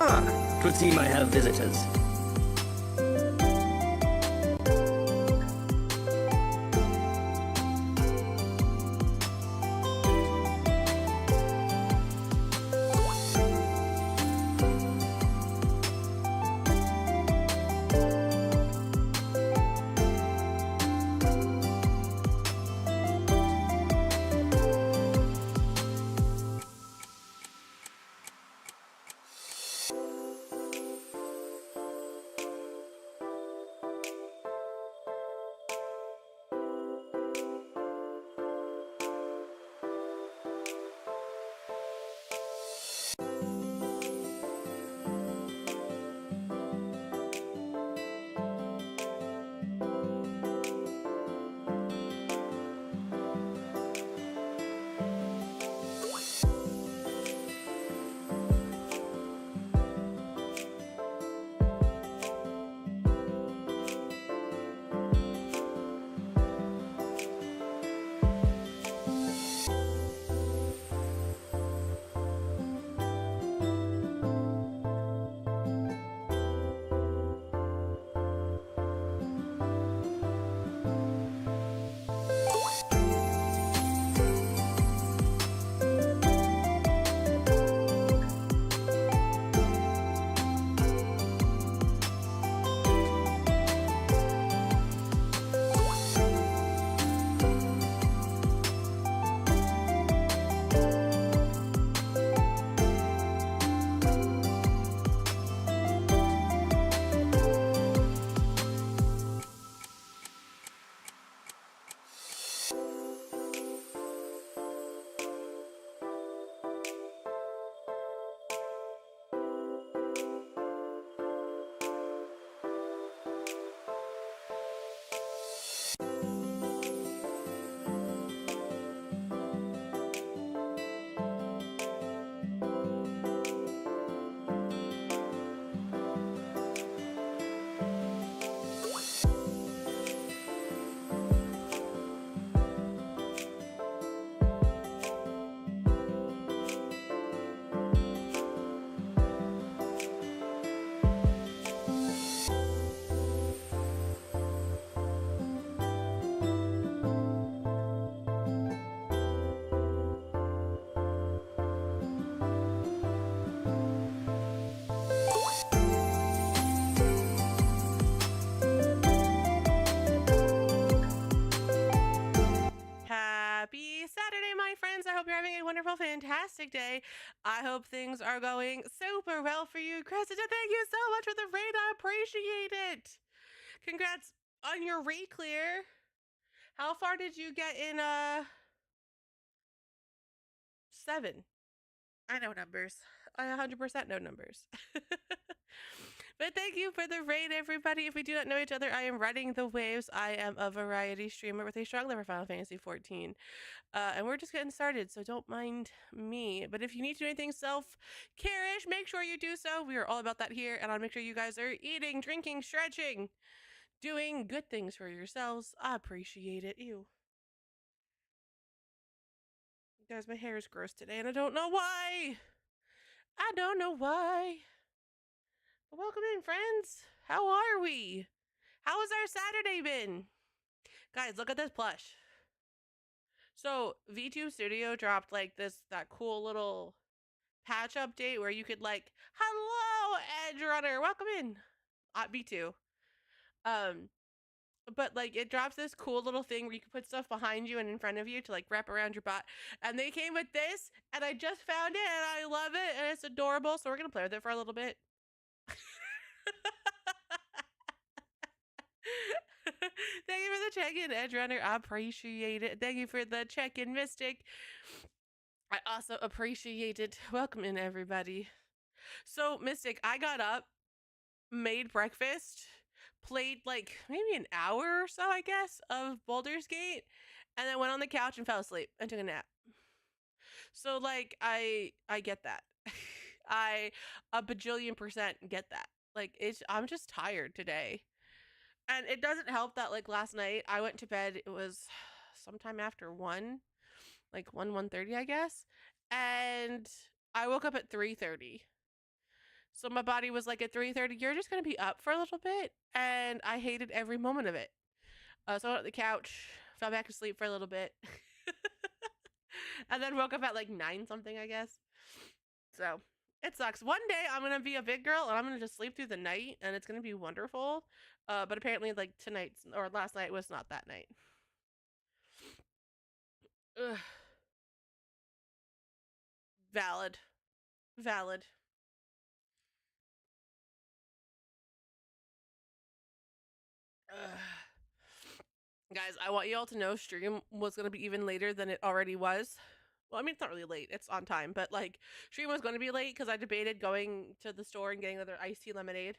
'Twould seem I have visitors. Happy Saturday, my friends. I hope you're having a wonderful, fantastic day. I hope things are going super well for you. Cressida, thank you so much for the raid. I appreciate it. Congrats on your re-clear. How far did you get in 7? I know numbers. I 100% know numbers. But thank you for the raid, everybody. If we do not know each other, I am Riding the Waves. I am a variety streamer with a strong love for Final Fantasy XIV. And we're just getting started, so don't mind me. But if you need to do anything self-care-ish, make sure you do so. We are all about that here, and I'll make sure you guys are eating, drinking, stretching, doing good things for yourselves. I appreciate it. Ew. Guys, my hair is gross today, and I don't know why. I don't know why. But welcome in, friends. How are we? How has our Saturday been? Guys, look at this plush. So VTube Studio dropped like that cool little patch update where you could like, hello, Edge Runner, welcome in. Me too. But like it drops this cool little thing where you can put stuff behind you and in front of you to like wrap around your butt. And they came with this, and I just found it, and I love it, and it's adorable. So we're gonna play with it for a little bit. Thank you for the check-in, Edge Runner. I appreciate it. Thank you for the check-in, Mystic. I also appreciate it. Welcome in, everybody. So, Mystic, I got up, made breakfast, played like maybe an hour or so, I guess, of Baldur's Gate, and then went on the couch and fell asleep and took a nap. So, like, I get that. I a bajillion% get that. Like, I'm just tired today. And it doesn't help that like last night I went to bed, it was sometime after 1, like 1:30, I guess. And I woke up at 3:30. So my body was like at 3:30, you're just gonna be up for a little bit, and I hated every moment of it. So I went on the couch, fell back asleep for a little bit, and then woke up at like 9 something, I guess. So it sucks. One day I'm gonna be a big girl and I'm gonna just sleep through the night, and it's gonna be wonderful. But apparently, like tonight's or last night was not that night. Ugh. Valid. Valid. Ugh. Guys, I want you all to know stream was going to be even later than it already was. Well, I mean, it's not really late. It's on time. But, like, stream was going to be late because I debated going to the store and getting another iced tea lemonade.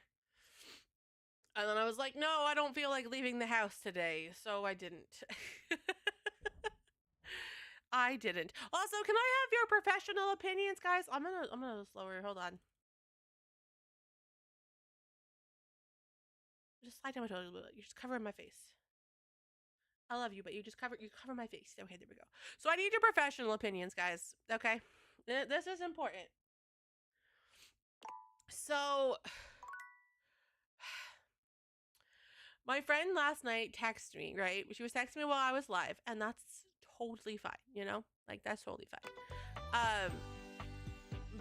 And then I was like, no, I don't feel like leaving the house today. So I didn't. I didn't. Also, can I have your professional opinions, guys? I'm gonna slower. Hold on. Just slide down my toes a little bit. You're just covering my face. I love you, but you cover my face. Okay, there we go. So I need your professional opinions, guys. Okay, this is important. So my friend last night texted me, right? She was texting me while I was live, and that's totally fine, you know? Like, that's totally fine.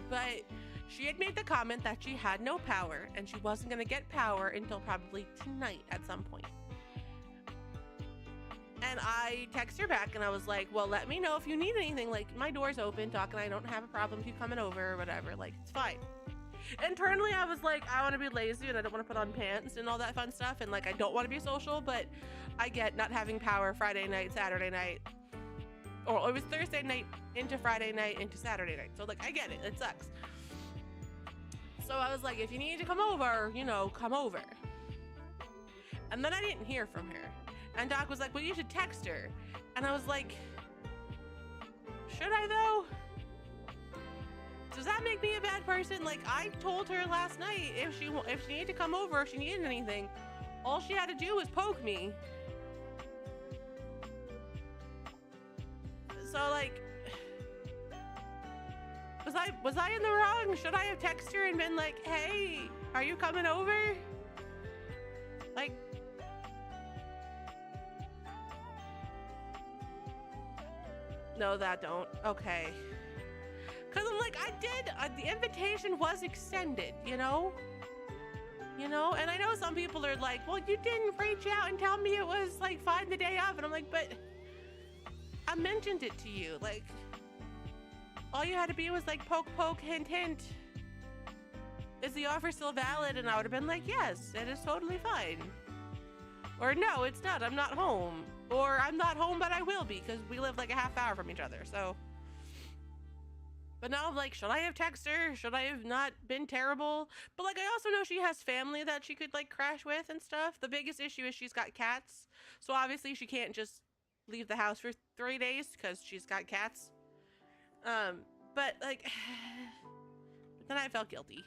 But she had made the comment that she had no power, and she wasn't gonna get power until probably tonight at some point. And I texted her back and I was like, well, let me know if you need anything. Like, my door's open, Doc, and I don't have a problem with you coming over or whatever. Like, it's fine. Internally, I was like, I want to be lazy and I don't want to put on pants and all that fun stuff. And, like, I don't want to be social, but I get not having power Friday night, Saturday night. Or it was Thursday night into Friday night into Saturday night. So, like, I get it. It sucks. So I was like, if you need to come over, you know, come over. And then I didn't hear from her. And Doc was like, well, you should text her. And I was like, should I though? Does that make me a bad person? Like, I told her last night if she needed to come over, if she needed anything, all she had to do was poke me. So, like, was I in the wrong? Should I have texted her and been like, hey, are you coming over? Like, no, that don't. Okay. Because I'm like, I did, the invitation was extended, you know? You know? And I know some people are like, well, you didn't reach out and tell me it was, like, fine the day of. And I'm like, but I mentioned it to you. Like, all you had to be was like, poke, poke, hint, hint. Is the offer still valid? And I would have been like, yes, it is totally fine. Or no, it's not. I'm not home. Or I'm not home, but I will be because we live like a half hour from each other. So, but now I'm like, should I have texted her? Should I have not been terrible? But like, I also know she has family that she could like crash with and stuff. The biggest issue is she's got cats. So obviously she can't just leave the house for 3 days because she's got cats. But like, but then I felt guilty.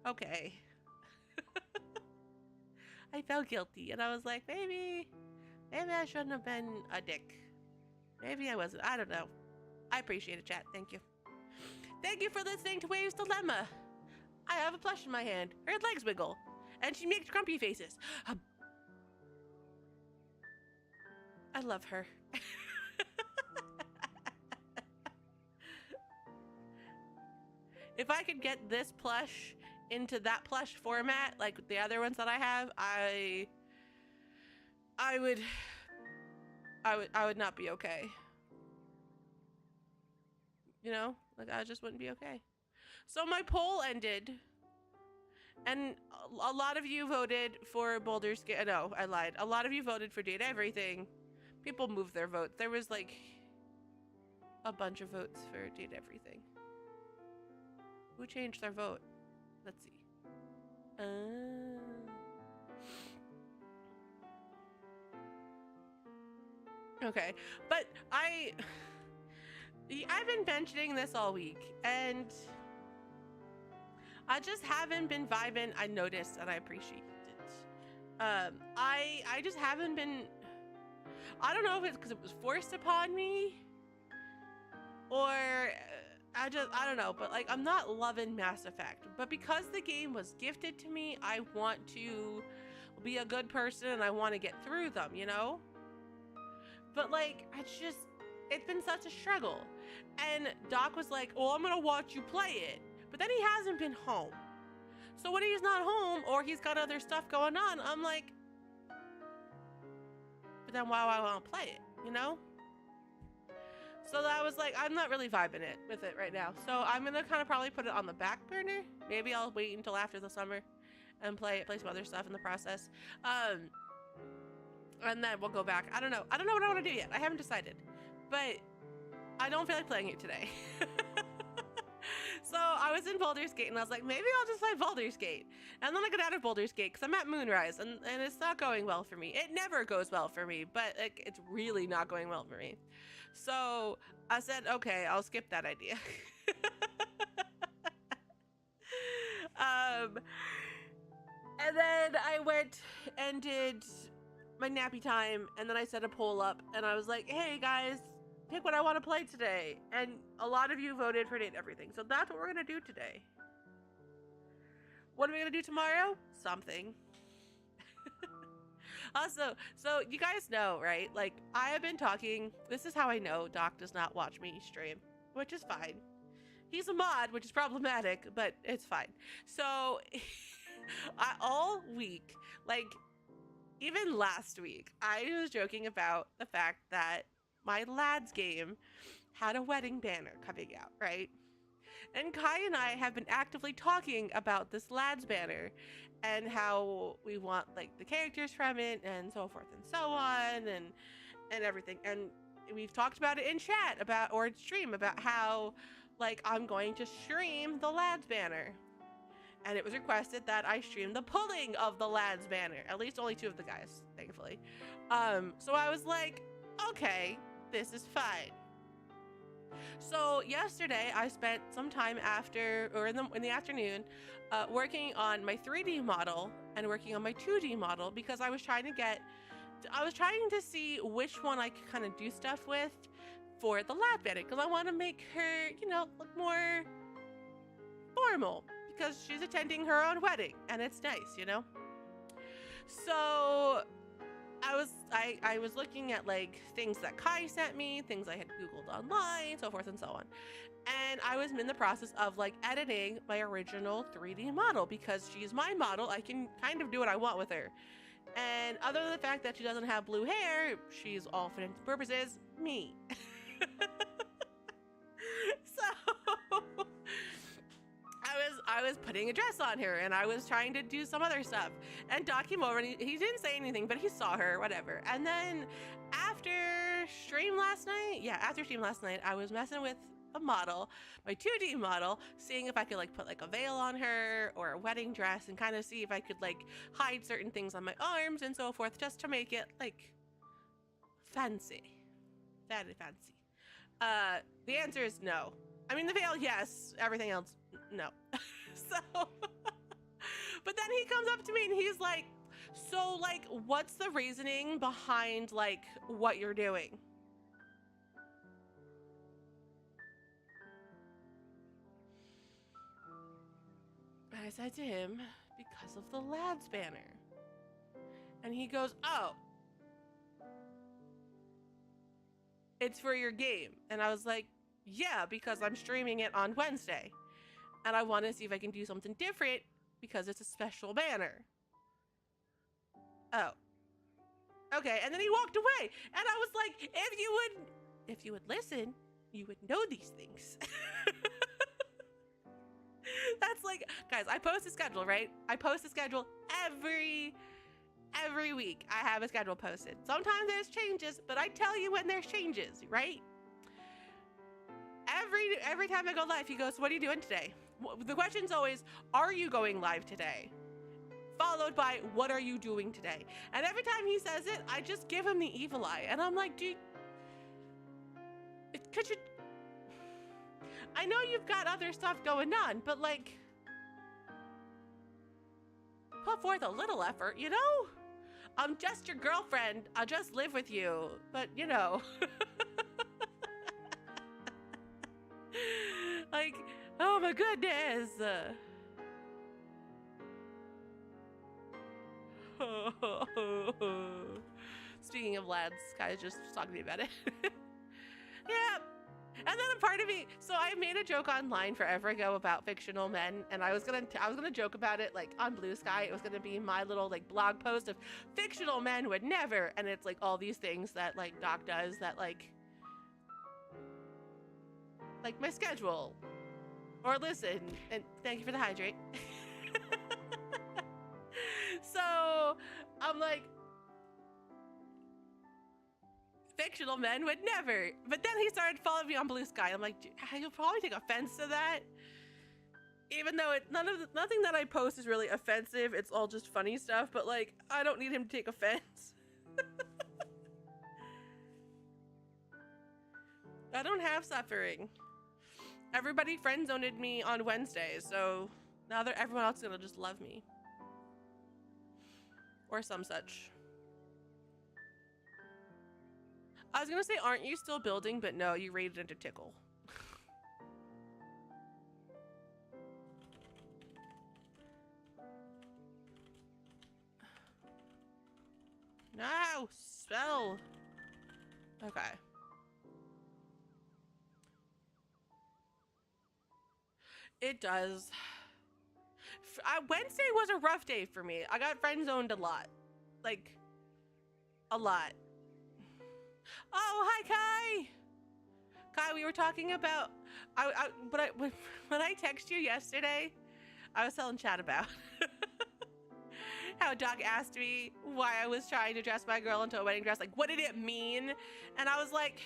Okay. I felt guilty and I was like, maybe I shouldn't have been a dick. Maybe I wasn't. I don't know. I appreciate it, chat. Thank you. Thank you for listening to Wave's Dilemma. I have a plush in my hand. Her legs wiggle. And she makes grumpy faces. I love her. If I could get this plush into that plush format, like the other ones that I have, I would not be okay. You know, like I just wouldn't be okay. So my poll ended, and a lot of you voted for Baldur's Gate. No, I lied. A lot of you voted for Date Everything. People moved their votes. There was like a bunch of votes for Date Everything. Who changed their vote? Let's see. Okay, but I've been mentioning this all week, and I just haven't been vibing. I noticed, and I appreciate it. I just haven't been. I don't know if it's because it was forced upon me, or I don't know, but like, I'm not loving Mass Effect. But because the game was gifted to me, I want to be a good person and I want to get through them, you know? But like, it's been such a struggle. And Doc was like, well, I'm gonna watch you play it. But then he hasn't been home. So when he's not home or he's got other stuff going on, I'm like, but then why do I want to play it, you know? So that was like, I'm not really vibing with it right now. So I'm gonna kind of probably put it on the back burner. Maybe I'll wait until after the summer and play some other stuff in the process. And then we'll go back. I don't know what I want to do yet. I haven't decided, but I don't feel like playing it today. So I was in Baldur's Gate and I was like, maybe I'll just play Baldur's Gate. And then I got out of Baldur's Gate because I'm at Moonrise and it's not going well for me. It never goes well for me, but like, it's really not going well for me. So I said, okay, I'll skip that idea. And then I went and did my nappy time, and then I set a poll up and I was like, hey guys, pick what I want to play today. And a lot of you voted for Date Everything. So that's what we're going to do today. What are we going to do tomorrow? Something. Also, so you guys know, right? Like, I have been talking. This is how I know Doc does not watch me stream, which is fine. He's a mod, which is problematic, but it's fine. So all week, like even last week, I was joking about the fact that my lads game had a wedding banner coming out, right? And Kai and I have been actively talking about this lads banner and how we want like the characters from it and so forth and so on and everything. And we've talked about it in chat or stream about how like I'm going to stream the lads banner. And it was requested that I stream the pulling of the lads banner. At least only 2 of the guys, thankfully. So I was like, okay, this is fine. So yesterday I spent some time after, or in the afternoon, working on my 3D model and working on my 2D model because I was trying to see which one I could kind of do stuff with for the lad banner because I want to make her, you know, look more formal because she's attending her own wedding and it's nice, you know? So I was looking at like things that Kai sent me, things I had Googled online, so forth and so on. And I was in the process of like editing my original 3D model because she's my model. I can kind of do what I want with her. And other than the fact that she doesn't have blue hair, she's all for purposes me. So I was putting a dress on her and I was trying to do some other stuff. And Doc came over and he didn't say anything, but he saw her, whatever. And then after stream last night, I was messing with a model, my 2D model, seeing if I could like put like a veil on her or a wedding dress and kind of see if I could like hide certain things on my arms and so forth just to make it like fancy. Very fancy. The answer is no. I mean, the veil, yes. Everything else, no. So, but then he comes up to me and he's like, so like, what's the reasoning behind like what you're doing? And I said to him, because of the lads banner. And he goes, oh, it's for your game. And I was like, yeah, because I'm streaming it on Wednesday. And I want to see if I can do something different because it's a special banner. Oh. Okay, and then he walked away. And I was like, if you would listen, you would know these things. That's like, guys, I post a schedule, right? I post a schedule every week. I have a schedule posted. Sometimes there's changes, but I tell you when there's changes, right? Every time I go live, he goes, what are you doing today? The question's always, are you going live today? Followed by, what are you doing today? And every time he says it, I just give him the evil eye. And I'm like, dude, could you... I know you've got other stuff going on, but like, put forth a little effort, you know? I'm just your girlfriend. I'll just live with you. But, you know... Oh my goodness. Speaking of lads, Sky just talking to me about it. Yeah. And then a part of me, so I made a joke online forever ago about fictional men, and I was gonna joke about it like on Blue Sky. It was gonna be my little like blog post of fictional men would never, and it's like all these things that like Doc does that like my schedule, or listen, and thank you for the hydrate. So I'm like, fictional men would never. But then he started following me on Blue Sky. I'm like, you'll probably take offense to that. Even though nothing that I post is really offensive. It's all just funny stuff. But like, I don't need him to take offense. I don't have suffering. Everybody friend-zoned me on Wednesday, so now everyone else is gonna just love me. Or some such. I was gonna say, aren't you still building? But no, you raided into Tickle. No, spell. Okay. It does. Wednesday was a rough day for me. I got friend-zoned a lot. Like, a lot. Oh, hi, Kai! Kai, we were talking about... when I texted you yesterday, I was telling Chad about how Doc asked me why I was trying to dress my girl into a wedding dress. Like, what did it mean? And I was like...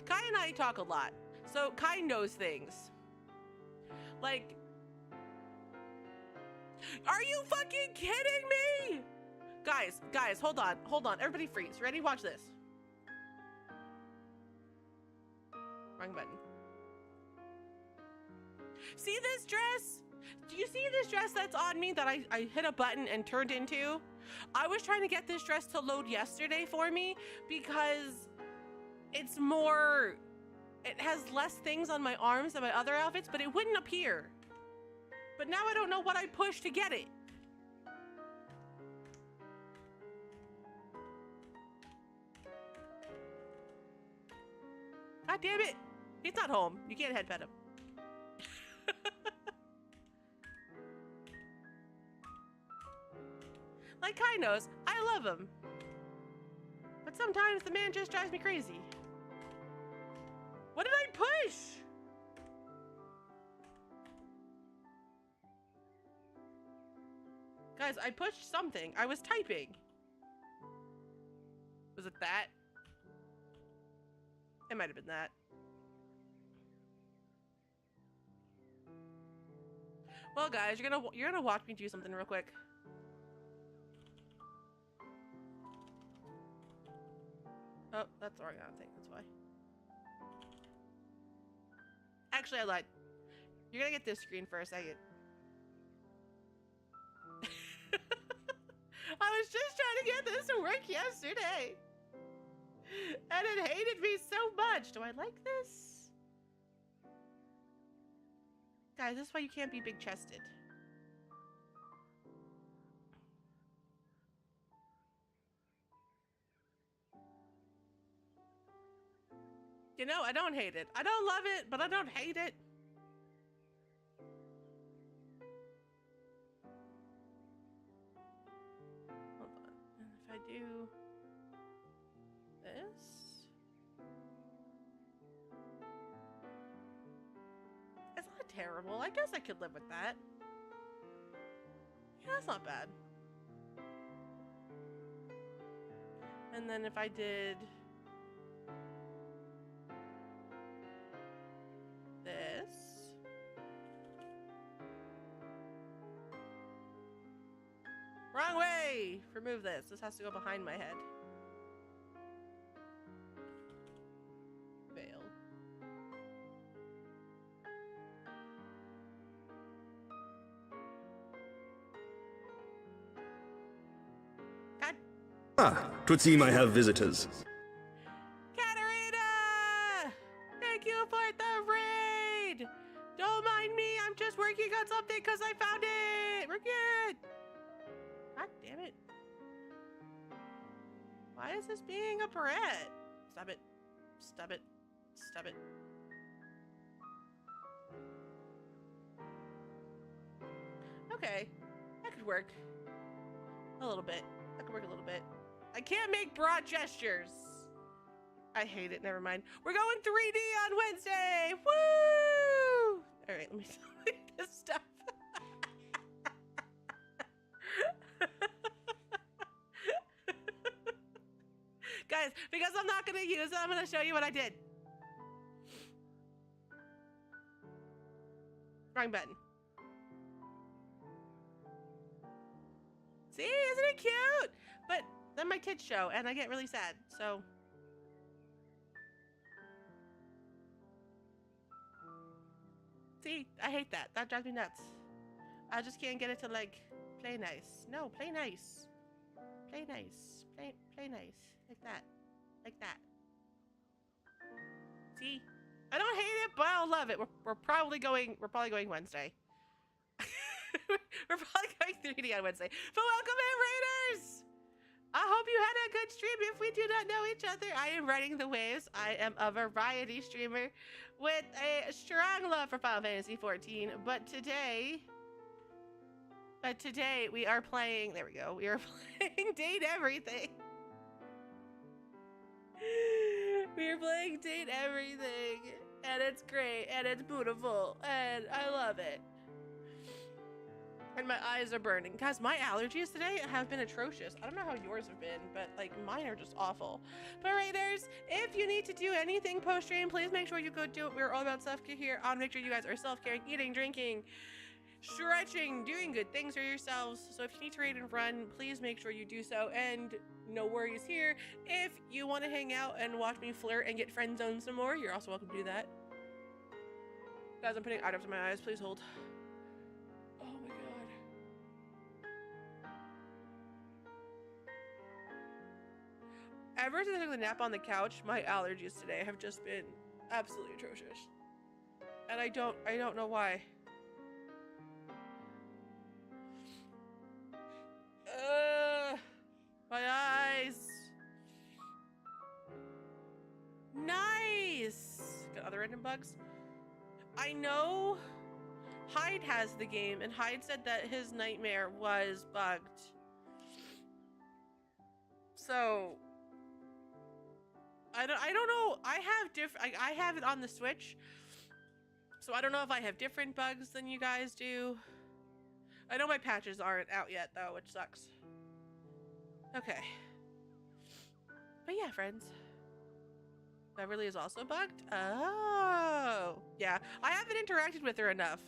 Kai and I talk a lot. So Kai knows things. Like... Are you fucking kidding me? Guys, hold on. Everybody freeze. Ready? Watch this. Wrong button. See this dress? Do you see this dress that's on me that I hit a button and turned into? I was trying to get this dress to load yesterday for me because it's more... It has less things on my arms than my other outfits, but it wouldn't appear. But now I don't know what I pushed to get it. God damn it. He's not home. You can't head pet him. Like Kai knows, I love him. But sometimes the man just drives me crazy. What did I push? Guys, I pushed something. I was typing. Was it that? It might have been that. Well, guys, you're gonna watch me do something real quick. Oh, that's the wrong thing. That's why. Actually, I lied. You're gonna get this screen for a second. I was just trying to get this to work yesterday. And it hated me so much. Do I like this? Guys, this is why you can't be big-chested. You know, I don't hate it. I don't love it, but I don't hate it. Hold on. And if I do this, it's not terrible. I guess I could live with that. Yeah, that's not bad. And then if I did this. Wrong way! Remove this. This has to go behind my head. Veil. God. Ah, 'twould seem I have visitors. Katarina! Thank you support the raid. Don't mind me. I'm just working on something because I found it. We're good. God damn it. Why is this being a Barrette? Stop it. Stop it. Stop it. Okay. That could work. A little bit. That could work a little bit. I can't make broad gestures. I hate it. Never mind. We're going 3D on Wednesday. Woo! All right, let me delete this stuff. Guys, because I'm not going to use it, I'm going to show you what I did. Wrong button. See, isn't it cute? But then my tits show and I get really sad, so. See, I hate that. That drives me nuts. I just can't get it to like play nice. No, play nice. Play nice. Play nice. Like that. Like that. See? I don't hate it, but I'll love it. We're probably going Wednesday. We're probably going 3D on Wednesday. But welcome in, Raiders! I hope you had a good stream. If we do not know each other, I am riding the waves. I am a variety streamer with a strong love for Final Fantasy XIV. But today we are playing, there we go, we are playing Date Everything. We are playing Date Everything. And it's great, and it's beautiful, and I love it. And my eyes are burning. Guys, my allergies today have been atrocious. I don't know how yours have been, but like mine are just awful. But Raiders, if you need to do anything post-stream, please make sure you go do it. We're all about self-care here. I'll make sure you guys are self-caring, eating, drinking, stretching, doing good things for yourselves. So if you need to raid and run, please make sure you do so. And no worries here. If you want to hang out and watch me flirt and get friend zoned some more, you're also welcome to do that. Guys, I'm putting items in my eyes. Please hold. Oh my god. Ever since I took the nap on the couch, my allergies today have just been absolutely atrocious. And I don't know why. My eyes. Nice. Got other random bugs. I know Hyde has the game, and Hyde said that his nightmare was bugged. So I don't know. I have it on the Switch, so I don't know if I have different bugs than you guys do. I know my patches aren't out yet though, which sucks. Okay. But yeah, friends. Beverly is also bugged? Oh. Yeah. I haven't interacted with her enough.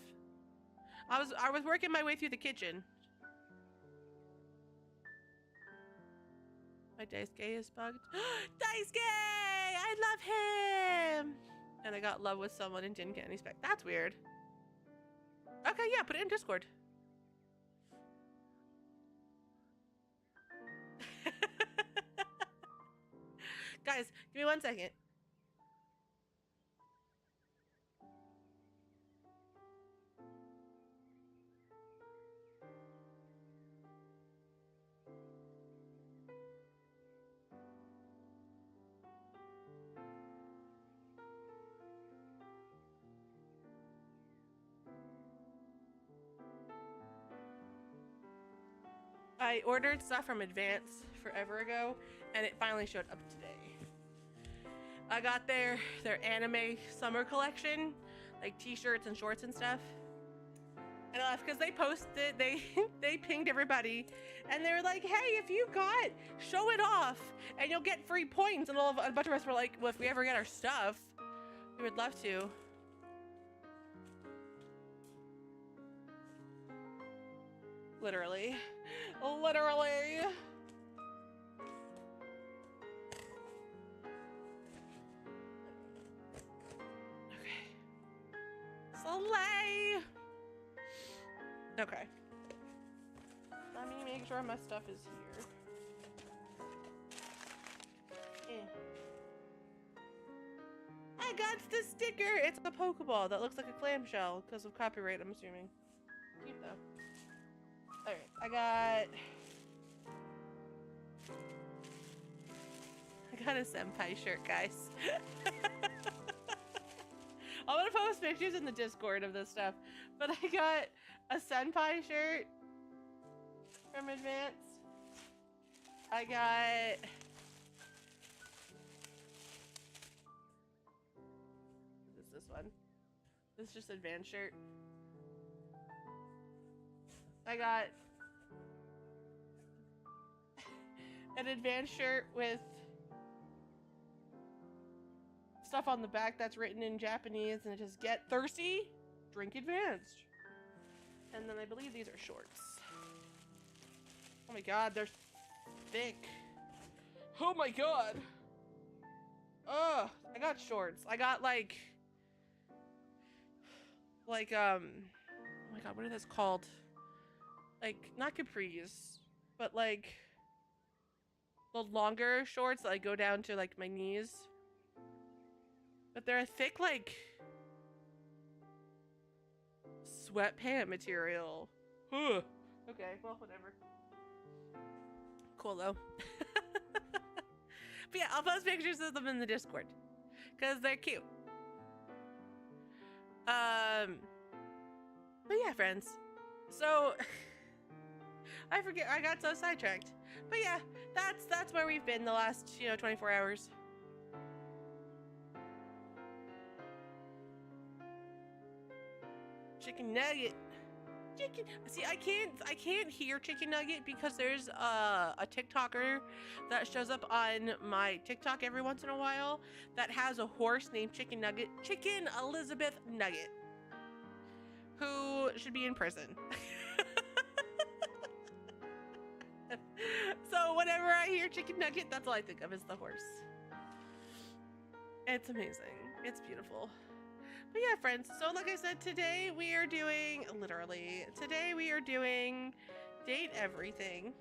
I was working my way through the kitchen. My Daisuke is bugged. Daisuke! I love him! And I got love with someone and didn't get any spec. That's weird. Okay, yeah, put it in Discord. Guys, give me 1 second. I ordered stuff from Advance forever ago, and it finally showed up today. I got their anime summer collection, like t-shirts and shorts and stuff. And I laughed because they posted, they pinged everybody, and they were like, "Hey, if you got, show it off, and you'll get free points." And a bunch of us were like, "Well, if we ever get our stuff, we would love to." Literally. Literally. Okay. Slay! Okay. Let me make sure my stuff is here. got the sticker. It's a Pokeball that looks like a clamshell because of copyright, I'm assuming. Cute though. Alright, I got a senpai shirt, guys. I'm gonna post pictures in the Discord of this stuff, but I got a senpai shirt from Advance. I got this one. This is just Advance shirt. I got an Advance shirt with stuff on the back that's written in Japanese, and it says "Get thirsty, drink Advanced." And then I believe these are shorts. Oh my god, they're thick. Oh my god. Ugh, I got shorts. I got like oh my god, what are those called? Like, not capris, but like the longer shorts that like go down to like my knees. But they're a thick, like, sweatpant material. Huh. Okay, well, whatever. Cool, though. But yeah, I'll post pictures of them in the Discord. Because they're cute. But yeah, friends. So, I forget, I got so sidetracked. But yeah, that's where we've been the last, 24 hours. Chicken nugget. Chicken. See, I can't hear chicken nugget because there's a TikToker that shows up on my TikTok every once in a while that has a horse named Chicken Nugget. Chicken Elizabeth Nugget. Who should be in prison. So whenever I hear chicken nugget, that's all I think of is the horse. It's amazing. It's beautiful. But yeah, friends, so like I said, today we are doing, Date Everything.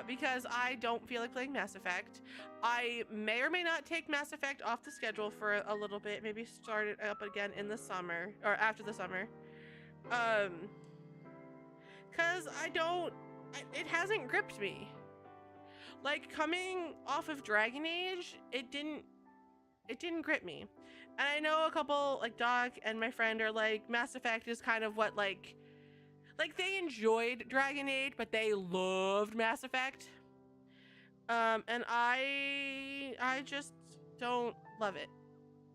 Because I don't feel like playing Mass Effect. I may or may not take Mass Effect off the schedule for a little bit, maybe start it up again in the summer, or after the summer. Cause it hasn't gripped me. Like, coming off of Dragon Age, it didn't grip me. And I know a couple, like Doc and my friend are like, Mass Effect is kind of what like they enjoyed Dragon Age, but they loved Mass Effect. And I just don't love it.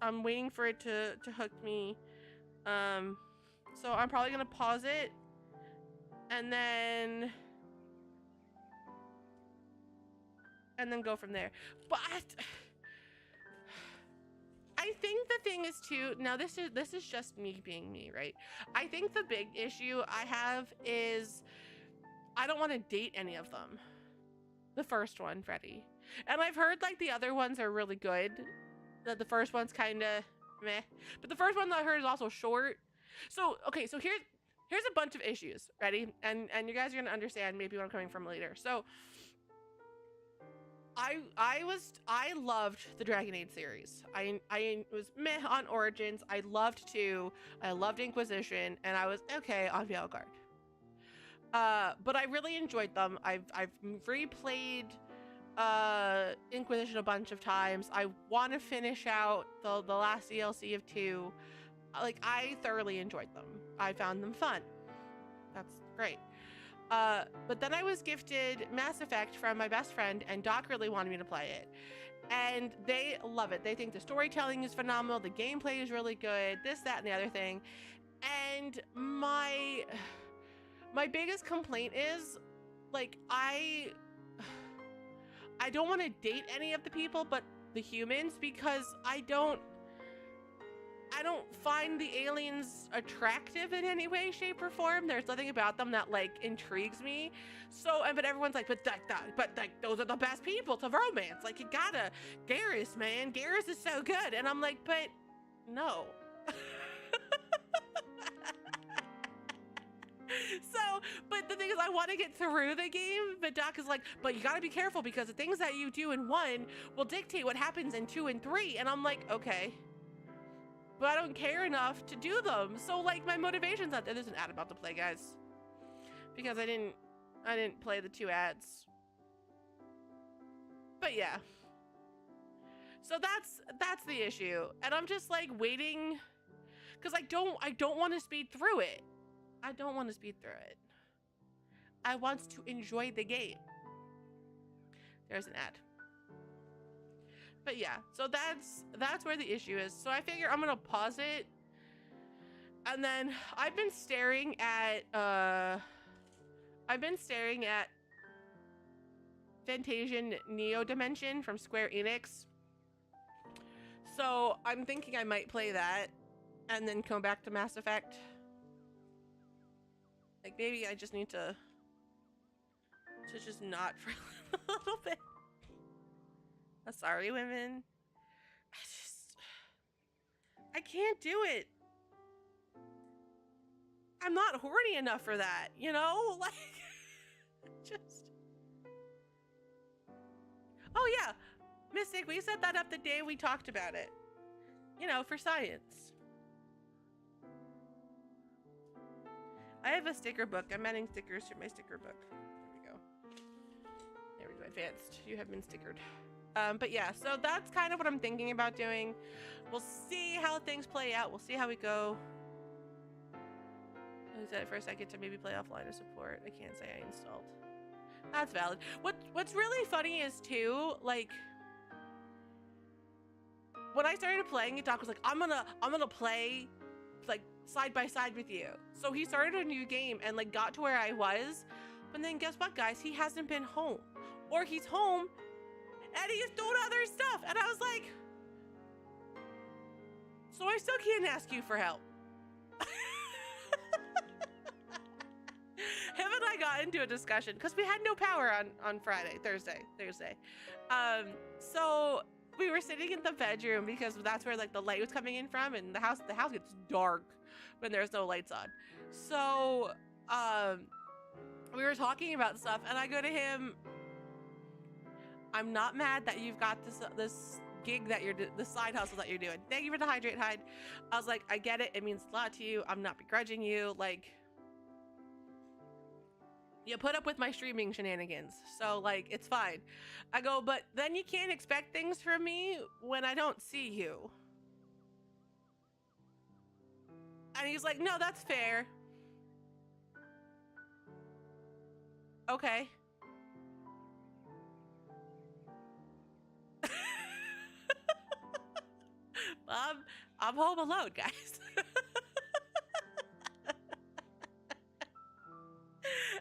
I'm waiting for it to hook me. So I'm probably gonna pause it and then go from there. But I think the thing is too, now this is just me being me, right? I think the big issue I have is I don't want to date any of them. The first one, Freddy. And I've heard like the other ones are really good. The first one's kind of meh. But the first one that I heard is also short. So, okay, so here's a bunch of issues, ready? And you guys are going to understand maybe where I'm coming from later. So, I loved the Dragon Age series. I was meh on Origins. I loved 2. I loved Inquisition, and I was okay on Veilguard. But I really enjoyed them. I've replayed Inquisition a bunch of times. I want to finish out the last DLC of 2. Like, I thoroughly enjoyed them. I found them fun. That's great. But then I was gifted Mass Effect from my best friend, and Doc really wanted me to play it. And they love it. They think the storytelling is phenomenal, the gameplay is really good, this, that, and the other thing. And my biggest complaint is, like, I don't want to date any of the people but the humans, because I don't find the aliens attractive in any way, shape, or form. There's nothing about them that like intrigues me. So, but everyone's like, but those are the best people to romance. Like, you gotta, Garrus, man, Garrus is so good. And I'm like, but no. So, but the thing is, I want to get through the game, but Doc is like, but you got to be careful because the things that you do in 1 will dictate what happens in 2 and 3. And I'm like, okay, but I don't care enough to do them. So like my motivation's not there. There's an ad about to play, guys, because I didn't play the 2 ads. But yeah. So that's the issue. And I'm just like waiting because I don't want to speed through it. I don't want to speed through it. I want to enjoy the game. There's an ad. But yeah, so that's where the issue is. So I figure I'm gonna pause it. And then I've been staring at Fantasian Neo Dimension from Square Enix. So I'm thinking I might play that and then come back to Mass Effect. Like maybe I just need to just not for a little bit. Sorry, women. I can't do it. I'm not horny enough for that, you know? Like, just. Oh yeah, Mystic, we set that up the day we talked about it. You know, for science. I have a sticker book. I'm adding stickers to my sticker book. There we go. There we go, advanced. You have been stickered. But yeah, so that's kind of what I'm thinking about doing. We'll see how things play out. We'll see how we go. I said at first I get to maybe play offline to support. I can't say I installed. That's valid. What's really funny is too, like, when I started playing it, Doc was like, I'm gonna play like side by side with you. So he started a new game and like got to where I was, but then guess what, guys? He hasn't been home, or he's home and he's doing other stuff. And I was like, so I still can't ask you for help. Him and I got into a discussion because we had no power on Thursday. So we were sitting in the bedroom because that's where like the light was coming in from, and the house gets dark when there's no lights on. So we were talking about stuff, and I go to him, I'm not mad that you've got this gig that the side hustle that you're doing. Thank you for the hydrate hide. I was like, I get it. It means a lot to you. I'm not begrudging you. Like, you put up with my streaming shenanigans, so like it's fine. I go, but then you can't expect things from me when I don't see you. And he's like, no, that's fair. Okay. I'm home alone, guys.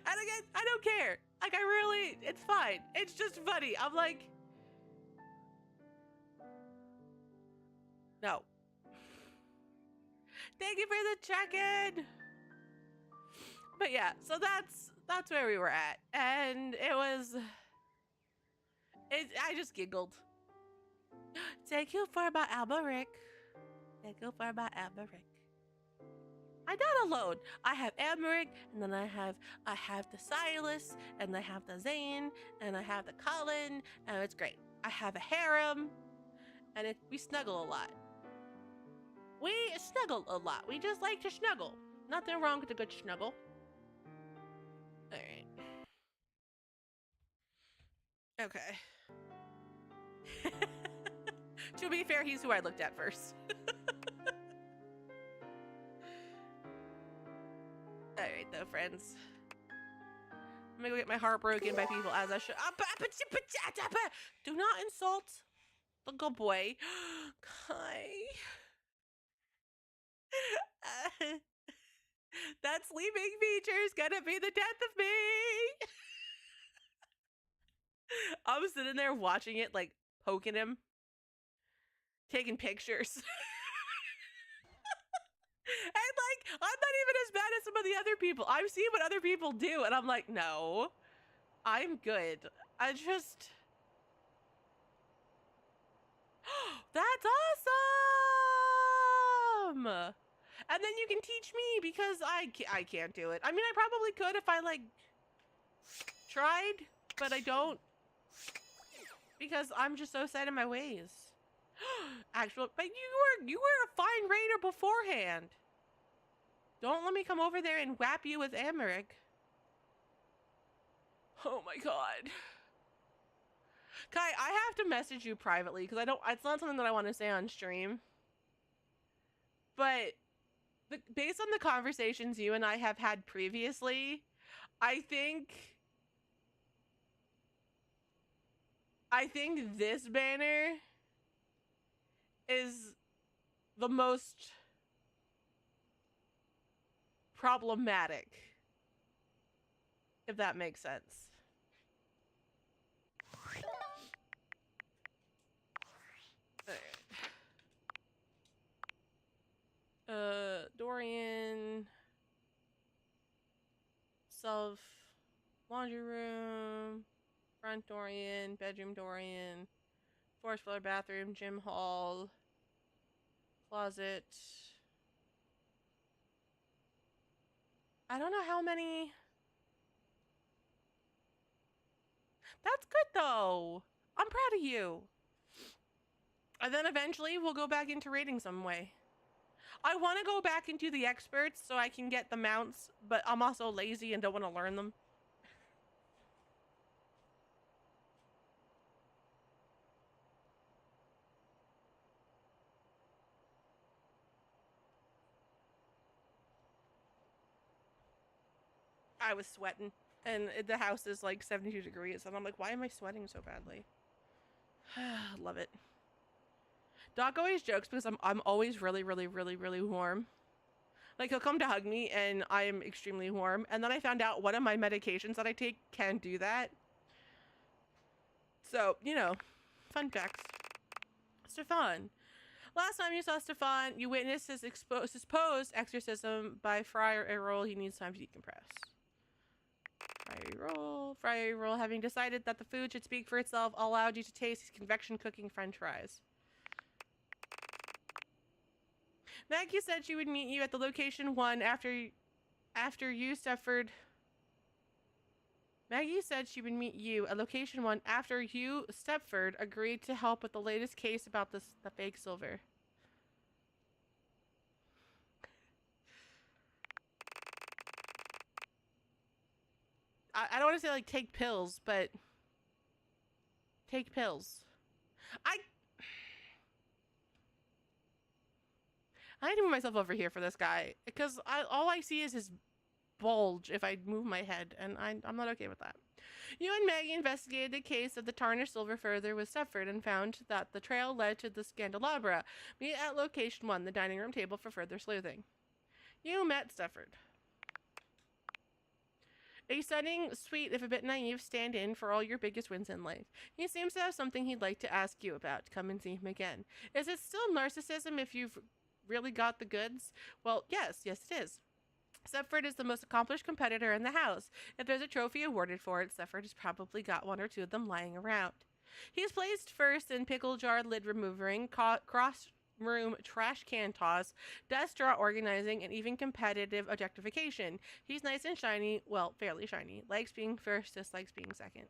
And again, I don't care. Like, it's fine. It's just funny. I'm like, no. Thank you for the check-in. But yeah, so that's where we were at. And I just giggled. Thank you for my Alberic. Thank you for my Alberic. I'm not alone. I have Americ, and then I have the Silas, and I have the Zane, and I have the Colin, and it's great. I have a harem, and we snuggle a lot. We snuggle a lot. We just like to snuggle. Nothing wrong with a good snuggle. All right. Okay. To be fair, he's who I looked at first. Alright though, friends. I'm gonna go get my heart broken by people as I should. Do not insult the good boy. Kai. That sleeping feature is gonna be the death of me. I was sitting there watching it, like poking him, taking pictures. And like, I'm not even as bad as some of the other people. I'm seeing what other people do, and I'm like, no, I'm good. I just... That's awesome! And then you can teach me because I can't do it. I mean, I probably could if I like tried, but I don't because I'm just so set in my ways. Actual, but you were a fine raider beforehand. Don't let me come over there and whap you with Americ. Oh my god. Kai, I have to message you privately because it's not something that I want to say on stream. But based on the conversations you and I have had previously, I think this banner is the most problematic, if that makes sense. Dorian, self, laundry room, front Dorian, bedroom Dorian, fourth floor bathroom, gym hall, closet. I don't know how many. That's good though. I'm proud of you. And then eventually we'll go back into rating some way. I want to go back into the experts so I can get the mounts, but I'm also lazy and don't want to learn them. I was sweating, and the house is like 72 degrees, and I'm like, why am I sweating so badly? Love it. Doc always jokes because I'm always really, really, really, really warm. Like, he'll come to hug me, and I'm extremely warm. And then I found out one of my medications that I take can do that. So, you know, fun facts. Stefan. Last time you saw Stefan, you witnessed his supposed exorcism by Friar Errol. He needs time to decompress. Friar Errol, having decided that the food should speak for itself, allowed you to taste his convection cooking french fries. Maggie said she would meet you at the location 1 after you, Stepford. Maggie said she would meet you at location 1 after you, Stepford, agreed to help with the latest case about the fake silver. I don't want to say like take pills, but take pills. I need to move myself over here for this guy because all I see is his bulge if I move my head, and I'm not okay with that. You and Maggie investigated the case of the tarnished silver further with Stepford and found that the trail led to the Scandelabra. Meet at location 1, the dining room table, for further sleuthing. You met Stepford. A stunning, sweet, if a bit naive, stand-in for all your biggest wins in life. He seems to have something he'd like to ask you about. Come and see him again. Is it still narcissism if you've really got the goods? Well, yes it is. Stepford is the most accomplished competitor in the house. If there's a trophy awarded for it, Stepford has probably got 1 or 2 of them lying around. He's placed first in pickle jar lid removing, cross room trash can toss, desk drawer organizing, and even competitive objectification. He's nice and shiny, well, fairly shiny. Likes being first, dislikes being second.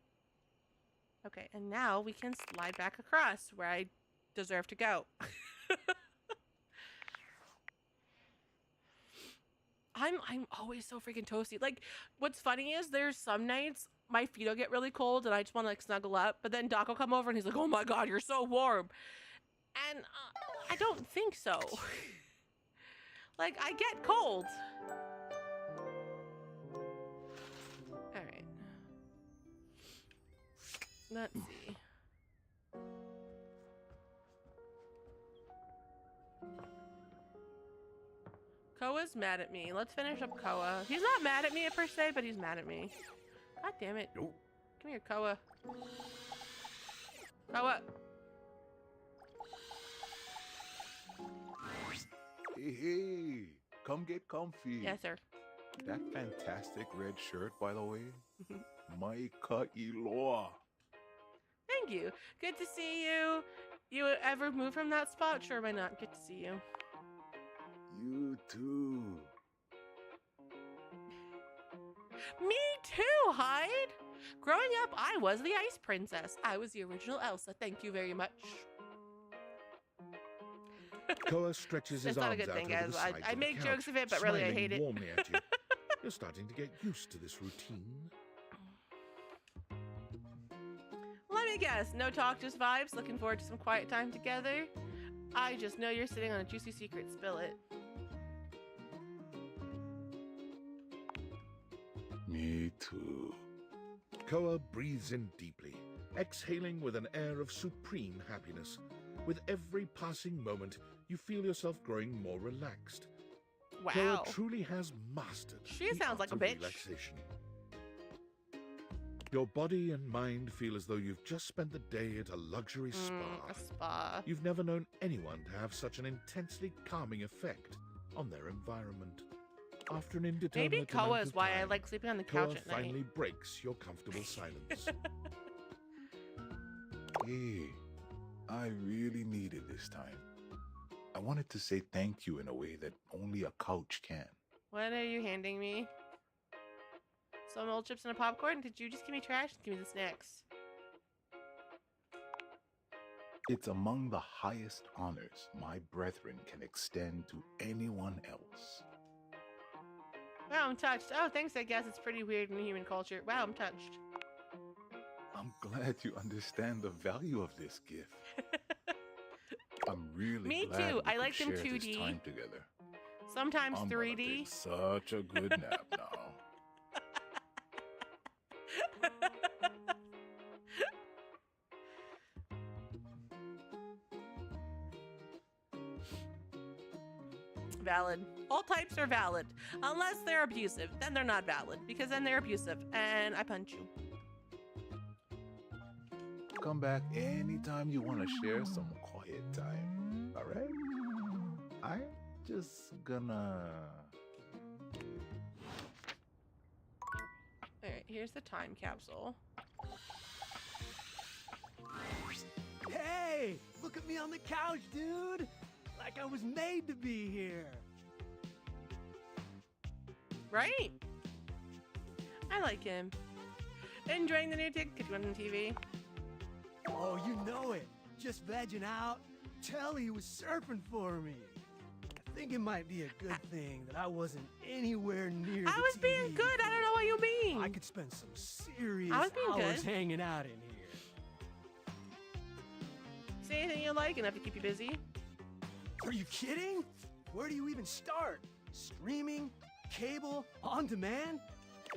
Okay, and now we can slide back across where I deserve to go. I'm always so freaking toasty. Like, what's funny is there's some nights my feet will get really cold and I just want to like snuggle up, but then Doc will come over and he's like, oh my god, you're so warm. And I don't think so. Like, I get cold. All right. Let's see. Koa's mad at me. Let's finish up Koa. He's not mad at me per se, but he's mad at me. God damn it. Nope. Come here, Koa. Koa. Hey, come get comfy. Yes, sir. That fantastic red shirt, by the way. Maika Iloa. Thank you. Good to see you. You ever move from that spot? Sure, why not? Good to see you. You too. Me too, Hyde. Growing up, I was the Ice Princess. I was the original Elsa. Thank you very much. Koa stretches his It's not a arms good out thing, over guys. the sides I of the make couch, jokes of it, but really I smiling hate it. warmly at you. You're starting to get used to this routine. Let me guess. No talk, just vibes. Looking forward to some quiet time together. I just know you're sitting on a juicy secret. Spill it. Me too. Koa breathes in deeply, exhaling with an air of supreme happiness. With every passing moment, you feel yourself growing more relaxed. Wow. Koa truly has mastered She the sounds like art a of bitch. relaxation. Your body and mind feel as though you've just spent the day at a luxury spa. A spa. You've never known anyone to have such an intensely calming effect on their environment. After an indeterminate Maybe Koa amount is of why I time, like sleeping on the Koa couch at night. finally breaks your comfortable silence. Hey, I really needed this time. I wanted to say thank you in a way that only a couch can. What are you handing me? Some old chips and a popcorn? Did you just give me trash? Give me the snacks. It's among the highest honors my brethren can extend to anyone else. Wow, I'm touched. Oh, thanks, I guess. It's pretty weird in human culture. Wow, I'm touched. I'm glad you understand the value of this gift. I'm really Me glad too. we I could like them share this 2D. time together. Sometimes I'm gonna 3D. take such a good nap now. Valid. All types are valid. Unless they're abusive. Then they're not valid. Because then they're abusive. And I punch you. Come back anytime you want to share some quiet time. All right? I'm just gonna... Alright, here's the time capsule. Hey, look at me on the couch, dude. Like I was made to be here. Right? I like him. Enjoying the new ticket on the TV. Oh, you know it. Just vegging out. Telly was surfing for me. I think it might be a good thing that I wasn't anywhere near I the was being TV good. I don't know what you mean. I could spend some serious I was being hours good. hanging out in here. Say anything you like enough to keep you busy. Are you kidding? Where do you even start? Streaming? Cable? On demand?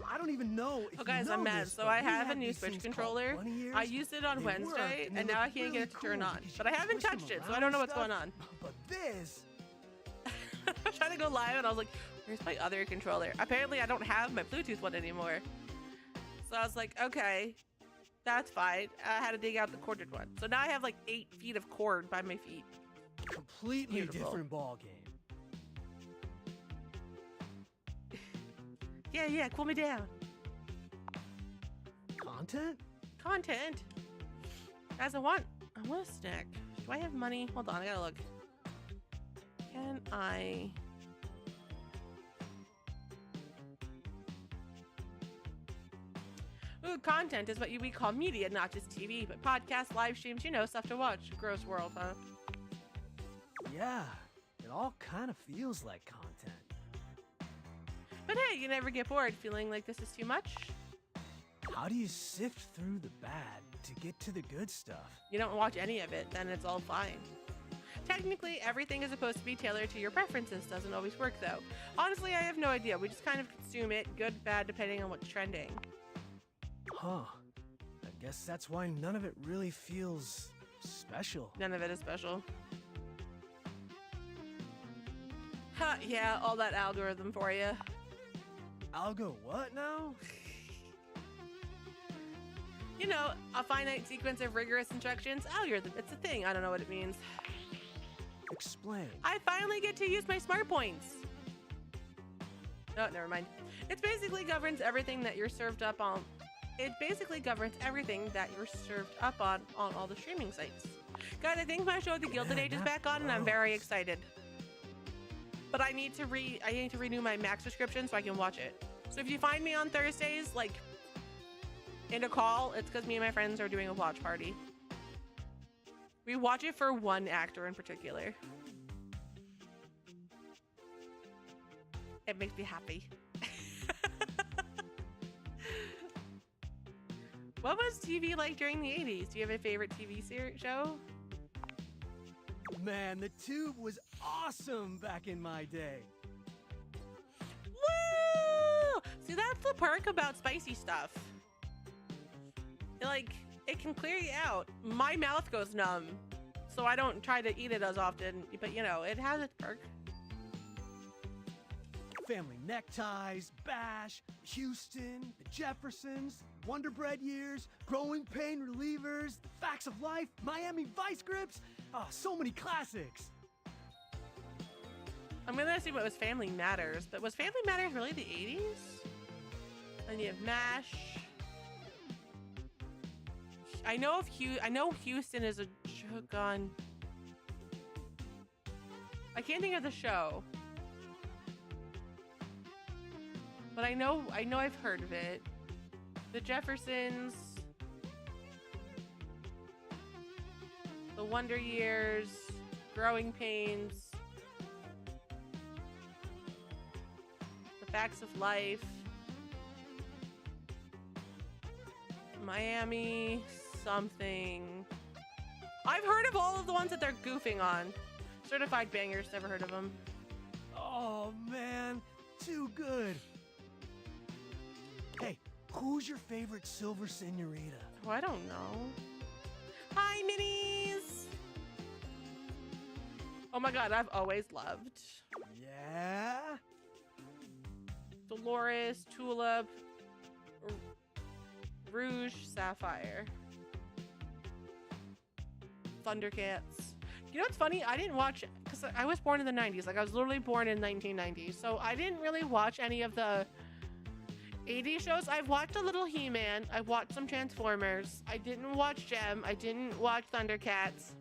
I don't even know if Oh guys, you know I'm mad. this, So but I we have a had new these Switch things called controller. bunny ears. I used it on They work, Wednesday, and they and now I look can't really get it to turn cool on. because But I you haven't push them touched it, so I around don't know and what's going stuff. on. But this, I was trying to go live, and I was like, "Where's my other controller?" Apparently, I don't have my Bluetooth one anymore. So I was like, "Okay, that's fine." I had to dig out the corded one. So now I have like 8 feet of cord by my feet. completely Beautiful. different ball game. Yeah, cool me down. Content? Content. Guys, I want a snack. Do I have money? Hold on, I gotta look. Can I? Ooh, content is what we call media, not just TV, but podcasts, live streams, stuff to watch. Gross world, huh? Yeah, it all kind of feels like content. But hey, you never get bored feeling like this is too much. How do you sift through the bad to get to the good stuff? You don't watch any of it, then it's all fine. Technically, everything is supposed to be tailored to your preferences. Doesn't always work, though. Honestly, I have no idea. We just kind of consume it, good, bad, depending on what's trending. Huh. I guess that's why none of it really feels special. None of it is special. Huh, yeah, all that algorithm for you. Algo what now? A finite sequence of rigorous instructions. Algorithm, it's a thing. I don't know what it means. Explain. I finally get to use my smart points. Oh, never mind. It basically governs everything that you're served up on. It basically governs everything that you're served up on all the streaming sites. Guys, I think my show The Gilded Man, Age is that back on, and I'm very blows. excited. but I need to renew my Max subscription so I can watch it. So if you find me on Thursdays, like in a call, it's because me and my friends are doing a watch party. We watch it for one actor in particular. It makes me happy. What was TV like during the 80s? Do you have a favorite TV show? Man, the Tube was awesome back in my day. Woo! See, that's the perk about spicy stuff. Like, it can clear you out. My mouth goes numb, so I don't try to eat it as often, but you know, it has its perk. Family Neckties, Bash, Houston, the Jeffersons, Wonder Bread Years, Growing Pain Relievers, Facts of Life, Miami Vice Grips. Oh, so many classics. I'm gonna assume it was Family Matters, but was Family Matters really the 80s? And you have MASH. I know Houston is a joke on. I can't think of the show. But I know I've heard of it. The Jeffersons, The Wonder Years, Growing Pains, The Facts of Life, Miami something. I've heard of all of the ones that they're goofing on. Certified Bangers, never heard of them. Oh man, too good. Hey, who's your favorite Silver Senorita? Oh, I don't know. Hi, minis! Oh my god, I've always loved Yeah? Dolores, Tulip, Rouge, Sapphire, Thundercats. You know what's funny? I didn't watch, because I was born in the 90s. Like, I was literally born in 1990. So I didn't really watch any of the 80s shows. I've watched a little He-Man. I watched some Transformers. I didn't watch Gem. I didn't watch Thundercats.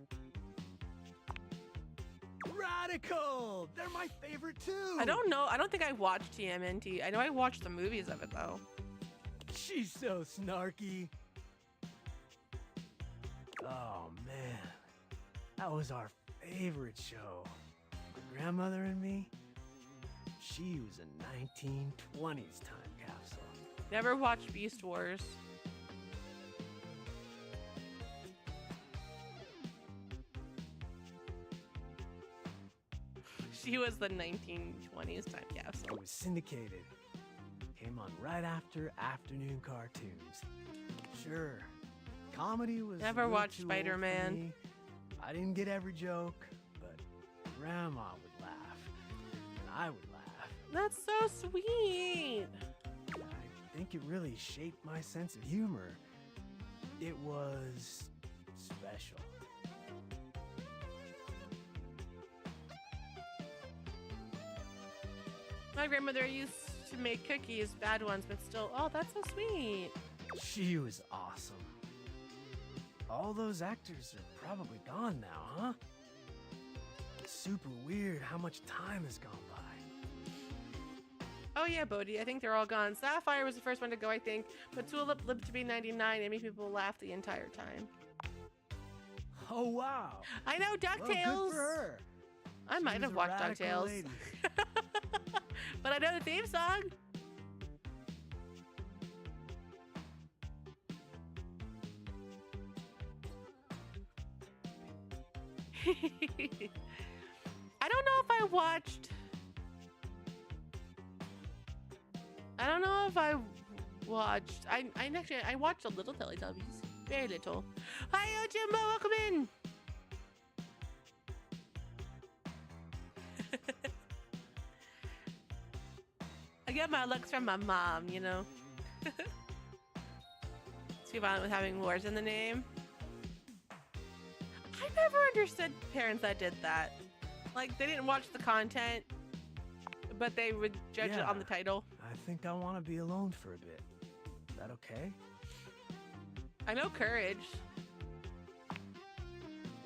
Radical! They're my favorite too! I don't know. I don't think I watched TMNT. I know I watched the movies of it, though. She's so snarky. Oh man, that was our favorite show. My grandmother and me, she was a 1920s time capsule. Never watched Beast Wars. She was the 1920s time capsule. It was syndicated. Came on right after afternoon cartoons. Sure, comedy was Never a little watched too old for Spider-Man. me. I didn't get every joke, but Grandma would laugh, and I would laugh. That's so sweet. I think it really shaped my sense of humor. It was special. My grandmother used to make cookies, bad ones, but still. Oh, that's so sweet. She was awesome. All those actors are probably gone now, huh? It's super weird how much time has gone by. Oh yeah, Bodhi. I think they're all gone. Sapphire was the first one to go, I think, but Tulip lived to be 99 and made people laugh the entire time. Oh wow! I know Well, DuckTales. good for her. I She might was have a watched radical DuckTales. lady. But I know the theme song. I don't know if I watched. I don't know if I watched. I watched a little Teletubbies. Very little. Hi, Jimbo. Welcome in. I get my looks from my mom, you know. Too violent with having wars in the name. I never understood parents that did that. Like, they didn't watch the content, but they would judge it on the title. I think I want to be alone for a bit. Is that okay? I know Courage.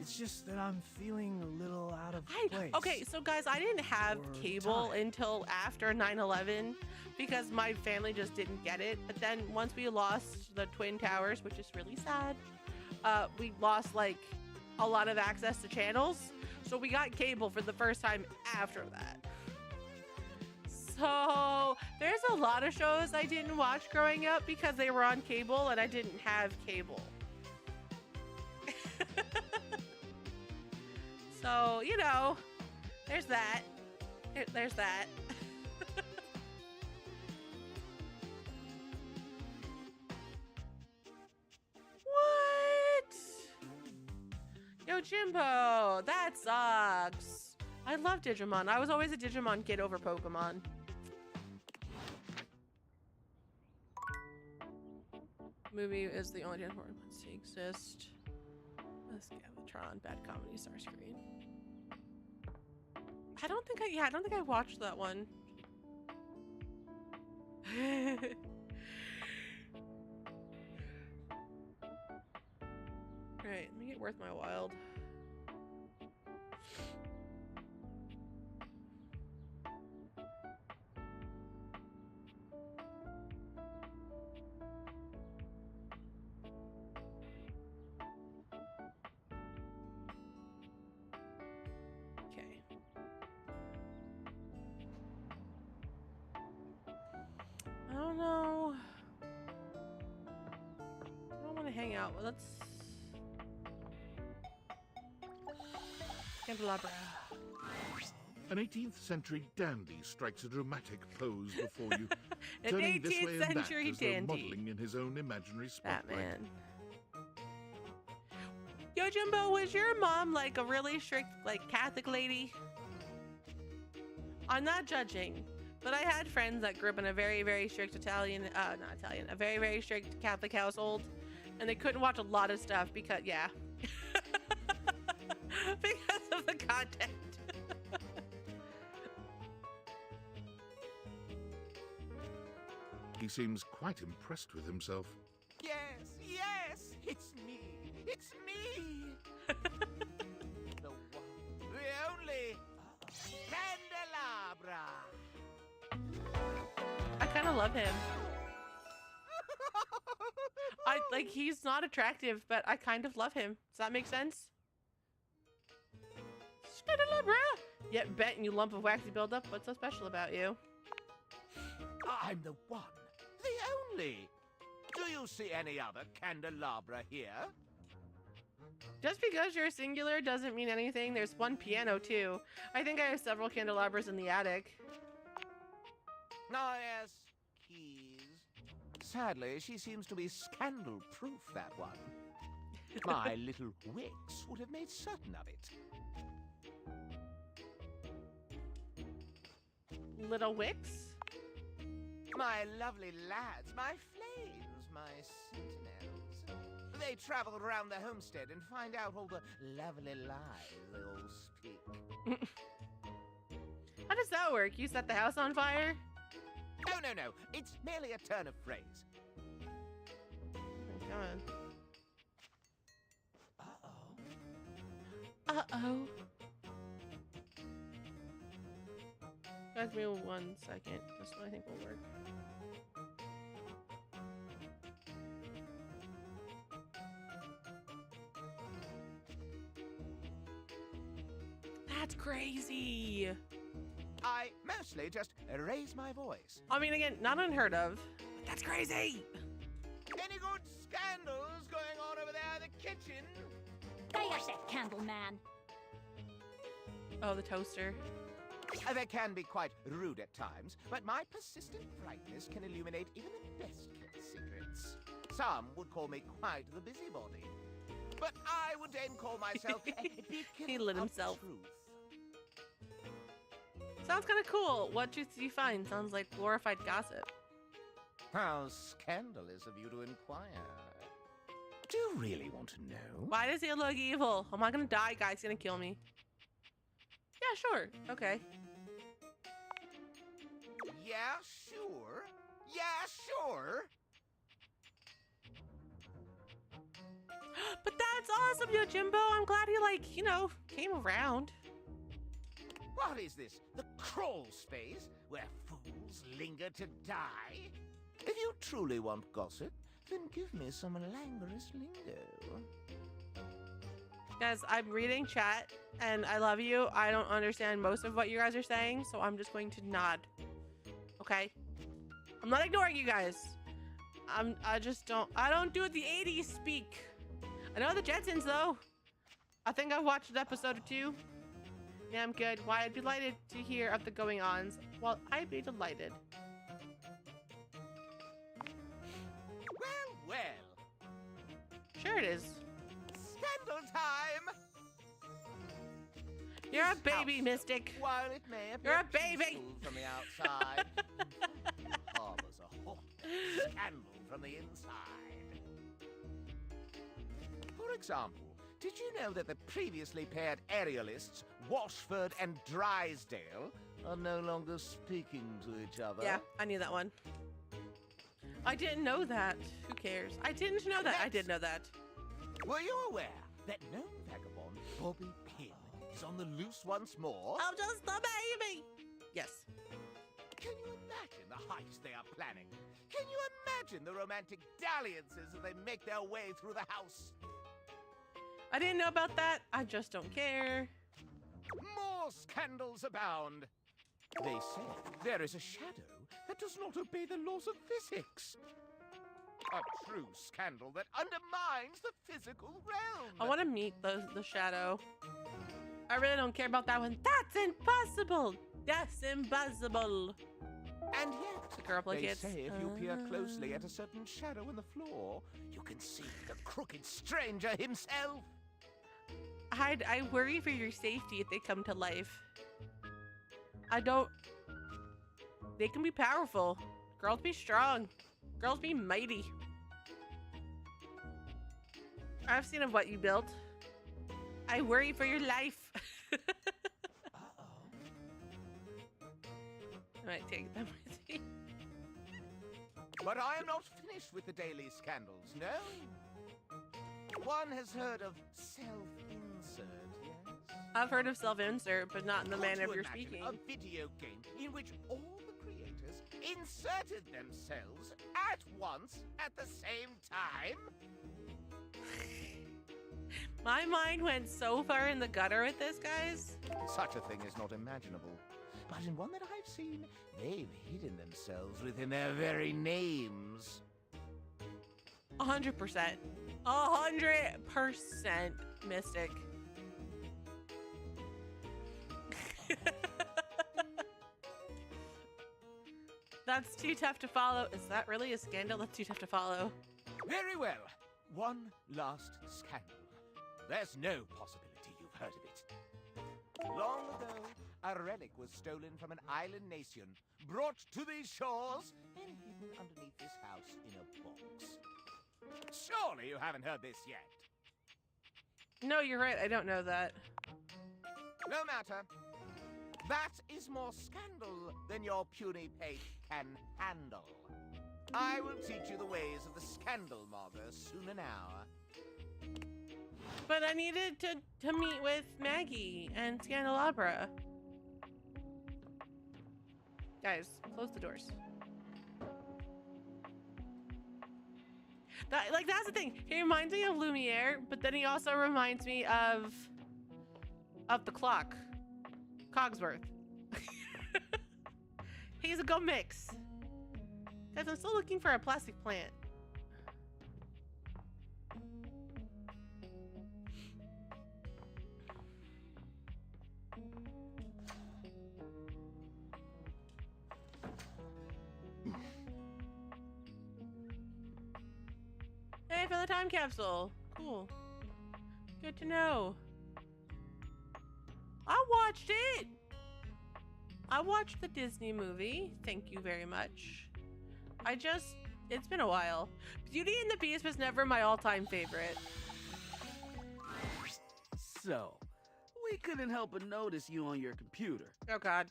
It's just that I'm feeling a little out of place. Okay, so guys, I didn't have Or cable time. until after 9/11 because my family just didn't get it. But then once we lost the Twin Towers, which is really sad, we lost like a lot of access to channels. So we got cable for the first time after that. So there's a lot of shows I didn't watch growing up because they were on cable and I didn't have cable. So, you know, there's that. There's that. What? Yo, Jimbo, that sucks. I love Digimon. I was always a Digimon kid over Pokemon. Movie is the only important ones to exist. Galvatron, bad comedy, Starscream. I don't think I watched that one. Alright, let me get Worth My Wild. Okay. I don't know. I don't want to hang out. Well, let's Candelabra. An 18th century dandy strikes a dramatic pose before you, An turning this way 18th and that century as though dandy. modeling in his own imaginary spotlight. Batman. Yo, Jumbo, was your mom like a really strict, like Catholic lady? I'm not judging, but I had friends that grew up in a very, very strict a very, very strict Catholic household, and they couldn't watch a lot of stuff because, yeah, because of the content. He seems quite impressed with himself. Yes, yes, it's me. It's me. The one, the only Candelabra. I kind of love him. He's not attractive, but I kind of love him. Does that make sense? Candelabra! Yet bent and you lump of waxy buildup. What's so special about you? I'm the one, the only. Do you see any other candelabra here? Just because you're singular doesn't mean anything. There's one piano too. I think I have several candelabras in the attic. Oh, yes, keys. Sadly, she seems to be scandal-proof, that one. My little Wix would have made certain of it. Little Wix? My lovely lads, my flames, my sentinels. They travel around the homestead and find out all the lovely lies they all speak. How does that work? You set the house on fire? No, no, no. It's merely a turn of phrase. Come on. Uh-oh. Uh-oh. Guys, give me 1 second. This one I think will work. That's crazy. I mostly just raise my voice. I mean, again, not unheard of, but that's crazy. Any good scandals going on over there in the kitchen? By yourself, Candleman. Oh, the toaster. They can be quite rude at times, but my persistent brightness can illuminate even the best kept secrets. Some would call me quite the busybody, but I would then call myself a beacon He lit of himself. truth. Sounds kind of cool. What truths do you find? Sounds like glorified gossip. How scandalous of you to inquire. Do you really want to know? Why does he look evil? Am I gonna die, guys? He's gonna kill me. Yeah, sure. Okay. Yeah, sure. Yeah, sure. But that's awesome, Yojimbo. I'm glad he, like, you know, came around. What is this? The crawl space where fools linger to die? If you truly want gossip, then give me some languorous lingo. Guys, I'm reading chat, and I love you. I don't understand most of what you guys are saying, so I'm just going to nod. Okay? I'm not ignoring you guys. I don't do the 80s speak. I know the Jetsons, though. I think I've watched an episode or two. Yeah, I'm good. Why, I'd be delighted to hear of the going-ons. Well, I'd be delighted. Well, well. Sure it is. Scandal time! You're a This baby, house, Mystic. While it may You're appear a baby. peaceful from the outside, harbors a hot scandal from the inside. For example, did you know that the previously paired aerialists, Washford and Drysdale, are no longer speaking to each other? Yeah, I knew that one. I didn't know that. Who cares? I didn't know that. I did know that. Were you aware that known vagabond Bobby Pin is on the loose once more? I'm just a baby. Yes. Can you imagine the heist they are planning? Can you imagine the romantic dalliances as they make their way through the house? I didn't know about that. I just don't care. More scandals abound. They say there is a shadow that does not obey the laws of physics. A true scandal that undermines the physical realm. I want to meet the shadow. I really don't care about that one. That's impossible. That's impossible. And yet, The girl they blankets. say if you peer closely at a certain shadow in the floor, you can see the crooked stranger himself. I worry for your safety if they come to life. I don't. They can be powerful. Girls be strong. Girls be mighty. I've seen of what you built. I worry for your life. I might take them with me. But I am not finished with the daily scandals, no. One has heard of self-insert, yes? I've heard of self-insert, but not in the Could manner you of your imagine speaking. a video game in which all the creators inserted themselves at once at the same time? My mind went so far in the gutter with this, guys. Such a thing is not imaginable. But in one that I've seen, they've hidden themselves within their very names. 100%. 100% Mystic. That's too tough to follow. Is that really a scandal? That's too tough to follow. Very well. One last scandal. There's no possibility you've heard of it. Long ago, a relic was stolen from an island nation, brought to these shores, and hidden underneath this house in a box. Surely you haven't heard this yet. No, you're right. I don't know that. No matter. That is more scandal than your puny pate can handle. I will teach you the ways of the scandal monger soon enow. But I needed to meet with Maggie and Scandelabra. Guys, close the doors. That's the thing. He reminds me of Lumiere, but then he also reminds me of the clock. Cogsworth. He's a good mix. Guys, I'm still looking for a plastic plant. Hey, for the time capsule. Cool. Good to know. I watched it. I watched the Disney movie. Thank you very much. It's been a while. Beauty and the Beast was never my all-time favorite. So, we couldn't help but notice you on your computer. Oh God,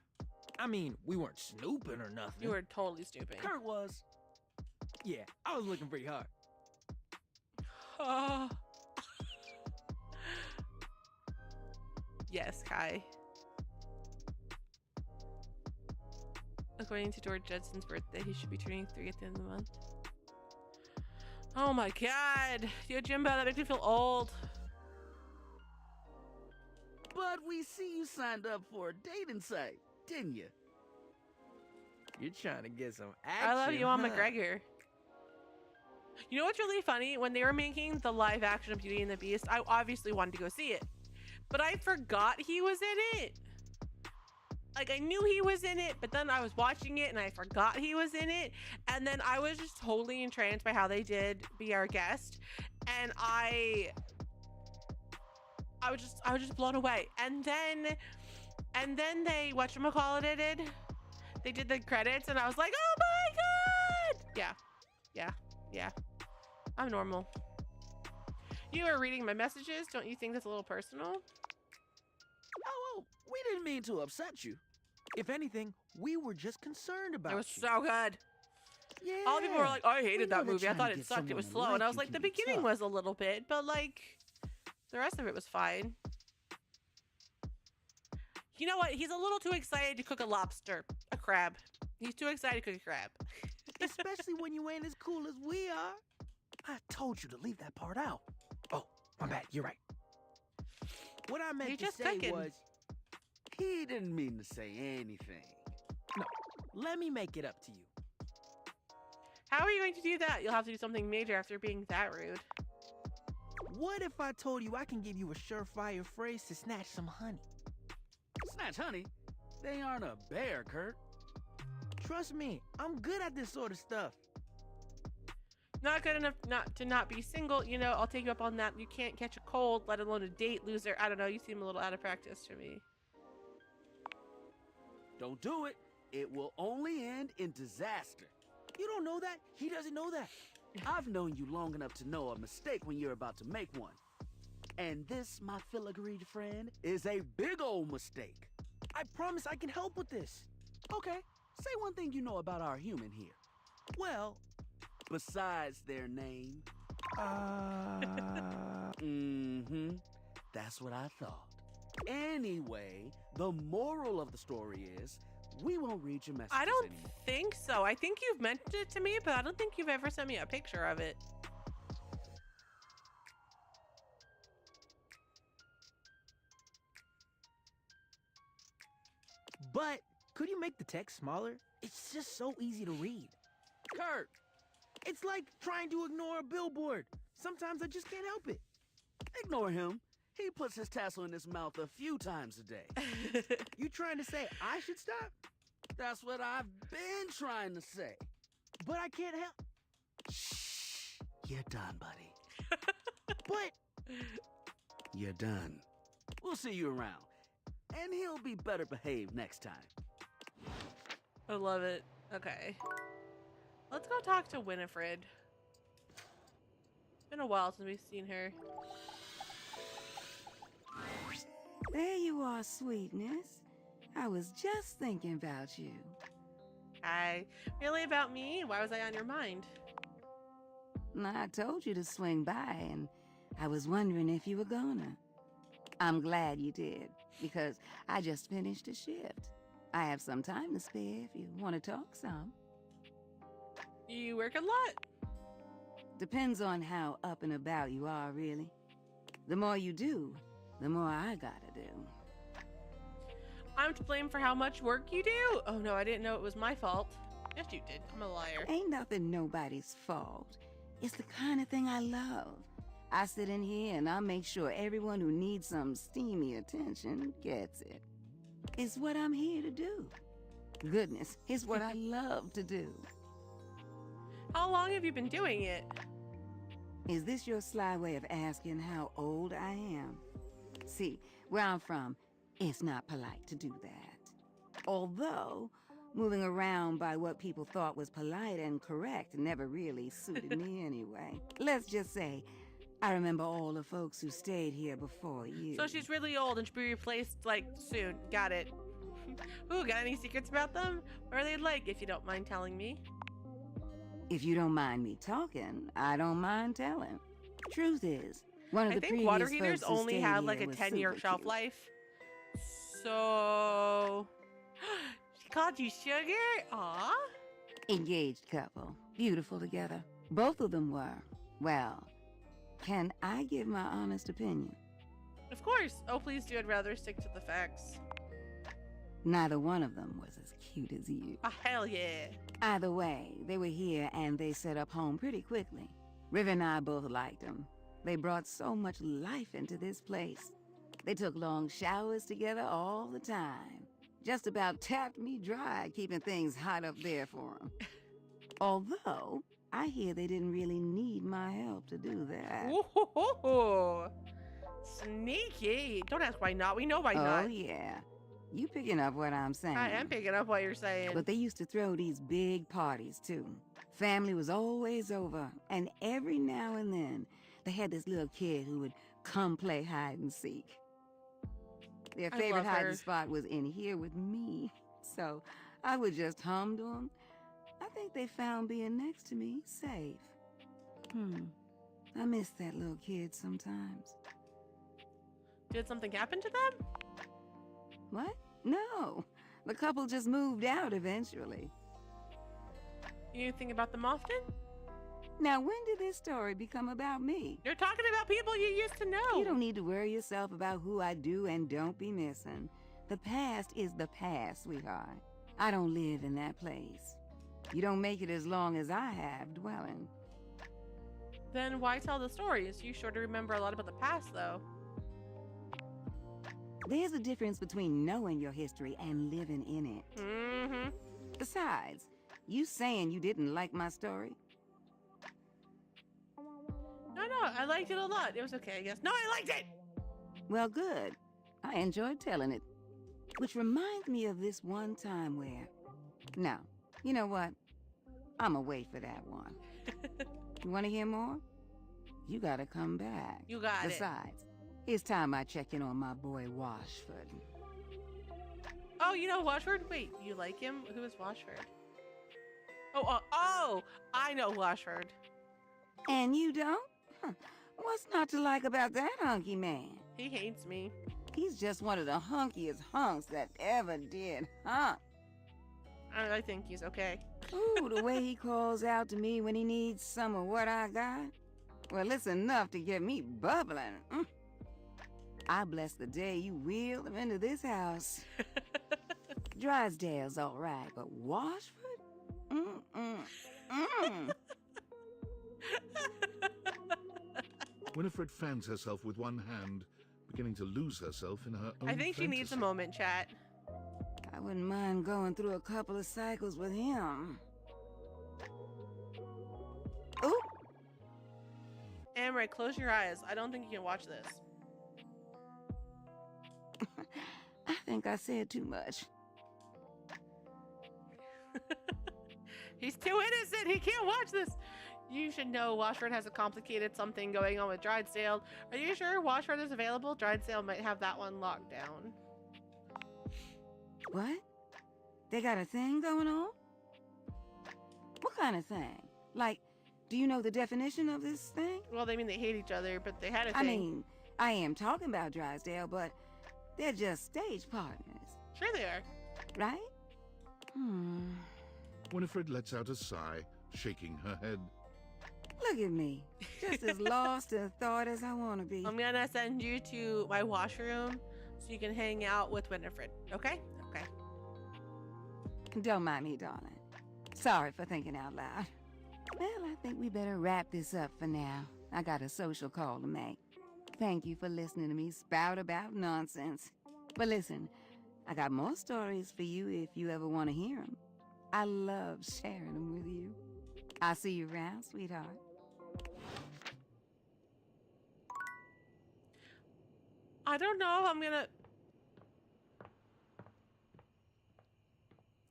I mean, we weren't snooping or nothing. you were totally stupid. Kurt was. Yeah, I was looking pretty hard. Oh, Yes, Kai. According to George Judson's birthday, he should be turning 3 at the end of the month. Oh my god! Yo, Jimbo, that makes me feel old. But we see you signed up for a dating site, didn't you? You're trying to get some action. I love you on huh? McGregor. You know what's really funny? When they were making the live action of Beauty and the Beast, I obviously wanted to go see it. But I forgot he was in it. Like, I knew he was in it, but then I was watching it and I forgot he was in it. And then I was just totally entranced by how they did Be Our Guest. And I was just blown away. And then they, whatchamacallit it did? They did the credits and I was like, oh my god! Yeah. I'm normal. You are reading my messages. Don't you think that's a little personal? Oh, we didn't mean to upset you. If anything, we were just concerned about It was you. so good. Yeah. All the people were like, oh, I hated know that that movie. I trying thought to it get sucked. It was someone slow. And I like was you like, can the be beginning tough. was a little bit, but like, the rest of it was fine. You know what? He's a little too excited to cook a lobster, a crab. He's too excited to cook a crab. Especially when you ain't as cool as we are. I told you to leave that part out. Oh, my bad. You're right. What I meant He to just say cooking. was, He didn't mean to say anything. no, let me make it up to you. How are you going to do that? You'll have to do something major after being that rude. What if I told you I can give you a surefire phrase to snatch some honey? Snatch honey? They aren't a bear, Kurt. Trust me, I'm good at this sort of stuff. Not good enough not to not be single. You know, I'll take you up on that. You can't catch a cold, let alone a date, loser. I don't know. You seem a little out of practice to me. Don't do it. It will only end in disaster. You don't know that? He doesn't know that. I've known you long enough to know a mistake when you're about to make one. And this, my filigreed friend, is a big old mistake. I promise I can help with this. Okay, say one thing you know about our human here. Well, Besides their name. uh... Mm-hmm. That's what I thought. Anyway, the moral of the story is, we won't read your messages I don't anymore. think so. I think you've mentioned it to me, but I don't think you've ever sent me a picture of it. But could you make the text smaller? It's just so easy to read. Kurt! It's like trying to ignore a billboard. Sometimes I just can't help it. Ignore him. He puts his tassel in his mouth a few times a day. You trying to say I should stop? That's what I've been trying to say. But I can't help. Shh. You're done, buddy. But You're done. We'll see you around. And he'll be better behaved next time. I love it. Okay. Let's go talk to Winifred. It's been a while since we've seen her. There you are, sweetness. I was just thinking about you. Hi. Really about me? Why was I on your mind? I told you to swing by, and I was wondering if you were gonna. I'm glad you did, because I just finished a shift. I have some time to spare if you want to talk some. You work a lot. Depends on how up and about you are, really. The more you do, the more I gotta do. I'm to blame for how much work you do? Oh no, I didn't know it was my fault. Yes, you did. I'm a liar. Ain't nothing nobody's fault. It's the kind of thing I love. I sit in here and I make sure everyone who needs some steamy attention gets it. It's what I'm here to do. Goodness, it's what I love to do. How long have you been doing it? Is this your sly way of asking how old I am? See, where I'm from, it's not polite to do that. Although, moving around by what people thought was polite and correct never really suited me anyway. Let's just say, I remember all the folks who stayed here before you. So she's really old and should be replaced, like, soon. Got it. Ooh, got any secrets about them? What are they like, if you don't mind telling me? If you don't mind me talking, I don't mind telling. Truth is, one of I the think previous water heaters folks who only stayed have, like, here a was 10-year super shelf cute. life. So she called you sugar? Aw. Engaged couple. Beautiful together. Both of them were. Well, can I give my honest opinion? Of course. Oh, please do. I'd rather stick to the facts. Neither one of them was as cute as you. Ah, hell yeah. Either way, they were here and they set up home pretty quickly. River and I both liked them. They brought so much life into this place. They took long showers together all the time. Just about tapped me dry keeping things hot up there for them. Although, I hear they didn't really need my help to do that. Ooh, sneaky. Don't ask why not. We know why not. Oh, yeah. You picking up what I'm saying. I am picking up what you're saying. But they used to throw these big parties, too. Family was always over, and every now and then, they had this little kid who would come play hide and seek. Their I favorite love her. hiding spot was in here with me, so I would just hum to them. I think they found being next to me safe. I miss that little kid sometimes. Did something happen to them? What? No. The couple just moved out eventually. You think about them often? Now, when did this story become about me? You're talking about people you used to know. You don't need to worry yourself about who I do and don't be missing. The past is the past, sweetheart. I don't live in that place. You don't make it as long as I have dwelling. Then why tell the stories? You sure to remember a lot about the past, though. There's a difference between knowing your history and living in it. Mm-hmm. Besides, you saying you didn't like my story? No, I liked it a lot. It was okay, I guess. No, I liked it! Well, good. I enjoyed telling it. Which reminds me of this one time where... No, you know what? I'ma wait for that one. You want to hear more? You gotta come back. You got it. Besides, it's time I check in on my boy Washford. Oh, you know Washford? Wait, you like him? Who is Washford? Oh, I know Washford. And you don't? Huh. What's not to like about that hunky man? He hates me. He's just one of the hunkiest hunks that ever did, huh? I think he's okay. Ooh, the way he calls out to me when he needs some of what I got. Well, it's enough to get me bubbling. I bless the day you wheeled him into this house. Drysdale's all right, but Washford? Winifred fans herself with one hand, beginning to lose herself in her own I think she needs a fantasy. moment, chat. I wouldn't mind going through a couple of cycles with him. Ooh! Amray, close your eyes. I don't think you can watch this. I think I said too much. He's too innocent. He can't watch this. You should know Washford has a complicated something going on with Drysdale. Are you sure Washford is available? Drysdale might have that one locked down. What? They got a thing going on? What kind of thing? Like, do you know the definition of this thing? Well, they mean they hate each other, but they had a thing. I mean, I am talking about Drysdale, but they're just stage partners, Sure they are. right? Winifred lets out a sigh, shaking her head. Look at me, just as lost in thought as I want to be. I'm gonna send you to my washroom so you can hang out with Winifred, okay? Okay. Don't mind me, darling. Sorry for thinking out loud. Well, I think we better wrap this up for now. I got a social call to make. Thank you for listening to me spout about nonsense. But listen, I got more stories for you if you ever want to hear them. I love sharing them with you. I'll see you around, sweetheart. I don't know. I'm gonna...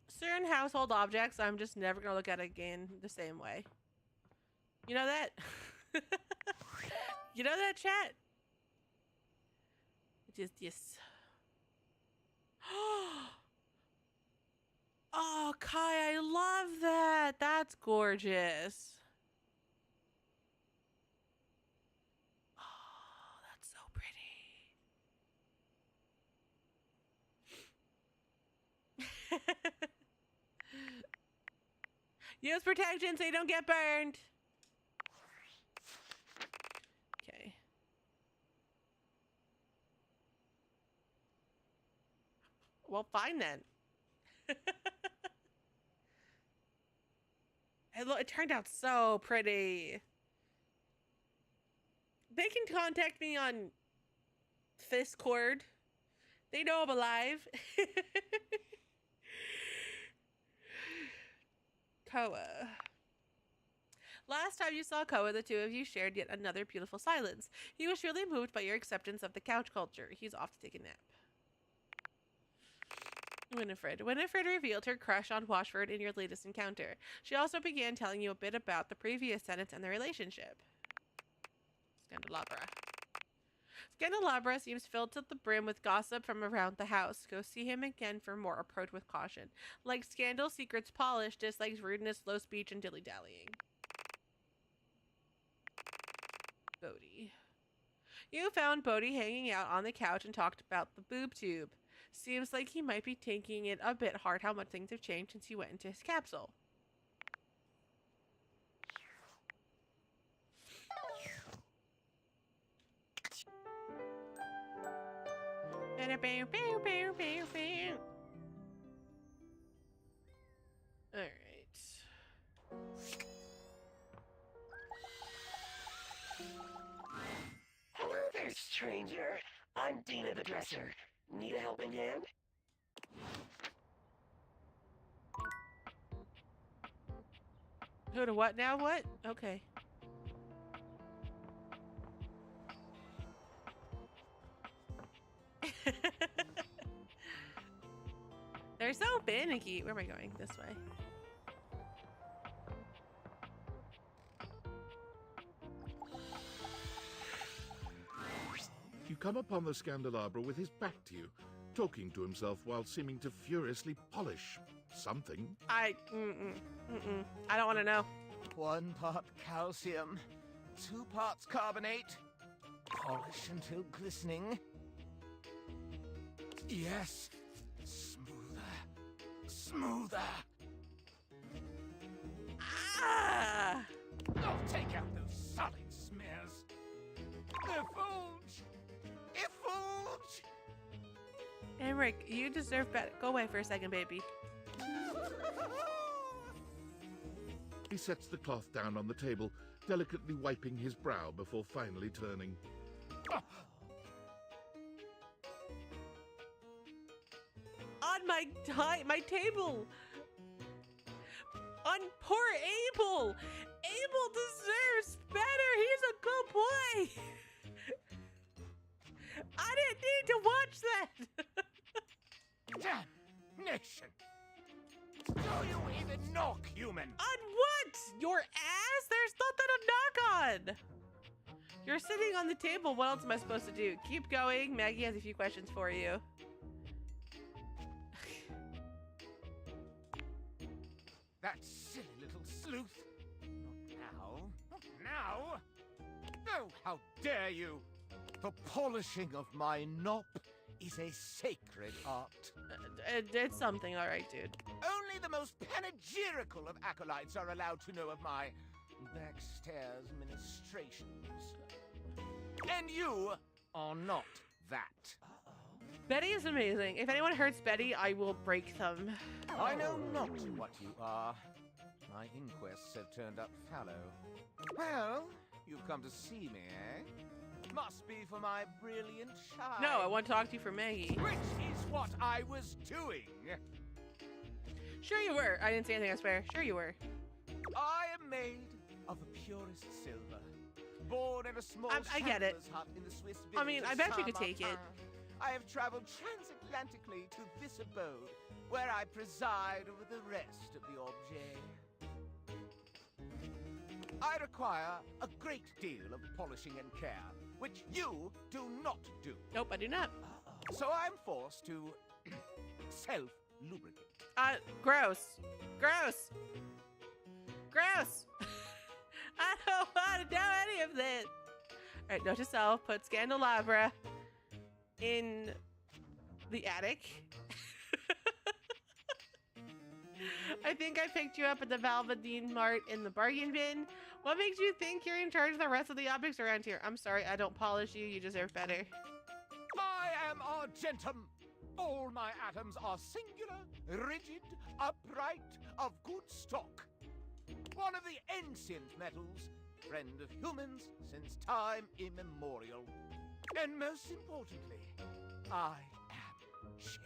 Certain household objects, I'm just never gonna look at again the same way. You know that? You know that, chat? Just yes. Oh, Kai, I love that. That's gorgeous. Oh, that's so pretty. Use protection so you don't get burned. Okay. Well, fine then. It turned out so pretty. They can contact me on Discord. They know I'm alive. Koa. Last time you saw Koa, the two of you shared yet another beautiful silence. He was surely moved by your acceptance of the couch culture. He's off to take a nap. Winifred. Winifred revealed her crush on Washford in your latest encounter. She also began telling you a bit about the previous tenants and their relationship. Scandelabra. Scandelabra seems filled to the brim with gossip from around the house. Go see him again for more. Approach with caution. Like scandal, secrets polished, dislikes rudeness, low speech, and dilly-dallying. Bodhi. You found Bodhi hanging out on the couch and talked about the boob tube. Seems like he might be taking it a bit hard how much things have changed since he went into his capsule. Alright. Hello there, stranger. I'm Dina the Dresser. Need a helping hand? Who to what now? What? Okay. They're so finicky. Where am I going? This way. You come upon the Scandelabra with his back to you, talking to himself while seeming to furiously polish something. I don't want to know. 1 part calcium, 2 parts carbonate. Polish until glistening. Yes. Smoother. Ah! Oh, take out those solid smears. Effulge! Effulge! Emmerich, you deserve better. Go away for a second, baby. He sets the cloth down on the table, delicately wiping his brow before finally turning. On my table. On poor Abel. Abel deserves better. He's a good boy. I didn't need to watch that. Damnation! Do you even knock, human? On what? Your ass? There's nothing to knock on. You're sitting on the table. What else am I supposed to do? Keep going. Maggie has a few questions for you. That silly little sleuth. Not now. Oh, how dare you! The polishing of my nop is a sacred art. It's something, all right, dude. Only the most panegyrical of acolytes are allowed to know of my backstairs ministrations. And you are not that. Betty is amazing. If anyone hurts Betty, I will break them. I know not what you are. My inquests have turned up fallow. Well, you've come to see me, eh? Must be for my brilliant child. No, I want to talk to you for Maggie. Which is what I was doing. Sure you were. I didn't say anything, I swear. Sure you were. I am made of the purest silver. Born in a small I get it. chandler's hut in the Swiss I mean, village I of bet you could take it. Saint-Martin. I have traveled transatlantically to this abode, where I preside over the rest of the objet. I require a great deal of polishing and care, which you do not do. Nope, I do not. So I'm forced to self-lubricate. Gross. Gross. Gross. I don't want to know any of this. All right, note to self, put Scandelabra in the attic. I I think I picked you up at the Valvadine Mart in the bargain bin. What makes you think you're in charge of the rest of the objects around here? I'm sorry, I don't polish you. You deserve better. I am Argentum. All my atoms are singular, rigid, upright, of good stock. One of the ancient metals, friend of humans since time immemorial. And most importantly, I am chaste.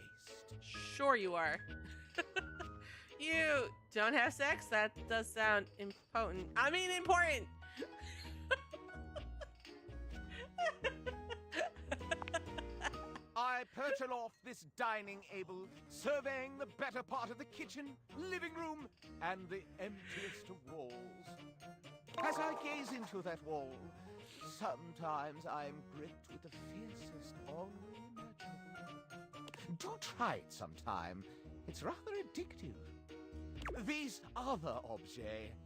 Sure you are. You don't have sex? That does sound impotent. I mean important. I perch aloft this dining able, surveying the better part of the kitchen, living room, and the emptiest of walls. As I gaze into that wall, sometimes I am gripped with the fiercest ennui imaginable. Do try it sometime. It's rather addictive. These other objets,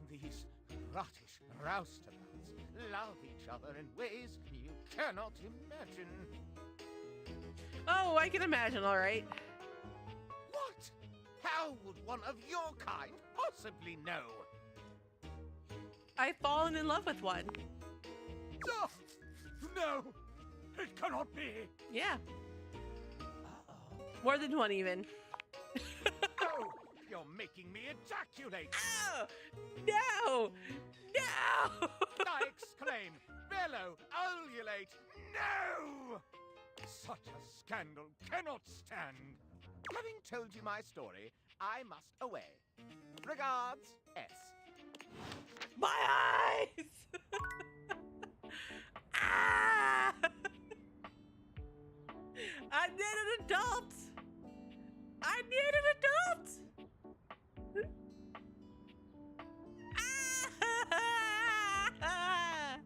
these rottish roustabouts, love each other in ways you cannot imagine. Oh, I can imagine, all right. What? How would one of your kind possibly know? I've fallen in love with one. Oh, no, it cannot be. Yeah. More than one, even. Oh, you're making me ejaculate. Oh, no! No! I exclaim, bellow, ululate, no! Such a scandal cannot stand. Having told you my story, I must away. Regards, S. My eyes! Ah! I need an adult! I need an adult! Ah!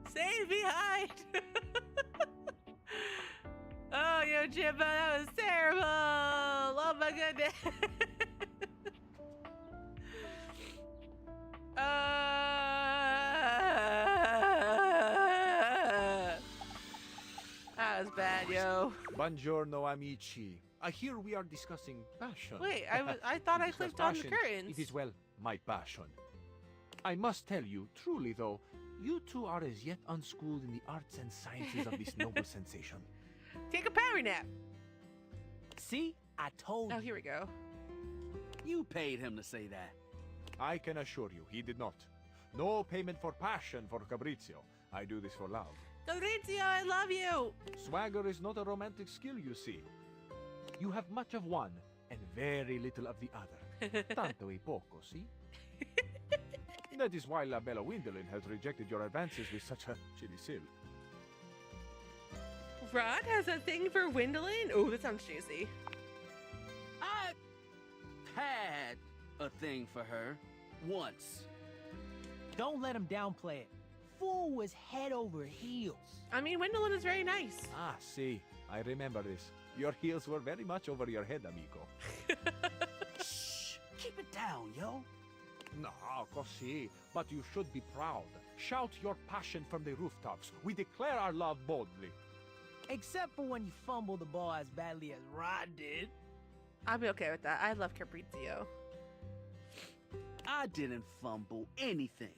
Stay behind! Oh, yo, Jimbo, that was terrible! Oh my goodness! That was bad, yo. Buongiorno, amici. I hear we are discussing passion. Wait, I thought I Discuss clicked on the passion. curtains. It is, well, my passion. I must tell you, truly though, you two are as yet unschooled in the arts and sciences of this noble sensation. Take a power nap. See? I told Oh, you. here we go. You paid him to say that. I can assure you, he did not. No payment for passion for Fabrizio. I do this for love. Fabrizio, I love you. Swagger is not a romantic skill, you see. You have much of one and very little of the other. Tanto e poco, see? That is why La Bella Windolin has rejected your advances with such a chilly seal. Rod has a thing for Windolin? Oh, that sounds juicy. I had a thing for her once. Don't let him downplay it. Fool was head over heels. I mean, Windolin is very nice. Ah, see, I remember this. Your heels were very much over your head, amico. Shh! Keep it down, yo. No, così, but you should be proud. Shout your passion from the rooftops. We declare our love boldly. Except for when you fumble the ball as badly as Rod did. I'll be okay with that. I love Fabrizio. I didn't fumble anything.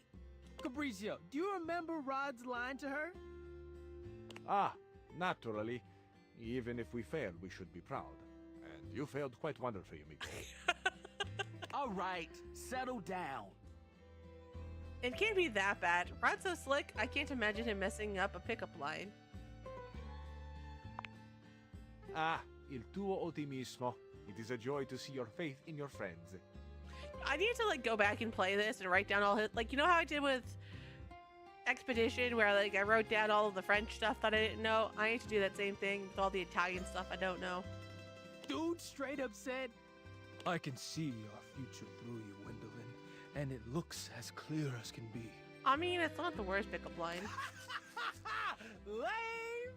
Fabrizio, do you remember Rod's line to her? Ah, naturally. Even if we failed, we should be proud. And you failed quite wonderfully, amico. All right, settle down. It can't be that bad. Rod's so slick, I can't imagine him messing up a pickup line. Ah, il tuo ottimismo. It is a joy to see your faith in your friends. I need to like go back and play this and write down all his, like, you know how I did with Expedition where like I wrote down all of the French stuff that I didn't know? I need to do that same thing with all the Italian stuff I don't know. Dude straight up said, I can see your future through you, Windolin, and it looks as clear as can be. I mean, it's not the worst pickup line. Lame.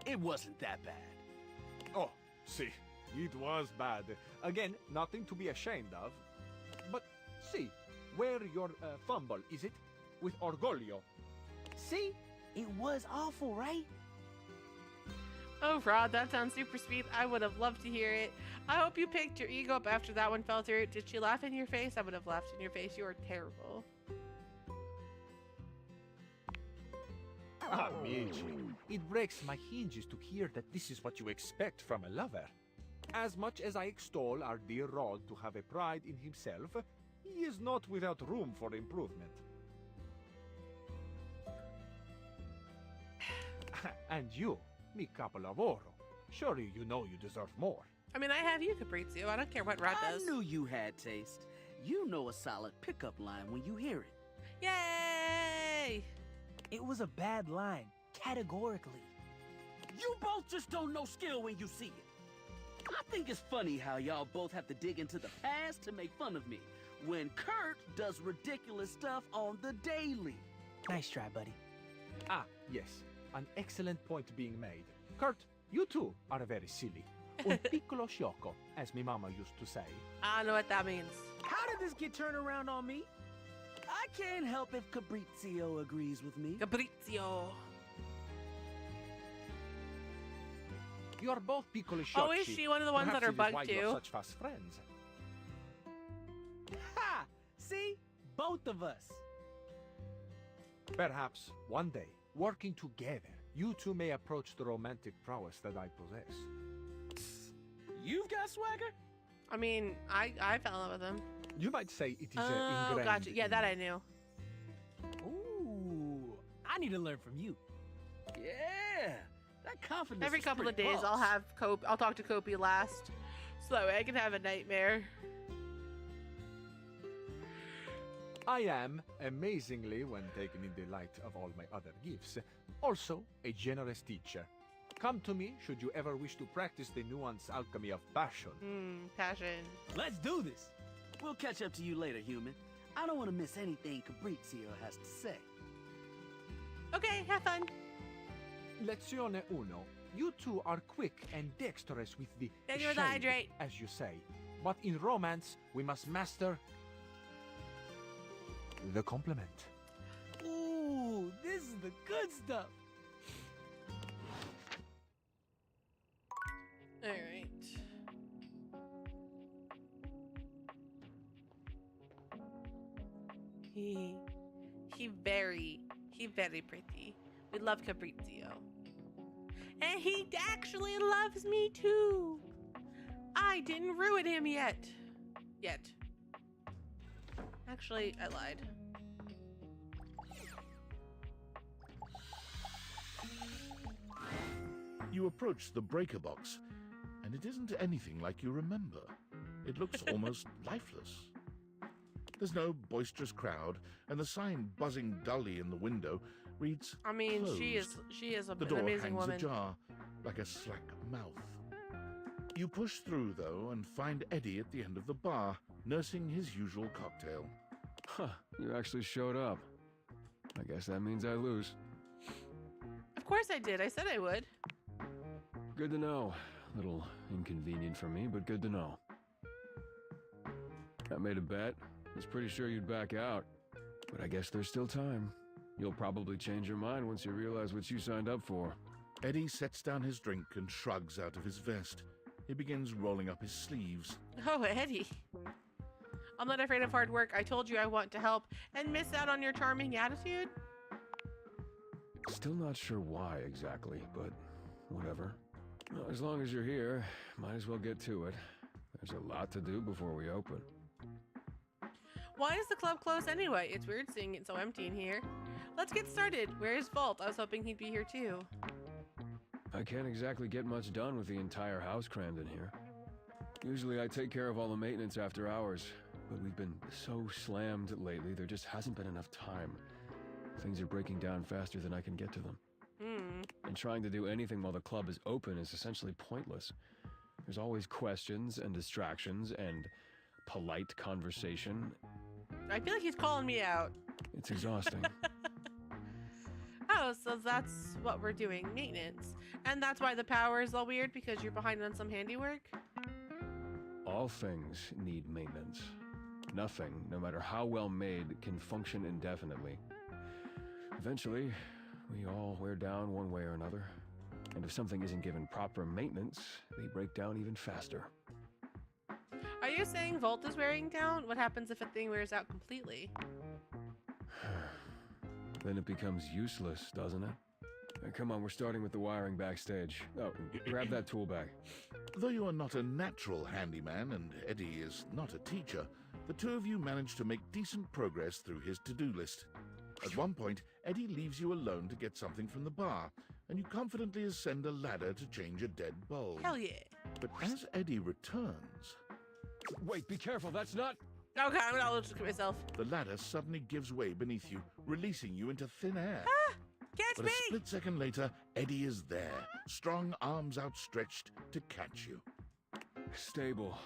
It wasn't that bad. Oh, see, it was bad. Again, nothing to be ashamed of. But see, where your fumble, is it? With orgoglio. See? It was awful, right? Oh, Rod, that sounds super sweet. I would have loved to hear it. I hope you picked your ego up after that one fell through. Did she laugh in your face? I would have laughed in your face. You are terrible. Ah, Meiji, it breaks my hinges to hear that this is what you expect from a lover. As much as I extol our dear Rod to have a pride in himself, he is not without room for improvement. And you, mi capolavoro. Surely you know you deserve more. I mean, I have you, Fabrizio. I don't care what Rod I does. knew you had taste. You know a solid pickup line when you hear it. Yay! It was a bad line, categorically. You both just don't know skill when you see it. I think it's funny how y'all both have to dig into the past to make fun of me, when Kurt does ridiculous stuff on the daily. Nice try, buddy. Ah, yes. An excellent point being made. Kurt, you too are very silly. Un piccolo sciocco, as my mama used to say. I don't know what that means. How did this get turned around on me? I can't help if Fabrizio agrees with me. Fabrizio. You're both piccolo sciocchi. Oh, is she one of the ones that are Perhaps it is bugged why you're too? such fast friends. Ha! See? Both of us. Perhaps one day, working together, you two may approach the romantic prowess that I possess. You've got swagger? I mean, I fell in love with him. You might say it is Oh, ingrained. gotcha. Yeah, that I knew. Ooh, I need to learn from you. Yeah, that confidence Every is couple of pretty days, I'll boss. have I'll talk to Kopi last, so that way I can have a nightmare. I am, amazingly, when taken in the light of all my other gifts, also a generous teacher. Come to me should you ever wish to practice the nuanced alchemy of passion. Passion. Let's do this. We'll catch up to you later, human. I don't want to miss anything Fabrizio has to say. Okay, have fun. Lezione uno. You two are quick and dexterous with the Thank you for the shade, hydrate. as you say. But in romance, we must master the compliment. Ooh, this is the good stuff. All right. He very pretty. We love Fabrizio. And he actually loves me too. I didn't ruin him yet. Actually, I lied. You approach the breaker box, and it isn't anything like you remember. It looks almost lifeless. There's no boisterous crowd, and the sign buzzing dully in the window reads I mean, closed. she is The an door amazing hangs woman. ajar, like a slack mouth. You push through, though, and find Eddie at the end of the bar, nursing his usual cocktail. Huh, you actually showed up. I guess that means I lose. Of course I did. I said I would. Good to know. A little inconvenient for me, but good to know. I made a bet. Was pretty sure you'd back out. But I guess there's still time. You'll probably change your mind once you realize what you signed up for. Eddie sets down his drink and shrugs out of his vest. He begins rolling up his sleeves. Oh, Eddie. I'm not afraid of hard work. I told you I want to help and miss out on your charming attitude. Still not sure why exactly, but whatever. Well, as long as you're here, might as well get to it. There's a lot to do before we open. Why is the club closed anyway? It's weird seeing it so empty in here. Let's get started. Where is Vault? I was hoping he'd be here too. I can't exactly get much done with the entire house crammed in here. Usually I take care of all the maintenance after hours, but we've been so slammed lately there just hasn't been enough time. Things are breaking down faster than I can get to them. And trying to do anything while the club is open is essentially pointless. There's always questions and distractions and polite conversation. I feel like he's calling me out. It's exhausting. Oh, so that's what we're doing, maintenance. And that's why the power is all weird, because you're behind on some handiwork? All things need maintenance. Nothing, no matter how well made, can function indefinitely. Eventually, we all wear down one way or another. And if something isn't given proper maintenance, they break down even faster. Are you saying Volt is wearing down? What happens if a thing wears out completely? Then it becomes useless, doesn't it? Come on, we're starting with the wiring backstage. Oh, grab that tool bag. Though you are not a natural handyman and Eddie is not a teacher, the two of you manage to make decent progress through his to-do list. At one point, Eddie leaves you alone to get something from the bar, and you confidently ascend a ladder to change a dead bulb. Hell yeah. But as Eddie returns, Wait, be careful, that's not... Okay, I'm gonna look at myself. the ladder suddenly gives way beneath you, releasing you into thin air. Ah! Catch But me! a split second later, Eddie is there, strong arms outstretched to catch you. Stable.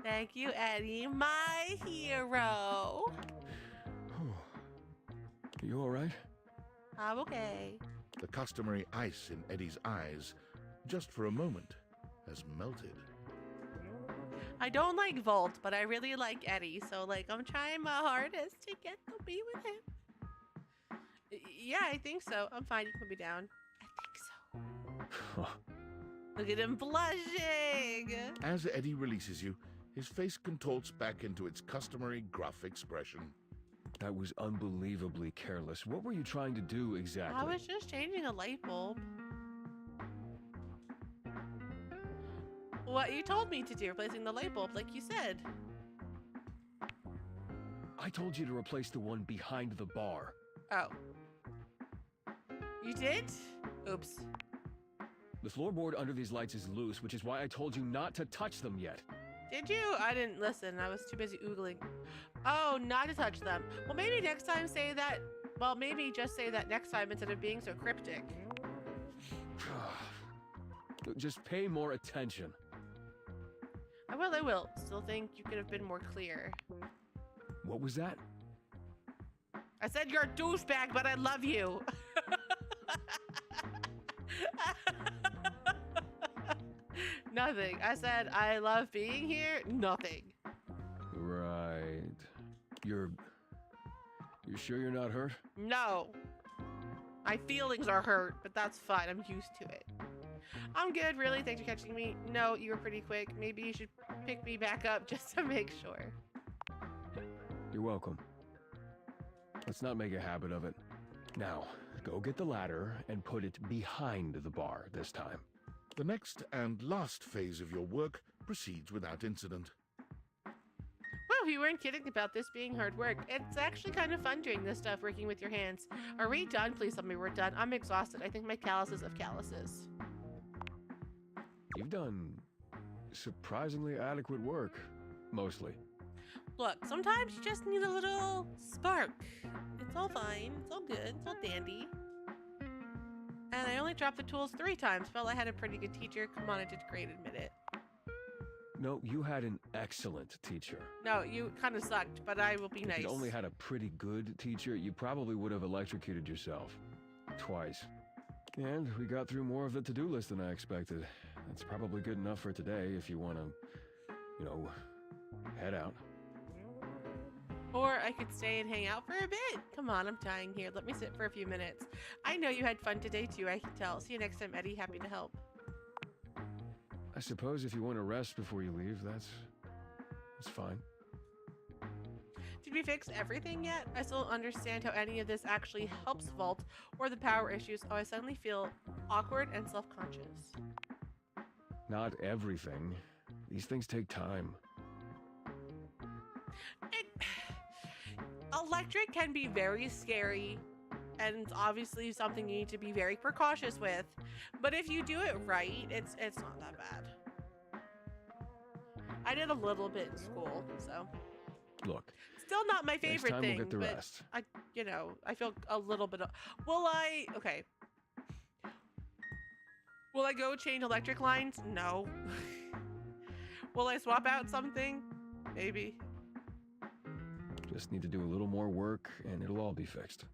Thank you, Eddie, my hero. You alright? I'm okay. The customary ice in Eddie's eyes, just for a moment, has melted. I don't like Volt, but I really like Eddie, so like I'm trying my hardest to get to be with him. Yeah, I think so. I'm fine. You can put me down. I think so. Look at him blushing. As Eddie releases you, his face contorts back into its customary gruff expression. That was unbelievably careless. What were you trying to do exactly? I was just changing a light bulb. What you told me to do, replacing the light bulb, like you said. I told you to replace the one behind the bar. Oh. You did? Oops. The floorboard under these lights is loose, which is why I told you not to touch them yet. Did you? I didn't listen. I was too busy oogling. Oh, not to touch them. Well, maybe next time say that. Well, maybe just say that next time instead of being so cryptic. Just pay more attention. I will. Still think you could have been more clear. What was that? I said you're a douchebag, but I love you. Nothing. I said I love being here. Nothing. Right. You're sure you're not hurt? No. My feelings are hurt, but that's fine. I'm used to it. I'm good, really. Thanks for catching me. No, you were pretty quick. Maybe you should pick me back up just to make sure. You're welcome. Let's not make a habit of it. Now, go get the ladder and put it behind the bar this time. The next and last phase of your work proceeds without incident. Well, you weren't kidding about this being hard work. It's actually kind of fun doing this stuff, working with your hands. Are we done? Please tell me we're done. I'm exhausted. I think my calluses of calluses. You've done surprisingly adequate work, mostly. Look, sometimes you just need a little spark. It's all fine. It's all good. It's all dandy. And I only dropped the tools 3 times. Felt I had a pretty good teacher. Come on, I did great, admit it. No, you had an excellent teacher. No, you kind of sucked, but I will be nice. If you'd only had a pretty good teacher, you probably would have electrocuted yourself. Twice. And we got through more of the to-do list than I expected. That's probably good enough for today if you want to, head out. Or I could stay and hang out for a bit. Come on, I'm dying here. Let me sit for a few minutes. I know you had fun today too, I can tell. See you next time, Eddie. Happy to help. I suppose if you want to rest before you leave, that's fine. Did we fix everything yet? I still don't understand how any of this actually helps Vault or the power issues. Oh, I suddenly feel awkward and self-conscious. Not everything. These things take time. Electric can be very scary, and it's obviously something you need to be very precautious with. But if you do it right, it's not that bad. I did a little bit in school, so. Look. Still not my favorite next time thing, we'll get the but rest. I feel a little bit of, okay. Will I go change electric lines? No. Will I swap out something? Maybe. Just need to do a little more work and it'll all be fixed.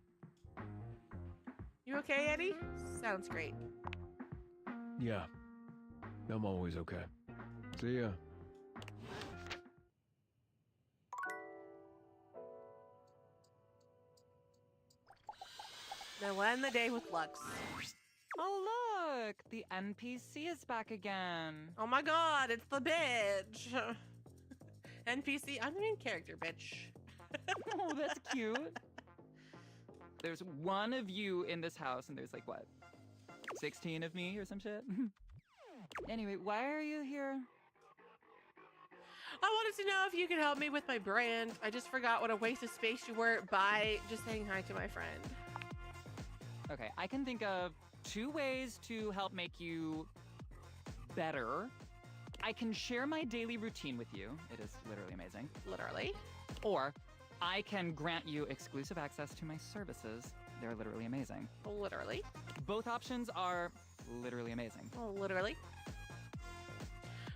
You okay, Eddie? Sounds great. Yeah. I'm always okay. See ya. Now end the day with Lux. Oh, look, the NPC is back again. Oh my god, it's the bitch. NPC, I'm the main character, bitch. Oh, that's cute. There's one of you in this house, and there's like, what, 16 of me or some shit? Anyway, why are you here? I wanted to know if you could help me with my brand. I just forgot what a waste of space you were by just saying hi to my friend. Okay, I can think of 2 ways to help make you better. I can share my daily routine with you. It is literally amazing. Literally. Or I can grant you exclusive access to my services. They're literally amazing. Literally. Both options are literally amazing. Literally.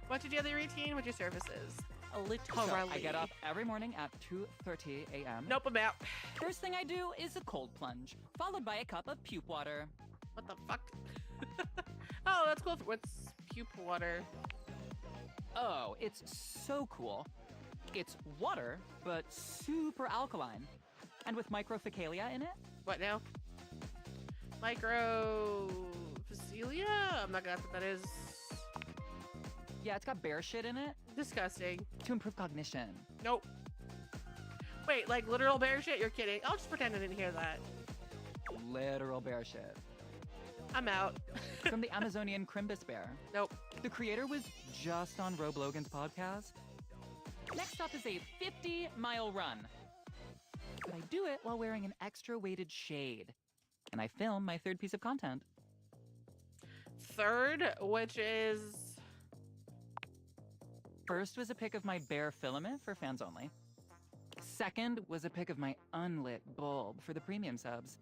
What's your daily routine with your services? Literally. So I get up every morning at 2:30 a.m. Nope, I'm out. First thing I do is a cold plunge, followed by a cup of puke water. What the fuck? Oh, that's cool. What's puke water? Oh, it's so cool. It's water, but super alkaline. And with microfacialia in it. What now? Microfacialia? I'm not gonna ask what that is. Yeah, it's got bear shit in it. Disgusting. To improve cognition. Nope. Wait, like literal bear shit? You're kidding. I'll just pretend I didn't hear that. Literal bear shit. I'm out. From the Amazonian Crimbus bear. Nope. The creator was just on Rob Logan's podcast. Next up is a 50-mile run. But I do it while wearing an extra weighted shade. And I film my 3rd piece of content. Third, which is... First was a pic of my bare filament for fans only. Second was a pic of my unlit bulb for the premium subs.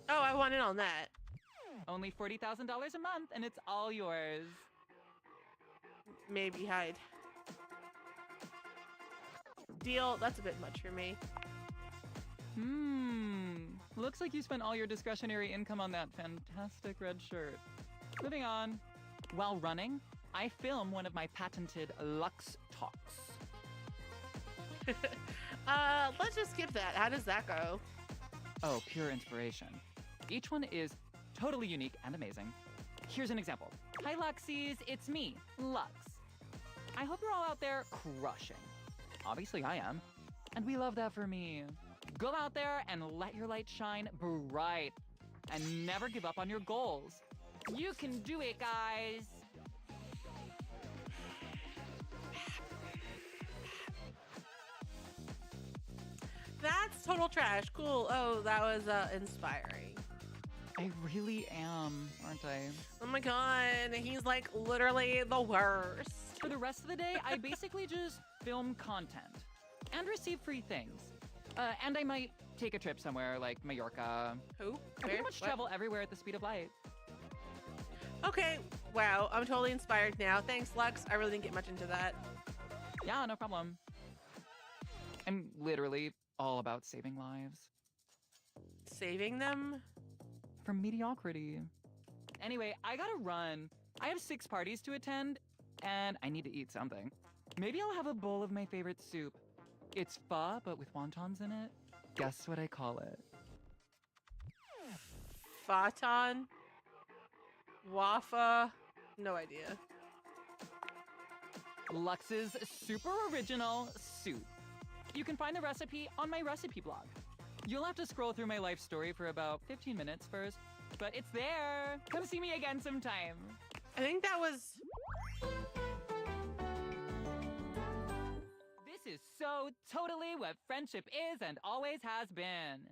Oh, I want in on that. Only $40,000 a month, and it's all yours. Maybe hide. Deal. That's a bit much for me. Looks like you spent all your discretionary income on that fantastic red shirt. Moving on. While running, I film one of my patented Lux Talks. Let's just skip that. How does that go? Oh, pure inspiration. Each one is totally unique and amazing. Here's an example. Hi, Luxies. It's me, Lux. I hope you're all out there crushing. Obviously, I am. And we love that for me. Go out there and let your light shine bright. And never give up on your goals. You can do it, guys. That's total trash. Cool. Oh, that was inspiring. I really am, aren't I? Oh my god, he's like literally the worst. For the rest of the day, I basically just film content and receive free things. And I might take a trip somewhere like Mallorca. Who? I pretty much travel everywhere at the speed of light. Okay, wow, I'm totally inspired now. Thanks, Lux. I really didn't get much into that. Yeah, no problem. I'm literally all about saving lives. Saving them? From mediocrity. Anyway, I gotta run. I have 6 parties to attend, and I need to eat something. Maybe I'll have a bowl of my favorite soup. It's pho, but with wontons in it. Guess what I call it? Faton? Wafa? No idea. Lux's super original soup. You can find the recipe on my recipe blog. You'll have to scroll through my life story for about 15 minutes first, but it's there. Come see me again sometime. I think that was... This is so totally what friendship is and always has been.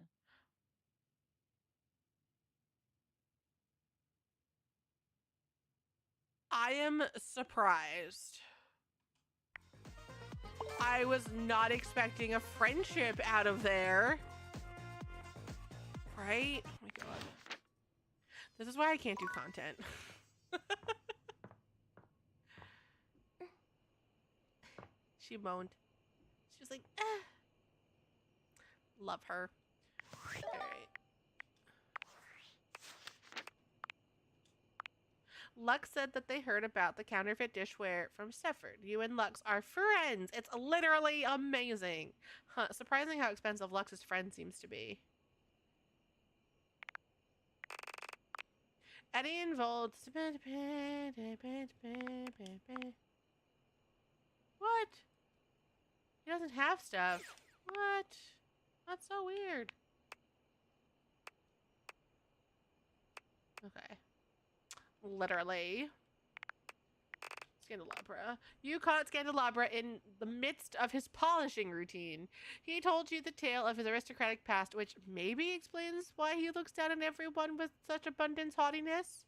I am surprised. I was not expecting a friendship out of there. Right? Oh my god. This is why I can't do content. She moaned. She was like, eh. Love her. Alright. Lux said that they heard about the counterfeit dishware from Stefford. You and Lux are friends. It's literally amazing. Huh, surprising how expensive Lux's friend seems to be. Eddie and Volts. What? He doesn't have stuff. What? That's so weird. Okay. Literally. Scandelabra. You caught Scandelabra in the midst of his polishing routine. He told you the tale of his aristocratic past, which maybe explains why he looks down on everyone with such abundance haughtiness.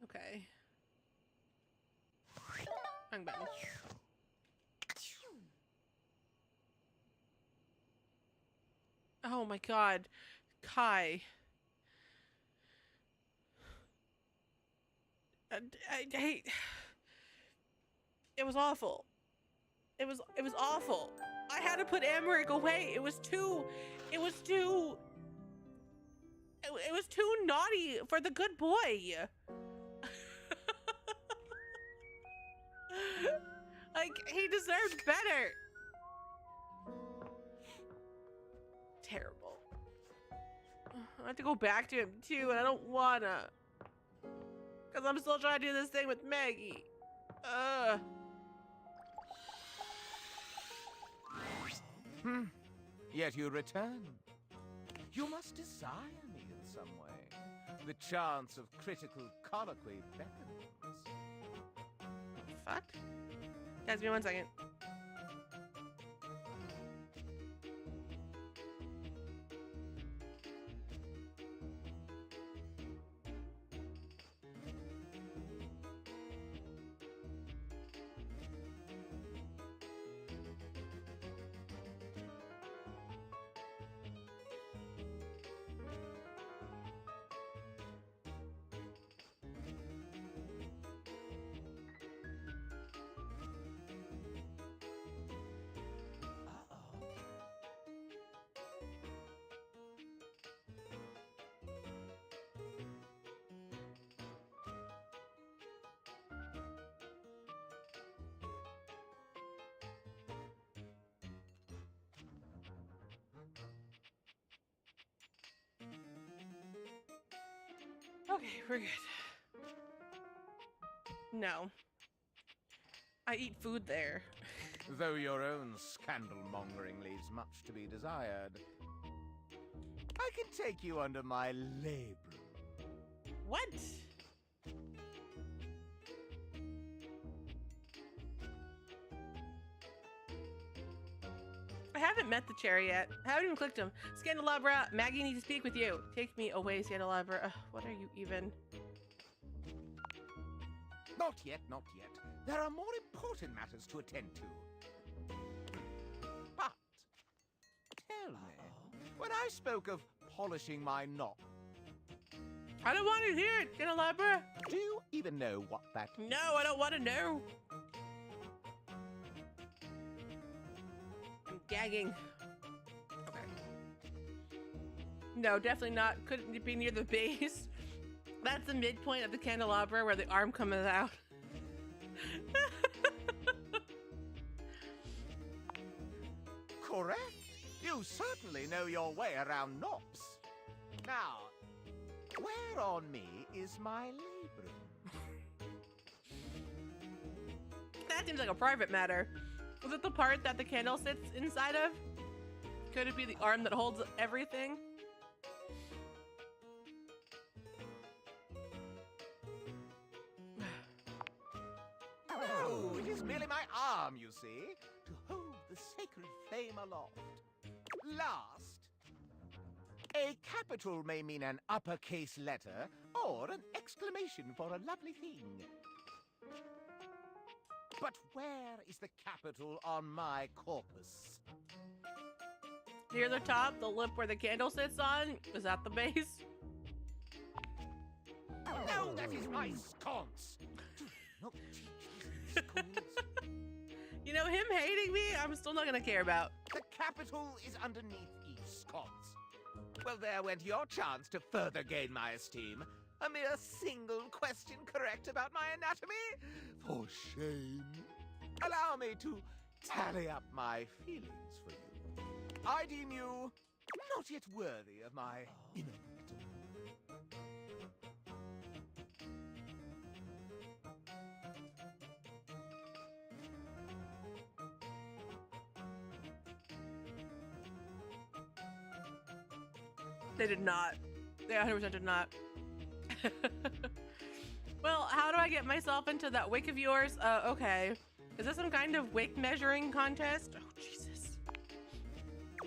Okay. Wrong button. Oh my god. Kai. I hate. It was awful. It was awful. I had to put Americ away. It was too naughty for the good boy. Like, he deserved better. Terrible. I have to go back to him too, and I don't wanna. Because I'm still trying to do this thing with Maggie. Yet you return. You must desire me in some way. The chance of critical colloquy beckons. Fuck? Guys, give me 1 second. Okay, we're good. No. I eat food there. Though your own scandal-mongering leaves much to be desired. I can take you under my labrum. What? I haven't met the chair yet. I haven't even clicked him. Scandelabra, Maggie needs to speak with you. Take me away, Scandelabra. What are you even? Not yet, not yet. There are more important matters to attend to. But, tell me, when I spoke of polishing my knob, I don't want to hear it, Scandelabra. Do you even know what that is? No, I don't want to know. I'm gagging. Okay. No, definitely not. Couldn't be near the base. That's the midpoint of the candelabra where the arm comes out. Correct. You certainly know your way around knobs. Now, where on me is my labrum? That seems like a private matter. Was it the part that the candle sits inside of? Could it be the arm that holds everything? No, it is merely my arm, you see, to hold the sacred flame aloft. Last, a capital may mean an uppercase letter or an exclamation for a lovely thing. But where is the capital on my corpus? Near the top, the lip where the candle sits on? Is that the base? No, that is my sconce. Do not teach these schools. You know, him hating me, I'm still not gonna care about. The capital is underneath each sconce. Well, there went your chance to further gain my esteem. A mere single question correct about my anatomy? For shame. Allow me to tally up my feelings for you. I deem you not yet worthy of my intellect. They did not. They 100% did not. Well, how do I get myself into that wick of yours? Okay. Is this some kind of wick measuring contest? Oh, Jesus.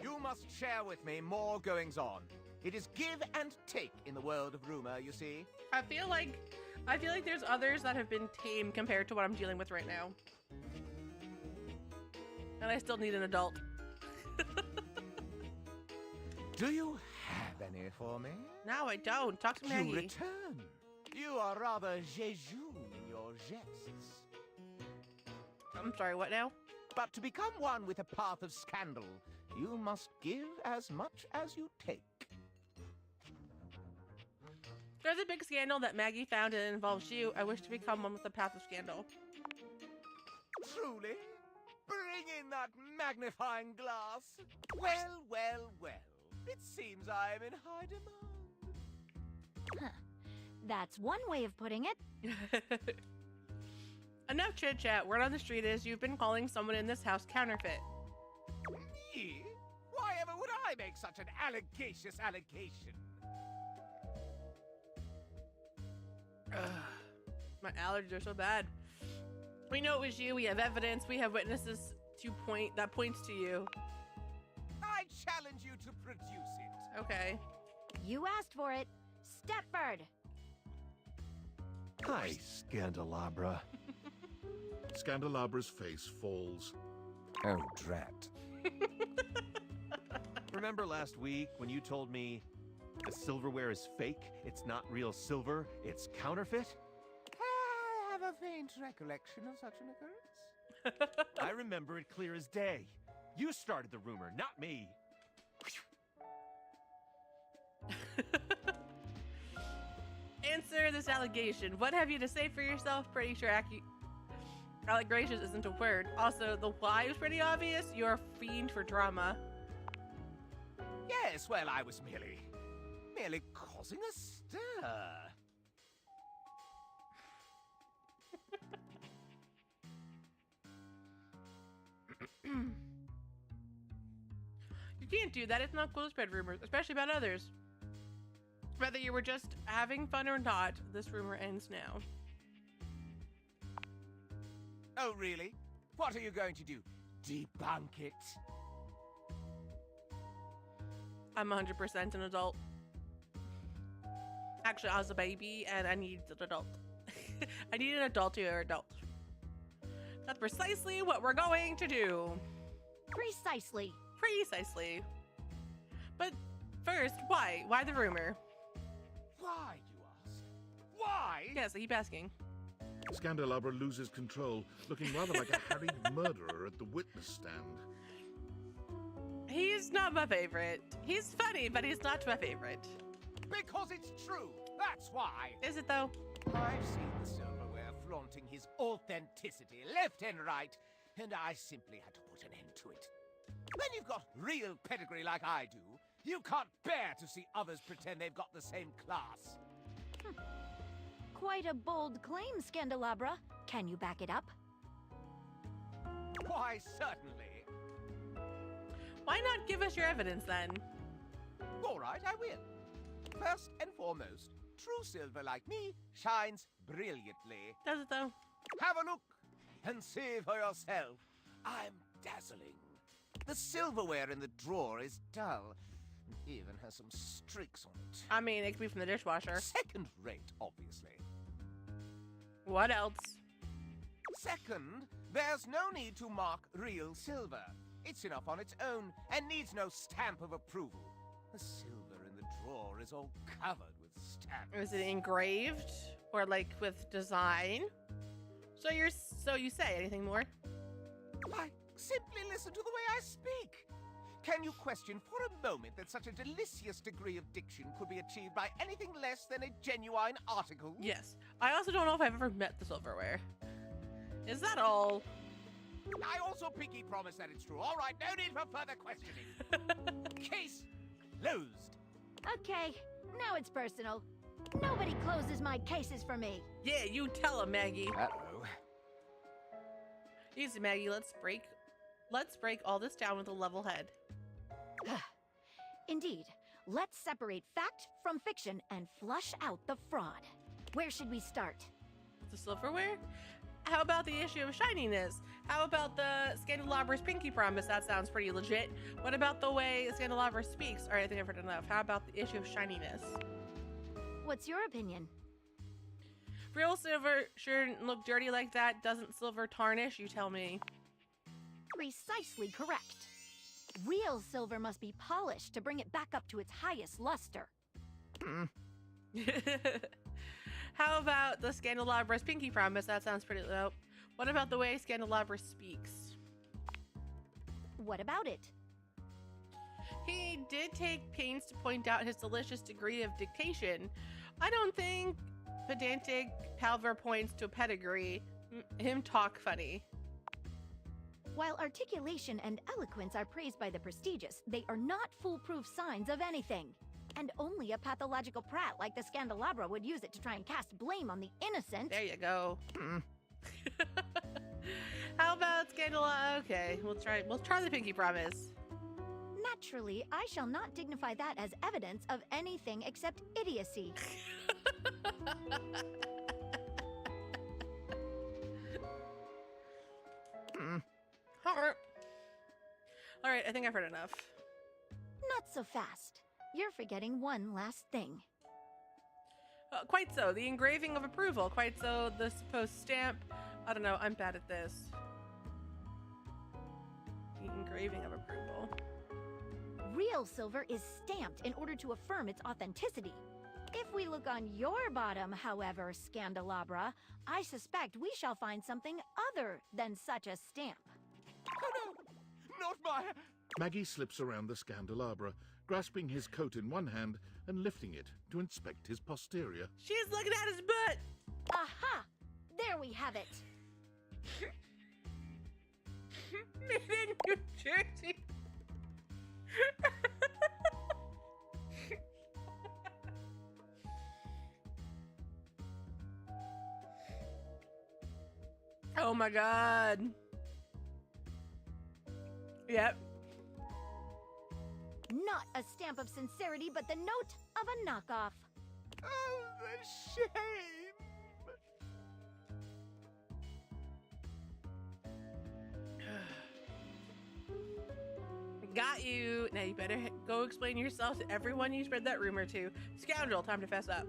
You must share with me more goings-on. It is give and take in the world of rumor, you see. I feel like there's others that have been tame compared to what I'm dealing with right now. And I still need an adult. Do you have any for me? No, I don't. Talk to Maggie. You return. You are rather jejune in your jests. I'm sorry, what now? But to become one with a path of scandal, you must give as much as you take. There's a big scandal that Maggie found and it involves you. I wish to become one with a path of scandal. Truly? Bring in that magnifying glass. Well, well, well. It seems I am in high demand. Huh. That's one way of putting it. Enough chit chat. Word on the street is you've been calling someone in this house counterfeit. Me? Why ever would I make such an allegacious allegation? My allergies are so bad. We know it was you. We have evidence. We have witnesses that points to you. I challenge you to produce it. Okay. You asked for it. Stepford. Hi, Scandalabra. Scandalabra's face falls. Oh, drat. Remember last week when you told me the silverware is fake? It's not real silver, it's counterfeit? I have a faint recollection of such an occurrence. I remember it clear as day. You started the rumor, not me. Answer this allegation. What have you to say for yourself? Pretty sure allegations isn't a word. Also, the why is pretty obvious. You're a fiend for drama. Yes, well, I was merely causing a stir. You can't do that. It's not cool to spread rumors, especially about others. Whether you were just having fun or not, this rumor ends now. Oh, really? What are you going to do? Debunk it? I'm 100% an adult. Actually, I was a baby and I need an adult. I need an adult to an adult. That's precisely what we're going to do. Precisely. Precisely. But first, why? Why the rumor? Why, you ask? Why? Yes, I keep asking. Scandalabra loses control, looking rather like a harried murderer at the witness stand. He's not my favorite. He's funny, but he's not my favorite. Because it's true. That's why. Is it though? I've seen the silverware flaunting his authenticity left and right, and I simply had to put an end to it. When you've got real pedigree like I do, you can't bear to see others pretend they've got the same class. Quite a bold claim, Scandalabra. Can you back it up? Why, certainly. Why not give us your evidence then? All right, I will. First and foremost, true silver like me shines brilliantly. Does it though? Have a look and see for yourself. I'm dazzling. The silverware in the drawer is dull. It even has some streaks on it. I mean, it could be from the dishwasher. Second rate, obviously. What else? Second, there's no need to mark real silver. It's enough on its own and needs no stamp of approval. The silver in the drawer is all covered with stamps. Is it engraved or like with design? So you say anything more? Why, simply listen to the way I speak. Can you question for a moment that such a delicious degree of diction could be achieved by anything less than a genuine article? Yes. I also don't know if I've ever met the silverware. Is that all? I also pinky promise that it's true. All right, no need for further questioning. Case closed. Okay, now it's personal. Nobody closes my cases for me. Yeah, you tell him, Maggie. Uh-oh. Easy, Maggie. Let's break all this down with a level head. Indeed. Let's separate fact from fiction and flush out the fraud. Where should we start? The silverware? How about the issue of shininess? How about the Scandalabra's pinky promise? That sounds pretty legit. What about the way Scandelabra speaks? All right, I think I've heard enough. How about the issue of shininess? What's your opinion? Real silver shouldn't look dirty like that. Doesn't silver tarnish? You tell me. Precisely correct. Real silver must be polished to bring it back up to its highest luster. How about the Scandalabra's pinky promise? That sounds pretty low. What about the way Scandelabra speaks? What about it? He did take pains to point out his delicious degree of dictation. I don't think pedantic Palver points to a pedigree. Him talk funny. While articulation and eloquence are praised by the prestigious, they are not foolproof signs of anything. And only a pathological prat like the Scandelabra would use it to try and cast blame on the innocent. There you go. How about Scandalabra? Okay, we'll try the pinky promise. Naturally, I shall not dignify that as evidence of anything except idiocy. All right, I think I've heard enough. Not so fast. You're forgetting one last thing. Quite so. The engraving of approval. Quite so. The supposed stamp. I don't know. I'm bad at this. The engraving of approval. Real silver is stamped in order to affirm its authenticity. If we look on your bottom, however, Scandelabra, I suspect we shall find something other than such a stamp. Oh no! Not my... Maggie slips around the Scandelabra, grasping his coat in one hand and lifting it to inspect his posterior. She's looking at his butt! Aha! There we have it! Made in New Jersey! Oh my god. Yep. Not a stamp of sincerity, but the note of a knockoff. Oh, the shame! Got you. Now you better go explain yourself to everyone you spread that rumor to. Scoundrel, time to fess up.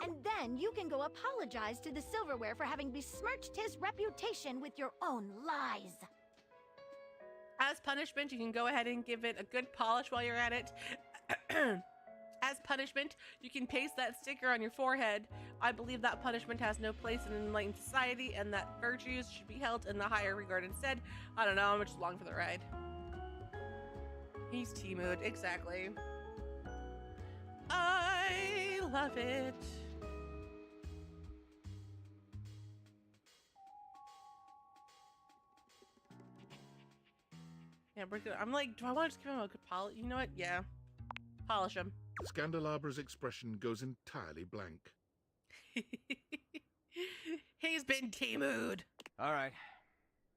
And then you can go apologize to the silverware for having besmirched his reputation with your own lies. As punishment, you can go ahead and give it a good polish while you're at it. As punishment, you can paste that sticker on your forehead. I believe that punishment has no place in an enlightened society and that virtues should be held in the higher regard instead. I don't know, I'm just along for the ride. He's T-mood, exactly. I love it. Yeah, we're good. I'm like, do I want to just give him a good polish? You know what? Yeah. Polish him. The Scandalabra's expression goes entirely blank. He's been T-mood. All right.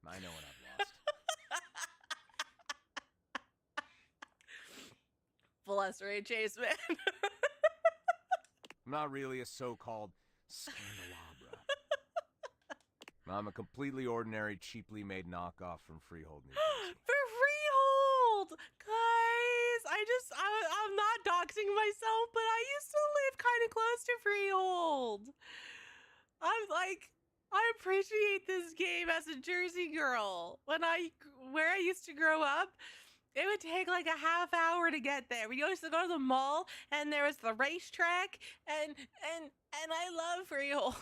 I know what I've lost. Bless Ray Chase, man. I'm not really a so-called Scandalabra. I'm a completely ordinary, cheaply made knockoff from Freehold, New Jersey. For Freehold! Guys, I'm not doxing myself, but I used to live kind of close to Freehold. I appreciate this game as a Jersey girl. Where I used to grow up, it would take like a half hour to get there. We used to go to the mall, and there was the racetrack, and I love Freehold.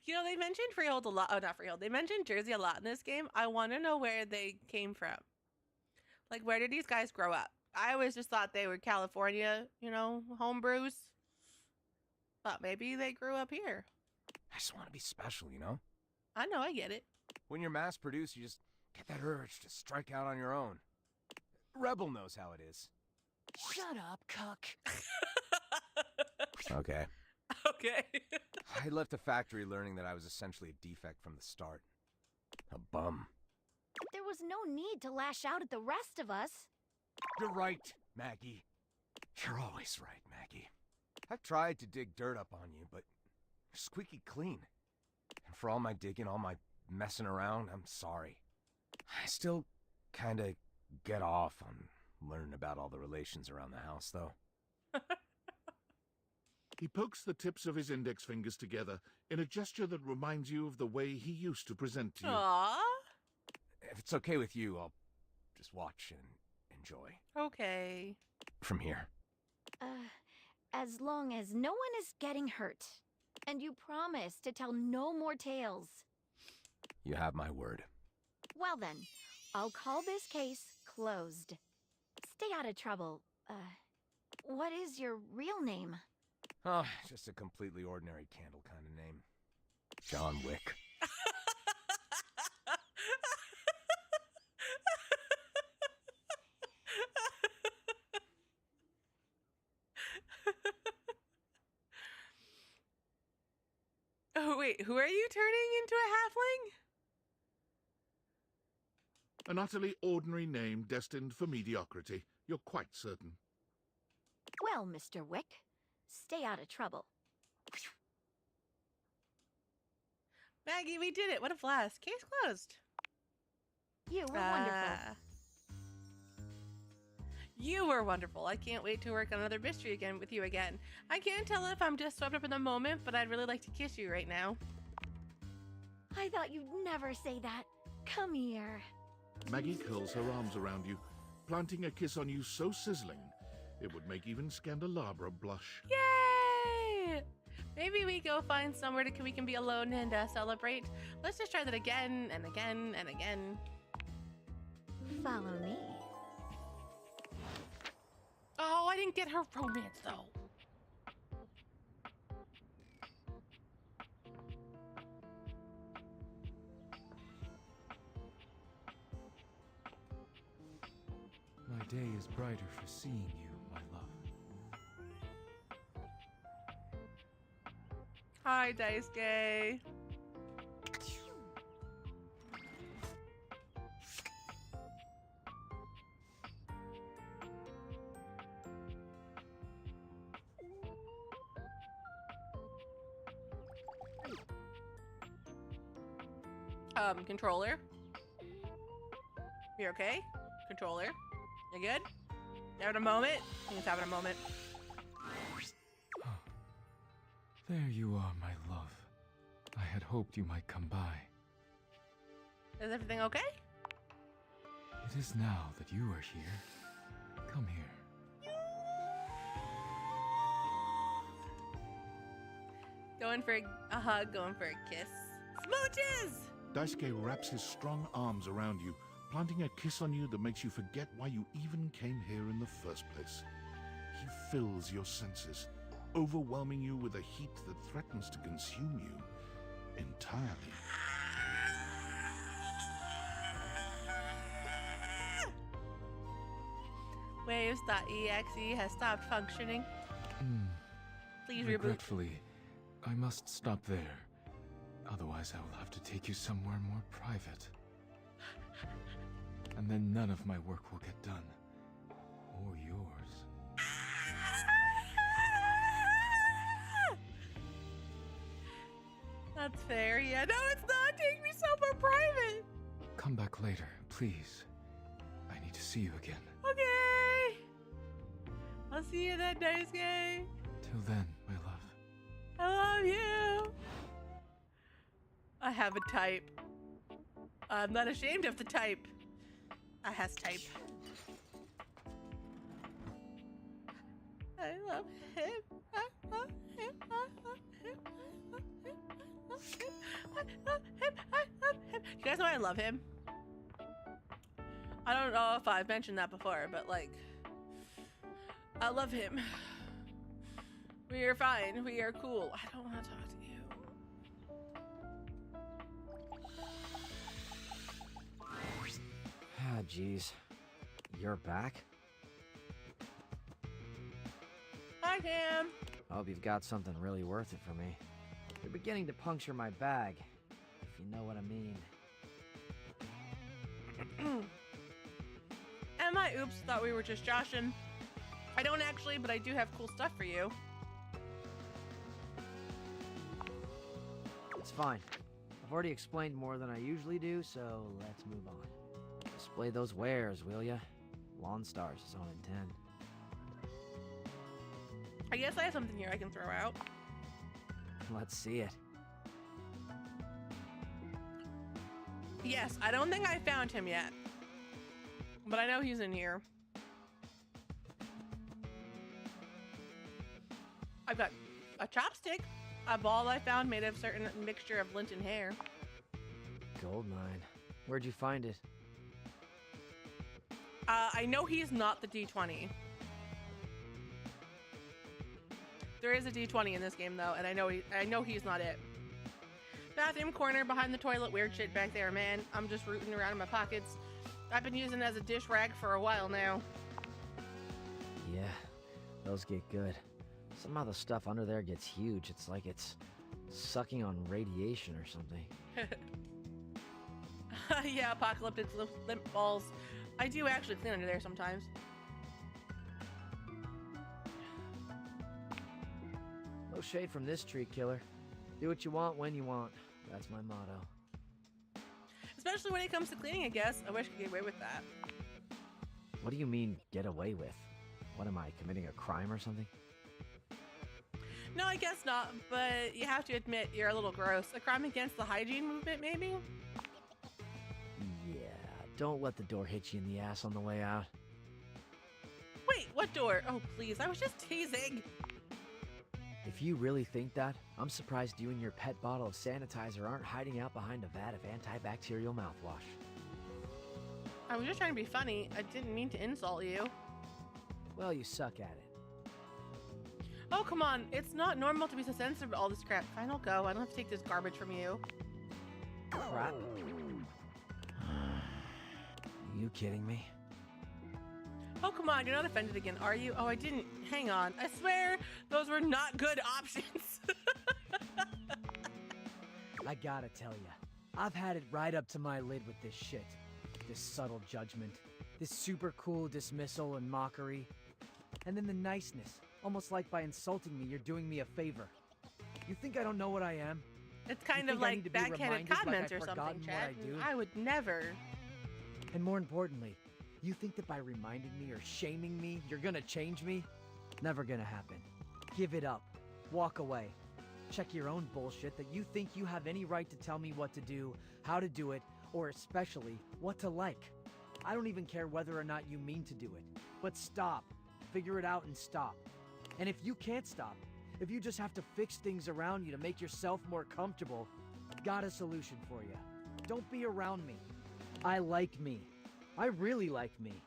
You know, they mentioned Freehold a lot. Oh, not Freehold. They mentioned Jersey a lot in this game. I want to know where they came from. Like, where did these guys grow up? I always just thought they were California, you know, homebrews. But maybe they grew up here. I just want to be special, you know? I know, I get it. When you're mass-produced, you just get that urge to strike out on your own. Rebel knows how it is. Shut up, cuck. Okay. Okay. I left the factory learning that I was essentially a defect from the start. A bum. But there was no need to lash out at the rest of us. You're right, Maggie. You're always right, Maggie. I've tried to dig dirt up on you, but you're squeaky clean. And for all my digging, all my messing around, I'm sorry. I still kinda get off on learning about all the relations around the house, though. He pokes the tips of his index fingers together in a gesture that reminds you of the way he used to present to you. Aww. If it's okay with you, I'll just watch and enjoy. Okay. From here. As long as no one is getting hurt. And you promise to tell no more tales. You have my word. Well then, I'll call this case closed. Stay out of trouble. What is your real name? Oh, just a completely ordinary candle kind of name. John Wick. Oh, wait, who are you turning into a halfling? An utterly ordinary name destined for mediocrity. You're quite certain. Well, Mr. Wick, stay out of trouble. Maggie, we did it. What a blast. Case closed. You were wonderful. You were wonderful. I can't wait to work on another mystery again with you again. I can't tell if I'm just swept up in the moment, but I'd really like to kiss you right now. I thought you'd never say that. Come here. Maggie curls her arms around you, planting a kiss on you so sizzling, it would make even Scandelabra blush. Yay! Maybe we go find somewhere we can be alone and celebrate. Let's just try that again and again and again. Follow me. Oh, I didn't get her romance though. My day is brighter for seeing you, my love. Hi, Daisuke. Controller. You okay? Controller. You good? You having a moment? He's having a moment. There you are, my love. I had hoped you might come by. Is everything okay? It is now that you are here. Come here. Going for a hug, going for a kiss. Smooches! Daisuke wraps his strong arms around you, planting a kiss on you that makes you forget why you even came here in the first place. He fills your senses, overwhelming you with a heat that threatens to consume you entirely. Waves.exe has stopped functioning. Please reboot. Regretfully, I must stop there. Otherwise, I will have to take you somewhere more private. And then none of my work will get done. Or yours. That's fair. Yeah, no, it's not. Take me somewhere private. Come back later, please. I need to see you again. Okay. I'll see you then, Daisuke. Till then, my love. I love you. I have a type. I'm not ashamed of the type. I has type. I love him. I love him. I love him. I love him. I love him. I love him. You guys know I love him? I don't know if I've mentioned that before, but like, I love him. We are fine. We are cool. I don't want to talk to you. Ah, jeez. you're back? Hi, Cam. I hope you've got something really worth it for me. You're beginning to puncture my bag, if you know what I mean. And my oops, thought we were just joshing. I don't actually, but I do have cool stuff for you. It's fine. I've already explained more than I usually do, so let's move on. Display those wares, will ya? Lawn Stars is on in 10. I guess I have something here I can throw out. Let's see it. Yes, I don't think I found him yet. But I know he's in here. I've got a chopstick, a ball I found made of a certain mixture of lint and hair. Goldmine. Where'd you find it? I know he's not the D20. There is a D20 in this game though, and I know he's not it. Bathroom corner behind the toilet, weird shit back there, man. I'm just rooting around in my pockets. I've been using it as a dish rag for a while now. Yeah, those get good. Somehow the stuff under there gets huge. It's like it's sucking on radiation or something. Yeah, apocalyptic limp balls. I do actually clean under there sometimes. No shade from this tree killer. Do what you want when you want. That's my motto. Especially when it comes to cleaning, I guess. I wish I could get away with that. What do you mean, get away with? What am I, committing a crime or something? No, I guess not, but you have to admit you're a little gross. A crime against the hygiene movement, maybe? Yeah, don't let the door hit you in the ass on the way out. Wait, what door? Oh, please, I was just teasing. If you really think that, I'm surprised you and your pet bottle of sanitizer aren't hiding out behind a vat of antibacterial mouthwash. I was just trying to be funny. I didn't mean to insult you. Well, you suck at it. Oh, come on. It's not normal to be so sensitive to all this crap. Fine, I'll go. I don't have to take this garbage from you. Crap? Are you kidding me? Oh, come on. You're not offended again, are you? Oh, I didn't. Hang on. I swear those were not good options. I gotta tell ya, I've had it right up to my lid with this shit. This subtle judgment, this super cool dismissal and mockery. And then the niceness, almost like by insulting me, you're doing me a favor. You think I don't know what I am? It's kind of like backhanded comments or something, Chad. I would never. And more importantly, you think that by reminding me or shaming me, you're gonna change me? Never gonna happen. Give it up. Walk away. Check your own bullshit that you think you have any right to tell me what to do, how to do it, or especially what to like. I don't even care whether or not you mean to do it. But stop. Figure it out and stop. And if you can't stop, if you just have to fix things around you to make yourself more comfortable, got a solution for you. Don't be around me. I like me. I really like me.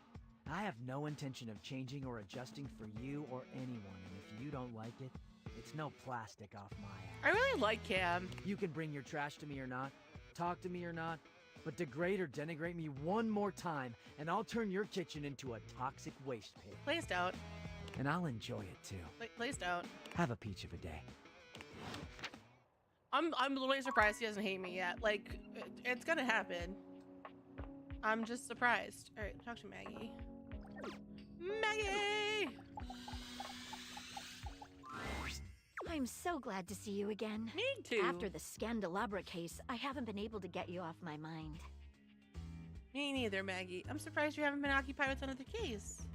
I have no intention of changing or adjusting for you or anyone, and if you don't like it, it's no plastic off my ass. I really like Cam. You can bring your trash to me or not, talk to me or not, but degrade or denigrate me one more time, and I'll turn your kitchen into a toxic waste pit. Please don't. And I'll enjoy it too. Please don't. Have a peach of a day. I'm literally surprised he doesn't hate me yet. Like, it's gonna happen. I'm just surprised. All right, talk to Maggie. Maggie! I'm so glad to see you again. Me too. After the Scandelabra case, I haven't been able to get you off my mind. Me neither, Maggie. I'm surprised you haven't been occupied with another case.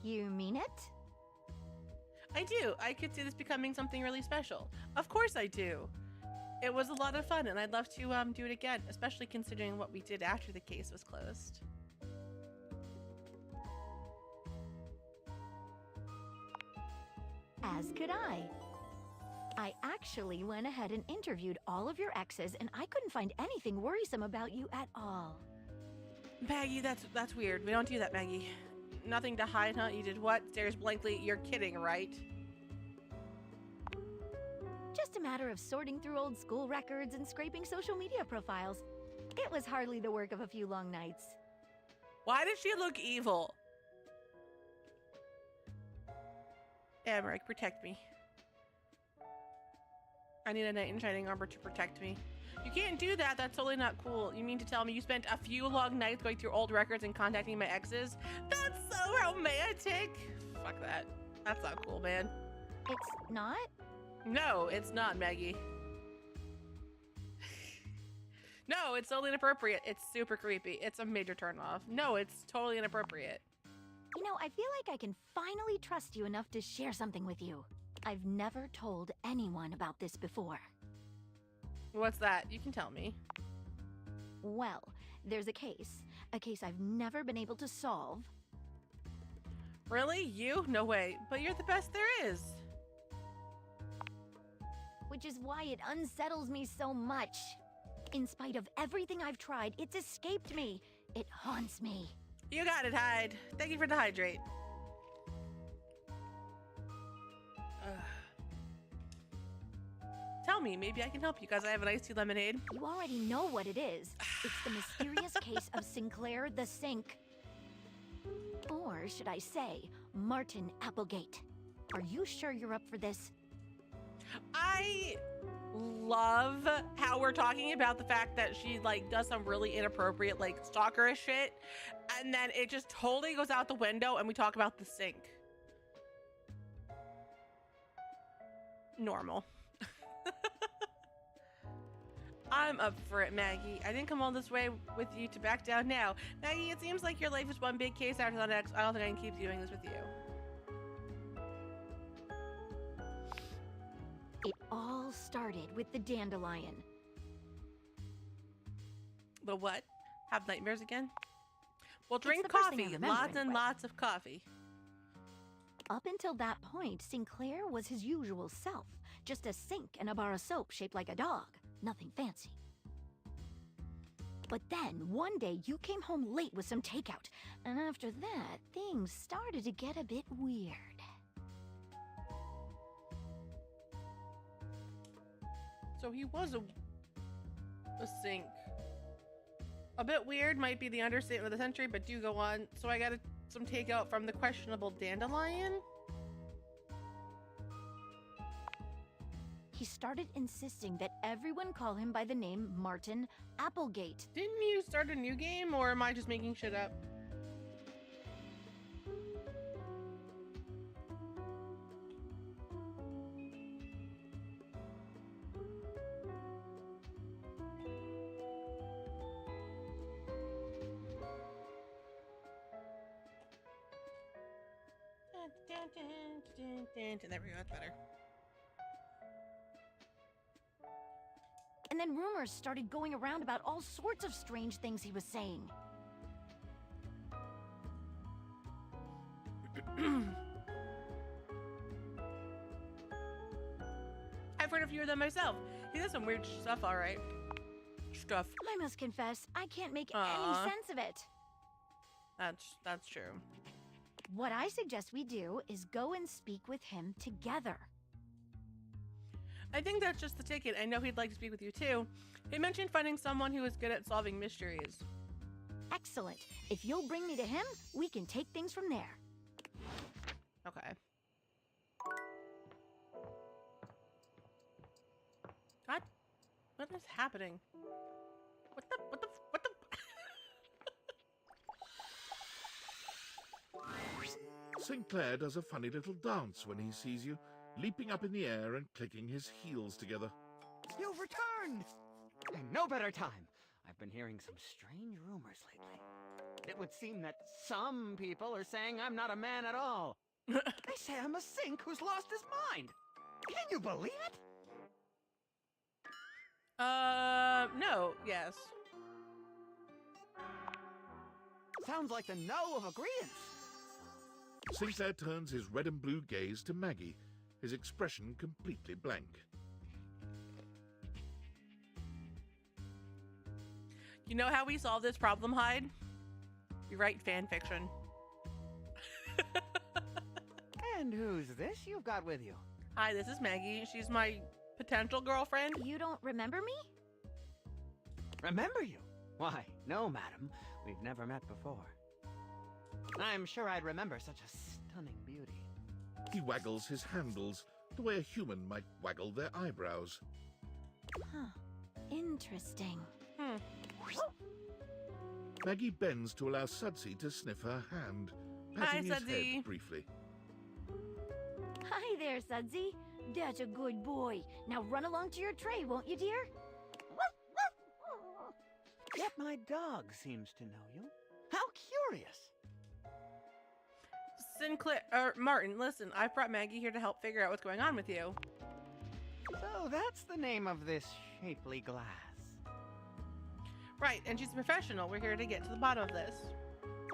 You mean it? I do. I could see this becoming something really special. Of course I do. It was a lot of fun, and I'd love to do it again, especially considering what we did after the case was closed. As could I. I actually went ahead and interviewed all of your exes, and I couldn't find anything worrisome about you at all. Maggie, that's weird. We don't do that, Maggie. Nothing to hide, huh? You did what? Stares blankly. You're kidding, right? Just a matter of sorting through old school records and scraping social media profiles. It was hardly the work of a few long nights. Why does she look evil? Emmerich, protect me. I need a knight in shining armor to protect me. You can't do that. That's totally not cool. You mean to tell me you spent a few long nights going through old records and contacting my exes? That's so romantic. Fuck that. That's not cool, man. It's not? No, it's not, Maggie. No, it's totally inappropriate. It's super creepy. It's a major turnoff. No, it's totally inappropriate. You know, I feel like I can finally trust you enough to share something with you. I've never told anyone about this before. What's that? You can tell me. Well, there's a case I've never been able to solve. Really? You? No way. But you're the best there is. Which is why it unsettles me so much. In spite of everything I've tried, it's escaped me. It haunts me. You got it, Hyde. Thank you for the hydrate. Tell me, maybe I can help you guys. I have an iced tea lemonade. You already know what it is. It's the mysterious case of Sinclair the Sink. Or should I say, Martin Applegate. Are you sure you're up for this? I love how we're talking about the fact that she like does some really inappropriate like stalkerish shit, and then it just totally goes out the window and we talk about the sink. Normal. I'm up for it, Maggie. I didn't come all this way with you to back down now. Maggie, it seems like your life is one big case after the next. I don't think I can keep doing this with you. It all started with the dandelion. The what? Have nightmares again? Well, It's drink the first thing I coffee. remember, Lots and anyway. lots of coffee. Up until that point, Sinclair was his usual self. Just a sink and a bar of soap shaped like a dog. Nothing fancy. But then, one day, you came home late with some takeout. And after that, things started to get a bit weird. So he was a sink. A bit weird might be the understatement of the century, but do go on. So I got some takeout from the questionable dandelion. He started insisting that everyone call him by the name Martin Applegate. Didn't you start a new game, or am I just making shit up? There we go, that's better. And then rumors started going around about all sorts of strange things he was saying. I've heard a few of them myself. He does some weird stuff, all right. Stuff. I must confess, I can't make Aw. any sense of it. That's true. What I suggest we do is go and speak with him together. I think that's just the ticket. I know he'd like to speak with you too. He mentioned finding someone who is good at solving mysteries. Excellent. If you'll bring me to him, we can take things from there. Okay. God, what is happening? What the? Sinclair does a funny little dance when he sees you, leaping up in the air and clicking his heels together. You've returned! And no better time. I've been hearing some strange rumors lately. It would seem that some people are saying I'm not a man at all. They say I'm a sink who's lost his mind. Can you believe it? No, yes. Sounds like the no of agreement. Sinclair turns his red and blue gaze to Maggie, his expression completely blank. You know how we solve this problem, Hyde? We write fan fiction. And who's this you've got with you? Hi, this is Maggie. She's my potential girlfriend. You don't remember me? Remember you? Why, no, madam. We've never met before. I'm sure I'd remember such a stunning beauty. He waggles his handles the way a human might waggle their eyebrows. Huh. Interesting. Maggie bends to allow Sudsy to sniff her hand, patting his Sudsy. head briefly. Hi there, Sudsy. That's a good boy. Now run along to your tray, won't you, dear? Yet my dog seems to know you. How curious. Sinclair, or Martin, listen, I've brought Maggie here to help figure out what's going on with you. So that's the name of this shapely glass. Right, and she's a professional. We're here to get to the bottom of this.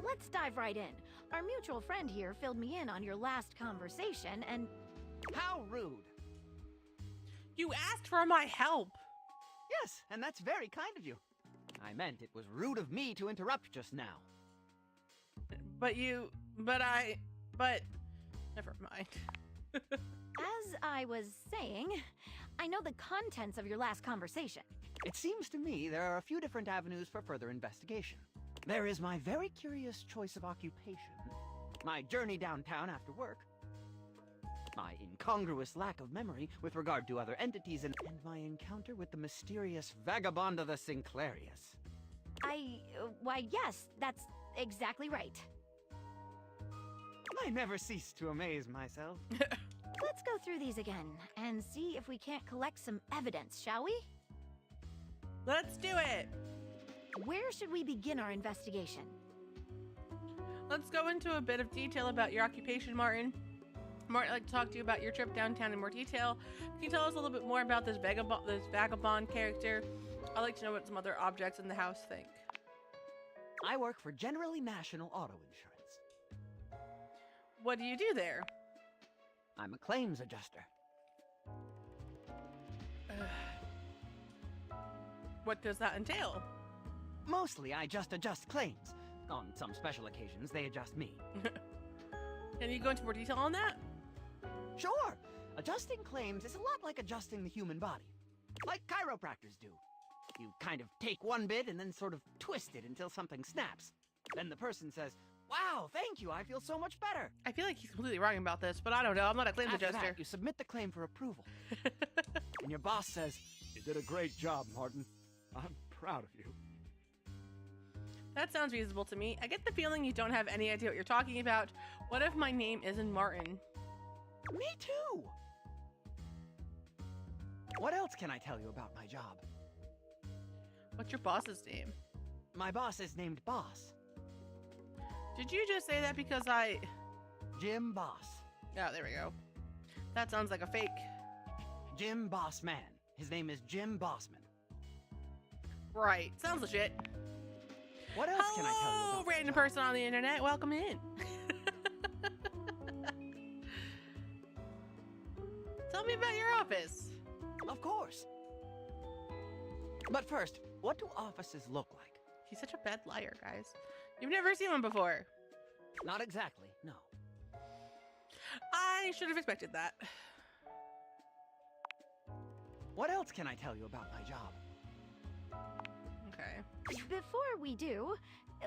Let's dive right in. Our mutual friend here filled me in on your last conversation, and... How rude. You asked for my help. Yes, and that's very kind of you. I meant it was rude of me to interrupt just now. But never mind. As I was saying, I know the contents of your last conversation. It seems to me there are a few different avenues for further investigation. There is my very curious choice of occupation, my journey downtown after work, my incongruous lack of memory with regard to other entities, and my encounter with the mysterious vagabond of the Sinclairius. Why, yes, that's exactly right. I never cease to amaze myself. Let's go through these again and see if we can't collect some evidence, shall we? Let's do it. Where should we begin our investigation? Let's go into a bit of detail about your occupation, Martin. Martin, I'd like to talk to you about your trip downtown in more detail. Can you tell us a little bit more about this vagabond character? I'd like to know what some other objects in the house think. I work for Generally National Auto Insurance. What do you do there? I'm a claims adjuster. What does that entail? Mostly, I just adjust claims. On some special occasions, they adjust me. Can you go into more detail on that? Sure! Adjusting claims is a lot like adjusting the human body. Like chiropractors do. You kind of take one bit and then sort of twist it until something snaps. Then the person says, "Wow, thank you, I feel so much better." I feel like he's completely wrong about this, but I don't know. I'm not a claims After adjuster. that, you submit the claim for approval. And your boss says, You did a great job, Martin. I'm proud of you. That sounds reasonable to me. I get the feeling you don't have any idea what you're talking about. What if my name isn't Martin? Me too! What else can I tell you about my job? What's your boss's name? My boss is named Boss. Did you just say that because Jim Boss. Oh, there we go. That sounds like a fake. Jim Bossman. His name is Jim Bossman. Right. Sounds legit. What else can I tell you about my random job? person on the internet. Welcome in. Tell me about your office. Of course. But first, what do offices look like? He's such a bad liar, guys. You've never seen one before. Not exactly, no. I should have expected that. What else can I tell you about my job? Okay. Before we do,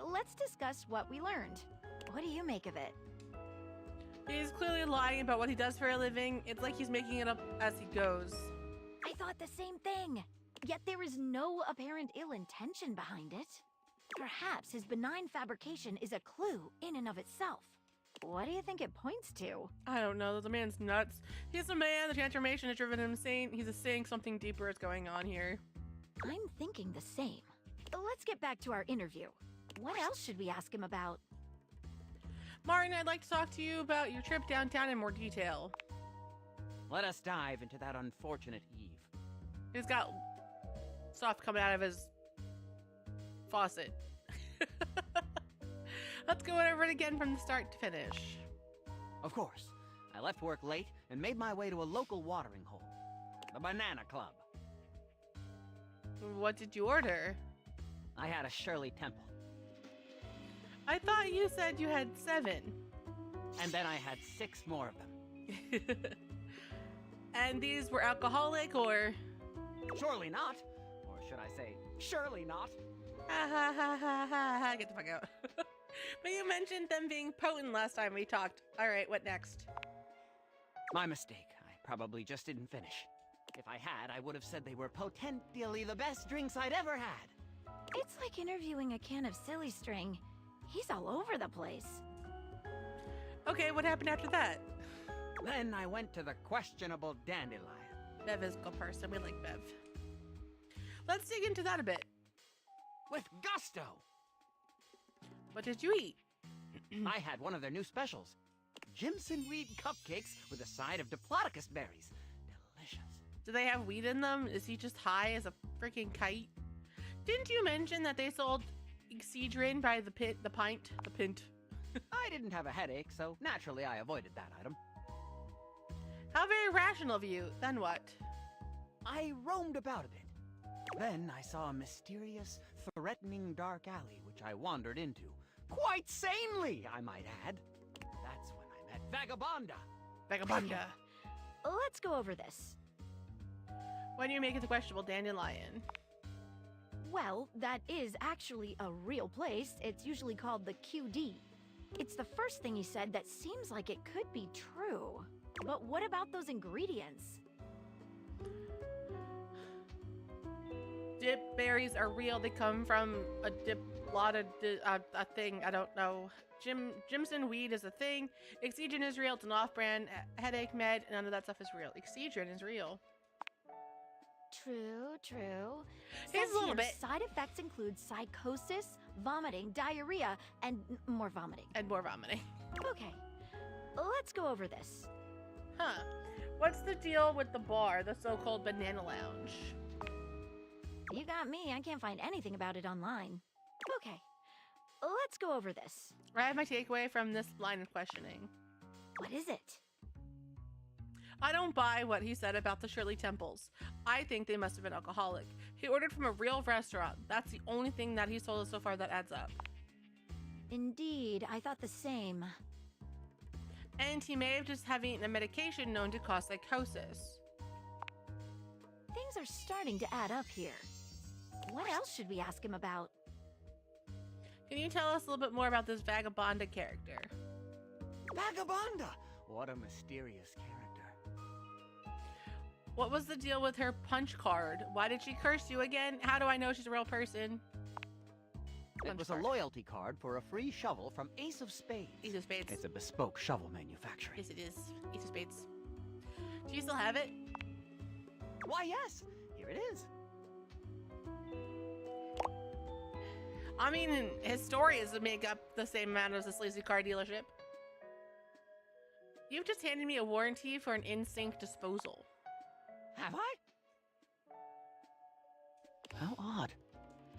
let's discuss what we learned. What do you make of it? He's clearly lying about what he does for a living. It's like he's making it up as he goes. I thought the same thing. Yet there is no apparent ill intention behind it. Perhaps his benign fabrication is a clue in and of itself. What do you think it points to? I don't know. The man's nuts. He's a man. The transformation has driven him insane. He's saying something deeper is going on here. I'm thinking the same. Let's get back to our interview. What else should we ask him about? Martin, I'd like to talk to you about your trip downtown in more detail. Let us dive into that unfortunate eve. He's got stuff coming out of his faucet. Let's go over it again from the start to finish. Of course. I left work late and made my way to a local watering hole. The Banana Club. What did you order? I had a Shirley Temple. I thought you said you had 7. And then I had 6 more of them. And these were alcoholic or? Surely not. Or should I say, surely not. Ha ha ha ha ha ha. Get the fuck out. But you mentioned them being potent last time we talked. All right, what next? My mistake. I probably just didn't finish. If I had, I would have said they were potentially the best drinks I'd ever had. It's like interviewing a can of silly string. He's all over the place. Okay, what happened after that? Then I went to the questionable dandelion. Bev is a good person. We like Bev. Let's dig into that a bit. With gusto! What did you eat? I had one of their new specials. Jimson weed cupcakes with a side of Diplodocus berries. Delicious. Do they have weed in them? Is he just high as a freaking kite? Didn't you mention that they sold Excedrin by the pint? I didn't have a headache, so naturally I avoided that item. How very rational of you. Then what? I roamed about a bit. Then I saw a mysterious, threatening dark alley, which I wandered into. Quite sanely, I might add. That's when I met Vagabonda. Vagabonda. Let's go over this. When you make it the questionable dandelion? Well, that is actually a real place. It's usually called the QD. It's the first thing he said that seems like it could be true. But what about those ingredients? Dip berries are real. They come from a thing. I don't know. Jimson weed is a thing. Excedrin is real. It's an off-brand headache med. None of that stuff is real. Excedrin is real. True. Here's a little Says here, bit. Side effects include psychosis, vomiting, diarrhea, and more vomiting. And more vomiting. Okay, let's go over this. Huh. What's the deal with the bar, the so-called banana lounge? You got me. I can't find anything about it online. Okay, let's go over this. I have my takeaway from this line of questioning. What is it? I don't buy what he said about the Shirley Temples. I think they must have been alcoholic. He ordered from a real restaurant. That's the only thing that he's told us so far that adds up. Indeed, I thought the same. And he may have just having a medication known to cause psychosis. Things are starting to add up here. What else should we ask him about? Can you tell us a little bit more about this Vagabonda character? Vagabonda! What a mysterious character. What was the deal with her punch card? Why did she curse you again? How do I know she's a real person? It was a loyalty card for a free shovel from Ace of Spades. Ace of Spades. It's a bespoke shovel manufacturer. Yes, it is. Ace of Spades. Do you still have it? Why, yes. Here it is. I mean, his stories would make up the same amount as a sleazy car dealership. You've just handed me a warranty for an in-sync disposal. Have I? How odd.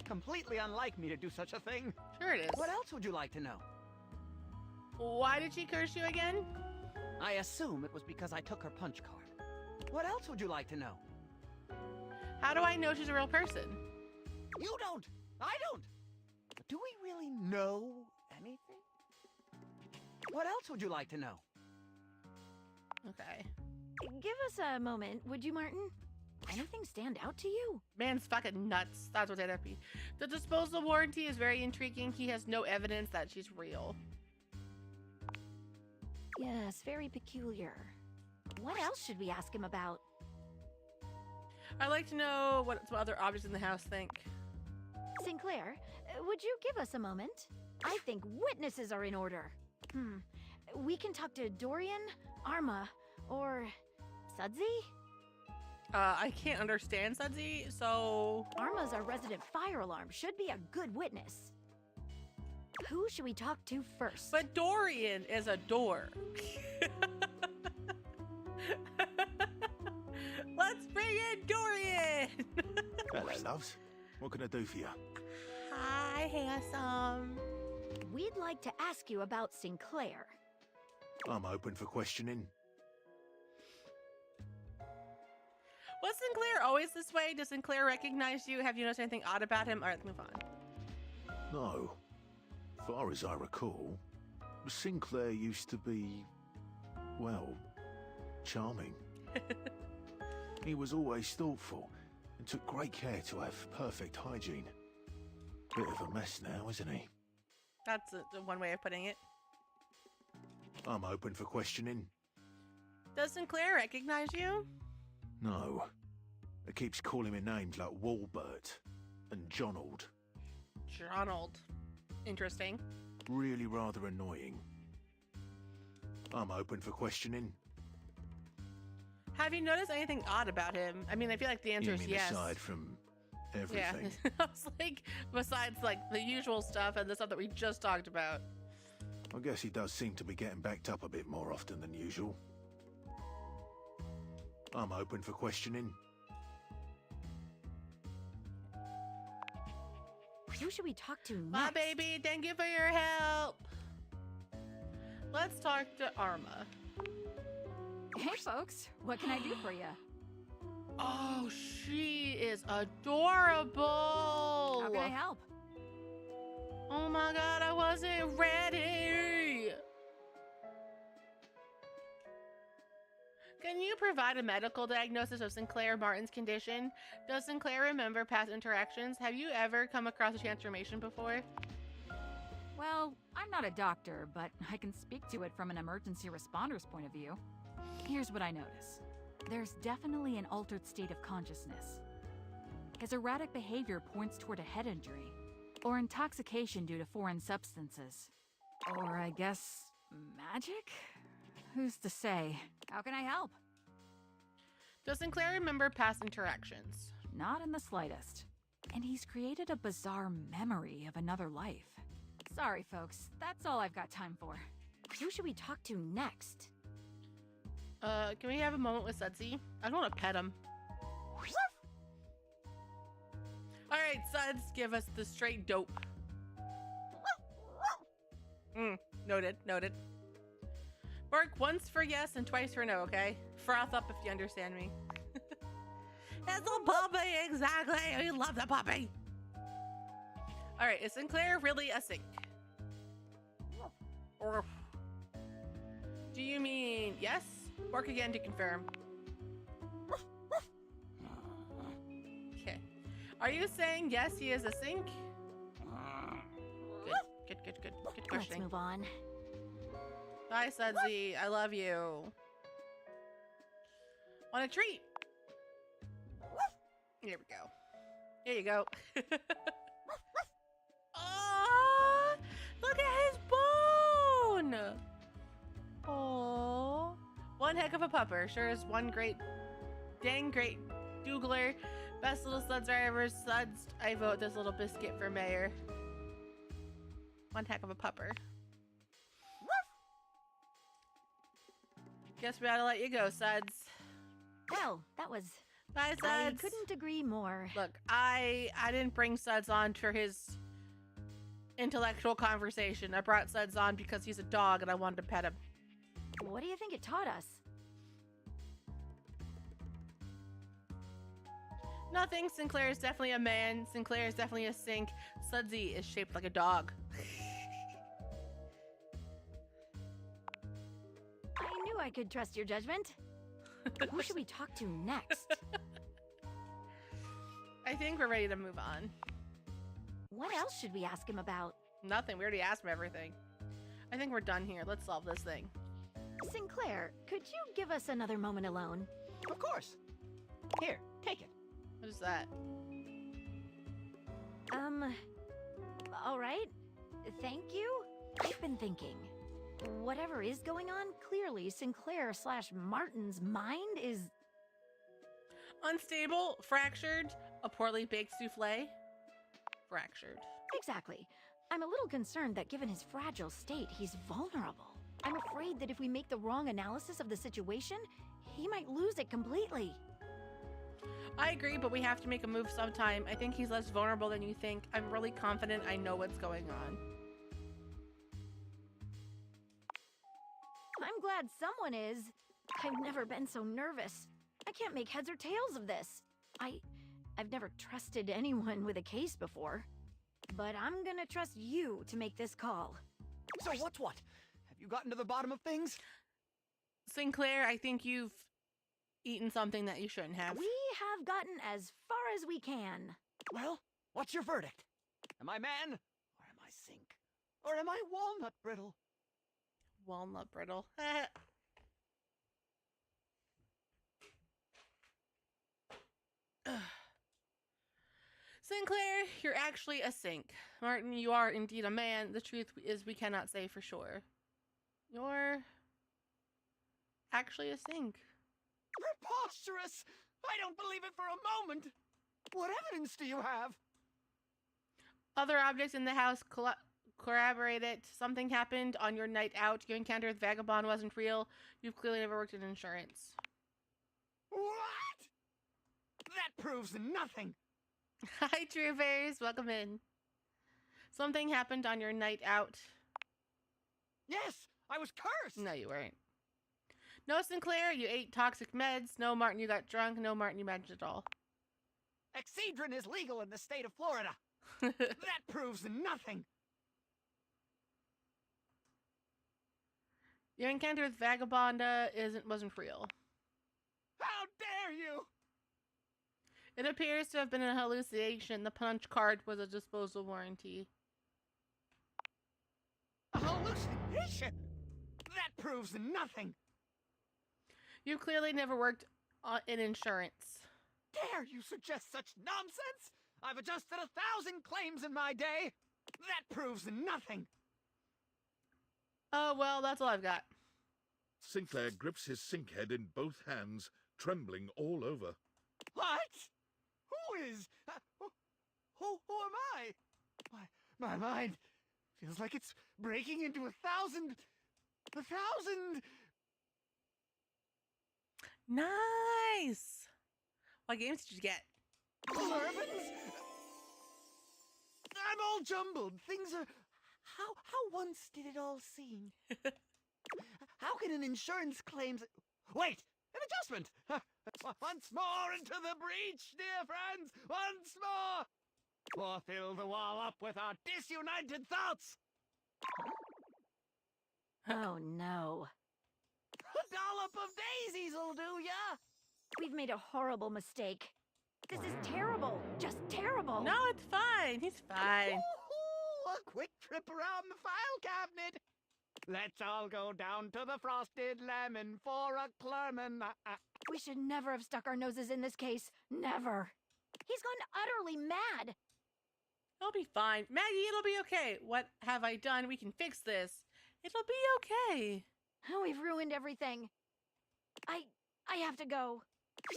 Completely unlike me to do such a thing. Sure it is. What else would you like to know? Why did she curse you again? I assume it was because I took her punch card. What else would you like to know? How do I know she's a real person? You don't! I don't! But do we really know anything? What else would you like to know? Okay. Give us a moment, would you, Martin? Anything stand out to you? Man's fucking nuts. That's what that'd be. The disposal warranty is very intriguing. He has no evidence that she's real. Yes, very peculiar. What else should we ask him about? I'd like to know what some other objects in the house think. Sinclair, would you give us a moment? I think witnesses are in order. We can talk to Dorian, Arma, or Sudsy? I can't understand Sudsy, so... Arma's our resident fire alarm. Should be a good witness. Who should we talk to first? But Dorian is a door. Let's bring in Dorian! Hello, loves. What can I do for you? Hi, handsome. We'd like to ask you about Sinclair. I'm open for questioning. Was Sinclair always this way? Does Sinclair recognize you? Have you noticed anything odd about him? All right, let's move on. No. Far as I recall, Sinclair used to be, well, charming. He was always thoughtful and took great care to have perfect hygiene. Bit of a mess now, isn't he? That's one way of putting it. I'm open for questioning. Does Sinclair recognize you? No. It keeps calling me names like Walbert and Jonald. Jonald. Interesting. Really rather annoying. I'm open for questioning. Have you noticed anything odd about him? I mean, I feel like the answer You is mean yes. aside from everything? Yeah. I was like, besides like the usual stuff and the stuff that we just talked about. I guess he does seem to be getting backed up a bit more often than usual. I'm open for questioning. Who should we talk to next? My baby, thank you for your help. Let's talk to Arma. Hey, folks. What can I do for you? Oh, she is adorable. How can I help? Oh my god, I wasn't ready. Can you provide a medical diagnosis of Sinclair Martin's condition? Does Sinclair remember past interactions? Have you ever come across a transformation before? Well, I'm not a doctor, but I can speak to it from an emergency responder's point of view. Here's what I notice. There's definitely an altered state of consciousness. His erratic behavior points toward a head injury, or intoxication due to foreign substances. Or I guess, magic? Who's to say? How can I help? Does Sinclair remember past interactions? Not in the slightest. And he's created a bizarre memory of another life. Sorry, folks. That's all I've got time for. Who should we talk to next? Can we have a moment with Sudsy? I don't want to pet him. Alright, Suds, give us the straight dope. Noted, noted. Bark once for yes and twice for no, okay? Froth up if you understand me. It's a puppy, exactly! We love the puppy! Alright, is Sinclair really a sink? Or do you mean yes? Bark again to confirm. Okay. Are you saying yes, he is a sink? Good Let's questioning. move on. Bye, Sudsy. I love you. Want a treat? Here we go. Here you go. Oh, look at his bone. Oh, one heck of a pupper. Sure is one great, dang great doogler. Best little suds I ever sudsed. I vote this little biscuit for mayor. One heck of a pupper. Guess we gotta let you go, Suds. Well, that was... Bye, Suds. I couldn't agree more. Look, I didn't bring Suds on for his intellectual conversation. I brought Suds on because he's a dog and I wanted to pet him. What do you think it taught us? Nothing. Sinclair is definitely a man. Sinclair is definitely a sink. Sudsy is shaped like a dog. I knew I could trust your judgment. Who should we talk to next? I think we're ready to move on. What else should we ask him about? Nothing. We already asked him everything. I think we're done here. Let's solve this thing. Sinclair, could you give us another moment alone? Of course. Here, take it. What is that? All right. Thank you. I've been thinking. Whatever is going on, clearly Sinclair/Martin's mind is... Unstable, fractured, a poorly baked souffle. Fractured. Exactly. I'm a little concerned that given his fragile state, he's vulnerable. I'm afraid that if we make the wrong analysis of the situation, he might lose it completely. I agree, but we have to make a move sometime. I think he's less vulnerable than you think. I'm really confident I know what's going on. I'm glad someone is. I've never been so nervous. I can't make heads or tails of this. I've never trusted anyone with a case before. But I'm gonna trust you to make this call. So what's what? Have you gotten to the bottom of things? Sinclair, I think you've eaten something that you shouldn't have. We have gotten as far as we can. Well, what's your verdict? Am I man or am I sink? Or am I walnut brittle? Walnut brittle. Sinclair, you're actually a sink. Martin, you are indeed a man. The truth is we cannot say for sure. You're actually a sink. Preposterous! I don't believe it for a moment. What evidence do you have? Other objects in the house corroborate it. Something happened on your night out. Your encounter with Vagabond wasn't real. You've clearly never worked in insurance. What? That proves nothing. Hi, True Bears. Welcome in. Something happened on your night out. Yes, I was cursed. No, you weren't. No, Sinclair, you ate toxic meds. No, Martin, you got drunk. No, Martin, you managed it all. Excedrin is legal in the state of Florida. That proves nothing. Your encounter with Vagabonda wasn't real. How dare you! It appears to have been a hallucination. The punch card was a disposal warranty. A hallucination? That proves nothing. You clearly never worked in insurance. Dare you suggest such nonsense? I've adjusted 1,000 claims in my day. That proves nothing. Oh, well, that's all I've got. Sinclair grips his sink head in both hands, trembling all over. What? Who is? Who am I? My mind feels like it's breaking into 1,000. Nice. What games did you get? Bourbons? I'm all jumbled. Things are. How once did it all seem? How can an insurance claim? Wait, an adjustment. Once more into the breach, dear friends. Once more. Or fill the wall up with our disunited thoughts. Oh no. A dollop of daisies'll do ya. We've made a horrible mistake. This is terrible. Just terrible. No, it's fine. He's fine. A quick trip around the file cabinet. Let's all go down to the Frosted Lemon for a Clerman. We should never have stuck our noses in this case. Never. He's gone utterly mad. It'll be fine. Maggie, it'll be okay. What have I done? We can fix this. It'll be okay. We've ruined everything. I have to go.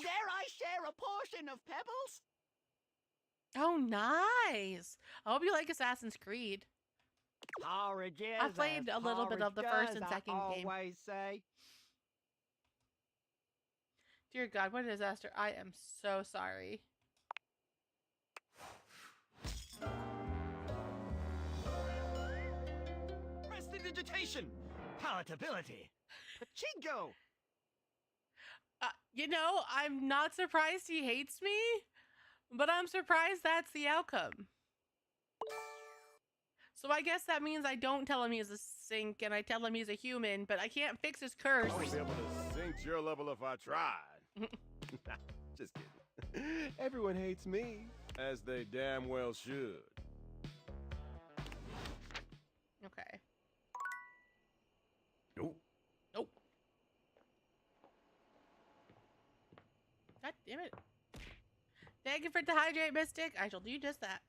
Dare I share a portion of Pebbles? Oh, nice. I hope you like Assassin's Creed. Porridge is I played a little bit of the first and second game. Always say. Dear God, what a disaster. I am so sorry. Prestidigitation. Palatability. Pachinko. You know, I'm not surprised he hates me, but I'm surprised that's the outcome. So I guess that means I don't tell him he's a sink and I tell him he's a human, but I can't fix his curse. I won't be able to sink to your level if I tried. Just kidding. Everyone hates me, as they damn well should. Okay. Nope. Nope. God damn it. Thank you for the hydrate, Mystic. I shall do just that.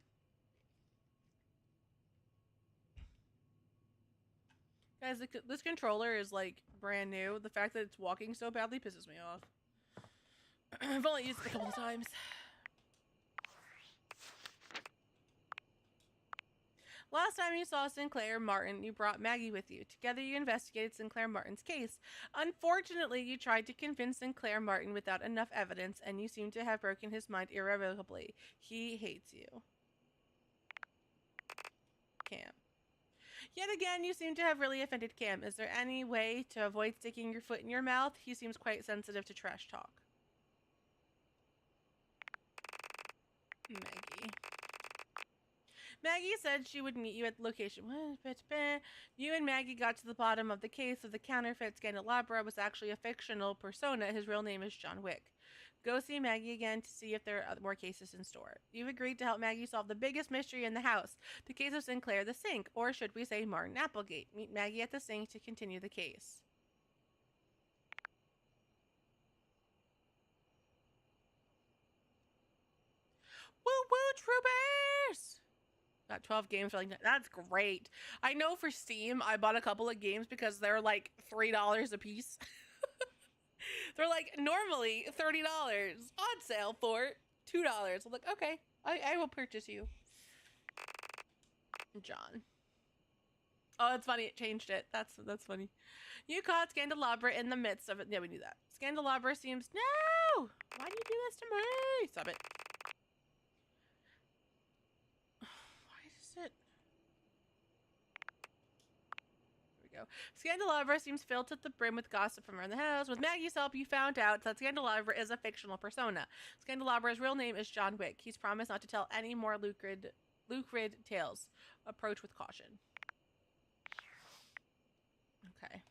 Guys, this controller is like brand new. The fact that it's walking so badly pisses me off. I've only used it a couple of times. Last time you saw Sinclair Martin, you brought Maggie with you. Together you investigated Sinclair Martin's case. Unfortunately, you tried to convince Sinclair Martin without enough evidence, and you seem to have broken his mind irrevocably. He hates you. Cam. Yet again, you seem to have really offended Cam. Is there any way to avoid sticking your foot in your mouth? He seems quite sensitive to trash talk. Maggie. Maggie said she would meet you at the location. You and Maggie got to the bottom of the case of the counterfeit Scandelabra was actually a fictional persona. His real name is John Wick. Go see Maggie again to see if there are more cases in store. You've agreed to help Maggie solve the biggest mystery in the house, the case of Sinclair the Sink, or should we say Martin Applegate. Meet Maggie at the sink to continue the case. Woo woo, troopers! Got 12 games for like, that's great. I know for Steam, I bought a couple of games because they're like $3 a piece. They're like normally $30 on sale for $2. I'm like, okay, I will purchase you. John. Oh, it's funny. It changed it. That's funny. You caught Scandelabra in the midst of it. Yeah, we knew that. Scandelabra seems... No! Why do you do this to me? Stop it. Scandelabra seems filled to the brim with gossip from around the house. With Maggie's help, you found out that Scandelabra is a fictional persona. Scandelabra's real name is John Wick. He's promised not to tell any more lucrid tales. Approach with caution. Okay.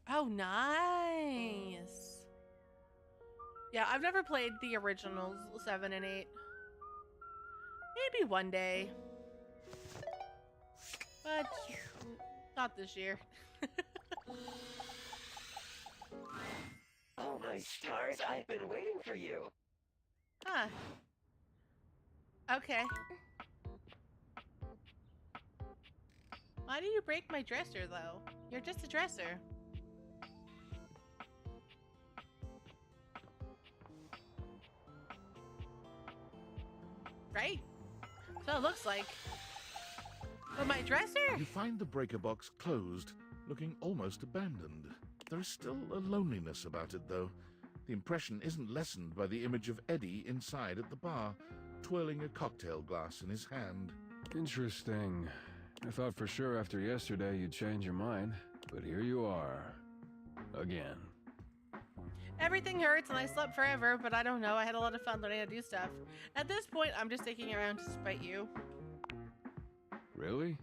Oh, nice. Yeah, I've never played the originals 7 and 8. Maybe one day. But not this year. Oh my stars, I've been waiting for you. Huh. Okay. Why do you break my dresser, though? You're just a dresser. Right? So it looks like. But my dresser? You find the breaker box closed, looking almost abandoned. There is still a loneliness about it, though. The impression isn't lessened by the image of Eddie inside at the bar, twirling a cocktail glass in his hand. Interesting. I thought for sure after yesterday you'd change your mind, but here you are. Again. Everything hurts and I slept forever, but I don't know. I had a lot of fun learning how to do stuff. At this point, I'm just sticking around to spite you. Really?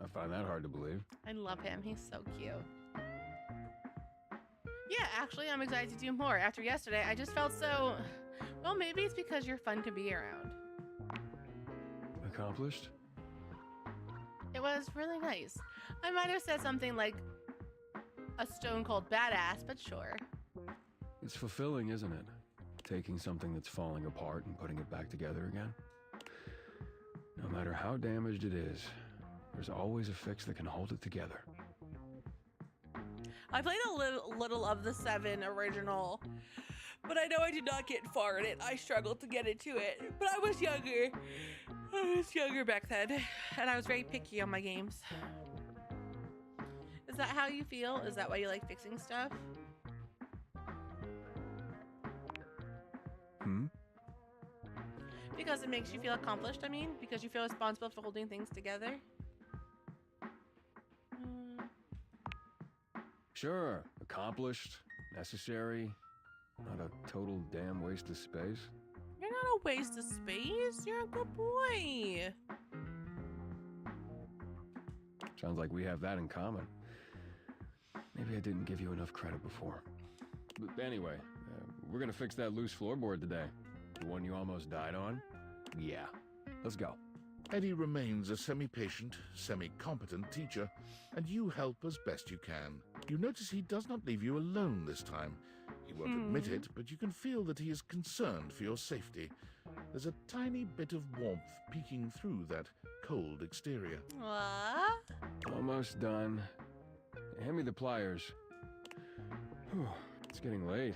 I find that hard to believe. I love him. He's so cute. Yeah, actually, I'm excited to do more. After yesterday, I just felt so... Well, maybe it's because you're fun to be around. Accomplished? It was really nice. I might have said something like a stone cold badass, but sure. It's fulfilling, isn't it? Taking something that's falling apart and putting it back together again. No matter how damaged it is, there's always a fix that can hold it together. I played a little of the 7 original, but I know I did not get far in it. I struggled to get into it, but I was younger. I was younger back then, and I was very picky on my games. Is that how you feel? Is that why you like fixing stuff? Because it makes you feel accomplished, I mean? Because you feel responsible for holding things together? Sure, accomplished, necessary, not a total damn waste of space. You're not a waste of space. You're a good boy. Sounds like we have that in common. Maybe I didn't give you enough credit before. But anyway, we're gonna fix that loose floorboard today. The one you almost died on? Yeah. Let's go. Eddie remains a semi-patient, semi-competent teacher, and you help as best you can. You notice he does not leave you alone this time. He won't admit it, but you can feel that he is concerned for your safety. There's a tiny bit of warmth peeking through that cold exterior. What? Almost done. Hand me the pliers. Whew, it's getting late.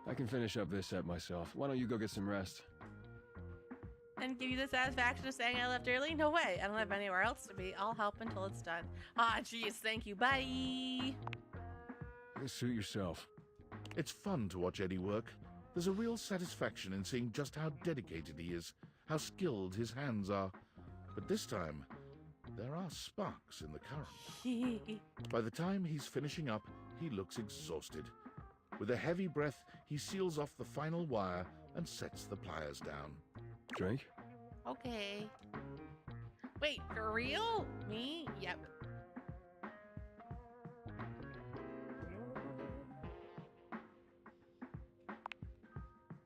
I can finish up this set myself. Why don't you go get some rest? And give you the satisfaction of saying I left early? No way. I don't have anywhere else to be. I'll help until it's done. Ah, jeez. Thank you. Bye. Just suit yourself. It's fun to watch Eddie work. There's a real satisfaction in seeing just how dedicated he is, how skilled his hands are. But this time, there are sparks in the current. By the time he's finishing up, he looks exhausted. With a heavy breath, he seals off the final wire and sets the pliers down. Drink? Okay. Wait, for real? Me? Yep.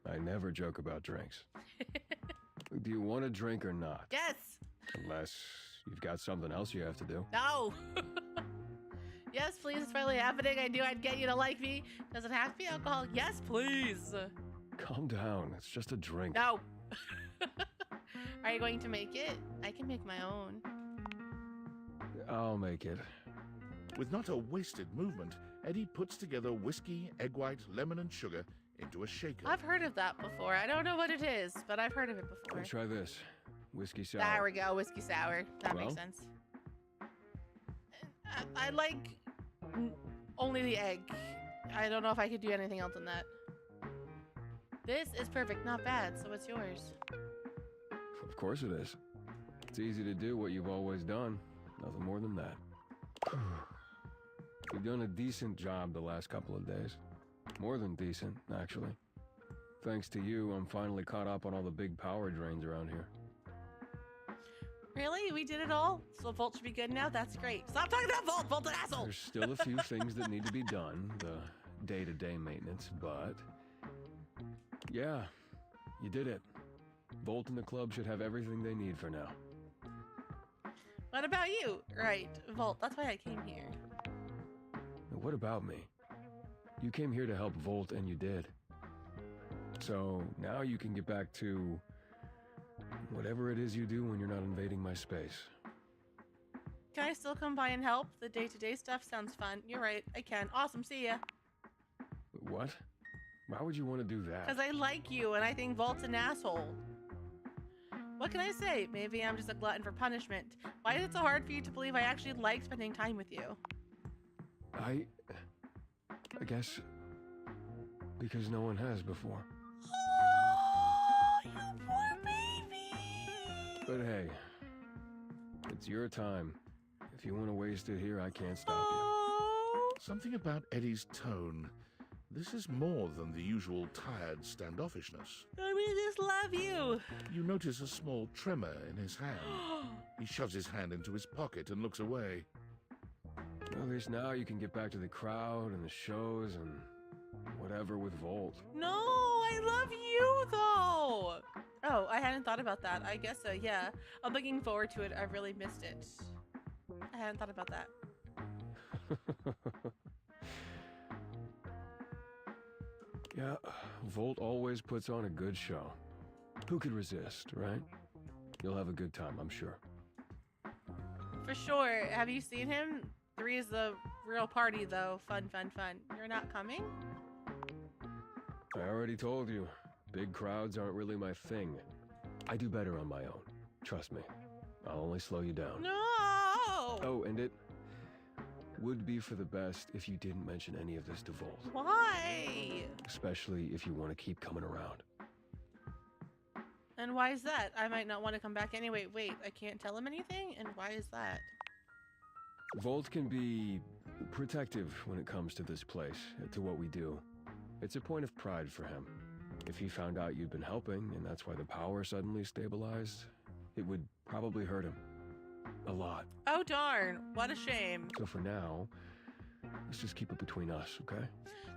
I never joke about drinks. Do you want a drink or not? Yes. Unless you've got something else you have to do. No. Yes, please. It's finally happening. I knew I'd get you to like me. Does it have to be alcohol? Yes, please. Calm down. It's just a drink. No. Are you going to make it? I can make my own. I'll make it. With not a wasted movement, Eddie puts together whiskey, egg white, lemon, and sugar into a shaker. I've heard of that before. I don't know what it is, but I've heard of it before. Try this. Whiskey sour. There we go. Whiskey sour. That makes sense. I like only the egg. I don't know if I could do anything else than that. This is perfect. Not bad. So what's yours? Of course it is. It's easy to do what you've always done. Nothing more than that. You've done a decent job the last couple of days. More than decent, actually. Thanks to you, I'm finally caught up on all the big power drains around here. Really? We did it all? So Volt should be good now? That's great. Stop talking about Volt! Volt's an asshole! There's still a few things that need to be done, the day-to-day maintenance, but... yeah, you did it. Volt and the club should have everything they need for now. What about you? Right, Volt. That's why I came here. Now, what about me? You came here to help Volt, and you did. So, now you can get back to... whatever it is you do when you're not invading my space. Can I still come by and help? The day-to-day stuff sounds fun. You're right, I can. Awesome, see ya. What? Why would you want to do that? Because I like you, and I think Volt's an asshole. What can I say? Maybe I'm just a glutton for punishment. Why is it so hard for you to believe I actually like spending time with you? I guess... because no one has before. Oh, you poor baby! But hey, it's your time. If you want to waste it here, I can't stop Something about Eddie's tone. This is more than the usual tired standoffishness. I really just love you. You notice a small tremor in his hand. He shoves his hand into his pocket and looks away. you. At least now you can get back to the crowd and the shows and whatever with Volt. No, I love you though. Oh, I hadn't thought about that. I guess so, yeah. I'm looking forward to it. I've really missed it. I hadn't thought about that. Yeah, Volt always puts on a good show. Who could resist, right? You'll have a good time, I'm sure. For sure. Have you seen him? 3 is the real party though. Fun, fun, fun. You're not coming? I already told you, big crowds aren't really my thing. I do better on my own. Trust me. I'll only slow you down. No! Oh, and it would be for the best if you didn't mention any of this to Volt. Why? Especially if you want to keep coming around. And why is that? I might not want to come back anyway. Wait, I can't tell him anything? And why is that? Volt can be protective when it comes to this place, to what we do. It's a point of pride for him. If he found out you'd been helping, and that's why the power suddenly stabilized, it would probably hurt him. A lot. Oh darn, what a shame. So for now, let's just keep it between us, okay?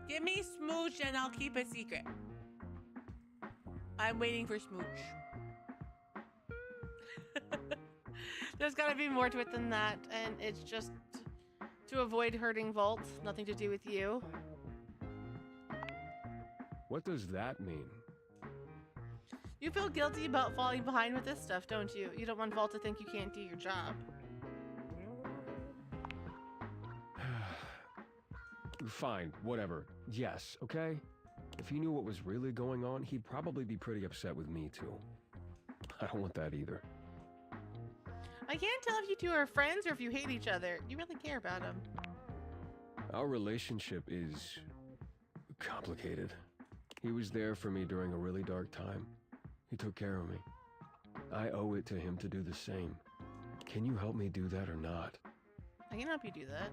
Give me Smooch and I'll keep it secret. I'm waiting for Smooch. There's gotta be more to it than that, and it's just to avoid hurting Volt. Nothing to do with you. What does that mean? You feel guilty about falling behind with this stuff, don't you? You don't want Volt to think you can't do your job. Fine, whatever. Yes, okay? If he knew what was really going on, he'd probably be pretty upset with me, too. I don't want that either. I can't tell if you two are friends or if you hate each other. You really care about him. Our relationship is complicated. He was there for me during a really dark time. He took care of me. I owe it to him to do the same. Can you help me do that or not? I can help you do that.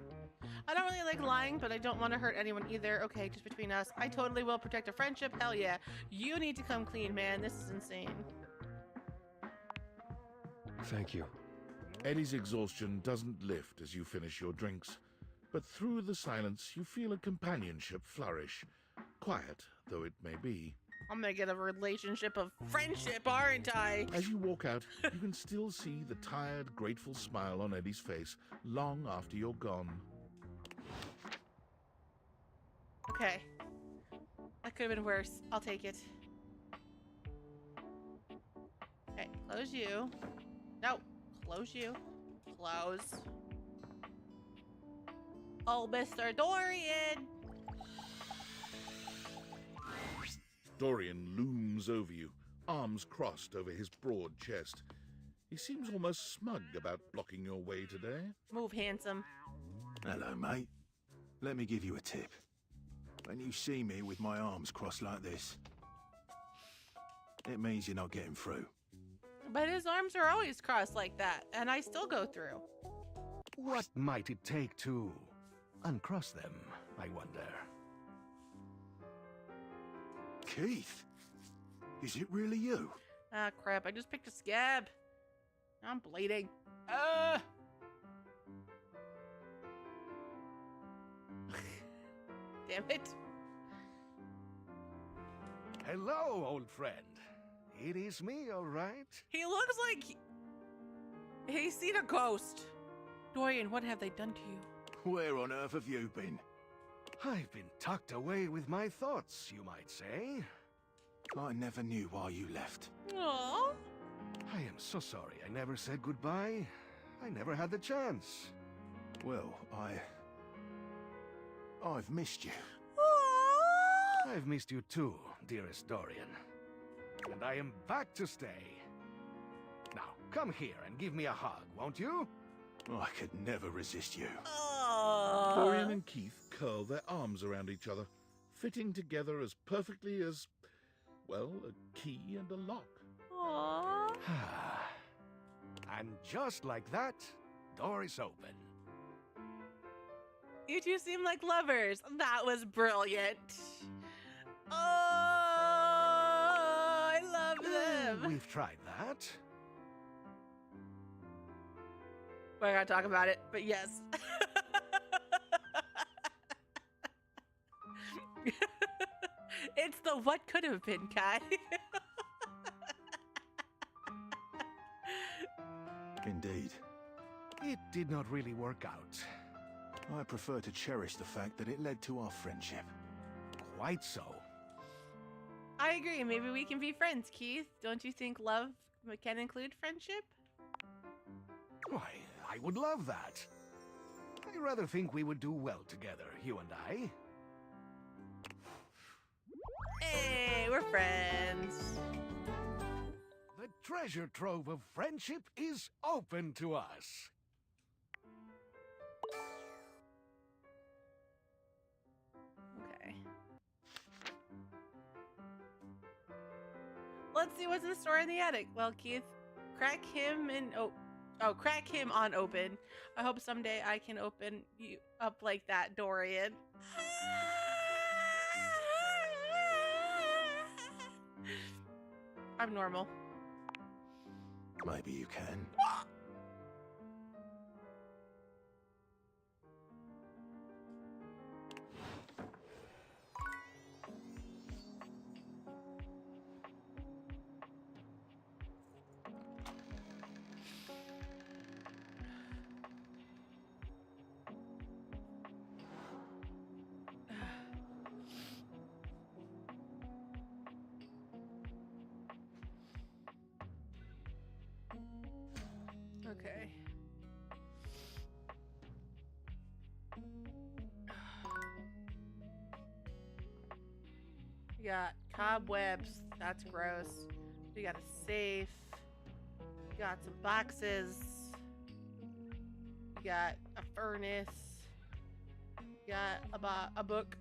I don't really like lying, but I don't want to hurt anyone either. Okay, just between us. I totally will protect a friendship. Hell yeah. You need to come clean, man. This is insane. Thank you. Eddie's exhaustion doesn't lift as you finish your drinks, but through the silence you feel a companionship flourish, quiet though it may be. I'm gonna get a relationship of friendship, aren't I? As you walk out, you can still see the tired, grateful smile on Eddie's face long after you're gone. Okay. That could have been worse. I'll take it. Okay, close you. No, close you. Close. Oh, Mr. Dorian! Dorian looms over you, arms crossed over his broad chest. He seems almost smug about blocking your way today. Move, handsome. Hello, mate. Let me give you a tip. When you see me with my arms crossed like this, it means you're not getting through. But his arms are always crossed like that, and I still go through. What might it take to uncross them, I wonder? Keith? Is it really you? Ah, crap. I just picked a scab. Now I'm bleeding. Damn it. Hello, old friend. It is me, all right. He looks like he's seen a ghost. Dorian, what have they done to you? Where on earth have you been? I've been tucked away with my thoughts, you might say. I never knew why you left. Aww. I am so sorry I never said goodbye. I never had the chance. Well, I've missed you. Aww. I've missed you too, dearest Dorian. And I am back to stay. Now, come here and give me a hug, won't you? I could never resist you. Dorian and Keith curl their arms around each other, fitting together as perfectly as, well, a key and a lock. Aww. And just like that, door is open. You two seem like lovers. That was brilliant. Oh, I love them. We've tried that. We're gonna talk about it, but yes. It's the what could have been, Kai. Indeed. It did not really work out. I prefer to cherish the fact that it led to our friendship. Quite so. I agree. Maybe we can be friends, Keith. Don't you think love can include friendship? Why, I would love that. I rather think we would do well together, you and I. Hey, we're friends. The treasure trove of friendship is open to us. Okay. Let's see what's in store in the attic. Well, Keith, crack him in crack him on open. I hope someday I can open you up like that, Dorian. I'm normal. Maybe you can. Okay. We got cobwebs. That's gross. We got a safe. We got some boxes. We got a furnace. We got a book.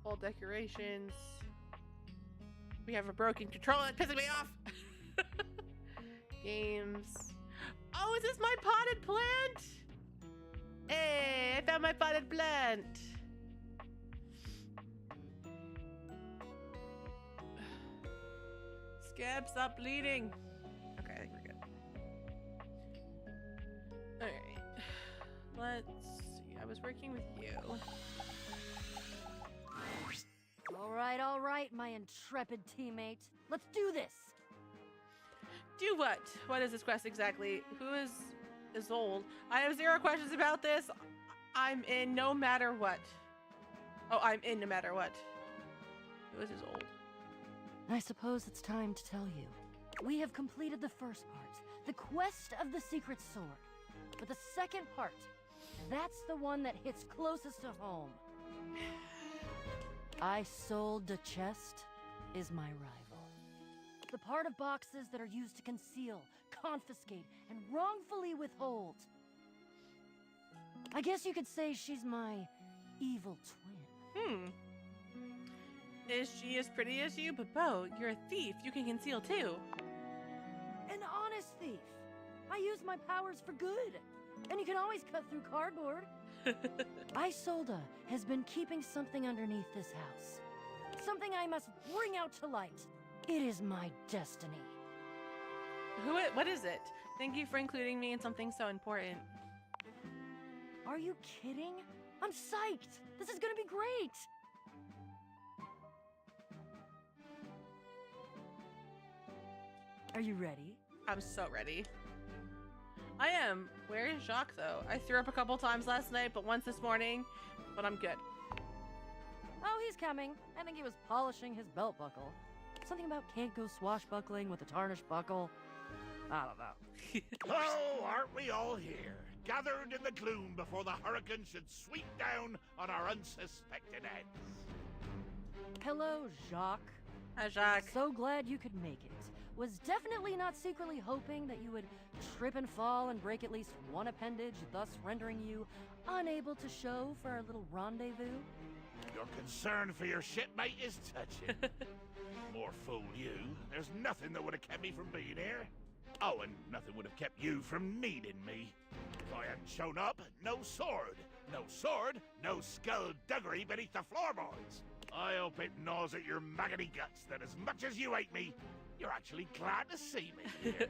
Old decorations. We have a broken controller. It's pissing me off. Games. Oh, Oh, is this my potted plant? Hey, I found my potted plant. Scab, stop bleeding. Okay, I think we're good. Alright. Let's see. I was working with you. All right, my intrepid teammate. Let's do this. Do what? What is this quest exactly? Who is old? I have 0 questions about this. I'm in no matter what. Oh, I'm in no matter what. Who is old? I suppose it's time to tell you. We have completed the first part, the quest of the secret sword. But the second part, that's the one that hits closest to home. Isolde de Chest is my rival. The part of boxes that are used to conceal, confiscate, and wrongfully withhold. I guess you could say she's my evil twin. Is she as pretty as you? But Bo, you're a thief. You can conceal too. An honest thief. I use my powers for good. And you can always cut through cardboard. Isolde has been keeping something underneath this house. Something I must bring out to light. It is my destiny. What is it? Thank you for including me in something so important. Are you kidding? I'm psyched. This is gonna be great. Are you ready? I'm so ready. I am. Where is Jacques, though? I threw up a couple times last night, but once this morning. But I'm good. Oh, he's coming. I think he was polishing his belt buckle. Something about can't go swashbuckling with a tarnished buckle. I don't know. Oh, aren't we all here? Gathered in the gloom before the hurricane should sweep down on our unsuspected heads. Hello, Jacques. Hi, Jacques. So glad you could make it. Was definitely not secretly hoping that you would trip and fall and break at least one appendage, thus rendering you unable to show for our little rendezvous. Your concern for your shipmate is touching. More fool you. There's nothing that would have kept me from being here. Oh, and nothing would have kept you from needing me. If I hadn't shown up, no sword. No sword, no skullduggery beneath the floorboards. I hope it gnaws at your maggoty guts that as much as you hate me, you're actually glad to see me here.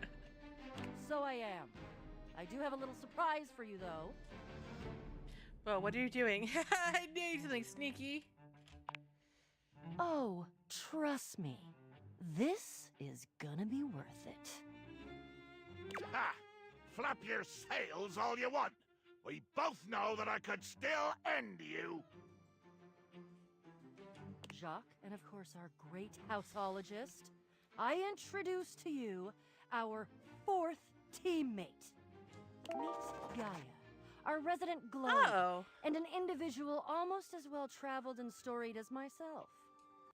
So I am. I do have a little surprise for you, though. Well, what are you doing? I knew something sneaky. Oh, trust me. This is gonna be worth it. Ha! Flap your sails all you want. We both know that I could still end you. Jacques, and of course our great houseologist, I introduce to you our 4th teammate. Meet Gaia, our resident globe, and an individual almost as well traveled and storied as myself.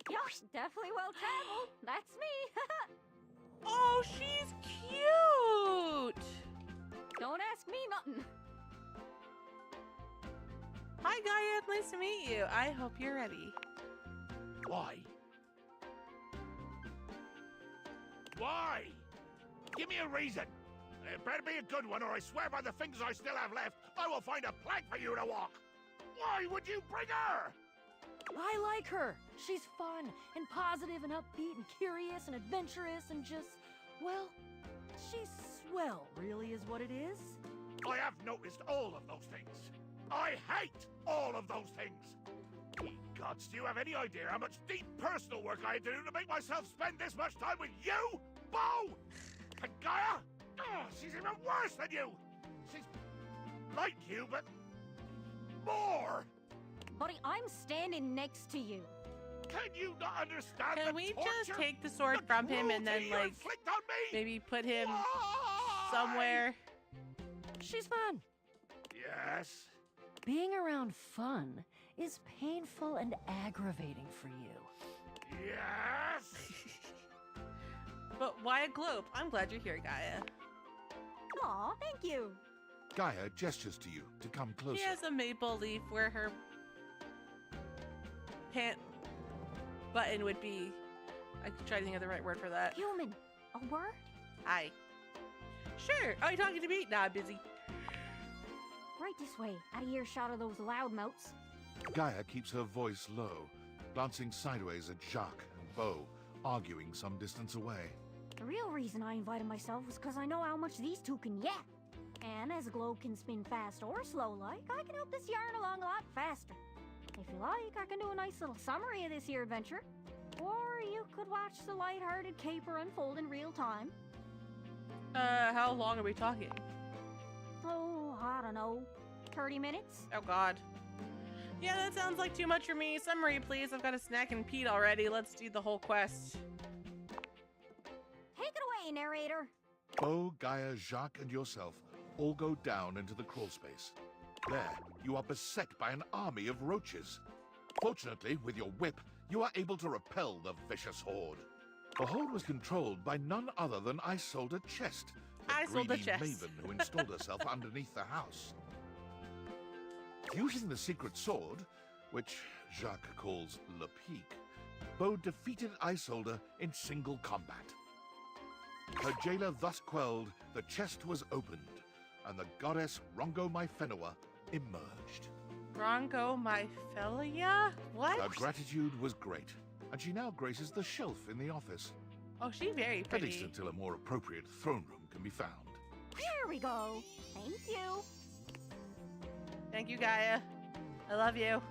Yosh, definitely well traveled. That's me. Oh, she's cute. Don't ask me nothing. Hi, Gaia. Nice to meet you. I hope you're ready. Why? Why? Give me a reason. It better be a good one, or I swear by the fingers I still have left, I will find a plank for you to walk. Why would you bring her? I like her. She's fun and positive and upbeat and curious and adventurous and just, well, she's swell, really is what it is. I have noticed all of those things. I hate all of those things. Ye gods, do you have any idea how much deep personal work I had to do to make myself spend this much time with you, Bo? And Gaia? Oh, she's even worse than you. She's like you, but more. Buddy, I'm standing next to you. Can you not understand Can the we torture, just take the sword from him and then, cruelty you like, inflict on me? maybe put him somewhere? She's fun. Yes. Being around fun is painful and aggravating for you. Yes. But why a globe? I'm glad you're here, Gaia. Aw, thank you. Gaia gestures to you to come closer. She has a maple leaf where her pant button would be. I could try to think of the right word for that. Human. A word? Hi. Sure. Are you talking to me? Nah, I'm busy. Right this way, out of earshot of those loudmouths. Gaia keeps her voice low, glancing sideways at Jacques and Beau, arguing some distance away. The real reason I invited myself was because I know how much these two can yap. And as a globe can spin fast or slow like, I can help this yarn along a lot faster. If you like, I can do a nice little summary of this here adventure. Or you could watch the lighthearted caper unfold in real time. How long are we talking? Oh, I don't know. 30 minutes? Oh, God. Yeah, that sounds like too much for me. Summary, please. I've got a snack and Pete already. Let's do the whole quest. Take it away, narrator. Beau, Gaia, Jacques, and yourself all go down into the crawl space. There, you are beset by an army of roaches. Fortunately, with your whip, you are able to repel the vicious horde. The horde was controlled by none other than Isolde Chest, the greedy maven who installed herself underneath the house. Using the secret sword, which Jacques calls Le Pique, Beau defeated Isolde in single combat. Her jailer thus quelled, the chest was opened, and the goddess Rongo Myfenua emerged. Rongo Myfelia? What? Her gratitude was great, and she now graces the shelf in the office. Oh, she's very At pretty. least until a more appropriate throne room can be found. Here we go. Thank you. Thank you, Gaia. I love you.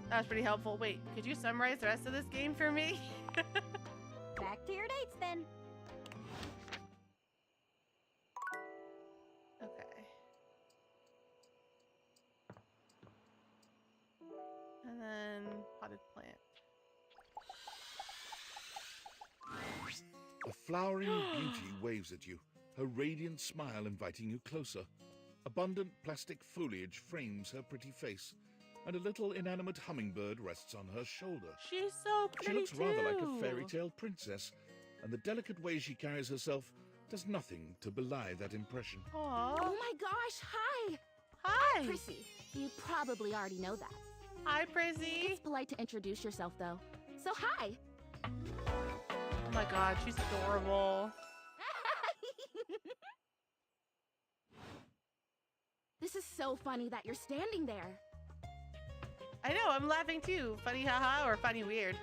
That was pretty helpful. Wait, could you summarize the rest of this game for me? Back to your dates then. Okay. And then potted plant. A flowering beauty waves at you, her radiant smile inviting you closer. Abundant plastic foliage frames her pretty face, and a little inanimate hummingbird rests on her shoulder. She's so pretty She looks rather like a too. fairy tale princess, and the delicate way she carries herself does nothing to belie that impression. Aww. Oh my gosh, hi! Hi! Prissy, you probably already know that. Hi, Prissy. It's polite to introduce yourself, though. So, hi! Oh my god, she's adorable. This is so funny that you're standing there. I know, I'm laughing too. Funny haha or funny weird.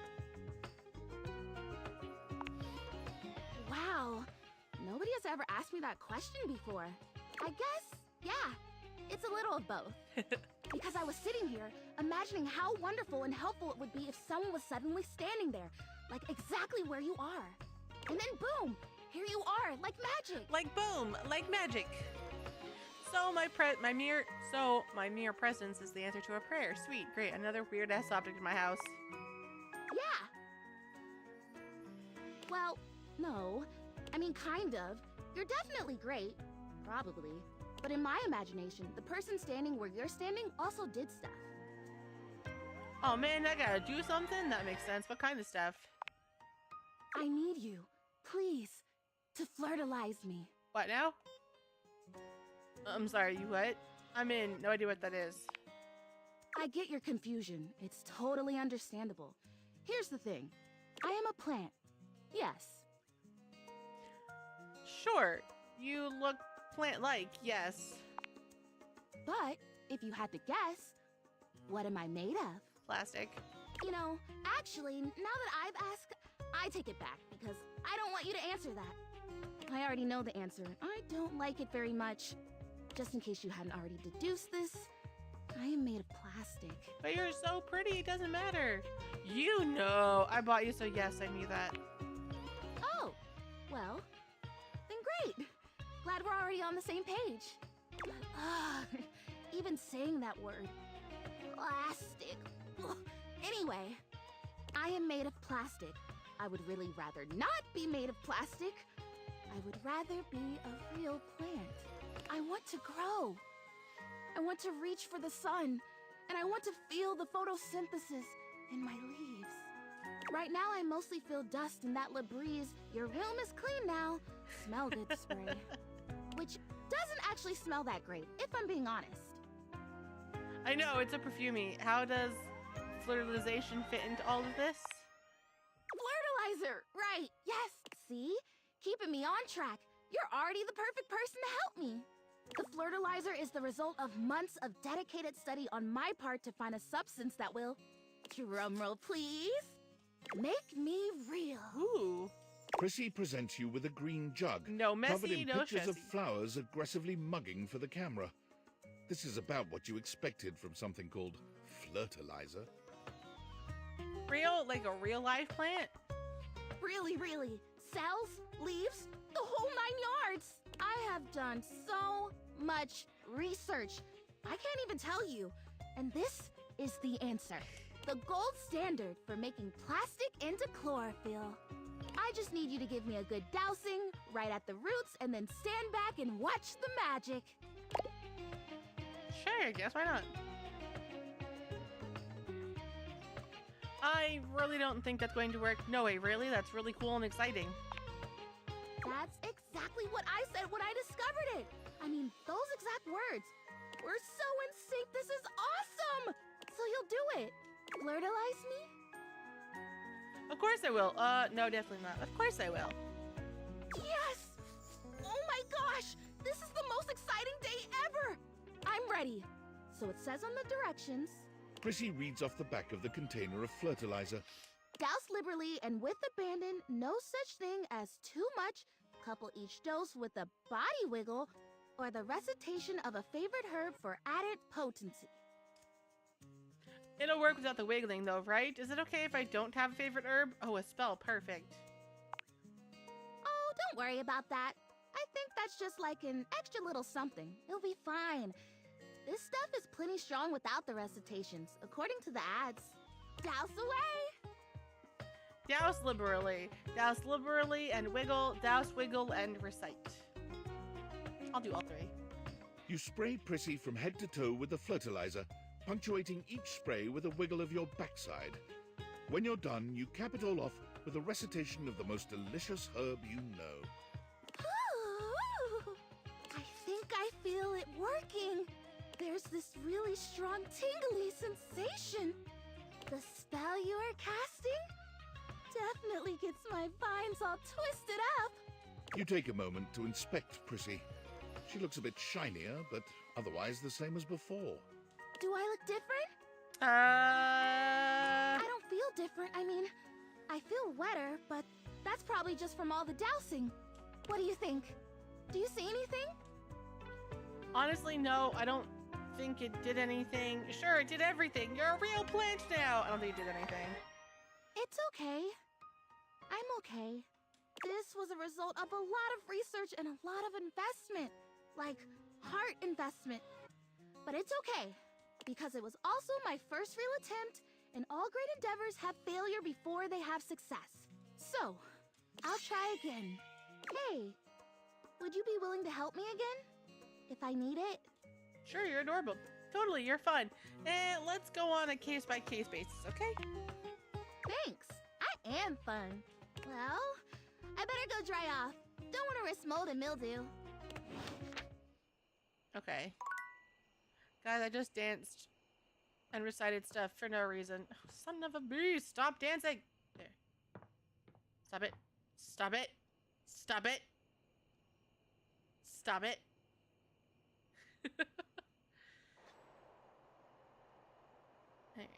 Wow, nobody has ever asked me that question before. I guess, yeah, it's a little of both. Because I was sitting here, imagining how wonderful and helpful it would be if someone was suddenly standing there, like exactly where you are. And then boom, here you are, like magic. Like boom, like magic. So my mere presence is the answer to a prayer. Sweet, great, another weird ass object in my house. Yeah. Well, no. I mean, kind of. You're definitely great. Probably. But in my imagination, the person standing where you're standing also did stuff. Oh man, I gotta do something? That makes sense. What kind of stuff? I need you, please, to flirtalize me. What now? I'm sorry, you what? I'm in. No idea what that is. I get your confusion. It's totally understandable. Here's the thing. I am a plant. Yes. Sure. You look plant-like, yes. But if you had to guess, what am I made of? Plastic. You know, actually, now that I've asked, I take it back because I don't want you to answer that. I already know the answer. I don't like it very much. Just in case you hadn't already deduced this, I am made of plastic. But you're so pretty, it doesn't matter. You know. I bought you, so yes, I knew that. Oh, well, then great. Glad we're already on the same page. Even saying that word. Plastic. Ugh. Anyway, I am made of plastic. I would really rather not be made of plastic. I would rather be a real plant. I want to grow. I want to reach for the sun. And I want to feel the photosynthesis in my leaves. Right now, I mostly feel dust in that Labreeze, your room is clean now, smell good spray. Which doesn't actually smell that great, if I'm being honest. I know, it's a perfumey. How does flirtalization fit into all of this? Flirtalizer! Right, yes, see? Keeping me on track. You're already the perfect person to help me. The Flirtalizer is the result of months of dedicated study on my part to find a substance that will, drumroll please, make me real. Ooh. Prissy presents you with a green jug, No covered messy, in no pictures of stressy. flowers aggressively mugging for the camera. This is about what you expected from something called Flirtalizer. Real, like a real life plant? Really, really. Cells, leaves, the whole 9 yards. I have done so much research. I can't even tell you. And this is the answer. The gold standard for making plastic into chlorophyll. I just need you to give me a good dousing right at the roots and then stand back and watch the magic. Sure, I guess why not? I really don't think that's going to work. No way, really? That's really cool and exciting. That's exactly what I said when I discovered it. I mean, those exact words. We're so in sync. This is awesome. So you'll do it. Flirtalize me? Of course I will. No, definitely not. Of course I will. Yes! Oh my gosh! This is the most exciting day ever! I'm ready. So it says on the directions, Prissy reads off the back of the container of Flirtalizer. douse liberally and with abandon, no such thing as too much, couple each dose with a body wiggle, or the recitation of a favorite herb for added potency. It'll work without the wiggling though, right? Is it okay if I don't have a favorite herb? Oh, a spell. Perfect. Oh, don't worry about that. I think that's just like an extra little something. It'll be fine. This stuff is plenty strong without the recitations, according to the ads. Douse away! Douse liberally. Douse liberally and wiggle. Douse, wiggle, and recite. I'll do all three. You spray Prissy from head to toe with the Flirtalizer, punctuating each spray with a wiggle of your backside. When you're done, you cap it all off with a recitation of the most delicious herb you know. Ooh, I think I feel it working. There's this really strong tingly sensation. The spell you are casting definitely gets my vines all twisted up. You take a moment to inspect Prissy. She looks a bit shinier, but otherwise the same as before. Do I look different? I don't feel different. I mean, I feel wetter, but that's probably just from all the dousing. What do you think? Do you see anything? Honestly, no. I don't think it did anything. Sure, it did everything. You're a real plant now. I don't think it did anything. It's okay. I'm okay. This was a result of a lot of research and a lot of investment. Like, heart investment. But it's okay, because it was also my first real attempt, and all great endeavors have failure before they have success. So, I'll try again. Hey, would you be willing to help me again? If I need it? Sure, you're adorable. Totally, you're fun. And let's go on a case-by-case basis, okay? Thanks. I am fun. Well, I better go dry off. Don't want to risk mold and mildew. Okay. Guys, I just danced and recited stuff for no reason. Oh, son of a beast, stop dancing. There. Stop it. Stop it. Stop it. Stop it. Alright.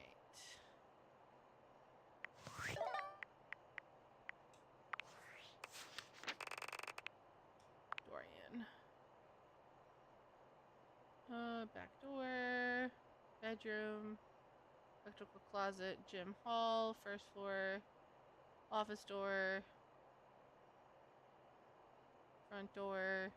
Dorian. Back door, bedroom, electrical closet, gym hall, first floor, office door, front door.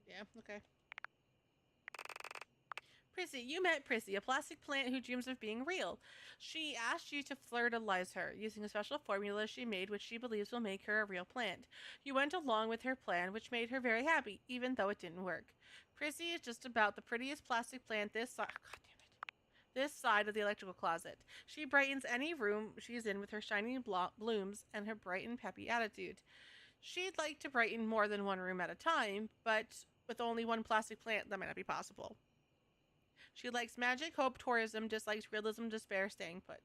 Yeah, okay. Prissy, you met Prissy, a plastic plant who dreams of being real. She asked you to flirtalize her using a special formula she made, which she believes will make her a real plant. You went along with her plan, which made her very happy, even though it didn't work. Prissy is just about the prettiest plastic plant this side of the electrical closet. She brightens any room she's in with her shiny blooms and her bright and peppy attitude. She'd like to brighten more than one room at a time, but with only one plastic plant, that might not be possible. She likes magic, hope, tourism, dislikes realism, despair, staying put.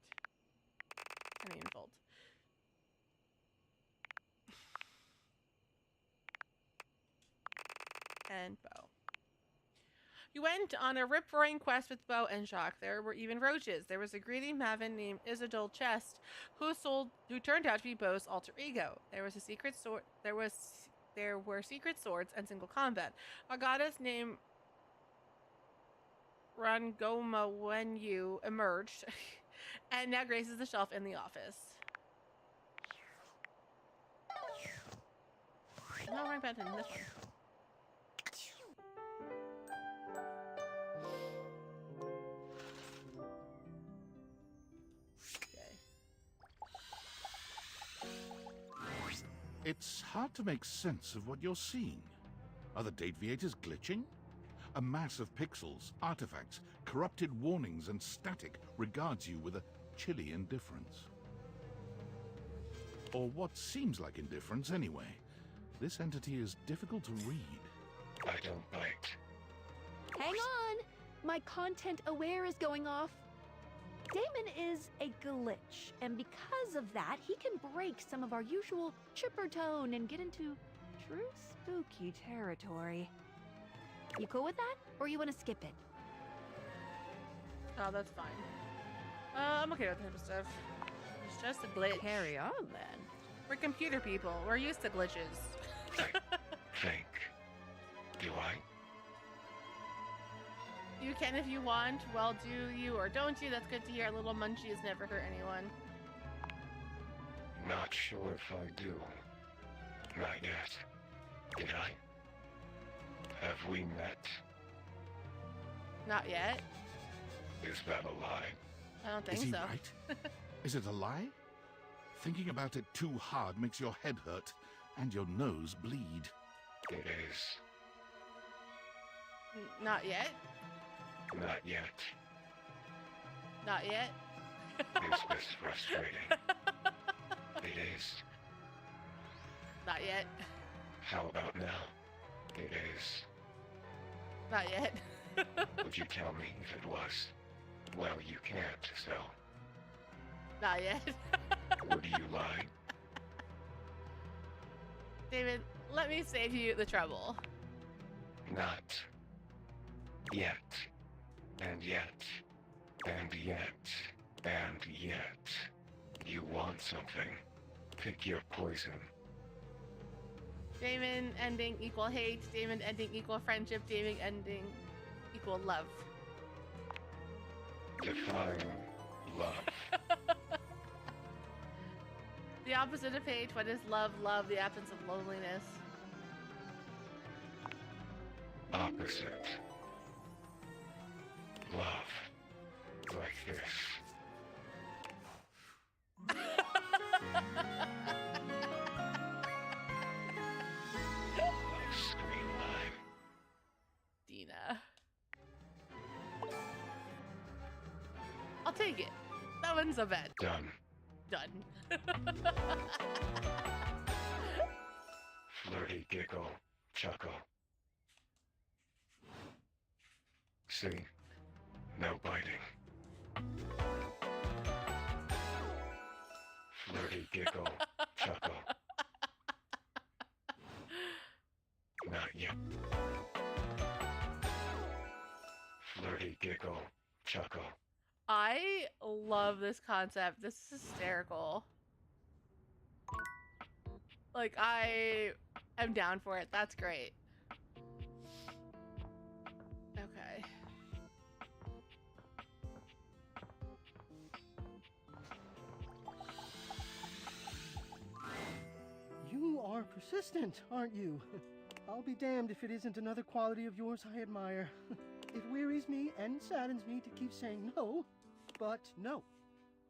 I mean, fold. And Bo. You went on a rip-roaring quest with Bo and Jacques. There were even roaches. There was a greedy maven named Isidole Chest who turned out to be Bo's alter ego. There was a secret sword. There were secret swords and single combat. A goddess named Rangoma Wenyu emerged and now graces the shelf in the office. No, wrong button. This one. It's hard to make sense of what you're seeing. Are the date viators glitching? A mass of pixels, artifacts, corrupted warnings, and static regards you with a chilly indifference. Or what seems like indifference anyway. This entity is difficult to read. I don't bite. Hang on! My content aware is going off. Damon is a glitch, and because of that, he can break some of our usual chipper tone and get into true spooky territory. You cool with that, or you want to skip it? Oh, that's fine. I'm okay with that type of stuff. It's just a glitch. Carry on, then. We're computer people. We're used to glitches. Think. Do I? You can if you want. Well, do you or don't you? That's good to hear. Little munchies never hurt anyone. Not sure if I do. Not yet. Did I? Have we met? Not yet. Is that a lie? I don't think Is he so. right? Is it a lie? Thinking about it too hard makes your head hurt and your nose bleed. It is. Not yet. Not yet. Not yet. Is this frustrating? It is. Not yet. How about now? It is. Not yet. Would you tell me if it was? Well, you can't, so. Not yet. Would you lie? David, let me save you the trouble. Not. Yet. And yet. And yet. And yet. You want something. Pick your poison. Damon ending equal hate. Damon ending equal friendship. Damon ending equal love. Define love. The opposite of hate. What is love? Love. The absence of loneliness. Opposite. Love. Like this. Screen line. Dina. I'll take it. That one's a bet. Done. Done. Flirty giggle. Chuckle. See? No biting. Flirty giggle. Chuckle. Not yet. Flirty giggle. Chuckle. I love this concept. This is hysterical. Like, I am down for it. That's great. Okay. You are persistent, aren't you? I'll be damned if it isn't another quality of yours I admire. It wearies me and saddens me to keep saying no, but no.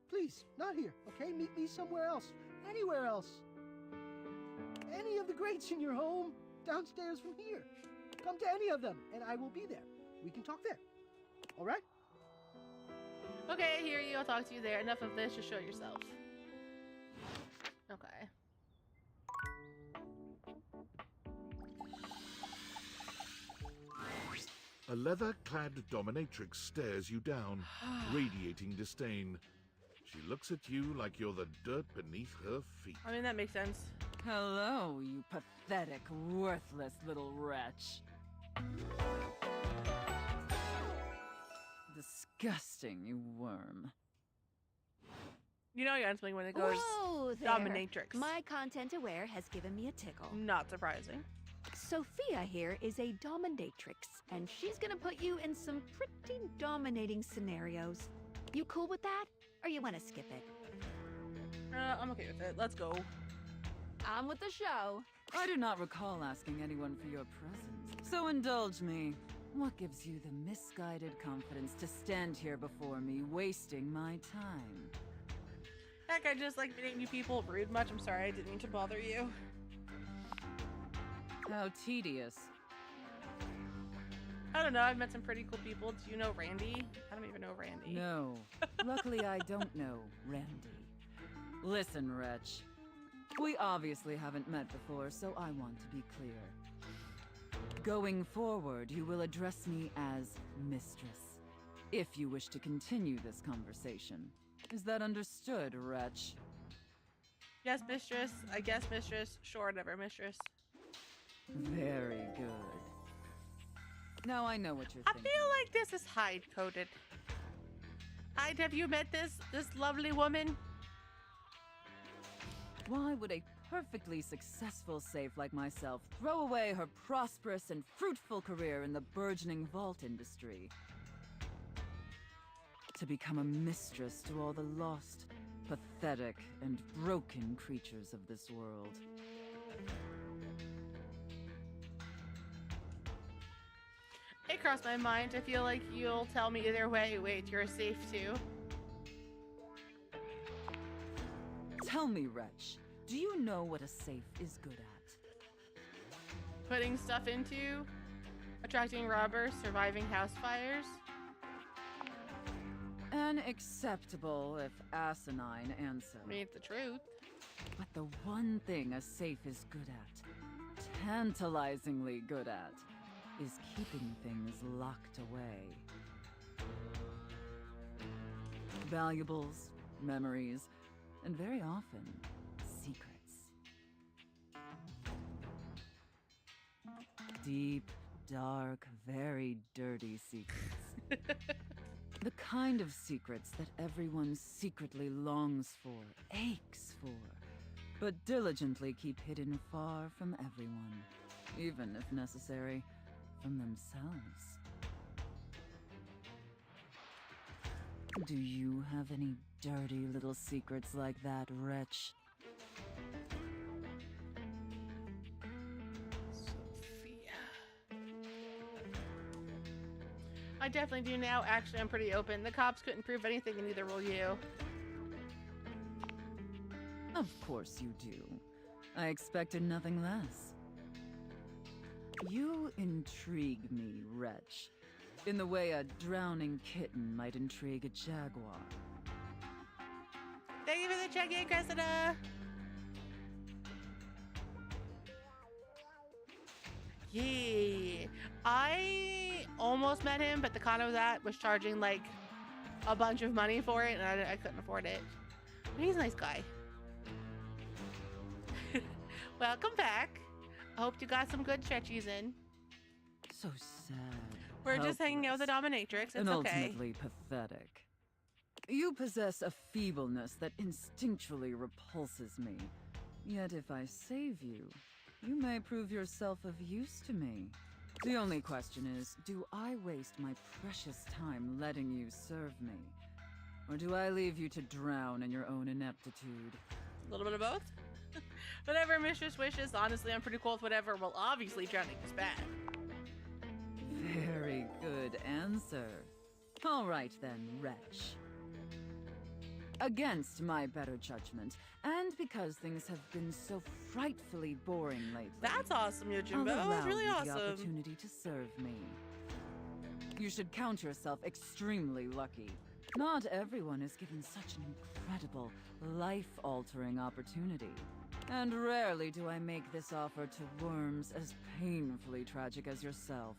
Please, not here, okay? Meet me somewhere else, anywhere else. Any of the greats in your home, downstairs from here. Come to any of them, and I will be there. We can talk there. All right? Okay, I hear you. I'll talk to you there. Enough of this. Just show yourself. Okay. A leather-clad dominatrix stares you down, radiating disdain. She looks at you like you're the dirt beneath her feet. I mean, that makes sense. Hello, you pathetic, worthless little wretch. Disgusting, you worm. You know you're on something when it goes Whoa there. dominatrix. My content aware has given me a tickle. Not surprising. Sophia here is a dominatrix, and she's gonna put you in some pretty dominating scenarios. You cool with that? Or you wanna skip it? I'm okay with it. Let's go. I'm with the show. I do not recall asking anyone for your presence, so indulge me. What gives you the misguided confidence to stand here before me, wasting my time? Heck, I just like meeting new people. Rude much. I'm sorry. I didn't mean to bother you. How tedious. I don't know. I've met some pretty cool people. Do you know Randy? I don't even know Randy. No. Luckily, I don't know Randy. Listen, wretch. We obviously haven't met before, so I want to be clear. Going forward, you will address me as Mistress, if you wish to continue this conversation. Is that understood, wretch? Yes, mistress. I guess mistress. Sure, whatever, mistress. Very good. Now I know what you're I thinking. feel like this is Hyde-coded. Hyde, have you met this lovely woman? Why would a perfectly successful safe like myself throw away her prosperous and fruitful career in the burgeoning vault industry to become a mistress to all the lost, pathetic, and broken creatures of this world? It crossed my mind. I feel like you'll tell me either way. Wait, you're safe too. Tell me, wretch, do you know what a safe is good at? Putting stuff into, attracting robbers, surviving house fires. An acceptable, if asinine, answer. I mean, it's the truth. But the one thing a safe is good at, tantalizingly good at, is keeping things locked away. Valuables, memories, and very often, secrets. Deep, dark, very dirty secrets. The kind of secrets that everyone secretly longs for, aches for, but diligently keep hidden far from everyone, even if necessary, from themselves. Do you have any dirty little secrets like that, wretch? I definitely do now. Actually, I'm pretty open. The cops couldn't prove anything, and neither will you. Of course you do. I expected nothing less. You intrigue me, wretch, in the way a drowning kitten might intrigue a jaguar. Thank you for the check-in, Cressida. Yeah, I almost met him, but the con I was at was charging like a bunch of money for it, and I couldn't afford it. But he's a nice guy. Welcome back. I hope you got some good stretchies in. So sad. We're just hanging out with the dominatrix. It's and okay. ultimately pathetic. You possess a feebleness that instinctually repulses me. Yet if I save you, you may prove yourself of use to me. The only question is, do I waste my precious time letting you serve me? Or do I leave you to drown in your own ineptitude? A little bit of both. Whatever mistress wishes. Honestly, I'm pretty cool with whatever. Well, obviously drowning is bad. Very good answer. All right then, wretch. Against my better judgment, and because things have been so frightfully boring lately. That's awesome, Yojimbo. I'll That's really allow you awesome. the opportunity to serve me. You should count yourself extremely lucky. Not everyone is given such an incredible, life-altering opportunity. And rarely do I make this offer to worms as painfully tragic as yourself.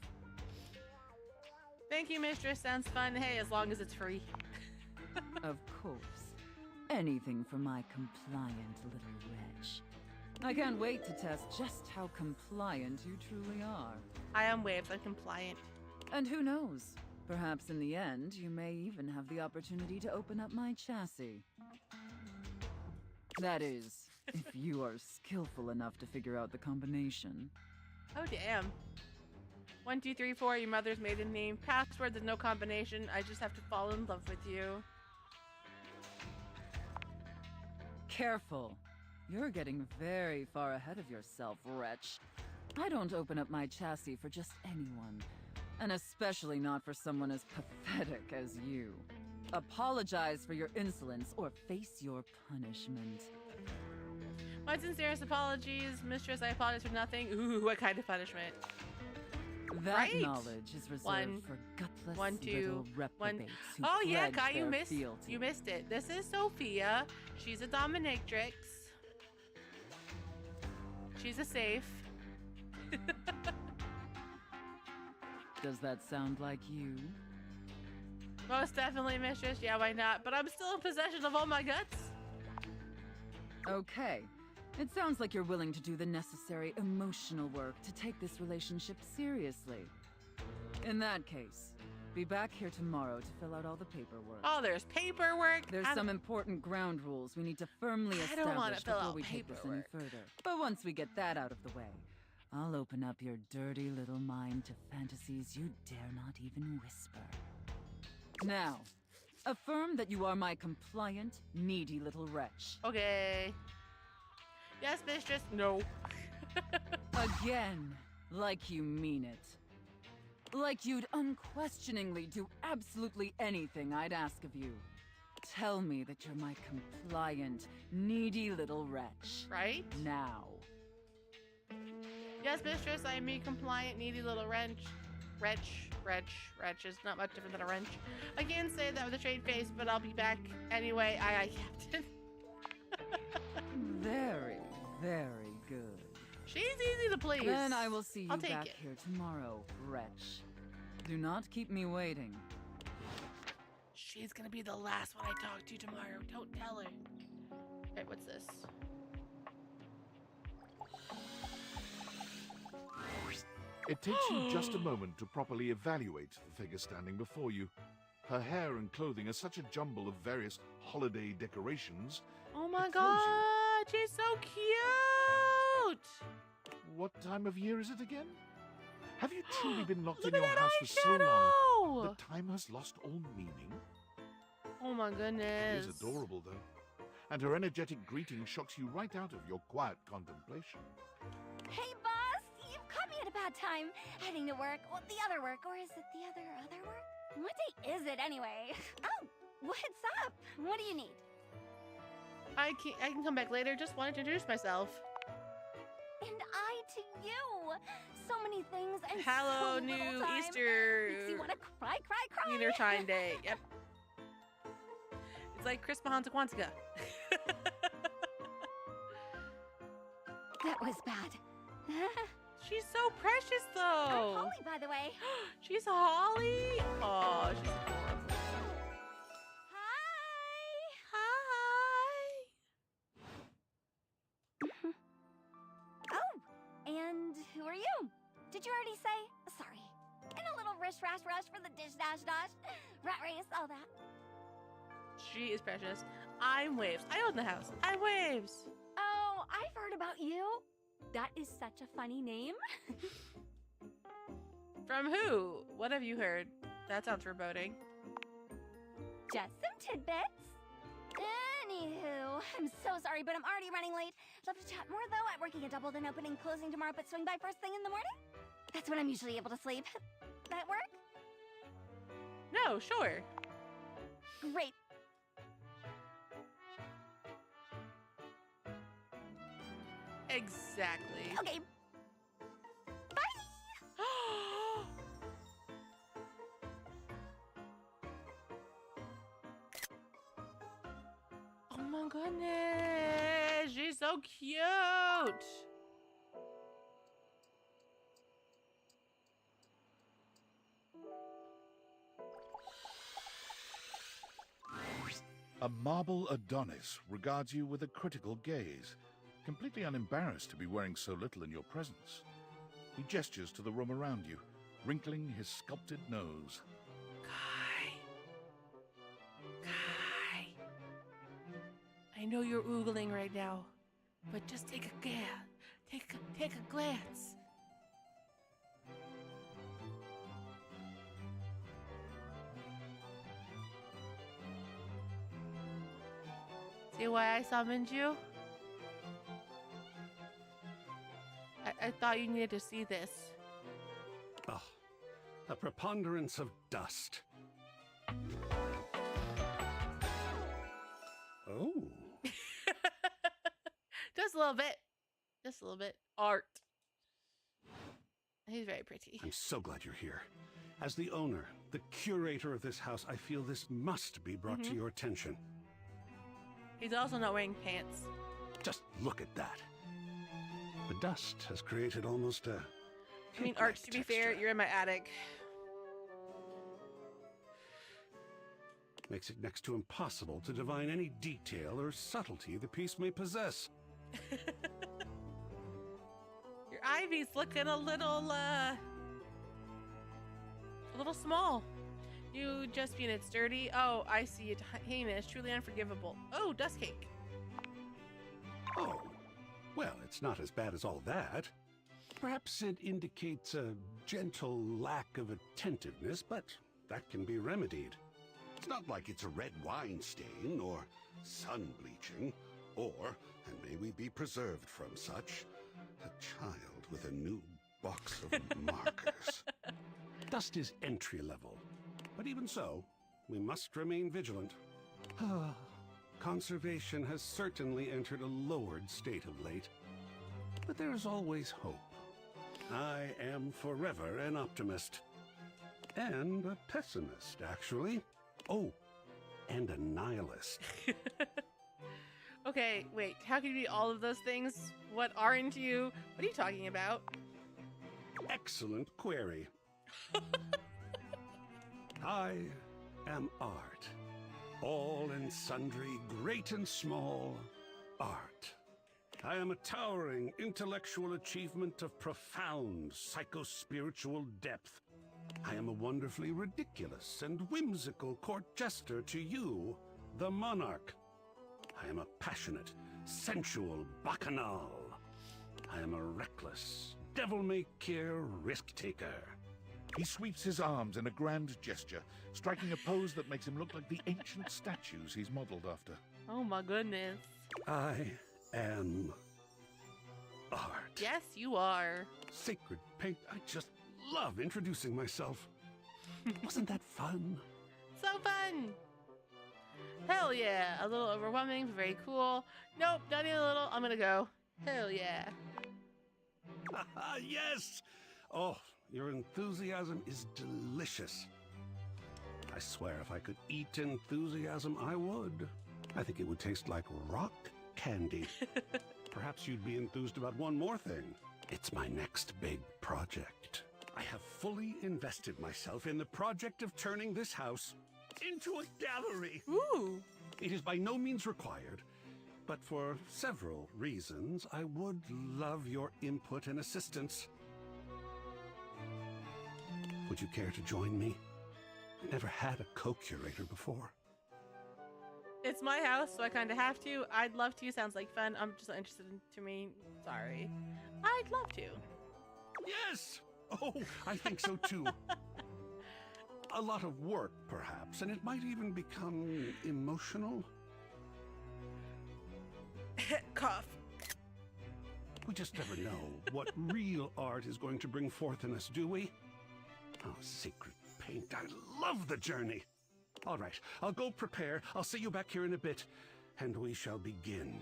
Thank you, mistress. Sounds fun. Hey, as long as it's free. Of course. Anything for my compliant little wretch. I can't wait to test just how compliant you truly are. I am Waves. I'm compliant. And who knows? Perhaps in the end, you may even have the opportunity to open up my chassis. That is, if you are skillful enough to figure out the combination. Oh, damn. 1, 2, 3, 4, your mother's maiden name. Password, there's no combination. I just have to fall in love with you. Careful. You're getting very far ahead of yourself, wretch. I don't open up my chassis for just anyone. And especially not for someone as pathetic as you. Apologize for your insolence or face your punishment. My sincerest apologies, mistress. I apologize for nothing. Ooh, what kind of punishment? That right. knowledge is reserved for gutless 1, 2, little reprobates who Oh yeah, pledge Kai, you their missed. fealty. You missed it. This is Sophia. She's a dominatrix. She's a safe. Does that sound like you? Most definitely, mistress. Yeah, why not? But I'm still in possession of all my guts. Okay. It sounds like you're willing to do the necessary emotional work to take this relationship seriously. In that case, be back here tomorrow to fill out all the paperwork. Oh, there's paperwork. There's some important ground rules we need to firmly I don't wanna establish fill before out we take this any paperwork. further. But once we get that out of the way, I'll open up your dirty little mind to fantasies you dare not even whisper. Now, affirm that you are my compliant, needy little wretch. Okay. Yes, mistress. No. Again, like you mean it. Like you'd unquestioningly do absolutely anything I'd ask of you. Tell me that you're my compliant, needy little wretch. Right? Now. Yes, mistress. I am a compliant, needy little wretch. Wretch is not much different than a wrench. I can't say that with a straight face, but I'll be back anyway. Aye, Captain. Very, very good. She's easy to please. Then I will see you I'll take back it. here tomorrow, wretch. Do not keep me waiting. She's gonna be the last one I talk to tomorrow. Don't tell her. Right, what's this? It takes you just a moment to properly evaluate the figure standing before you. Her hair and clothing are such a jumble of various holiday decorations. Oh my it throws god, she's so cute! you. What time of year is it again? Have you truly been locked in Look your at that house for so long eyeshadow! that time has lost all meaning? Oh my She goodness. is adorable, though, and her energetic greeting shocks you right out of your quiet contemplation. Hey, boss! You've caught me at a bad time. Heading to work. Well, the other work. Or is it the other work? What day is it anyway? Oh, what's up? What do you need? I can come back later. Just wanted to introduce myself. And I to you. So many things and Hello, so little new time. Easter. Makes you want to cry. Wienertime Day. Yep. It's like Christmas Hanukkah. That was bad. She's so precious, though. I'm Holly, by the way. She's Holly. Oh, she's adorable. Oh, and who are you? Did you already say? Sorry. In a little rush for the dish dash. Rat race, all that. She is precious. I'm Waves. I own the house. I'm Waves. Oh, I've heard about you. That is such a funny name. From who? What have you heard? That sounds foreboding. Just some tidbits. Anywho, I'm so sorry, but I'm already running late. Love to chat more, though. I'm working a double, then opening, closing tomorrow, but swing by first thing in the morning. That's when I'm usually able to sleep. That work? No, sure. Great. Exactly. Okay. my goodness, she's so cute. A marble Adonis regards you with a critical gaze, completely unembarrassed to be wearing so little in your presence. He gestures to the room around you, wrinkling his sculpted nose. Kai. I know you're oogling right now, but just take a glance. Take a glance. See why I summoned you? I thought you needed to see this. Oh, a preponderance of dust. Oh. Just a little bit. Just a little bit. Art. He's very pretty. I'm so glad you're here. As the owner, the curator of this house, I feel this must be brought to your attention. He's also not wearing pants. Just look at that. The dust has created almost a... I mean, Arch, to be fair, you're in my attic. Makes it next to impossible to divine any detail or subtlety the piece may possess. Your ivy's looking a little small. You just being it's dirty. Oh, I see it. Heinous, truly unforgivable. Oh, dust cake. Oh, well, it's not as bad as all that. Perhaps it indicates a gentle lack of attentiveness, but that can be remedied. It's not like it's a red wine stain or sun bleaching, or, and may we be preserved from such, a child with a new box of markers. Dust is entry level, but even so, we must remain vigilant. Conservation has certainly entered a lowered state of late, but there is always hope. I am forever an optimist. And a pessimist, actually. Oh, and a nihilist. Okay, wait. How can you be all of those things? What aren't you? What are you talking about? Excellent query. I am art. All and sundry, great and small, art. I am a towering intellectual achievement of profound psycho-spiritual depth. I am a wonderfully ridiculous and whimsical court jester to you, the monarch. I am a passionate, sensual bacchanal. I am a reckless, devil-may-care risk-taker. He sweeps his arms in a grand gesture, striking a pose that makes him look like the ancient statues he's modeled after. Oh my goodness. I am art. Yes, you are. Sacred paint, I just love introducing myself. Wasn't that fun? So fun. Hell yeah. A little overwhelming, but very cool. Nope, not even a little. I'm gonna go. Hell yeah. Yes! Oh, your enthusiasm is delicious. I swear if I could eat enthusiasm, I would. I think it would taste like rock candy. Perhaps you'd be enthused about one more thing. It's my next big project. I have fully invested myself in the project of turning this house into a gallery. Ooh. It is by no means required, but for several reasons, I would love your input and assistance. Would you care to join me? I never had a co-curator before. It's my house, so I kind of have to. I'd love to. Sounds like fun. I'm just not interested in to me. Sorry. I'd love to. Yes! Oh, I think so too. A lot of work, perhaps, and it might even become emotional. Cough. We just never know what real art is going to bring forth in us, do we? Oh, sacred paint, I love the journey. All right, I'll go prepare. I'll see you back here in a bit, and we shall begin.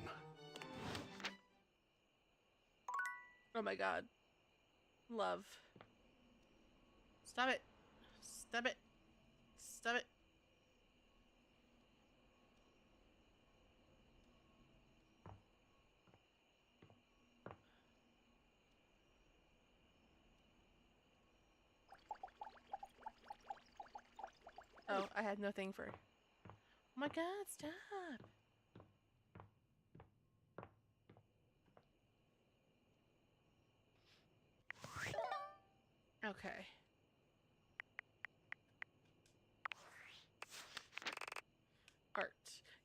Oh my god. Love. Stop it. Stop it. Stop it. Oh, I had no thing for... Oh my god, stop. Okay. Art.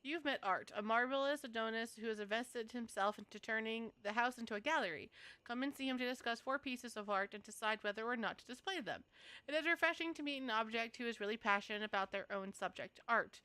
You've met Art, a marvelous Adonis who has invested himself into turning the house into a gallery. Come and see him to discuss 4 pieces of art and decide whether or not to display them. It is refreshing to meet an object who is really passionate about their own subject, art.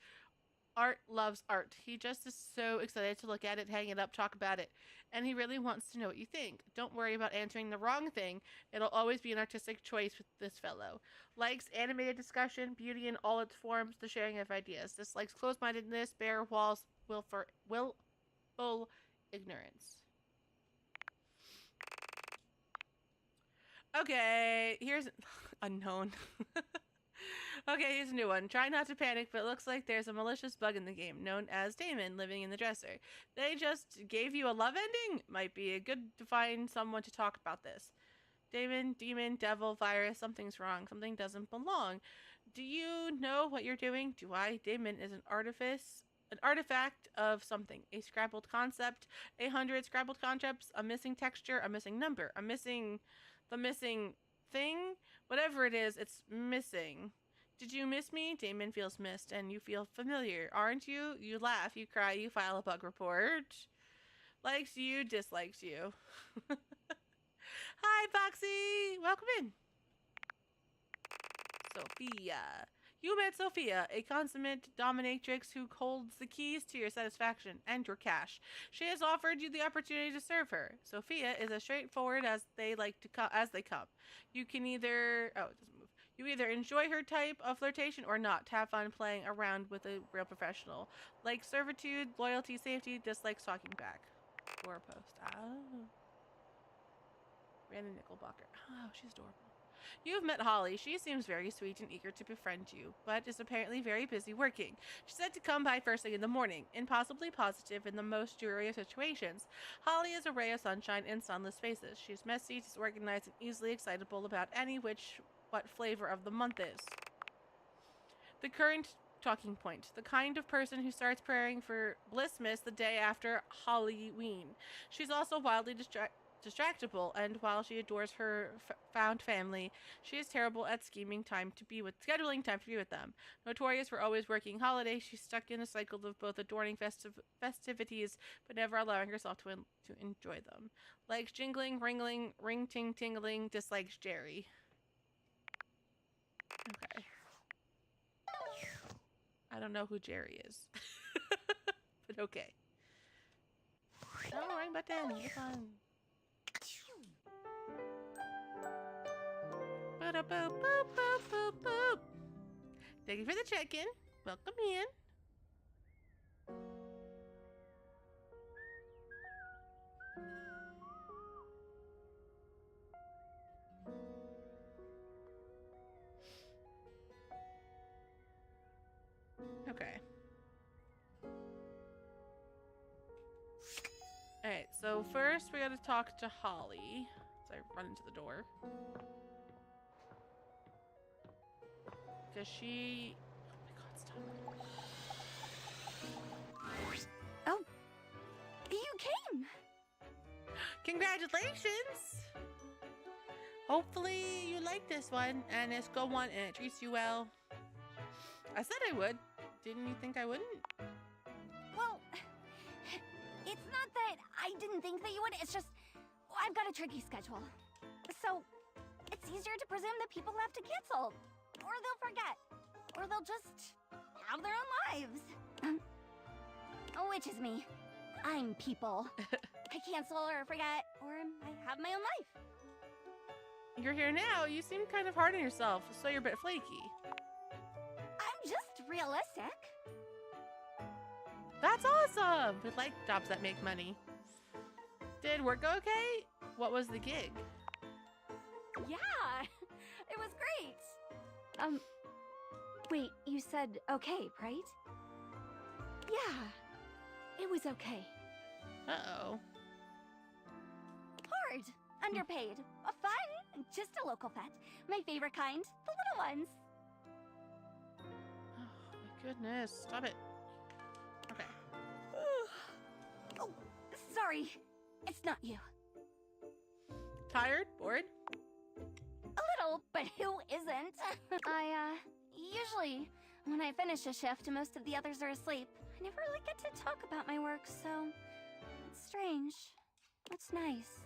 Art loves art. He just is so excited to look at it, hang it up, talk about it. And he really wants to know what you think. Don't worry about answering the wrong thing. It'll always be an artistic choice with this fellow. Likes animated discussion, beauty in all its forms, the sharing of ideas. Dislikes closed-mindedness, bare walls, willful ignorance. Okay, here's... unknown. Okay, here's a new one. Try not to panic, but it looks like there's a malicious bug in the game, known as Damon, living in the dresser. They just gave you a love ending? Might be good to find someone to talk about this. Damon, demon, devil, virus, something's wrong. Something doesn't belong. Do you know what you're doing? Do I? Damon is an artifact of something. A scrabbled concept, 100 scrabbled concepts, a missing texture, a missing number, the missing thing? Whatever it is, it's missing. Did you miss me? Damon feels missed, and you feel familiar, aren't you? You laugh, you cry, you file a bug report. Likes you, dislikes you. Hi, Foxy! Welcome in. Sophia. You met Sophia, a consummate dominatrix who holds the keys to your satisfaction and your cash. She has offered you the opportunity to serve her. Sophia is as straightforward as they come. You can either... Oh, it doesn't move. You either enjoy her type of flirtation or not. Have fun playing around with a real professional. Like servitude, loyalty, safety, dislikes talking back. Or post. Oh. Brandon Nickelbacher. Oh, she's adorable. You've met Holly. She seems very sweet and eager to befriend you, but is apparently very busy working. She said to come by first thing in the morning, impossibly positive in the most dreary of situations. Holly is a ray of sunshine in sunless spaces. She's messy, disorganized, and easily excitable about what flavor of the month is. The current talking point. The kind of person who starts praying for Blissmas the day after Halloween. She's also wildly distractible, and while she adores her found family, she is terrible at scheduling time to be with them. Notorious for always working holidays, she's stuck in a cycle of both adorning festivities, but never allowing herself to enjoy them. Likes jingling, ringling, ring-ting-tingling, dislikes Jerry. Okay. I don't know who Jerry is. But okay. Oh, ring button. It's fun. Boop, boop, boop, boop, boop. Thank you for the check-in. Welcome in. Okay. Alright, so first we gotta talk to Holly. So I run into the door. Because she... Oh my god, stop. Oh, you came! Congratulations! Hopefully you like this one, and it's go on and it treats you well. I said I would. Didn't you think I wouldn't? Well, it's not that I didn't think that you would, it's just I've got a tricky schedule. So, it's easier to presume that people have to cancel. Or they'll forget. Or they'll just have their own lives. Which is me. I'm people. I cancel or forget, or I have my own life. You're here now. You seem kind of hard on yourself, so you're a bit flaky. I'm just realistic. That's awesome! We like jobs that make money. Did work go okay? What was the gig? Yeah, it was great. Wait, you said okay, right? Yeah, it was okay. Uh-oh. Hard, underpaid, fun, just a local pet. My favorite kind, the little ones. goodness. Stop it. Okay. Oh, sorry. It's not you. Tired? Bored? A little, but who isn't? Usually, when I finish a shift, most of the others are asleep. I never really get to talk about my work, so it's strange. It's nice.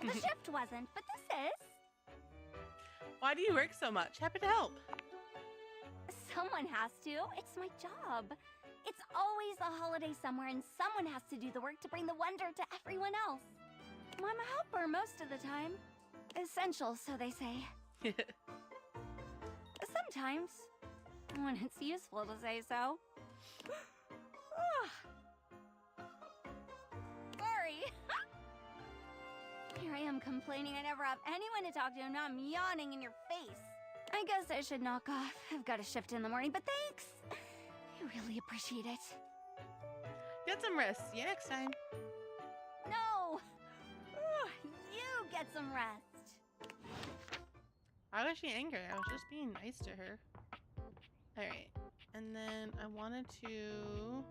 The shift wasn't, but this is. Why do you work so much? Happy to help. Someone has to. It's my job. It's always a holiday somewhere, and someone has to do the work to bring the wonder to everyone else. I'm a helper most of the time. Essential, so they say. Sometimes, when it's useful to say so. Sorry. Here I am complaining I never have anyone to talk to, and now I'm yawning in your face. I guess I should knock off. I've got a shift in the morning, but thanks. I really appreciate it. Get some rest. See you next time. No! You get some rest. Why was she angry? I was just being nice to her. Alright. And then I wanted to...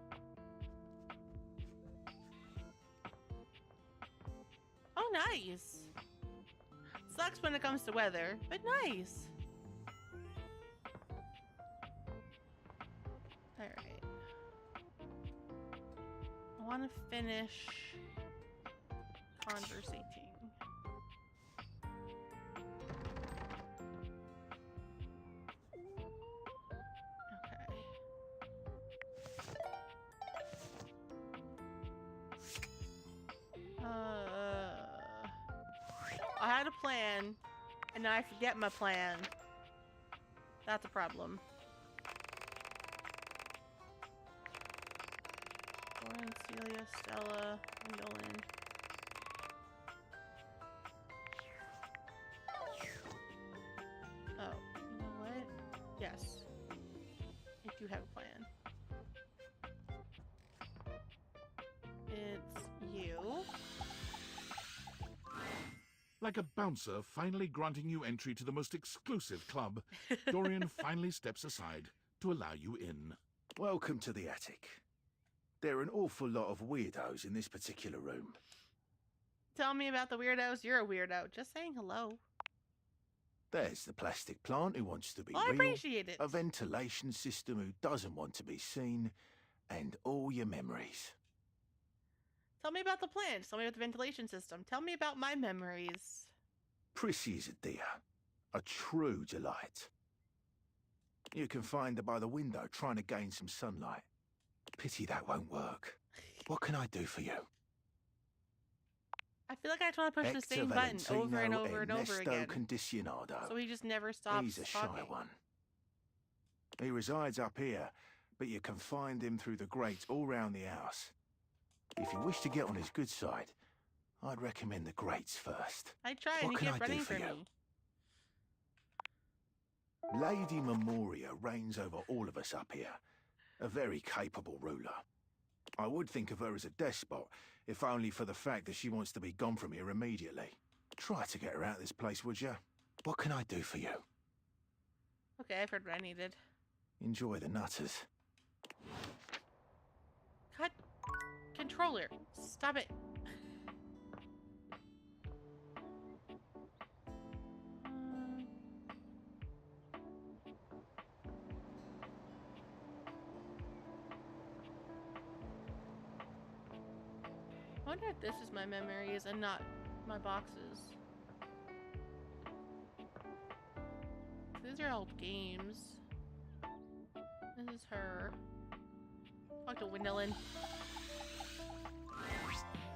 Oh, nice! Sucks when it comes to weather, but nice! Alright. I want to finish conversating. I had a plan, and now I forget my plan. That's a problem. Lauren, Celia, Stella, Gwendolyn. Oh, you know what? Yes. I do have a plan. It's you. Like a bouncer finally granting you entry to the most exclusive club, Dorian finally steps aside to allow you in. Welcome to the attic. There are an awful lot of weirdos in this particular room. Tell me about the weirdos. You're a weirdo. Just saying hello. There's the plastic plant who wants to be I real, appreciate it. a ventilation system who doesn't want to be seen, and all your memories. Tell me about the plants. Tell me about the ventilation system. Tell me about my memories. Prissy is a dear, a true delight. You can find her by the window trying to gain some sunlight. Pity that won't work. What can I do for you? I feel like I just want to push the same button over and over and over again. Condicionado. So he just never stops He's a shy talking. one. He resides up here, but you can find him through the grates all round the house. If you wish to get on his good side, I'd recommend the grates first. I tried and What he can kept I do running for for you? me. Lady Memoria reigns over all of us up here, a very capable ruler. I would think of her as a despot, if only for the fact that she wants to be gone from here immediately. Try to get her out of this place, would you? What can I do for you? Okay, I've heard what I needed. Enjoy the nutters. Cut. Controller. Stop it. I wonder if this is my memories and not my boxes. These are old games. This is her. Talk to Gwendolyn.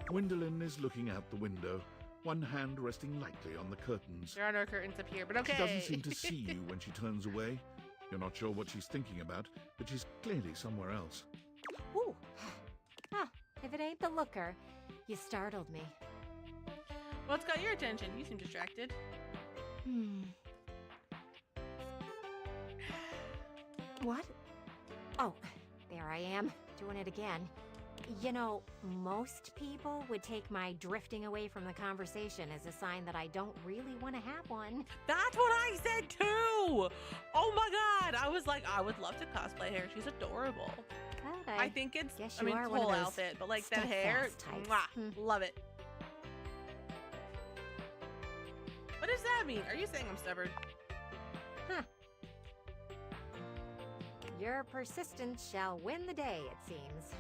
Gwendolyn is looking out the window, one hand resting lightly on the curtains. There are no curtains up here, but okay. She doesn't seem to see you when she turns away. You're not sure what she's thinking about, but she's clearly somewhere else. Ooh. Ah, if it ain't the looker, you startled me. What's got your attention? You seem distracted. What? Oh, there I am, doing it again. You know, most people would take my drifting away from the conversation as a sign that I don't really want to have one. That's what I said too! too. Oh my god. I was like, I would love to cosplay her. She's adorable. God, I think it's, guess I you mean, are it's one of whole those outfit, but like that hair, steadfast types. mwah, love it. What does that mean? Are you saying I'm stubborn? Huh. Your persistence shall win the day, it seems.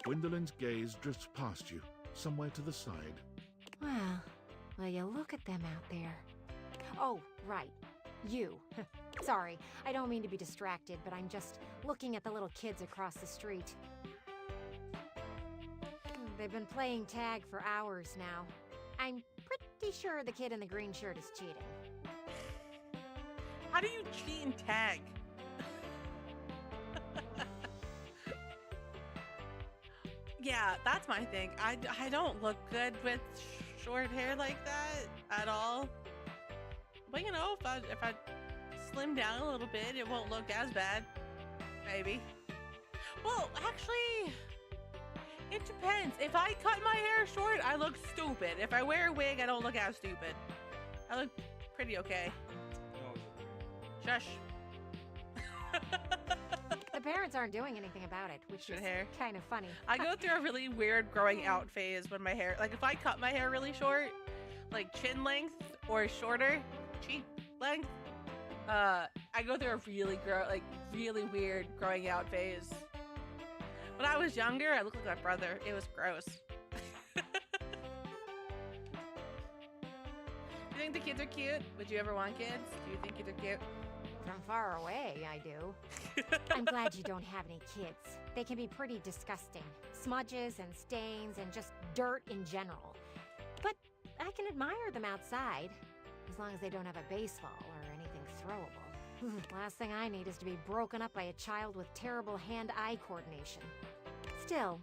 Gwendolyn's gaze drifts past you, somewhere to the side. Well, will you look at them out there? Oh, right. You. Sorry, I don't mean to be distracted, but I'm just looking at the little kids across the street. They've been playing tag for hours now. I'm pretty sure the kid in the green shirt is cheating. How do you cheat in tag? Yeah, that's my thing. I don't look good with short hair like that at all. But you know, if I slim down a little bit, it won't look as bad. Maybe. Well, actually, it depends. If I cut my hair short, I look stupid. If I wear a wig, I don't look as stupid. I look pretty okay. Shush. The parents aren't doing anything about it, which is kind of funny. I go through a really weird growing out phase when my hair, like if I cut my hair really short, like chin length or shorter, cheek length, I go through a really weird growing out phase. When I was younger, I looked like my brother. It was gross. Do you think the kids are cute? Would you ever want kids? Do you think kids are cute? From far away, I do. I'm glad you don't have any kids. They can be pretty disgusting. Smudges and stains and just dirt in general. But I can admire them outside, as long as they don't have a baseball or anything throwable. Last thing I need is to be broken up by a child with terrible hand-eye coordination. Still,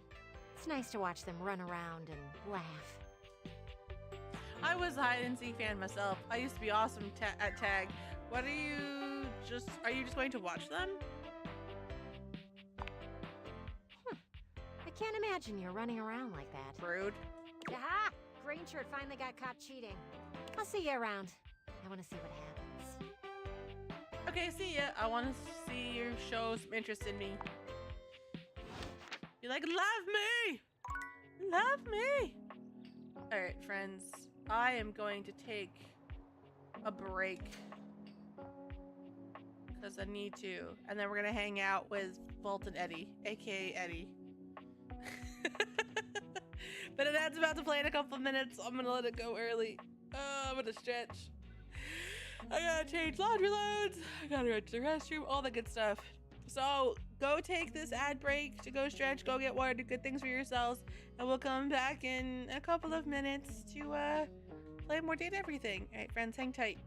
it's nice to watch them run around and laugh. I was a hide-and-seek fan myself. I used to be awesome at tag. What are you just going to watch them? I can't imagine you're running around like that. Rude. Aha! Green shirt finally got caught cheating. I'll see you around. I want to see what happens. Okay, see ya. I want to see your show some interest in me. You like, love me! Love me! Alright, friends. I am going to take a break. Because I need to. And then we're going to hang out with Fulton Eddie, aka Eddie. But that's about to play in a couple of minutes. I'm going to let it go early. I'm going to stretch. I gotta change laundry loads. I gotta go to the restroom, all the good stuff. So go take this ad break to go stretch, go get water, do good things for yourselves, and we'll come back in a couple of minutes to play more Date Everything. All right, friends, hang tight.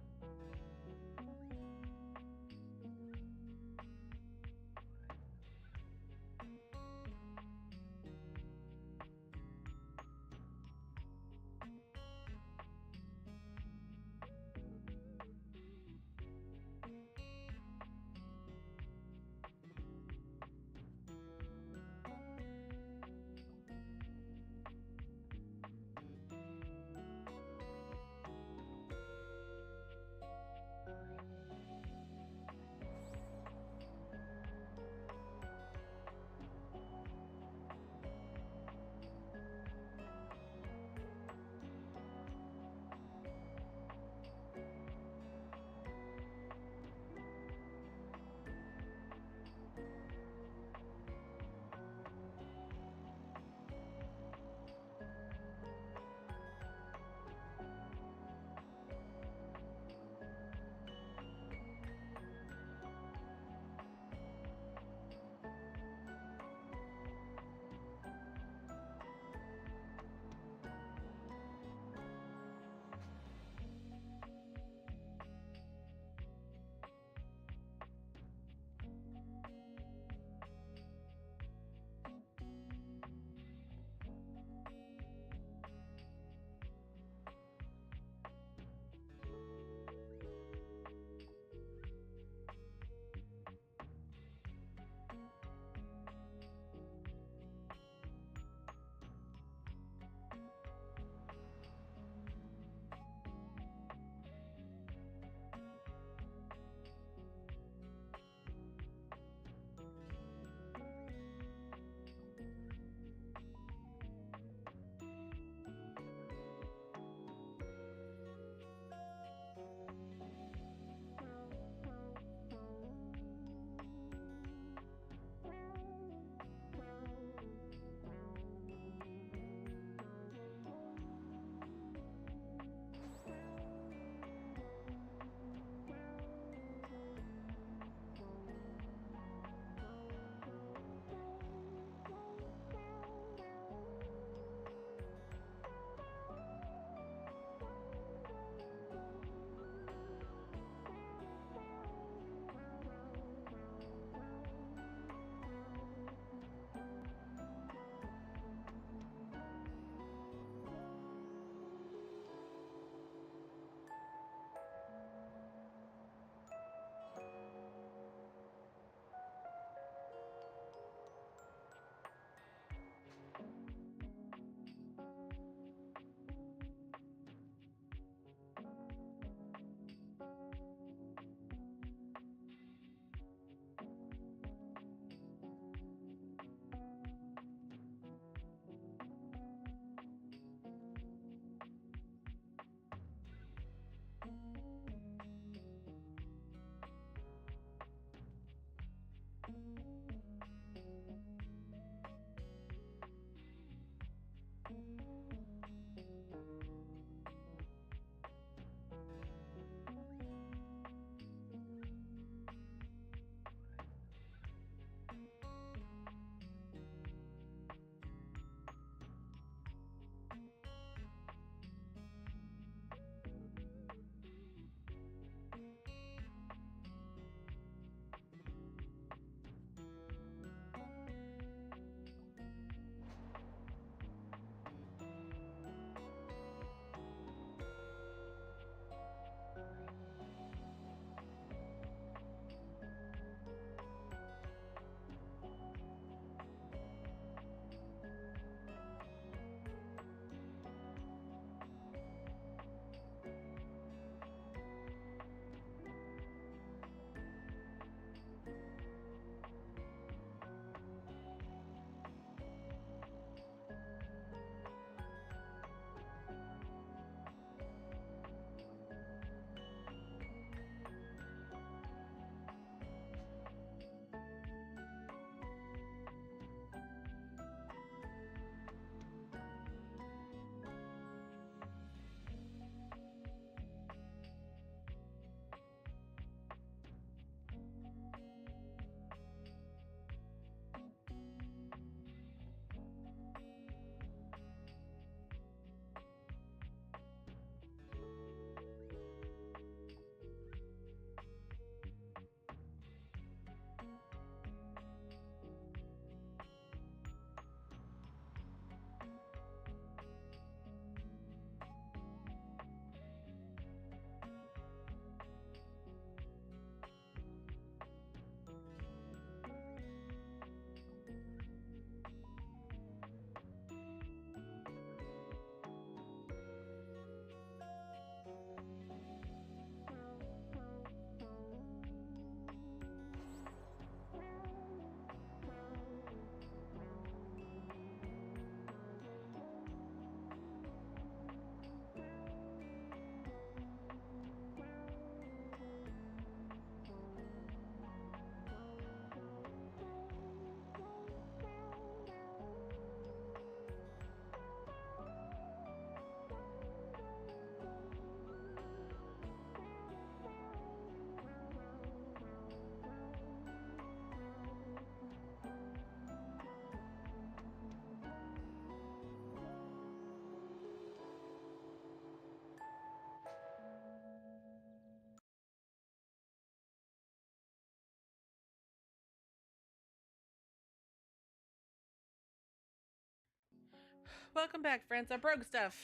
Welcome back, friends. I broke stuff.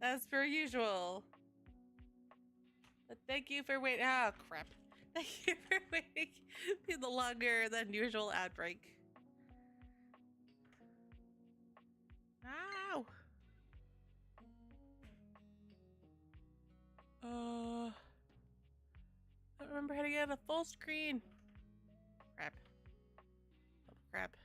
As per usual. But thank you for waiting. Oh, crap. Thank you for waiting through the longer than usual ad break. Ow! I don't remember how to get a full screen. Crap. Oh, crap.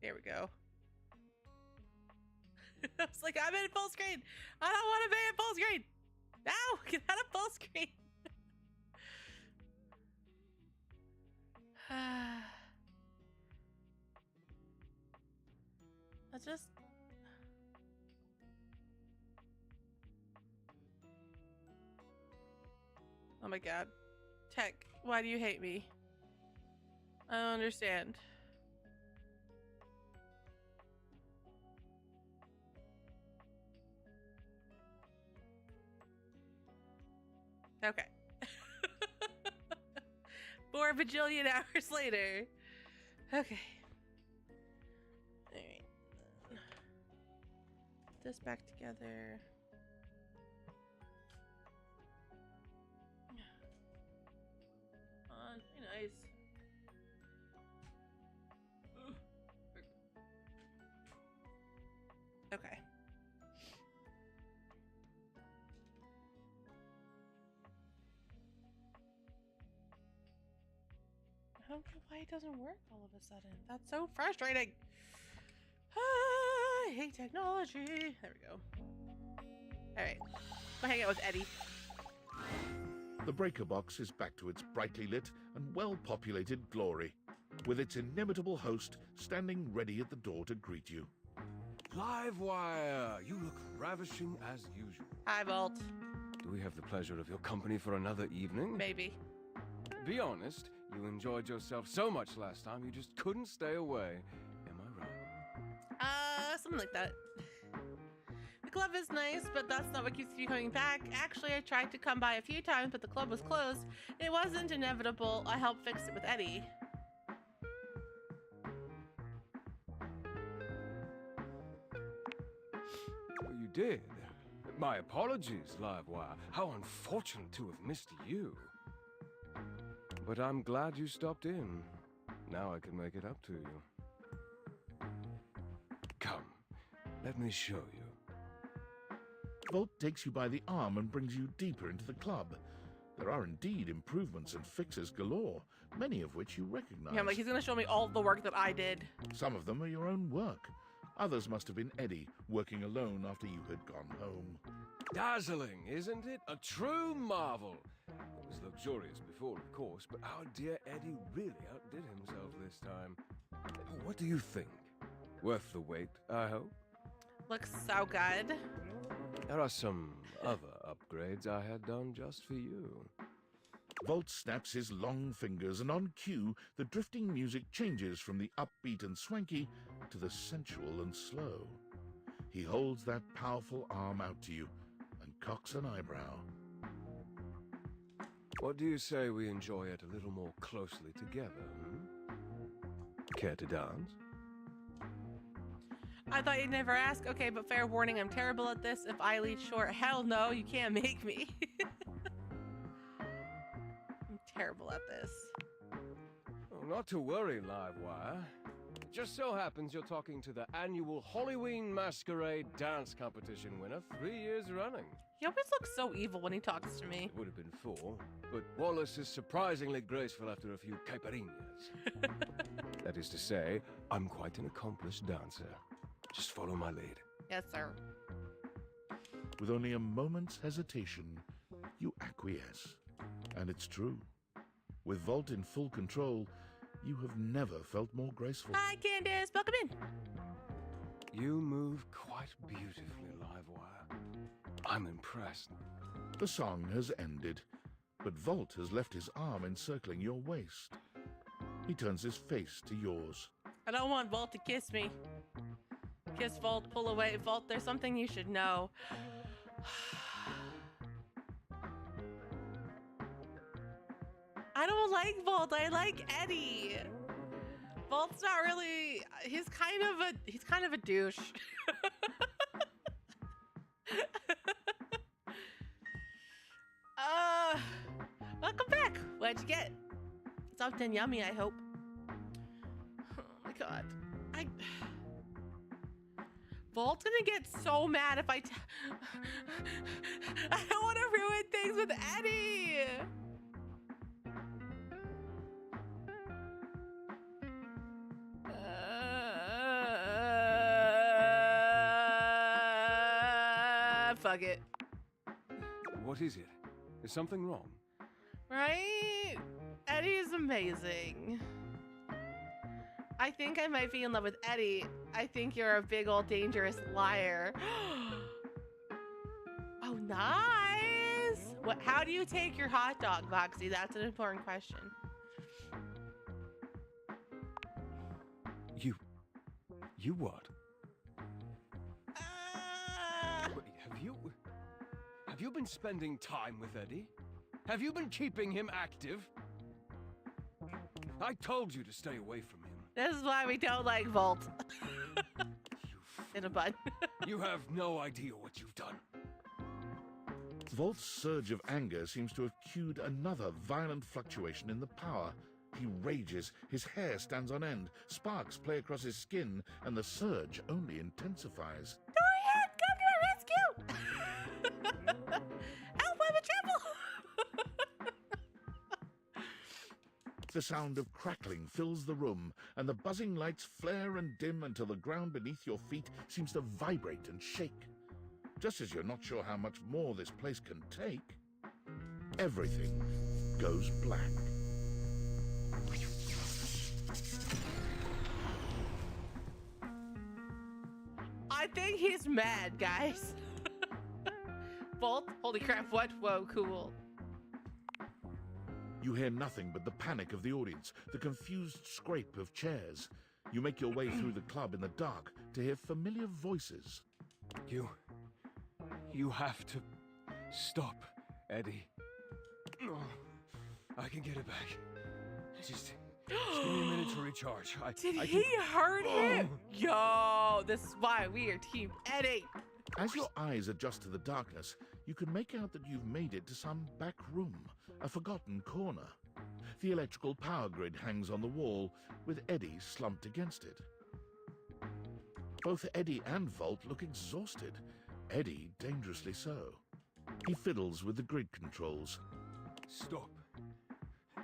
There we go. I was like, I'm in full screen. I don't want to be in full screen. No, get out of full screen. I just... Oh my god. Tech, why do you hate me? I don't understand. Okay. 4 bajillion hours later. Okay. Alright. Put this back together. Very nice. Okay. I don't know why it doesn't work all of a sudden. That's so frustrating. I hate technology. There we go. All right. Go hang out with Eddie. The breaker box is back to its brightly lit and well-populated glory, with its inimitable host standing ready at the door to greet you. Livewire! You look ravishing as usual. Hi, Volt. Do we have the pleasure of your company for another evening? Maybe. Be honest, you enjoyed yourself so much last time you just couldn't stay away. Am I right? Something like that. The club is nice, but that's not what keeps me coming back. Actually, I tried to come by a few times, but the club was closed. It wasn't inevitable. I helped fix it with Eddie. Well, you did. My apologies, Livewire. How unfortunate to have missed you. But I'm glad you stopped in. Now I can make it up to you. Come, let me show you. Volt takes you by the arm and brings you deeper into the club. There are indeed improvements and fixes galore, many of which you recognize. Yeah, I'm like, he's gonna show me all the work that I did. Some of them are your own work. Others must have been Eddie, working alone after you had gone home. Dazzling, isn't it? A true marvel. It was luxurious before, of course, but our dear Eddie really outdid himself this time. What do you think? Worth the wait, I hope? Looks so good. There are some other upgrades I had done just for you. Volt snaps his long fingers, and on cue, the drifting music changes from the upbeat and swanky to the sensual and slow. He holds that powerful arm out to you and cocks an eyebrow. What do you say we enjoy it a little more closely together, Care to dance? I thought you'd never ask. Okay, but fair warning, I'm terrible at this. If I lead short, hell no, you can't make me. I'm terrible at this. Oh, not to worry, Livewire. It just so happens you're talking to the annual Halloween Masquerade dance competition winner 3 years running. He always looks so evil when he talks to me. It would have been 4, but Wallace is surprisingly graceful after a few caipirinhas. That is to say, I'm quite an accomplished dancer. Just follow my lead. Yes, sir. With only a moment's hesitation, you acquiesce. And it's true. With Volt in full control, you have never felt more graceful. Hi, Candace. Welcome in. You move quite beautifully, Livewire. I'm impressed. The song has ended, but Volt has left his arm encircling your waist. He turns his face to yours. I don't want Volt to kiss me. Kiss Volt, pull away. Volt, there's something you should know. I don't like Volt. I like Eddie. Volt's not really. He's kind of a douche. Welcome back. What'd you get? Something yummy, I hope. Oh my god. Volt's gonna get so mad if I don't want to ruin things with Eddie. Fuck it. What is it? Is something wrong? Right? Eddie is amazing. I think I might be in love with Eddie. I think you're a big old dangerous liar. Oh, nice. What? How do you take your hot dog, Voxy? That's an important question. You what? Wait, have you been spending time with Eddie? Have you been keeping him active? I told you to stay away from him. This is why we don't like Volt. In a bun. You have no idea what you've done. Volt's surge of anger seems to have cued another violent fluctuation in the power. He rages, his hair stands on end, sparks play across his skin, and the surge only intensifies. Dorian, come to our rescue! Help, I'm in trouble! The sound of crackling fills the room, and the buzzing lights flare and dim until the ground beneath your feet seems to vibrate and shake. Just as you're not sure how much more this place can take, everything goes black. I think he's mad, guys. Volt? Holy crap, what? Whoa, cool. You hear nothing but the panic of the audience, the confused scrape of chairs. You make your way through the club in the dark to hear familiar voices. You have to stop, Eddie. I can get it back. Just give me a minute to recharge. Did he hurt him? Yo, this is why we are Team Eddie. As your eyes adjust to the darkness, you can make out that you've made it to some back room, a forgotten corner. The electrical power grid hangs on the wall, with Eddie slumped against it. Both Eddie and Volt look exhausted, Eddie dangerously so. He fiddles with the grid controls. Stop.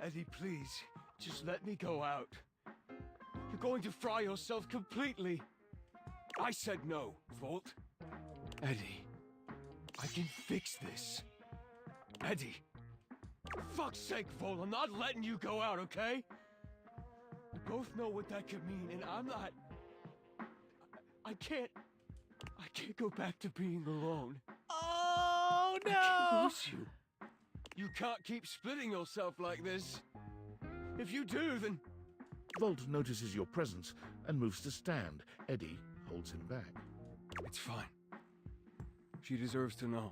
Eddie, please, just let me go out. You're going to fry yourself completely. I said no, Volt. Eddie, I can fix this. Eddie, for fuck's sake, Volt, I'm not letting you go out, okay? We both know what that could mean, and I'm not... I can't go back to being alone. Oh, no! I can't lose you. You can't keep splitting yourself like this. If you do, then... Volt notices your presence and moves to stand. Eddie holds him back. It's fine. She deserves to know.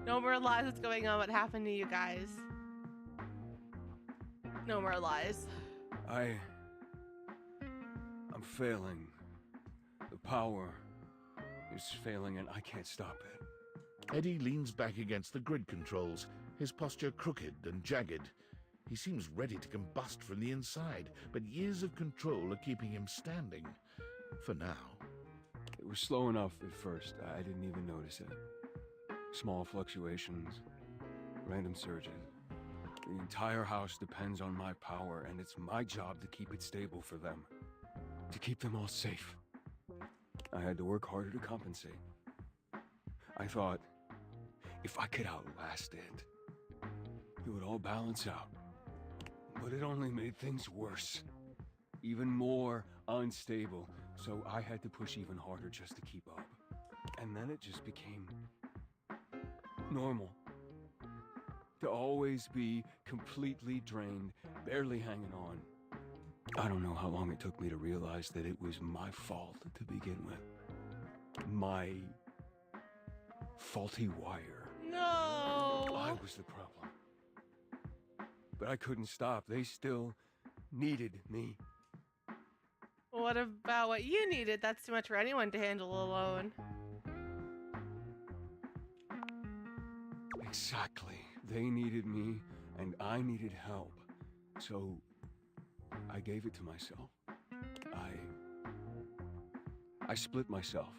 No more lies. What's going on? What happened to you guys? No more lies. I'm failing. The power is failing and I can't stop it. Eddie leans back against the grid controls, his posture crooked and jagged. He seems ready to combust from the inside, but years of control are keeping him standing. For now. It was slow enough at first. I didn't even notice it. Small fluctuations, random surges. The entire house depends on my power, and it's my job to keep it stable for them. To keep them all safe. I had to work harder to compensate. I thought, if I could outlast it, it would all balance out. But it only made things worse. Even more unstable, so I had to push even harder just to keep up. And then it just became normal. To always be completely drained, barely hanging on. I don't know how long it took me to realize that it was my fault to begin with. My faulty wire. No! I was the problem. but I couldn't stop. They still needed me. What about what you needed? That's too much for anyone to handle alone. Exactly. They needed me, and I needed help. So, I gave it to myself. I split myself.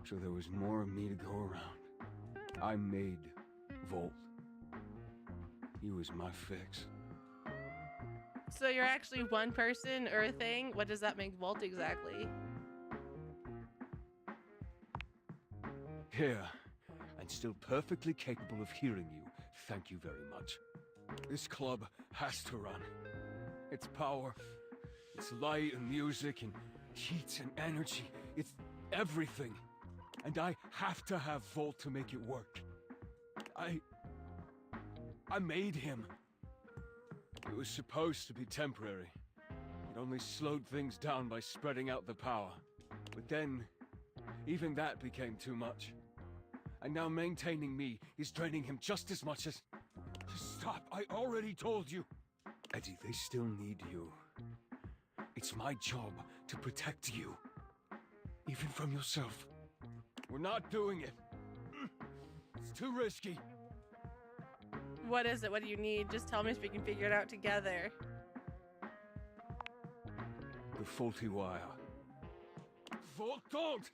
So there was more of me to go around. I made Volt. He was my fix. So you're actually one person or a thing? What does that make Volt exactly? Here, and still perfectly capable of hearing you. Thank you very much. This club has to run. Its power, its light and music and heat and energy, it's everything. And I have to have Volt to make it work. I made him. It was supposed to be temporary. It only slowed things down by spreading out the power. But then, even that became too much. And now maintaining me is draining him just as much as... Stop, I already told you! Eddie, they still need you. It's my job to protect you. Even from yourself. We're not doing it. It's too risky. What is it? What do you need? Just tell me so we can figure it out together. The faulty wire. Volt, don't!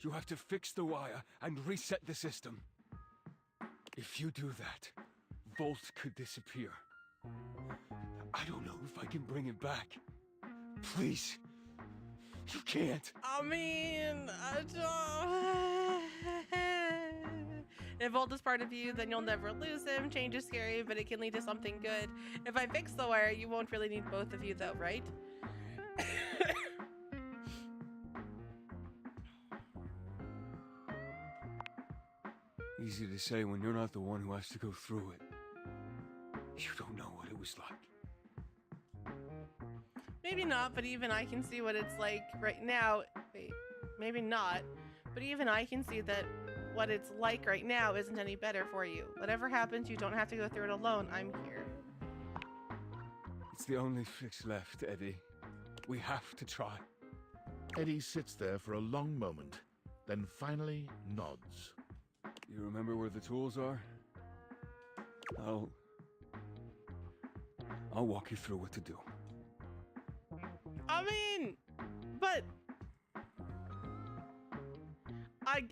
You have to fix the wire and reset the system. If you do that, Volt could disappear. I don't know if I can bring it back. Please. You can't. I mean, I don't... If Volt is part of you, then you'll never lose him. Change is scary, but it can lead to something good. If I fix the wire, you won't really need both of you though, right? Easy to say when you're not the one who has to go through it. You don't know what it was like. Maybe not, but even I can see what it's like right now. Wait, maybe not, but even I can see that what it's like right now isn't any better for you. Whatever happens, you don't have to go through it alone. I'm here. It's the only fix left, Eddie. We have to try. Eddie sits there for a long moment, then finally nods. You remember where the tools are? I'll walk you through what to do. I mean, but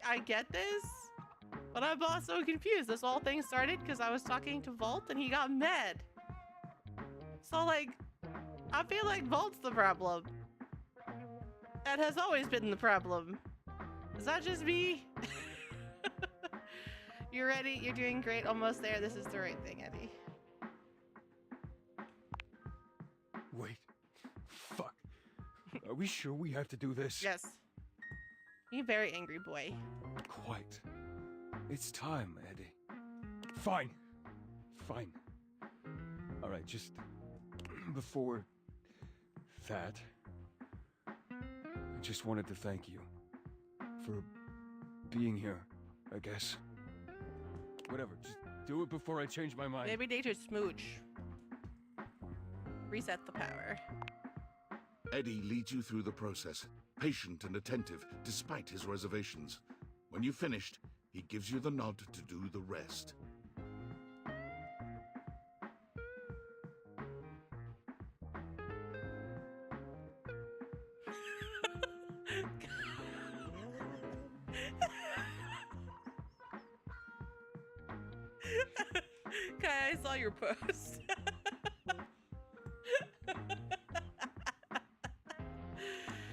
I get this, but I'm also confused. This whole thing started because I was talking to Volt and he got mad. So like, I feel like Volt's the problem. That has always been the problem. Is that just me? You're ready? You're doing great. Almost there. This is the right thing, Eddie. Wait. Fuck. Are we sure we have to do this? Yes. You very angry boy. Quite. It's time, Eddie. Fine. Fine. Alright, just before that, I just wanted to thank you for being here, I guess. Whatever, just do it before I change my mind. Maybe they should smooch. Reset the power. Eddie leads you through the process, patient and attentive despite his reservations. When you've finished, he gives you the nod to do the rest. Kai, I saw your post.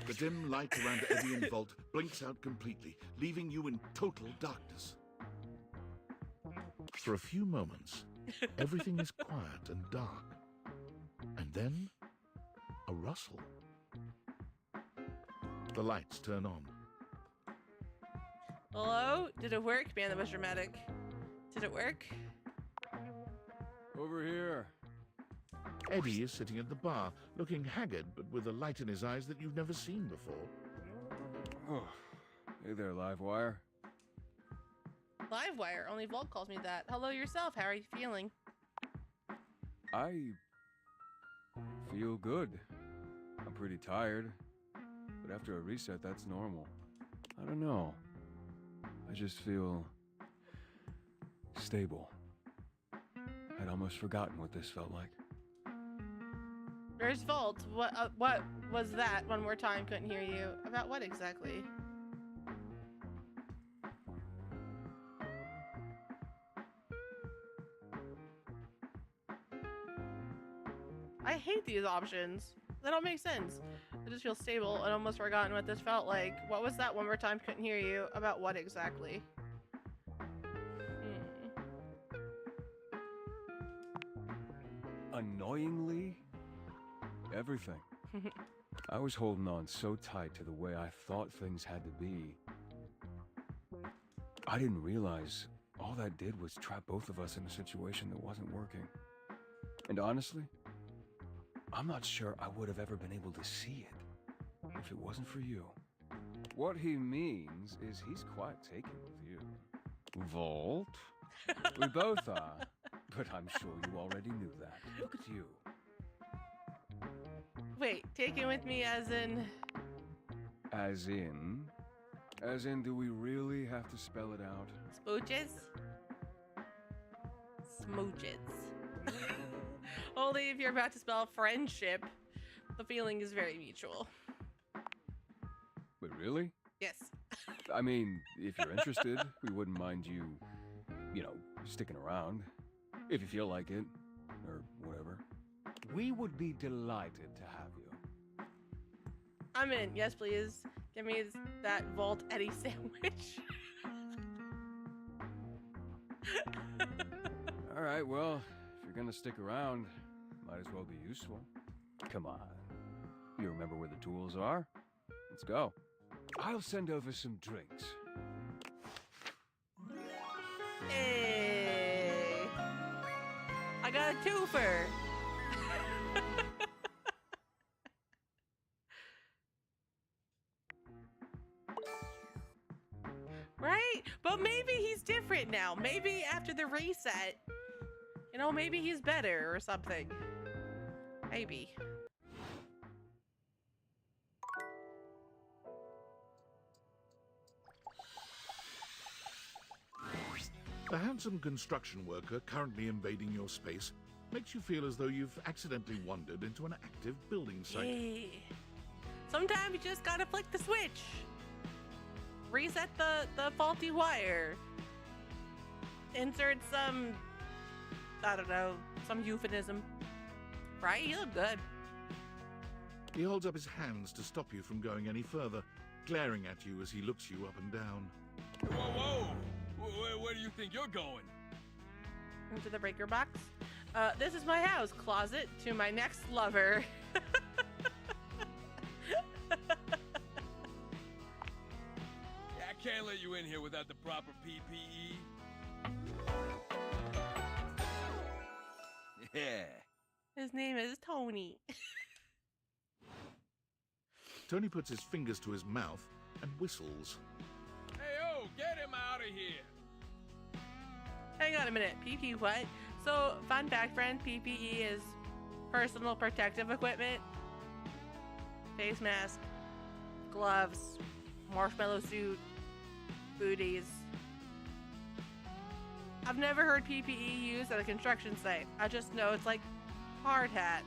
The dim light around Eddie and Volt blinks out completely, leaving you in total darkness. For a few moments, everything is quiet and dark. And then, a rustle. The lights turn on. Hello? Did it work? Man, that was dramatic. Did it work? Over here. Eddie is sitting at the bar, looking haggard but with a light in his eyes that you've never seen before. Oh, hey there, Livewire. Livewire? Only Volt calls me that. Hello yourself. How are you feeling? I feel good. I'm pretty tired, but after a reset, that's normal. I don't know. I just feel stable. I'd almost forgotten what this felt like. Where's Vault? What was that? One more time, couldn't hear you. About what exactly? I hate these options. They don't make sense. I just feel stable and almost forgotten what this felt like. What was that? One more time, couldn't hear you. About what exactly? Annoyingly, everything. I was holding on so tight to the way I thought things had to be. I didn't realize all that did was trap both of us in a situation that wasn't working. And honestly, I'm not sure I would have ever been able to see it if it wasn't for you. What he means is he's quite taken with you. Vault? We both are, but I'm sure you already knew that. Look at you. Wait, taken with me as in... As in? As in, do we really have to spell it out? Smooches? Smooches. Only if you're about to spell friendship. The feeling is very mutual. But really? Yes. I mean, if you're interested, we wouldn't mind you, sticking around. If you feel like it, or whatever. We would be delighted to have you. I'm in. Yes, please. Give me that Vault Eddie sandwich. All right, well, if you're gonna stick around, might as well be useful. Come on. You remember where the tools are? Let's go. I'll send over some drinks. Hey! I got a twofer! Right? But maybe he's different now. Maybe after the reset, maybe he's better or something. Maybe. The handsome construction worker currently invading your space makes you feel as though you've accidentally wandered into an active building site. Yeah. Sometimes you just gotta flick the switch. Reset the faulty wire. Insert some, I don't know, some euphemism. Right? You look good. He holds up his hands to stop you from going any further, glaring at you as he looks you up and down. Whoa! Where do you think you're going? Into the breaker box. This is my house, closet to my next lover. I can't let you in here without the proper PPE. Yeah. His name is Tony. Tony puts his fingers to his mouth and whistles. Hey, get him out of here. Hang on a minute. PP what? So, fun fact, friend, PPE is personal protective equipment. Face mask, gloves, marshmallow suit, booties. I've never heard PPE used at a construction site. I just know it's like hard hat,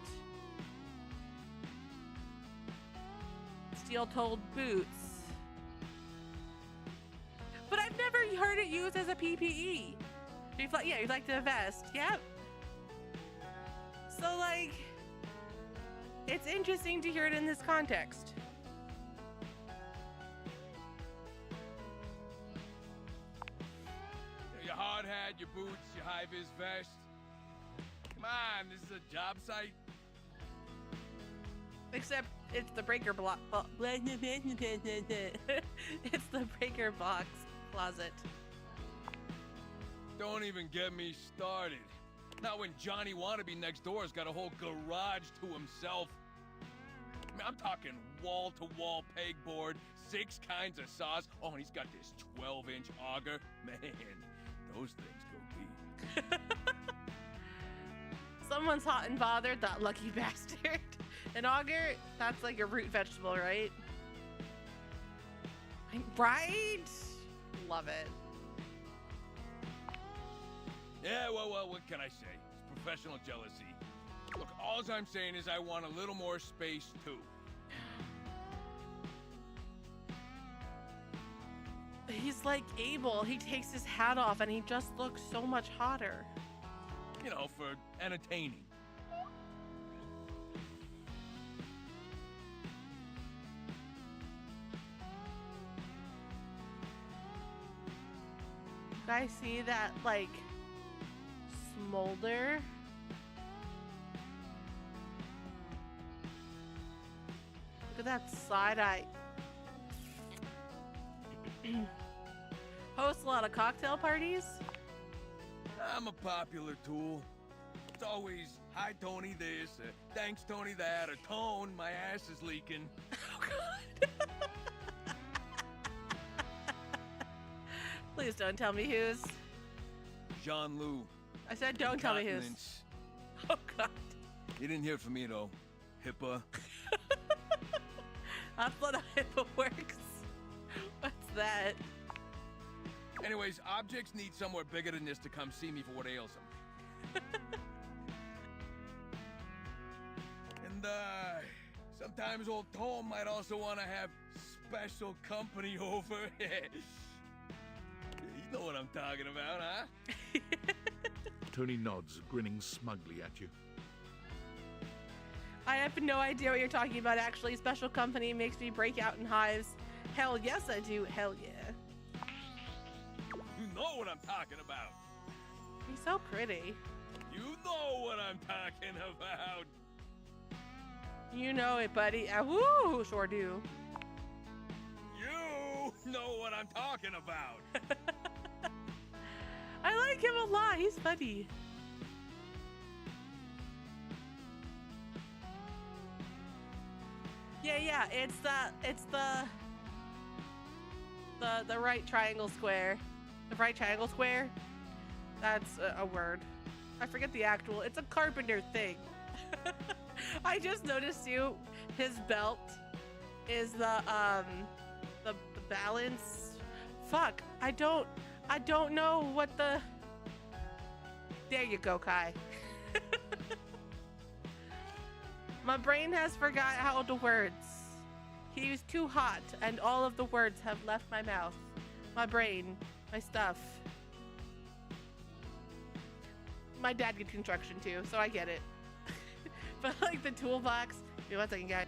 steel-toed boots. But I've never heard it used as a PPE. You'd like to vest. Yep. So, it's interesting to hear it in this context. Your hard hat, your boots, your high-vis vest. Come on, this is a job site. Except it's the breaker block. It's the breaker box closet. Don't even get me started. Not when Johnny Wannabe next door's got a whole garage to himself. I mean, I'm talking wall-to-wall pegboard, 6 kinds of saws. Oh, and he's got this 12-inch auger. Man, those things go deep. Someone's hot and bothered, that lucky bastard. An auger, that's like a root vegetable, right? Right? Love it. Yeah, well, what can I say? It's professional jealousy. Look, all I'm saying is I want a little more space, too. He's like Abel. He takes his hat off and he just looks so much hotter. You know, for entertaining. You guys see that, like, smolder? Look at that side eye. Host a lot of cocktail parties? I'm a popular tool. It's always, hi Tony this, thanks Tony that, or Tone, my ass is leaking. Oh god. Please don't tell me who's. Jean-Lou. I said don't tell me who's. Incontinence. Oh god. You didn't hear from me though, HIPAA. That's not how HIPAA works. What's that? Anyways, objects need somewhere bigger than this to come see me for what ails them. And sometimes old Tom might also want to have special company over. You know what I'm talking about, huh? Tony nods, grinning smugly at you. I have no idea what you're talking about, actually. Special company makes me break out in hives. Hell yes, I do. Hell yeah. You know what I'm talking about. He's so pretty. You know what I'm talking about. You know it, buddy. Woo, sure do. You know what I'm talking about. I like him a lot. He's funny. Yeah, it's the right triangle square. The right triangle square. That's a word. I forget the actual. It's a carpenter thing. I just noticed too. His belt is the balance. Fuck. I don't know what the. There you go, Kai. My brain has forgot how the words. He's too hot, and all of the words have left my mouth. My brain, my stuff. My dad did construction too, so I get it. But like the toolbox. Give me 1 second, guys.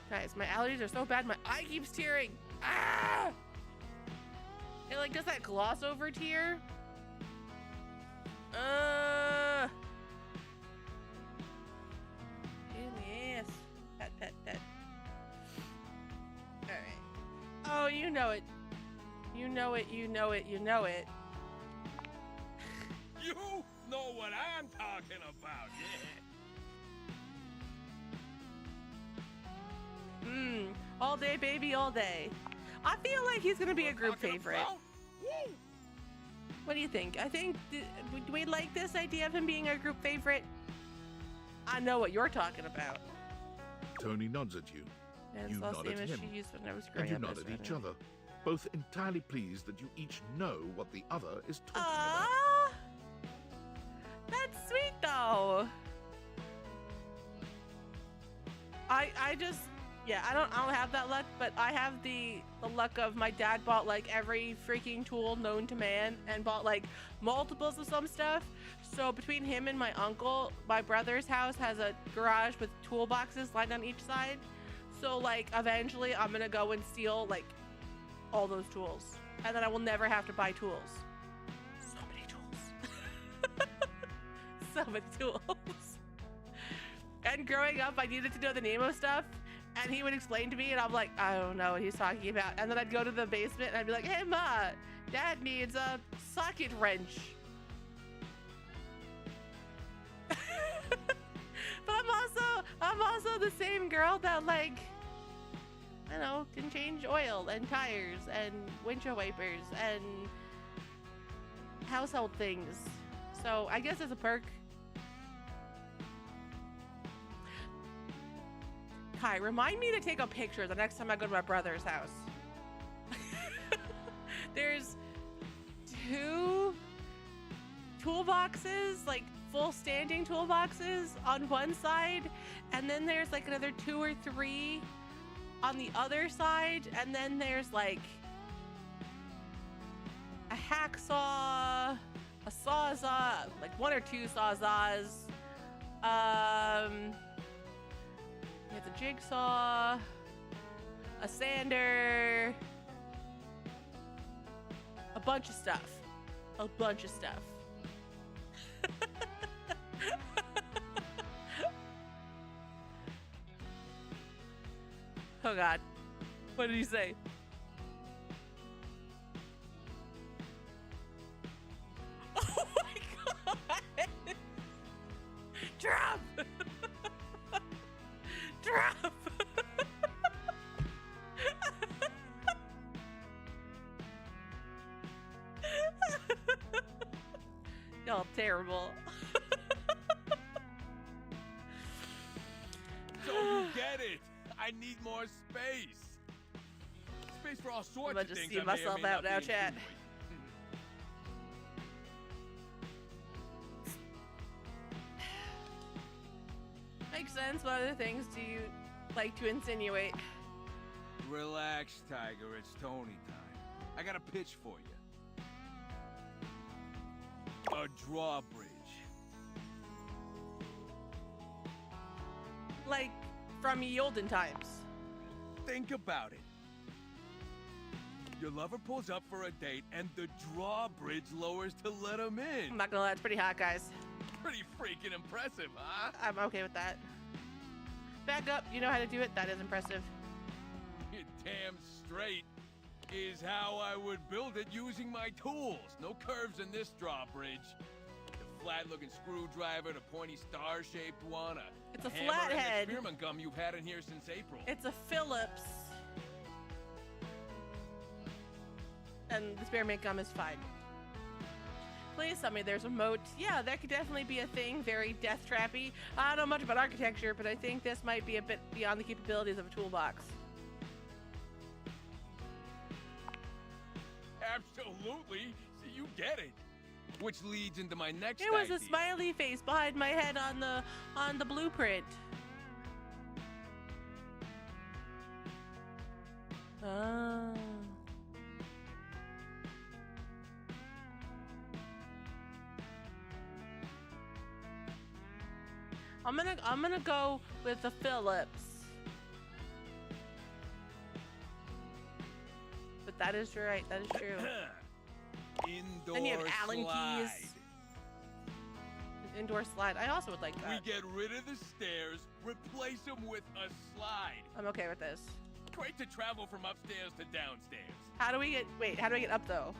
Guys, my allergies are so bad, my eye keeps tearing. Ah! It like does that gloss over tear. Yes. Pet, pet, pet. Alright. Oh, you know it. You know it, you know it, you know it. You know what I'm talking about, yeah. All day, baby, all day. I feel like he's gonna be a group favorite. What do you think? I think, do we like this idea of him being a group favorite? I know what you're talking about. Tony nods at you. And You it's all nod same at as him. she used when I was And growing you up nod as at each well. other, both entirely pleased that you each know what the other is talking about. Ah, that's sweet though. I just, yeah, I don't have that luck, but I have the luck of my dad bought like every freaking tool known to man and bought like multiples of some stuff. So between him and my uncle, my brother's house has a garage with toolboxes lined on each side. So like eventually I'm gonna go and steal like all those tools, and then I will never have to buy tools. So many tools. So many tools. And growing up, I needed to know the name of stuff, And he would explain to me, and I'm like, I don't know what he's talking about. And then I'd go to the basement, and I'd be like, hey, Ma, Dad needs a socket wrench. But I'm also the same girl that, like, I know, can change oil and tires and windshield wipers and household things. So I guess it's a perk. Kai, remind me to take a picture the next time I go to my brother's house. There's 2 toolboxes, like full standing toolboxes on one side, and then there's like another 2 or 3 on the other side, and then there's like a hacksaw, a sawzall, like 1 or 2 sawzalls, it's a jigsaw, a sander, a bunch of stuff. Oh God, what did he say? Oh my God! Drop! Drop! Y'all terrible. So you get it. I need more space. Space for all sorts I'm about of to things. see I may or myself may out not now, be chat. Makes sense. What other things do you like to insinuate? Relax, Tiger. It's Tony time. I got a pitch for you. A drawbridge. Like from ye olden times. Think about it. Your lover pulls up for a date, and the drawbridge lowers to let him in. I'm not gonna lie, it's pretty hot, guys. Pretty freaking impressive, huh? I'm okay with that. Back up, you know how to do it? That is impressive. You're damn straight is how I would build it using my tools. No curves in this drawbridge. The flat-looking screwdriver, the pointy star-shaped one, It's a hammer, and flathead. the spearmint gum you've had in here since April. It's a Phillips. And the spearmint gum is fine. Please tell me there's a moat. Yeah, that could definitely be a thing. Very death trappy. I don't know much about architecture, but I think this might be a bit beyond the capabilities of a toolbox. Absolutely. So you get it. Which leads into my next There was idea. a smiley face behind my head on the blueprint. Oh. I'm gonna go with the Phillips. But that is right. That is true. Indoor Then you have Allen slide. keys. An indoor slide. I also would like that. We get rid of the stairs, replace them with a slide. I'm okay with this. Great to travel from upstairs to downstairs. How do we get up though?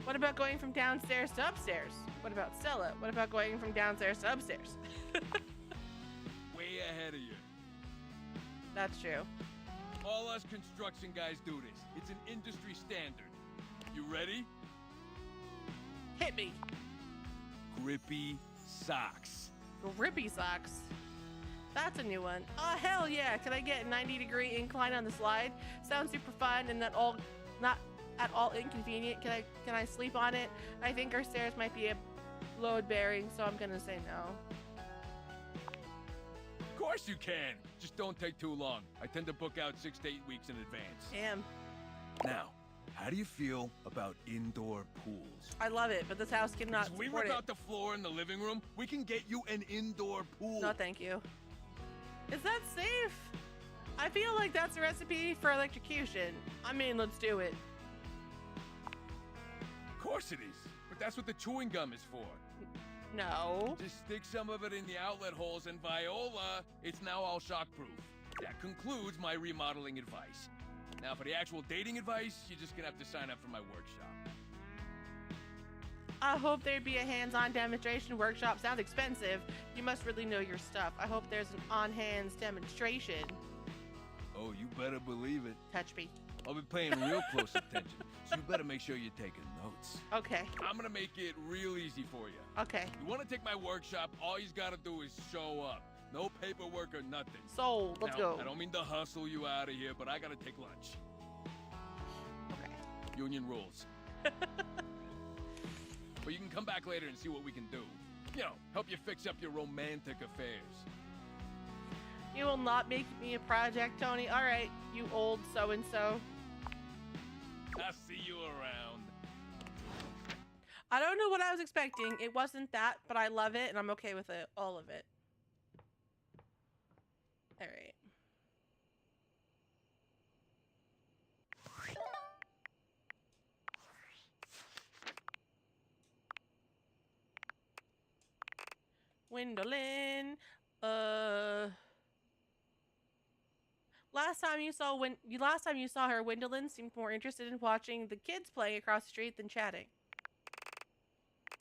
What about going from downstairs to upstairs? What about Stella? What about going from downstairs to upstairs? Way ahead of you. That's true. All us construction guys do this. It's an industry standard. You ready? Hit me. Grippy socks. Grippy socks. That's a new one. Oh hell yeah! Can I get a 90-degree incline on the slide? Sounds super fun and not at all inconvenient. Can I sleep on it? I think our stairs might be a load bearing, so I'm gonna say no. Of course you can. Just don't take too long. I tend to book out 6 to 8 weeks in advance. Damn. Now, how do you feel about indoor pools? I love it, but this house cannot Because we support rip it. out the floor in the living room, we can get you an indoor pool. No, thank you. Is that safe? I feel like that's a recipe for electrocution. I mean, let's do it. Of course it is. But that's what the chewing gum is for. No. Just stick some of it in the outlet holes, and Viola, it's now all shockproof. That concludes my remodeling advice. Now for the actual dating advice, you're just gonna have to sign up for my workshop. I hope there'd be a hands-on demonstration workshop. Sounds expensive. You must really know your stuff. I hope there's an on-hands demonstration. Oh, you better believe it. Touch me. I'll be paying real close attention, so you better make sure you're taking notes. Okay. I'm gonna make it real easy for you. Okay. You wanna take my workshop, all you gotta do is show up. No paperwork or nothing. Sold. Let's Now, go. I don't mean to hustle you out of here, but I gotta take lunch. Okay. Union rules. But you can come back later and see what we can do. You know, help you fix up your romantic affairs. You will not make me a project, Tony. All right, you old so-and-so. I'll see you around. I don't know what I was expecting. It wasn't that, but I love it, and I'm okay with it. All of it. All right. Gwendolyn. Last time you saw her, Gwendolyn seemed more interested in watching the kids playing across the street than chatting.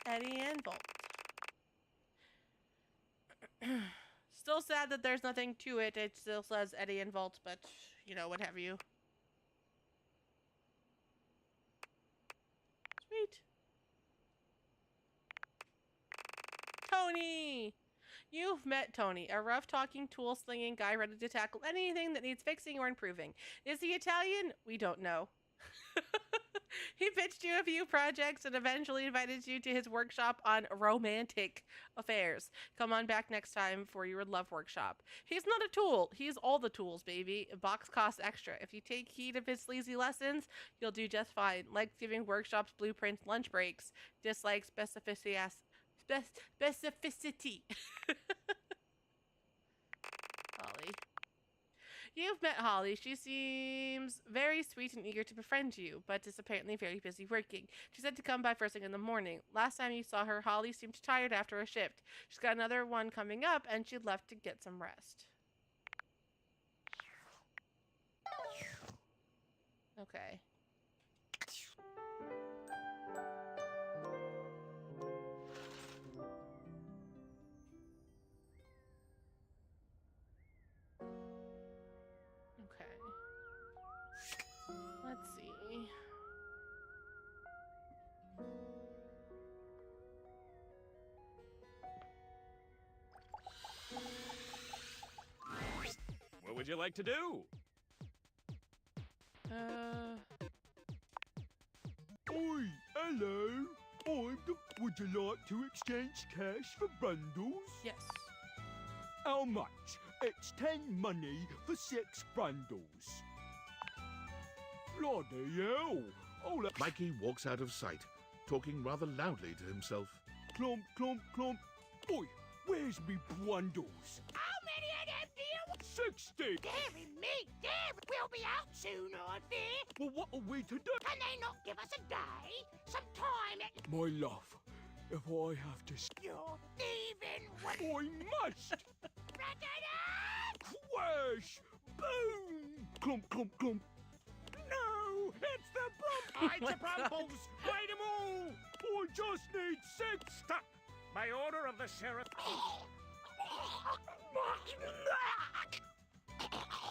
Eddie and Volt. Still sad that there's nothing to it. It still says Eddie and Volt, but you know, what have you. Sweet. Tony! You've met Tony, a rough-talking, tool-slinging guy ready to tackle anything that needs fixing or improving. Is he Italian? We don't know. He pitched you a few projects and eventually invited you to his workshop on romantic affairs. Come on back next time for your love workshop. He's not a tool. He's all the tools, baby. A box costs extra. If you take heed of his sleazy lessons, you'll do just fine. Likes giving workshops, blueprints, lunch breaks. Dislikes specificity. Holly. You've met Holly. She seems very sweet and eager to befriend you, but is apparently very busy working. She said to come by first thing in the morning. Last time you saw her, Holly seemed tired after a shift. She's got another one coming up, and she left to get some rest. Okay. Let's see. What would you like to do? Oi, hello. Would you like to exchange cash for bundles? Yes. How much? It's 10 money for 6 bundles. Bloody hell! Oh, Mikey walks out of sight, talking rather loudly to himself. Clomp, clomp, clomp. Oi, where's me bundles? How many of them do you want? 60! Dearie me, dear, we'll be out soon, I fear. Well, what are we to do? Can they not give us a day? Some time at... My love, if I have to... You're thieving when... I must! Crash! Boom! Clump, clump, clump. No! It's the Hide the Brumbles! Fight them all! I just need 6! Stop! By order of the sheriff...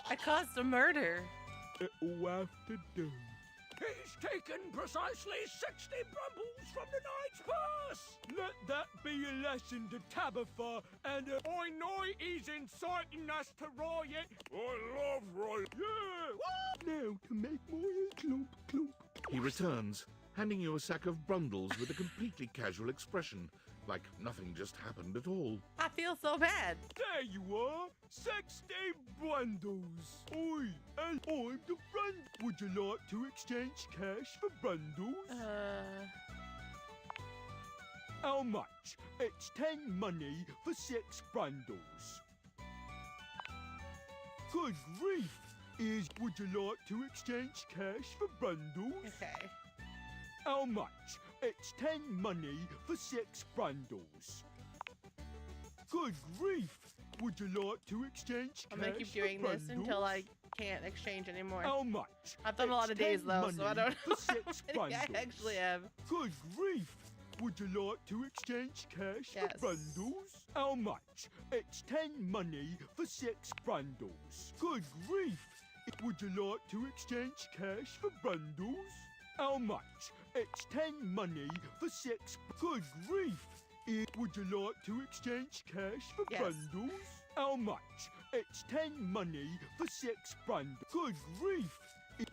I caused a murder. It'll have to do. He's taken precisely 60 Brumbles from the knight's purse! Let that be a lesson to Tabitha and I know he's inciting us to riot! I love riot! Yeah! Now to make more clump, clump. He returns, handing you a sack of bundles with a completely casual expression, like nothing just happened at all. I feel so bad. There you are! 60 bundles! Oi, and I'm the friend. Would you like to exchange cash for bundles? How much? It's 10 money for 6 bundles. Good grief! Would you like to exchange cash for bundles? Okay. How much? It's 10 money for 6 bundles. Good grief! Would you like to exchange I'm gonna cash keep for doing this until I bundles? can't exchange anymore. How much? I've done a lot of It's days 10 though, so I money don't know for 6 how many I bundles. actually have. Good grief! Would you like to exchange cash Yes. for bundles? How much? It's 10 money for 6 bundles. Good grief! Would you like to exchange cash for bundles? How much? It's 10 money for 6. Good grief! Would you like to exchange cash for Yes. bundles? How much? It's 10 money for 6 bundles. Good grief!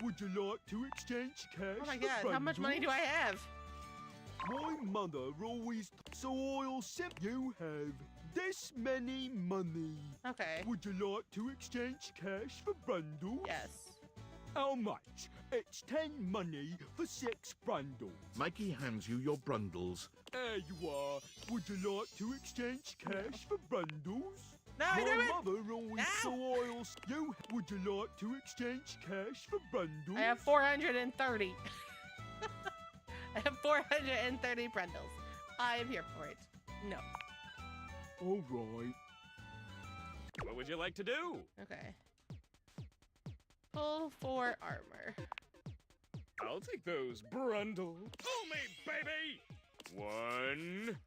Would you like to exchange cash Oh my for god, how much money do I have? My mother always so I'll sip. You have this many money. Okay. Would you like to exchange cash for bundles? Yes. How much? It's 10 money for 6 bundles. Mikey hands you your brundles. There you are. Would you like to exchange cash for bundles? No, My do it. mother always so I'll you. Would you like to exchange cash for bundles? I have 430. I have 430 brundles. I am here for it. No. All right. What would you like to do? Okay. Pull 4 armor. I'll take those brundles. Pull me, baby! 1,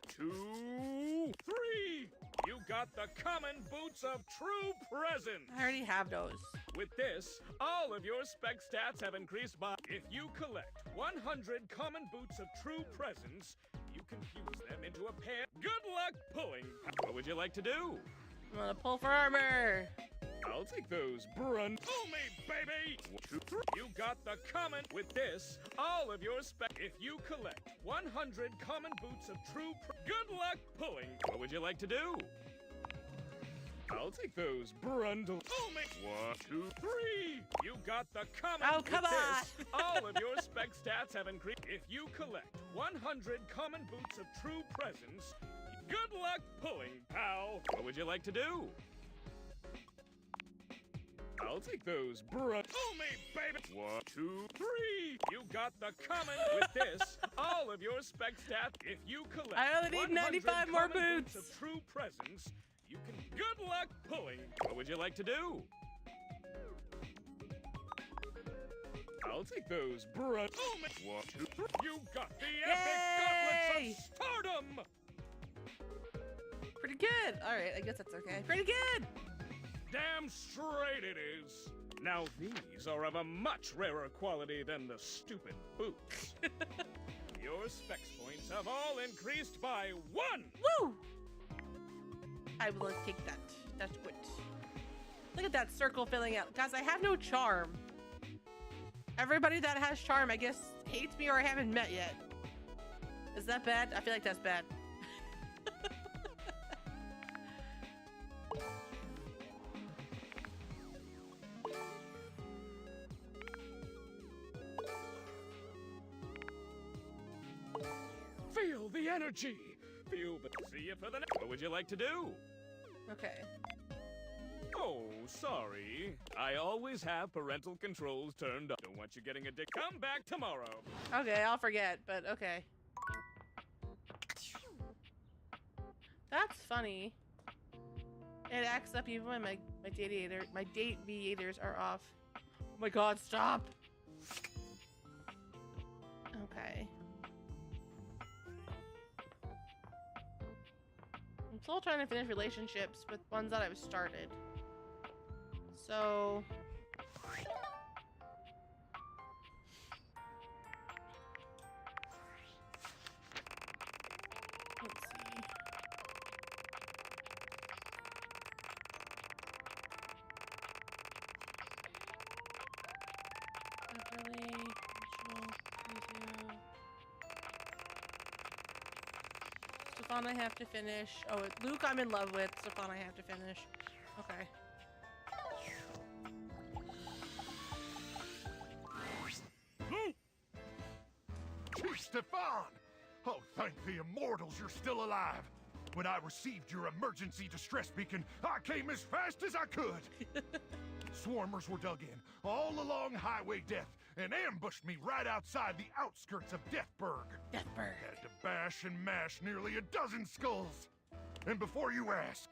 2, 3! You got the common boots of true presence! I already have those. With this, all of your spec stats have increased by... If you collect 100 common boots of true presence, you can fuse them into a pair. Good luck pulling. What would you like to do? I'm gonna pull for armor. I'll take those brun. Pull me, baby! 1, 2, 3. You got the common. With this, all of your spec. If you collect 100 common boots of true. Good luck pulling. What would you like to do? I'll take those brundles. Pull me. 1, 2, 3. You got the common. Oh, come With on. this, all of your spec stats have increased. If you collect 100 common boots of true presence, good luck pulling, pal. What would you like to do? I'll take those brun. Pull me, baby! 1, 2, 3. You got the common. With this, all of your spec stats. If you collect, I only need 95 more common boots. of true presence, you can. Good luck pulling. What would you like to do? I'll take those brun. Pull me. 1, 2, 3. You got the epic gauntlets of stardom. Pretty good. All right, I guess that's okay. Pretty good. Damn straight it is. Now these are of a much rarer quality than the stupid boots. Your specs points have all increased by 1. Woo! I will take that. That's good. Look at that circle filling out. Guys, I have no charm. Everybody that has charm, I guess, hates me or I haven't met yet. Is that bad? I feel like that's bad. Feel the energy. Feel the. See you for the next. What would you like to do? Okay. Oh, sorry. I always have parental controls turned on. Don't want you getting a dick. Come back tomorrow. Okay, I'll forget, but okay. That's funny. It acts up even when my date mediators are off. Oh my god, stop! Okay. I'm still trying to finish relationships with ones that I've started. So... let's see. Beverly, Rachel, Rizzo. Stefan I have to finish. Oh, Luke I'm in love with. Stefan I have to finish. Okay. Stefan! Oh, thank the immortals you're still alive. When I received your emergency distress beacon, I came as fast as I could. Swarmers were dug in, all along Highway Death, and ambushed me right outside the outskirts of Deathburg. Deathburg. Had to bash and mash nearly a dozen skulls. And before you ask,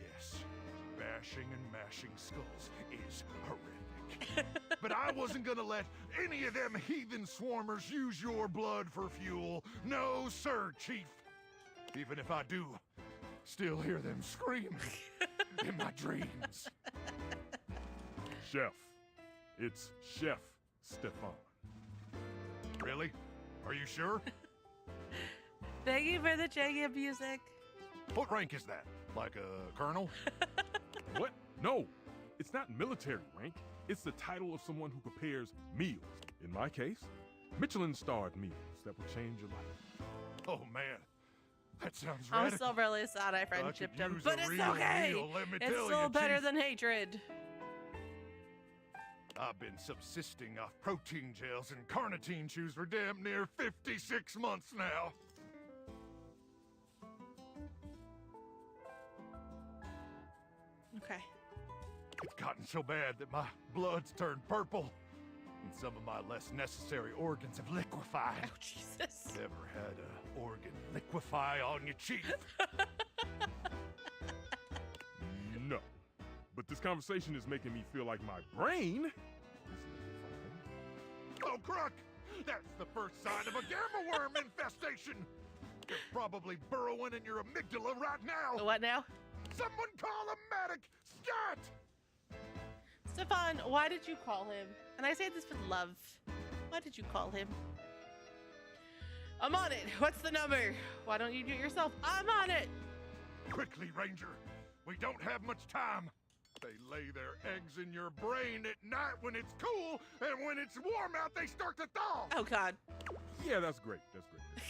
yes, bashing and mashing skulls is horrific. But I wasn't gonna let any of them heathen swarmers use your blood for fuel. No, sir, Chief. Even if I do, still hear them screaming in my dreams. Chef. It's Chef Stefan. Really? Are you sure? Thank you for the check-in music. What rank is that? Like a colonel? What? No, it's not military rank. It's the title of someone who prepares meals. In my case, Michelin-starred meals that will change your life. Oh, man. That sounds I'm radical. still really sad I friendshipped him, use but a it's real okay. meal, let me It's tell still you, better Chief. than hatred. I've been subsisting off protein gels and carnitine chews for damn near 56 months now. Okay. It's gotten so bad that my blood's turned purple, and some of my less necessary organs have liquefied. Oh, Jesus. Never had a organ liquefy on you, Chief. No. But this conversation is making me feel like my brain is Oh, Crook! That's the first sign of a gamma worm infestation! You're probably burrowing in your amygdala right now! What now? Someone call a medic! Scat! Stefan, why did you call him? And I say this with love. Why did you call him? I'm on it. What's the number? Why don't you do it yourself? I'm on it. Quickly, Ranger. We don't have much time. They lay their eggs in your brain at night when it's cool, and when it's warm out, they start to thaw. Oh, God. Yeah, that's great. That's great.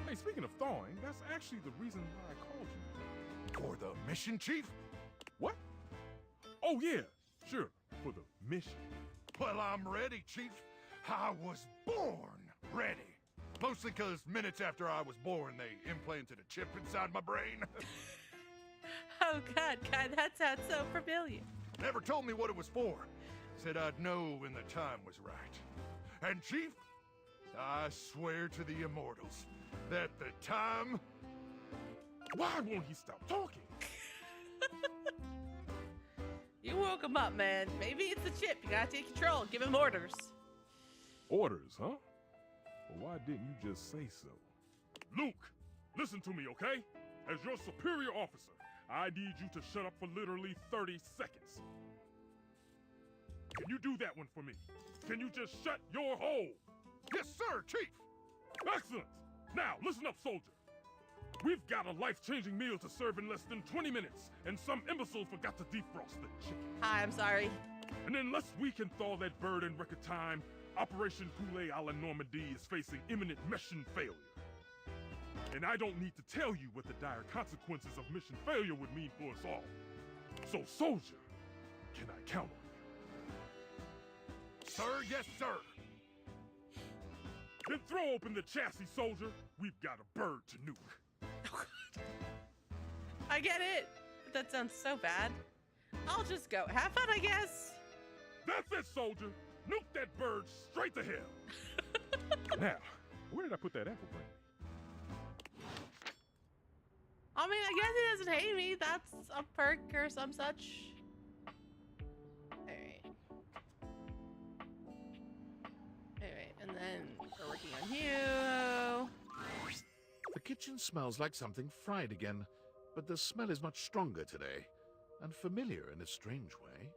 Hey, speaking of thawing, that's actually the reason why I called you. For the mission, Chief? What? Oh, yeah. Sure. For the mission. Well, I'm ready, Chief. I was born ready. Mostly because minutes after I was born, they implanted a chip inside my brain. Oh, God, that sounds so familiar. Never told me what it was for. Said I'd know when the time was right. And Chief, I swear to the immortals that the time... Why won't he stop talking? You woke him up, man. Maybe it's the chip. You gotta take control. Give him orders. Orders, huh? Well, why didn't you just say so? Luke, listen to me, okay? As your superior officer, I need you to shut up for literally 30 seconds. Can you do that one for me? Can you just shut your hole? Yes, sir, Chief. Excellent. Now, listen up, soldier. We've got a life-changing meal to serve in less than 20 minutes, and some imbecile forgot to defrost the chicken. Hi, I'm sorry. And unless we can thaw that bird in record time, Operation Poulet a la Normandie is facing imminent mission failure. And I don't need to tell you what the dire consequences of mission failure would mean for us all. So, soldier, can I count on you? Sir, yes, sir. Then throw open the chassis, soldier. We've got a bird to nuke. I get it, but that sounds so bad. I'll just go. Have fun, I guess. That's it, soldier. Nuke that bird straight to hell. Now, where did I put that apple brain? I mean, I guess he doesn't hate me. That's a perk or some such. Alright. Alright, and then we're working on you. The kitchen smells like something fried again, but the smell is much stronger today, and familiar in a strange way.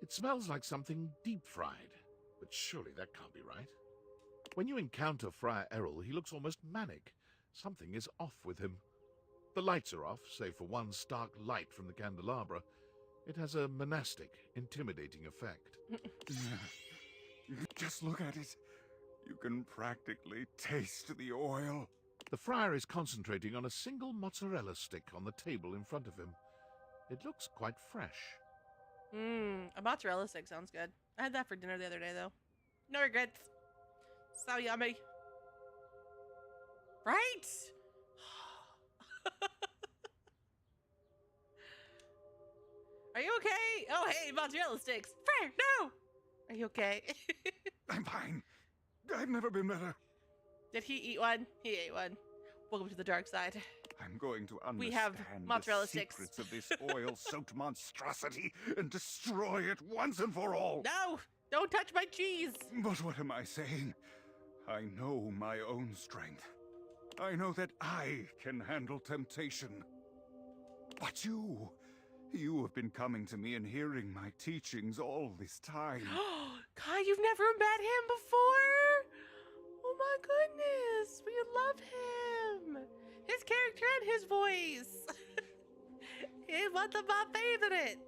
It smells like something deep-fried, but surely that can't be right. When you encounter Friar Errol, he looks almost manic. Something is off with him. The lights are off, save for one stark light from the candelabra. It has a monastic, intimidating effect. Just look at it. You can practically taste the oil. The friar is concentrating on a single mozzarella stick on the table in front of him. It looks quite fresh. A mozzarella stick sounds good. I had that for dinner the other day, though. No regrets. So yummy. Right? Are you okay? Oh, hey, mozzarella sticks. Friar, no! Are you okay? I'm fine. I've never been better. Did he eat one? He ate one. Welcome to the dark side. I'm going to We have understand mozzarella the sticks. secrets of this oil-soaked monstrosity and destroy it once and for all. No! Don't touch my cheese! But what am I saying? I know my own strength. I know that I can handle temptation. But you have been coming to me and hearing my teachings all this time. Kai, you've never met him before? Oh my goodness, we love him. His character and his voice. He's one of my favorites.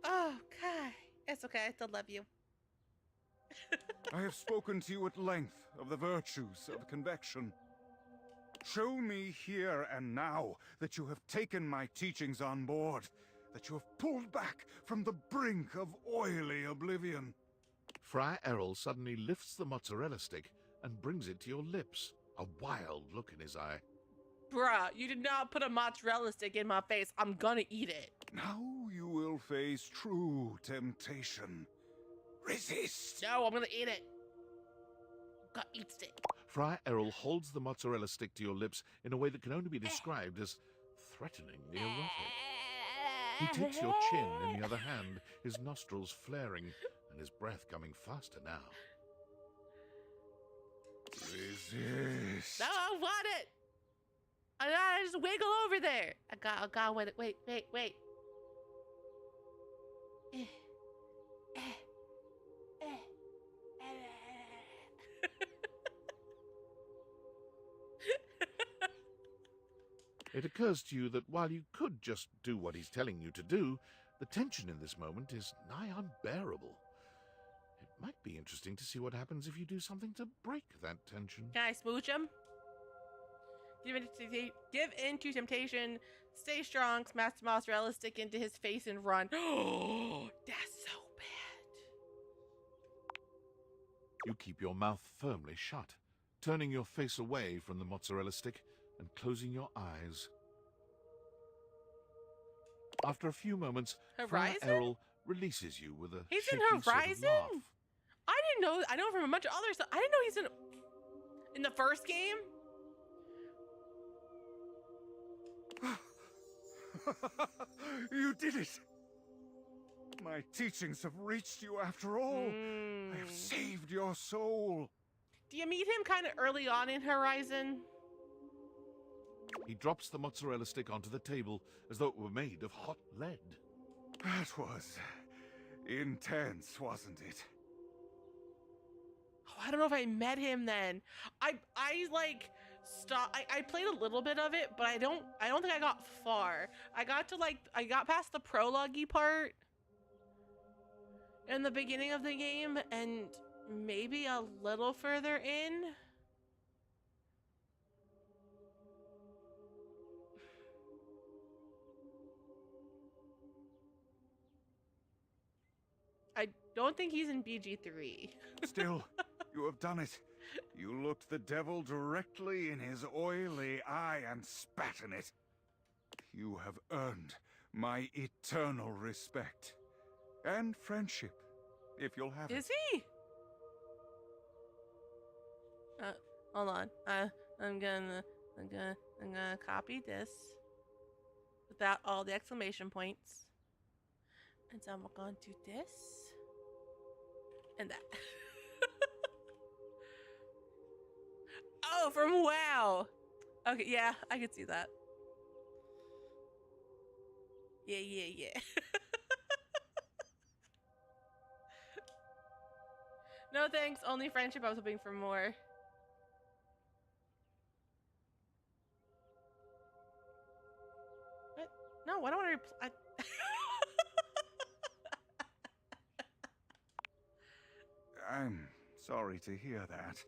Oh, Kai. It's okay, I still love you. I have spoken to you at length of the virtues of convection. Show me here and now that you have taken my teachings on board, that you have pulled back from the brink of oily oblivion. Friar Errol suddenly lifts the mozzarella stick and brings it to your lips, a wild look in his eye. Bruh, you did not put a mozzarella stick in my face. I'm gonna eat it. Now you will face true temptation. Resist! No, I'm gonna eat it. Gotta eat stick. Friar Errol holds the mozzarella stick to your lips in a way that can only be described as threateningly erotic. He takes your chin in the other hand, his nostrils flaring and his breath coming faster now. Resist. No, I want it. I gotta just wiggle over there. I got with it. Wait. It occurs to you that while you could just do what he's telling you to do, the tension in this moment is nigh unbearable. It might be interesting to see what happens if you do something to break that tension. Can I smooch him? Give in to temptation. Stay strong. Smash the mozzarella stick into his face and run. Oh, that's so bad. You keep your mouth firmly shut, turning your face away from the mozzarella stick and closing your eyes. After a few moments, Friar Horizon? Errol releases you with a He's in shaky sort of Horizon? laugh. I didn't know. I know from a bunch of other stuff. I didn't know he's in the first game. You did it! My teachings have reached you after all. I have saved your soul. Do you meet him kind of early on in Horizon? He drops the mozzarella stick onto the table as though it were made of hot lead. That was intense, wasn't it? Oh, I don't know if I met him then. I like stopped. I played a little bit of it, but I don't think I got far. I got past the prologue-y part in the beginning of the game and maybe a little further in. I don't think he's in BG3. Still, you have done it. You looked the devil directly in his oily eye and spat in it. You have earned my eternal respect. And friendship, if you'll have it. Is he? Hold on. I'm gonna copy this without all the exclamation points. And so I'm going to do this and that. Oh, from WoW. Okay, yeah, I could see that. Yeah. No thanks, only friendship. I was hoping for more. What? No, why don't I reply? I'm sorry to hear that.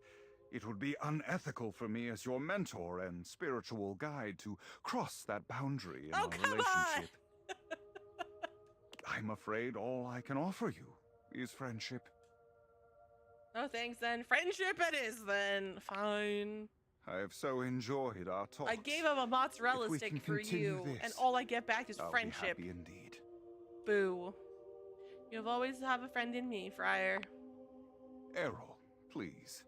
It would be unethical for me as your mentor and spiritual guide to cross that boundary in our relationship. I'm afraid all I can offer you is friendship. No thanks then. Friendship it is then. Fine. I have so enjoyed our talks. I gave him a mozzarella If we stick can for continue you, this, and all I get back is I'll friendship. be happy indeed. Boo. You've always have a friend in me, Friar. Errol, please.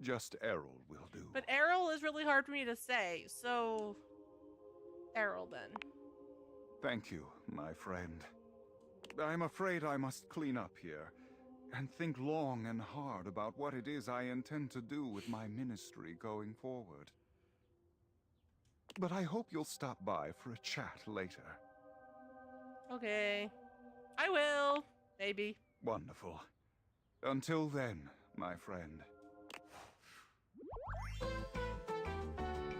Just Errol will do. But Errol is really hard for me to say, so Errol then. Thank you, my friend. I'm afraid I must clean up here and think long and hard about what it is I intend to do with my ministry going forward. But I hope you'll stop by for a chat later. Okay. I will. Maybe. Wonderful. Until then, my friend.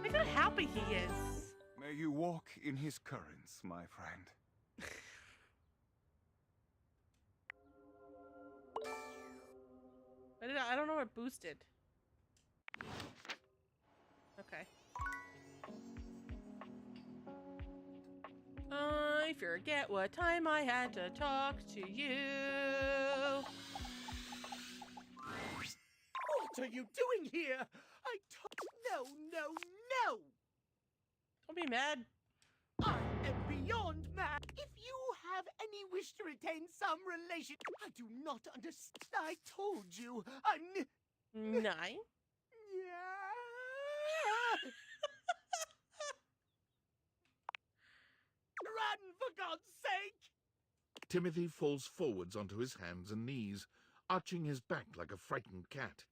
Look how happy he is. May you walk in his currents, my friend. I don't know what boosted. Okay. I forget what time I had to talk to you. What are you doing here? No, no, no! Don't be mad. I am beyond mad. If you have any wish to retain some relation, I do not understand. I told you, I'm... Nine? Yeah. Run, for God's sake! Timothy falls forwards onto his hands and knees, arching his back like a frightened cat.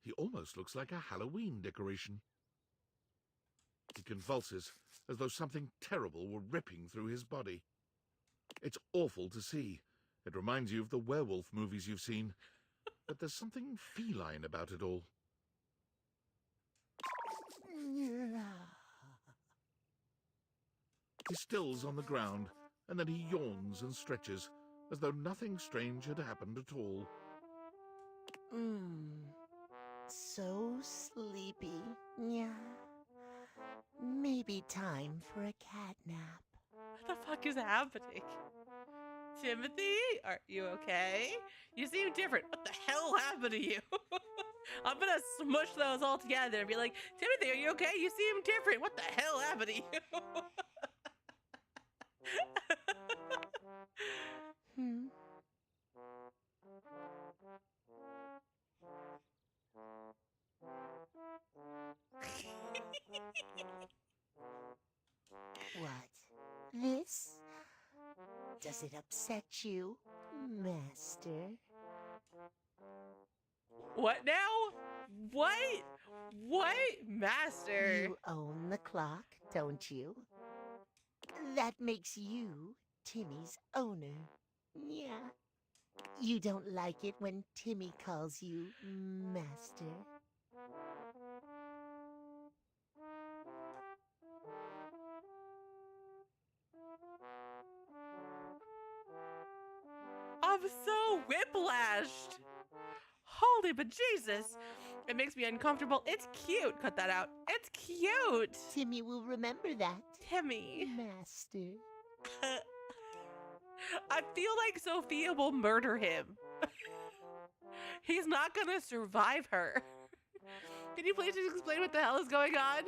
He almost looks like a Halloween decoration. He convulses, as though something terrible were ripping through his body. It's awful to see. It reminds you of the werewolf movies you've seen. But there's something feline about it all. He stills on the ground, and then he yawns and stretches, as though nothing strange had happened at all. So sleepy. Yeah. Maybe time for a cat nap. What the fuck is happening? Timothy, are you okay? You seem different. What the hell happened to you? I'm gonna smush those all together and be like, Timothy, are you okay? You seem different. What the hell happened to you? What? This? Does it upset you, Master? What now? What? What? Master? You own the clock, don't you? That makes you Timmy's owner. Yeah. You don't like it when Timmy calls you Master? I'm so whiplashed. Holy bejesus. It makes me uncomfortable. It's cute. Cut that out. It's cute. Timmy will remember that. Timmy. Master. I feel like Sophia will murder him. He's not gonna survive her. Can you please just explain what the hell is going on?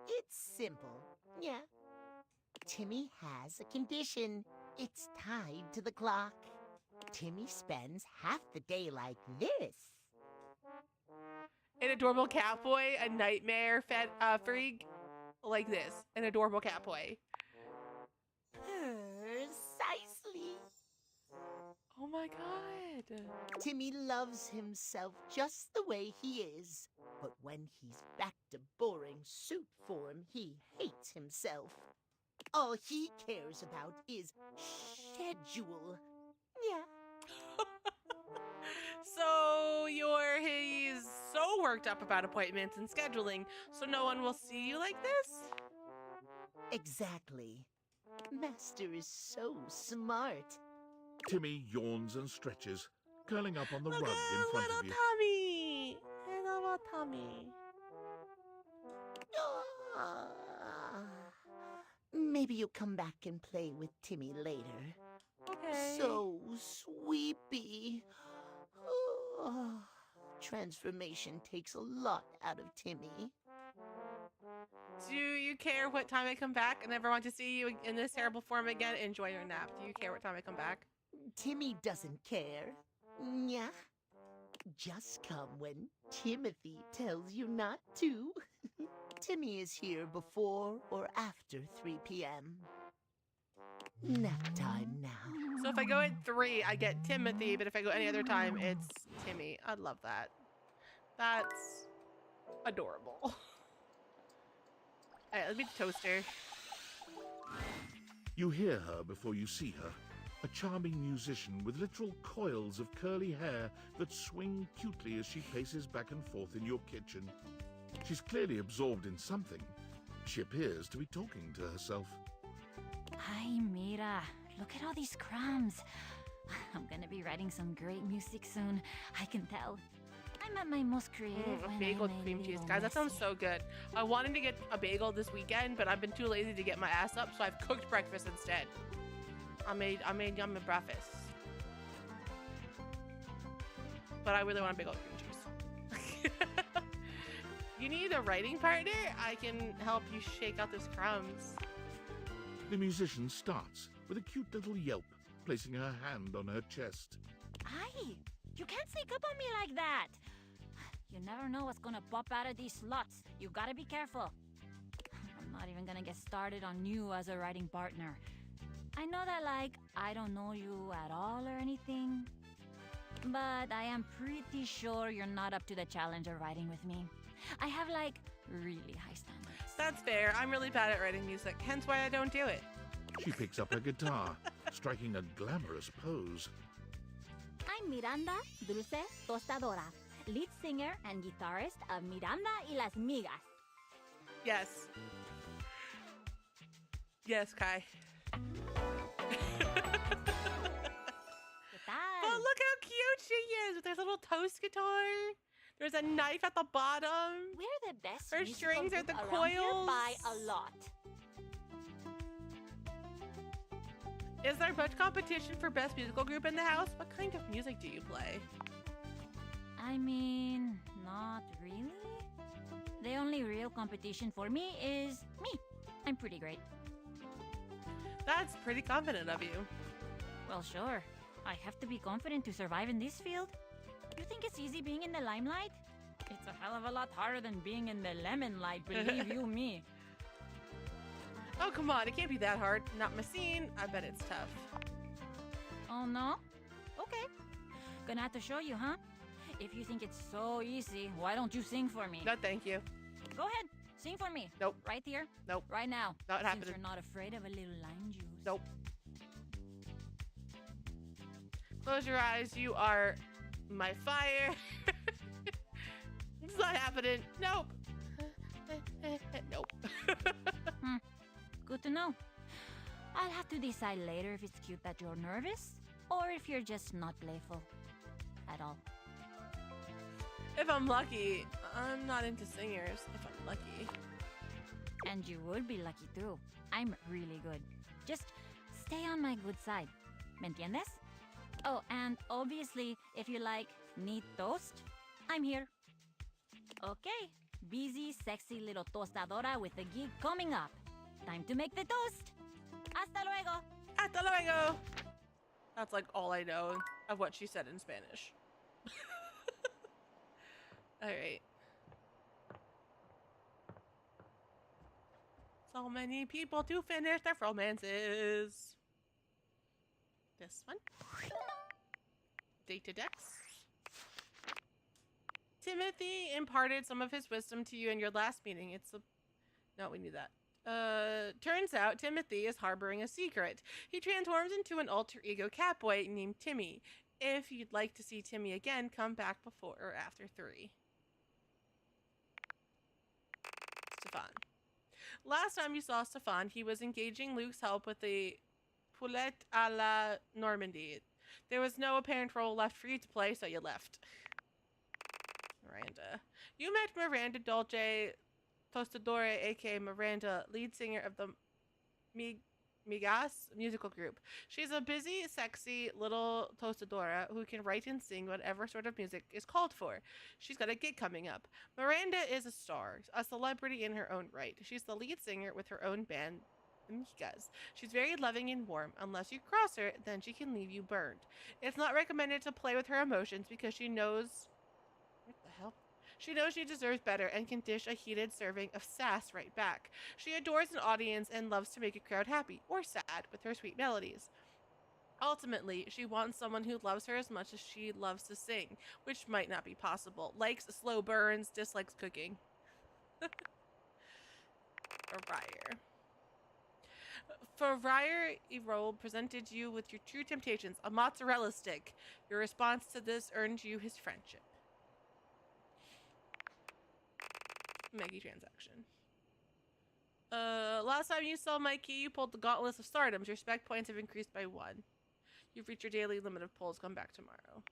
It's simple. Yeah. Timmy has a condition. It's tied to the clock. Timmy spends half the day like this. An adorable cat boy, a nightmare freak like this. An adorable cat boy. Precisely. Oh my god. Timmy loves himself just the way he is. But when he's back to boring suit form, he hates himself. All he cares about is schedule. Yeah. So he's so worked up about appointments and scheduling, so no one will see you like this? Exactly. Master is so smart. Timmy yawns and stretches, curling up on the rug in front Little of you. Tommy. Little Tommy. Maybe you'll come back and play with Timmy later. Okay. So sweepy. Transformation takes a lot out of Timmy. Do you care what time I come back and never want to see you in this terrible form again? Enjoy your nap. Do you care what time I come back? Timmy doesn't care. Yeah. Just come when Timothy tells you not to. Timmy is here before or after 3 p.m. Nap time now. So if I go at 3, I get Timothy, but if I go any other time, it's Timmy. I love that. That's adorable. All right, let's meet the toaster. You hear her before you see her. A charming musician with literal coils of curly hair that swing cutely as she paces back and forth in your kitchen. She's clearly absorbed in something. She appears to be talking to herself. Ay, mira. Look at all these crumbs. I'm gonna be writing some great music soon. I can tell. I'm at my most creative when Bagel I'm with a cream cheese. little Guys, that sounds messy. so good. I wanted to get a bagel this weekend, but I've been too lazy to get my ass up, so I've cooked breakfast instead. I made yummy breakfast. But I really want a bagel with cream cheese. You need a writing partner? I can help you shake out those crumbs. The musician starts with a cute little yelp, placing her hand on her chest. Ay, you can't sneak up on me like that. You never know what's gonna pop out of these slots. You gotta be careful. I'm not even gonna get started on you as a writing partner. I know that, like, I don't know you at all or anything, but I am pretty sure you're not up to the challenge of writing with me. I have, like, really high standards. That's fair. I'm really bad at writing music, hence why I don't do it. She picks up her guitar, striking a glamorous pose. I'm Miranda Dulce Tostadora, lead singer and guitarist of Miranda y las Migas. Yes. Yes, Kai. Oh, look how cute she is with her little toast guitar. There's a knife at the bottom. We're the best. Her musical strings are group the around here coils. by a lot. Is there much competition for best musical group in the house? What kind of music do you play? I mean, not really. The only real competition for me is me. I'm pretty great. That's pretty confident of you. Well, sure. I have to be confident to survive in this field. You think it's easy being in the limelight? It's a hell of a lot harder than being in the lemon light, believe you me. Oh, come on. It can't be that hard. Not my scene. I bet it's tough. Oh, no? Okay. Gonna have to show you, huh? If you think it's so easy, why don't you sing for me? No, thank you. Go ahead. Sing for me. Nope. Right here? Nope. Right now. Not Since happening. you're not afraid of a little lime juice. Nope. Close your eyes. You are my fire. It's not happening. Nope. Nope. Good to know. I'll have to decide later if it's cute that you're nervous or if you're just not playful at all. If I'm lucky, I'm not into singers. If I'm lucky. And you would be lucky too. I'm really good. Just stay on my good side. ¿Me entiendes? Oh, and obviously, if you like neat toast, I'm here. Okay, busy, sexy little tostadora with a gig coming up. Time to make the toast. Hasta luego. Hasta luego. That's like all I know of what she said in Spanish. All right. So many people to finish their romances. This one. Data Dex. Timothy imparted some of his wisdom to you in your last meeting. It's a... No, we need that. Turns out Timothy is harboring a secret. He transforms into an alter ego catboy named Timmy. If you'd like to see Timmy again, come back before or after 3. Stefan. Last time you saw Stefan, he was engaging Luke's help with the Poulet à la Normandie. There was no apparent role left for you to play, so you left. Miranda. You met Miranda Dolce Tostadora, aka Miranda, lead singer of the Migas musical group. She's a busy, sexy little tostadora who can write and sing whatever sort of music is called for. She's got a gig coming up. Miranda is a star, a celebrity in her own right. She's the lead singer with her own band, Migas. She's very loving and warm. Unless you cross her, then she can leave you burned. It's not recommended to play with her emotions because she knows hell? She knows she deserves better and can dish a heated serving of sass right back. She adores an audience and loves to make a crowd happy or sad with her sweet melodies. Ultimately, she wants someone who loves her as much as she loves to sing, which might not be possible. Likes slow burns, dislikes cooking. Farrier Erol presented you with your true temptations, a mozzarella stick. Your response to this earned you his friendship. Maggie transaction. Last time you saw Mikey, you pulled the Gauntlets of Stardom. Your spec points have increased by 1. You've reached your daily limit of pulls. Come back tomorrow.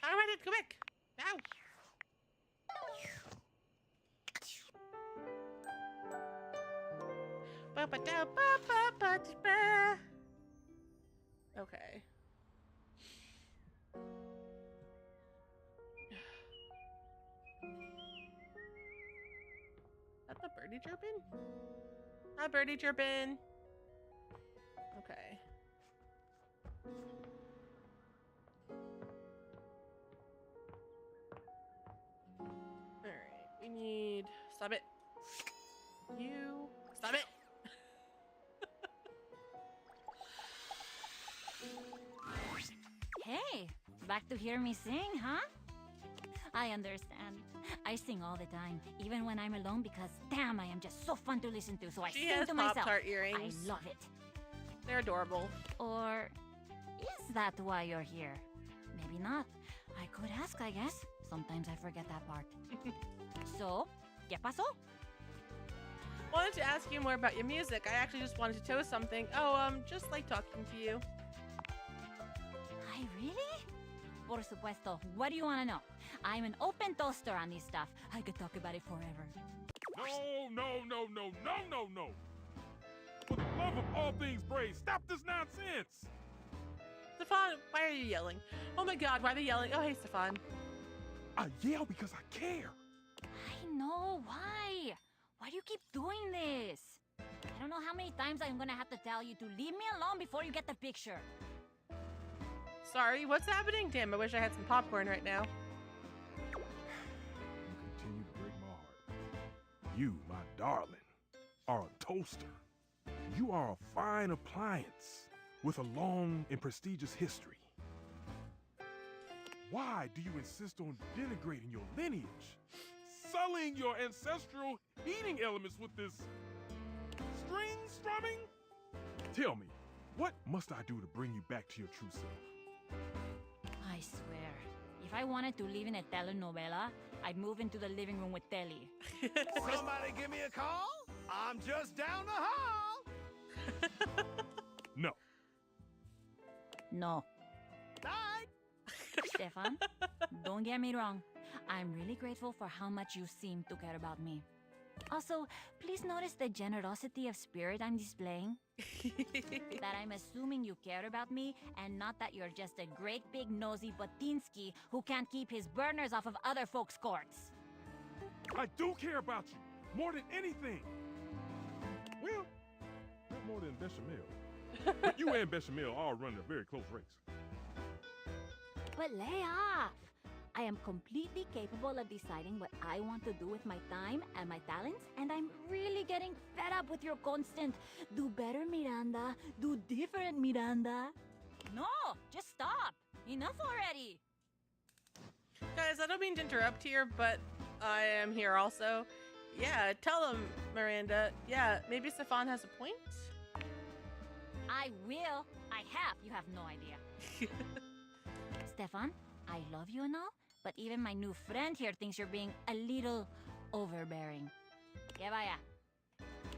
Alright, go back. Now. Okay. That's a birdie chirping? Hi, birdie chirping. Okay. Alright, we need... Stop it. You... Stop it! Hey, back to hear me sing, huh? I understand. I sing all the time, even when I'm alone, because damn, I am just so fun to listen to. So I She sing has to myself. Pop-Tart earrings. I love it. They're adorable. Or is that why you're here? Maybe not. I could ask, I guess. Sometimes I forget that part. So, ¿qué pasó? Wanted to ask you more about your music. I actually just wanted to toast something. Oh, just like talking to you. I really? Por supuesto. What do you want to know? I'm an open toaster on this stuff. I could talk about it forever. No. For the love of all things brave, stop this nonsense! Stefan, why are you yelling? Oh my god, why are they yelling? Oh, hey, Stefan. I yell because I care. I know. Why? Why do you keep doing this? I don't know how many times I'm gonna have to tell you to leave me alone before you get the picture. Sorry, what's happening? Damn, I wish I had some popcorn right now. You continue to break my heart. You, my darling, are a toaster. You are a fine appliance with a long and prestigious history. Why do you insist on denigrating your lineage? Sullying your ancestral heating elements with this string strumming? Tell me, what must I do to bring you back to your true self? I swear, if I wanted to live in a telenovela, I'd move into the living room with Telly. Somebody give me a call? I'm just down the hall. No. No. Bye. Stefan, don't get me wrong. I'm really grateful for how much you seem to care about me. Also, please notice the generosity of spirit I'm displaying. That I'm assuming you care about me and not that you're just a great big nosy Botinsky who can't keep his burners off of other folks' courts. I do care about you, more than anything. Well, not more than Bechamel. But you and Bechamel are running a very close race. But lay off! I am completely capable of deciding what I want to do with my time and my talents, and I'm really getting fed up with your constant do better, Miranda, do different, Miranda. No, just stop. Enough already. Guys, I don't mean to interrupt here, but I am here also. Yeah, tell him, Miranda. Yeah, maybe Stefan has a point? I will. I have. You have no idea. Stefan, I love you and all, but even my new friend here thinks you're being a little overbearing. Que vaya.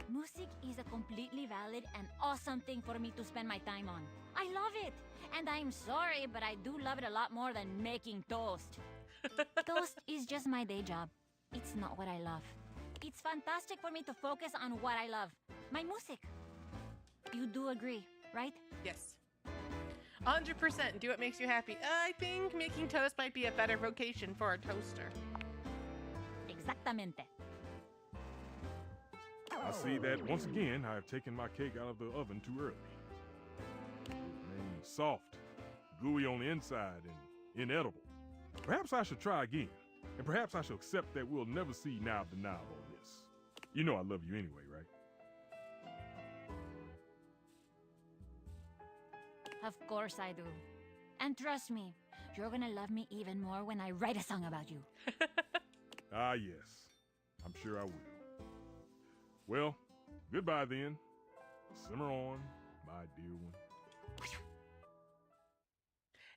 Music is a completely valid and awesome thing for me to spend my time on. I love it. And I'm sorry, but I do love it a lot more than making toast. Toast is just my day job. It's not what I love. It's fantastic for me to focus on what I love. My music. You do agree, right? Yes. 100%. Do what makes you happy. I think making toast might be a better vocation for a toaster. Exactamente. I see that once again I have taken my cake out of the oven too early. Remain soft, gooey on the inside and inedible. Perhaps I should try again, and perhaps I shall accept that we'll never see Nob the Nob on this. You know I love you anyway, right? Of course I do. And trust me, you're gonna love me even more when I write a song about you. Ah, yes. I'm sure I will. Well, goodbye then. Simmer on, my dear one.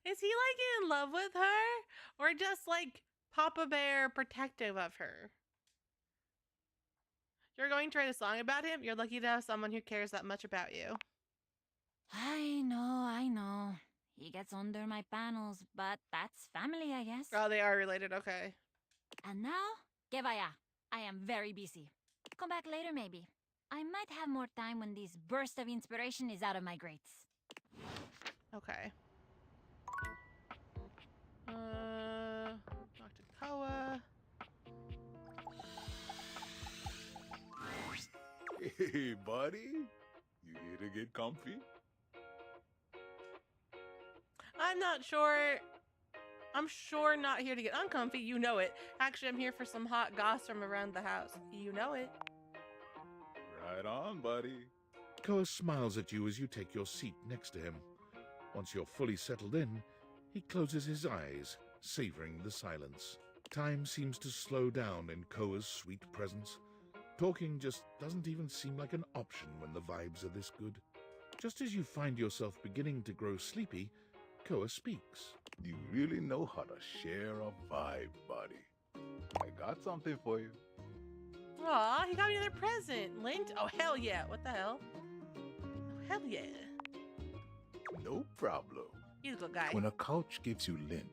Is he like in love with her? Or just like Papa Bear protective of her? You're going to write a song about him? You're lucky to have someone who cares that much about you. I know. He gets under my panels, but that's family, I guess. Oh, they are related, okay. And now, que vaya. I am very busy. Come back later, maybe. I might have more time when this burst of inspiration is out of my grates. Okay. Talk to Koa. Hey, buddy. You here to get comfy? I'm not sure. I'm sure not here to get uncomfy. You know it. Actually, I'm here for some hot goss from around the house. You know it. Right on, buddy. Koa smiles at you as you take your seat next to him. Once you're fully settled in, he closes his eyes, savoring the silence. Time seems to slow down in Koa's sweet presence. Talking just doesn't even seem like an option when the vibes are this good. Just as you find yourself beginning to grow sleepy, Koa speaks. You really know how to share a vibe, buddy. I got something for you. Aw, he got me another present. Lint? Oh, hell yeah. What the hell? Oh, hell yeah. No problem. He's a good guy. When a couch gives you lint,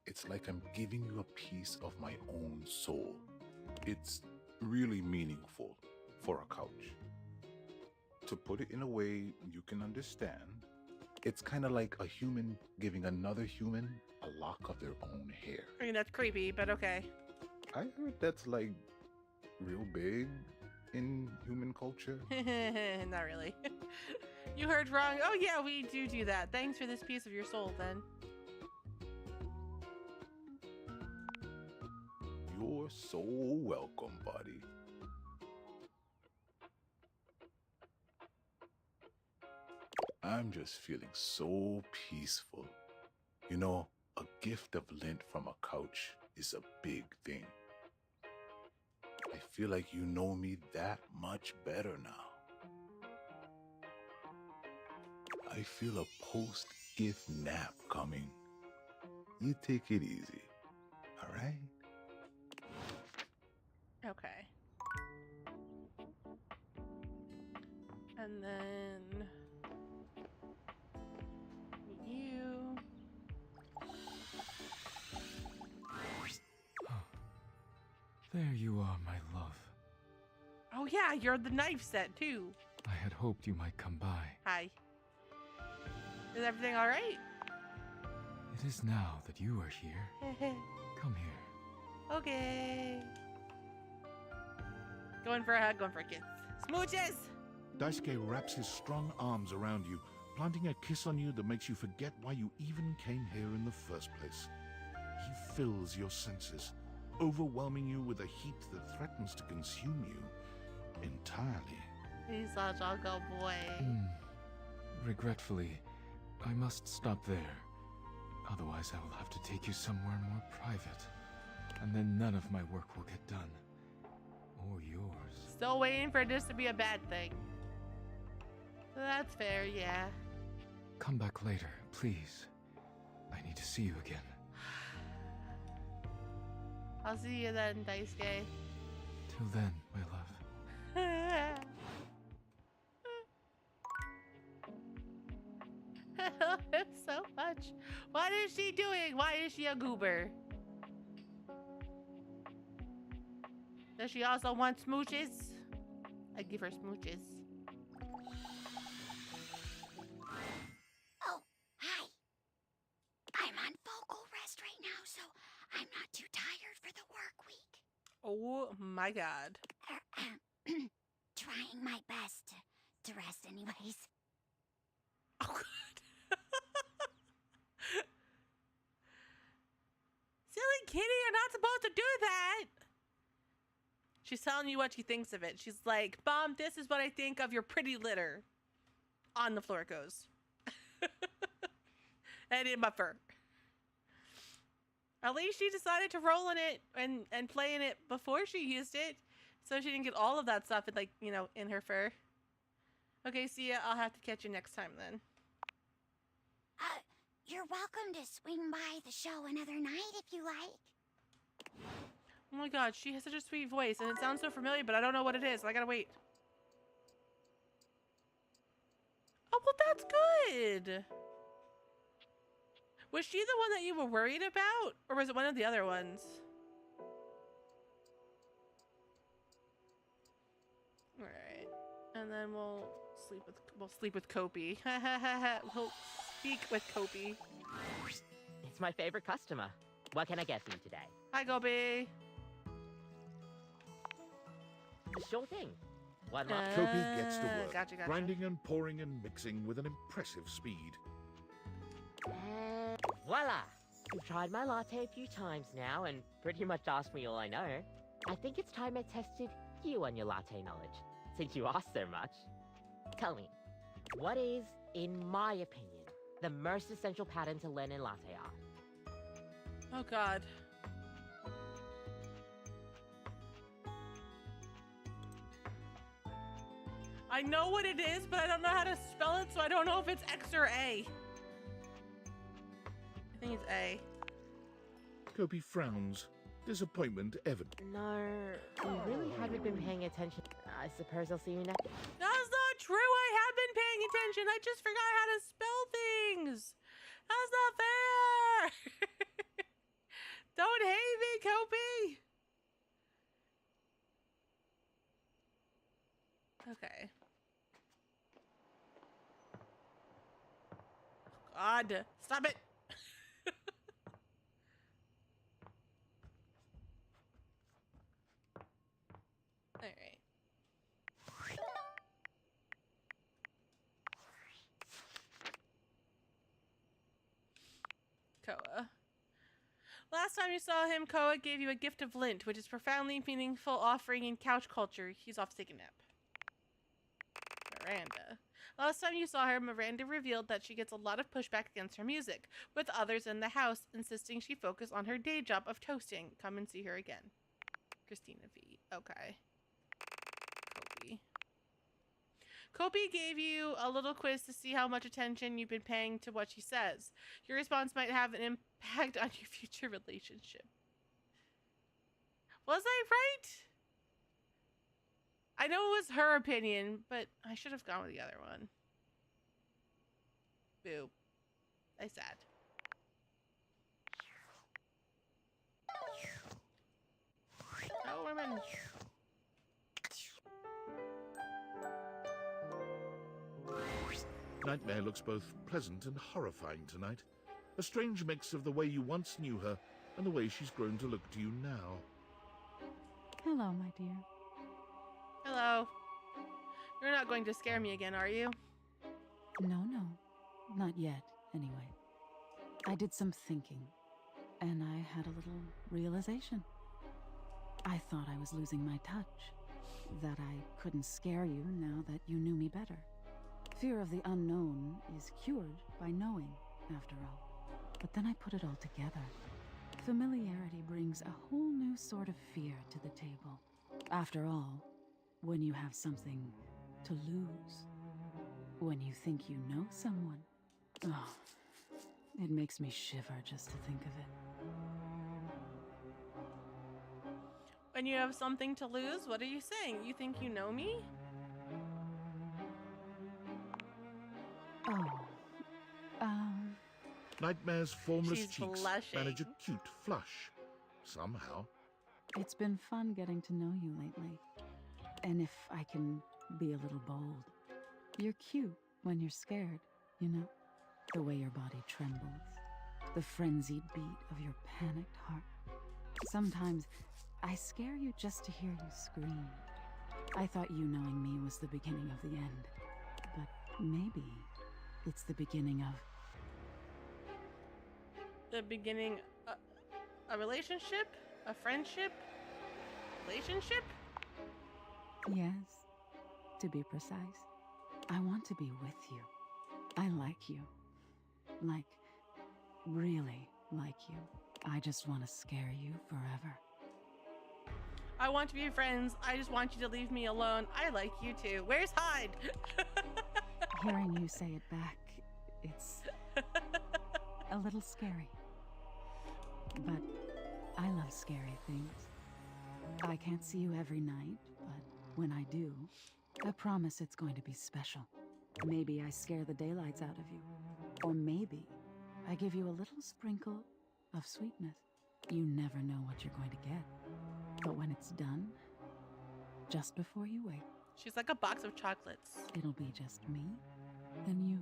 it's like I'm giving you a piece of my own soul. It's really meaningful for a couch. To put it in a way you can understand, it's kind of like a human giving another human a lock of their own hair. I mean, that's creepy, but okay. I heard that's like real big in human culture. Not really. You heard wrong. Oh yeah, we do that. Thanks for this piece of your soul, then. You're so welcome, buddy. I'm just feeling so peaceful. You know, a gift of lint from a couch is a big thing. I feel like you know me that much better now. I feel a post-gift nap coming. You take it easy, all right? Okay. And then you. There you are, my love. Oh yeah, you're the knife set too. I had hoped you might come by. Hi. Is everything all right? It is now that you are here. Come here. Okay. Going for a hug, going for a kiss. Smooches! Daisuke wraps his strong arms around you, planting a kiss on you that makes you forget why you even came here in the first place. He fills your senses, overwhelming you with a heat that threatens to consume you entirely. He's such a good boy. Regretfully, I must stop there. Otherwise, I will have to take you somewhere more private. And then none of my work will get done. Or yours. Still waiting for this to be a bad thing. That's fair, yeah. Come back later, please. I need to see you again. I'll see you then, Daisuke. Till then, my love. I love him so much. What is she doing? Why is she a goober? Does she also want smooches? I give her smooches. Oh, hi. I'm on vocal rest right now, so I'm not too tired for the work week. Oh my god. Trying my best to rest anyways. Oh god. Kitty, you're not supposed to do that. She's telling you what she thinks of it. She's like, Mom, this is what I think of your pretty litter. On the floor it goes. And in my fur. At least she decided to roll in it and play in it before she used it. So she didn't get all of that stuff in, like, you know, in her fur. Okay, see ya. I'll have to catch you next time then. You're welcome to swing by the show another night if you like. Oh my god, she has such a sweet voice and it sounds so familiar, but I don't know what it is. I gotta wait. Oh, well, that's good. Was she the one that you were worried about? Or was it one of the other ones? Alright. And then we'll sleep with Kopi. We'll speak with Kopi. It's my favorite customer. What can I get for you today? Hi, Kopi. Sure thing. One more. Kopi gets to work, Gotcha. grinding and pouring and mixing with an impressive speed. Voila! You've tried my latte a few times now and pretty much asked me all I know. I think it's time I tested you on your latte knowledge, since you asked so much. Tell me, what is, in my opinion, the most essential pattern to learn in latte art? Oh god. I know what it is, but I don't know how to spell it, so I don't know if it's X or A. I think it's A. Kopi frowns, disappointment evident. No, you really haven't been paying attention. I suppose I'll see you next. That's not true. I have been paying attention. I just forgot how to spell things. That's not fair. Don't hate me, Kopi. Okay. God, stop it. All right. Koa. Last time you saw him, Koa gave you a gift of lint, which is profoundly meaningful offering in couch culture. He's off to take a nap. Miranda. Last time you saw her, Miranda revealed that she gets a lot of pushback against her music, with others in the house insisting she focus on her day job of toasting. Come and see her again. Christina V. Okay. Kopi. Kopi gave you a little quiz to see how much attention you've been paying to what she says. Your response might have an impact on your future relationship. Was I right? I know it was her opinion, but I should have gone with the other one. Boo. I'm sad. Oh, women. Nightmare looks both pleasant and horrifying tonight. A strange mix of the way you once knew her and the way she's grown to look to you now. Hello, my dear. Hello. You're not going to scare me again, are you? No, not yet, anyway. I did some thinking, and I had a little realization. I thought I was losing my touch, that I couldn't scare you now that you knew me better. Fear of the unknown is cured by knowing, after all. But then I put it all together. Familiarity brings a whole new sort of fear to the table. After all, when you have something to lose, when you think you know someone, oh, it makes me shiver just to think of it. When you have something to lose, what are you saying? You think you know me? Oh, Nightmare's formless She's cheeks blushing. manage a cute flush. Somehow. It's been fun getting to know you lately. And if I can be a little bold, you're cute when you're scared, you know? The way your body trembles, the frenzied beat of your panicked heart. Sometimes I scare you just to hear you scream. I thought you knowing me was the beginning of the end. But maybe it's the beginning of... The beginning A relationship? A friendship? Relationship? Yes, to be precise. I want to be with you. I like you. Like, really like you. I just want to scare you forever. I want to be friends. I just want you to leave me alone. I like you too. Where's Hyde? Hearing you say it back, it's a little scary. But I love scary things. I can't see you every night, but when I do, I promise it's going to be special. Maybe I scare the daylights out of you. Or maybe I give you a little sprinkle of sweetness. You never know what you're going to get. But when it's done, just before you wake, She's like a box of chocolates. it'll be just me and you.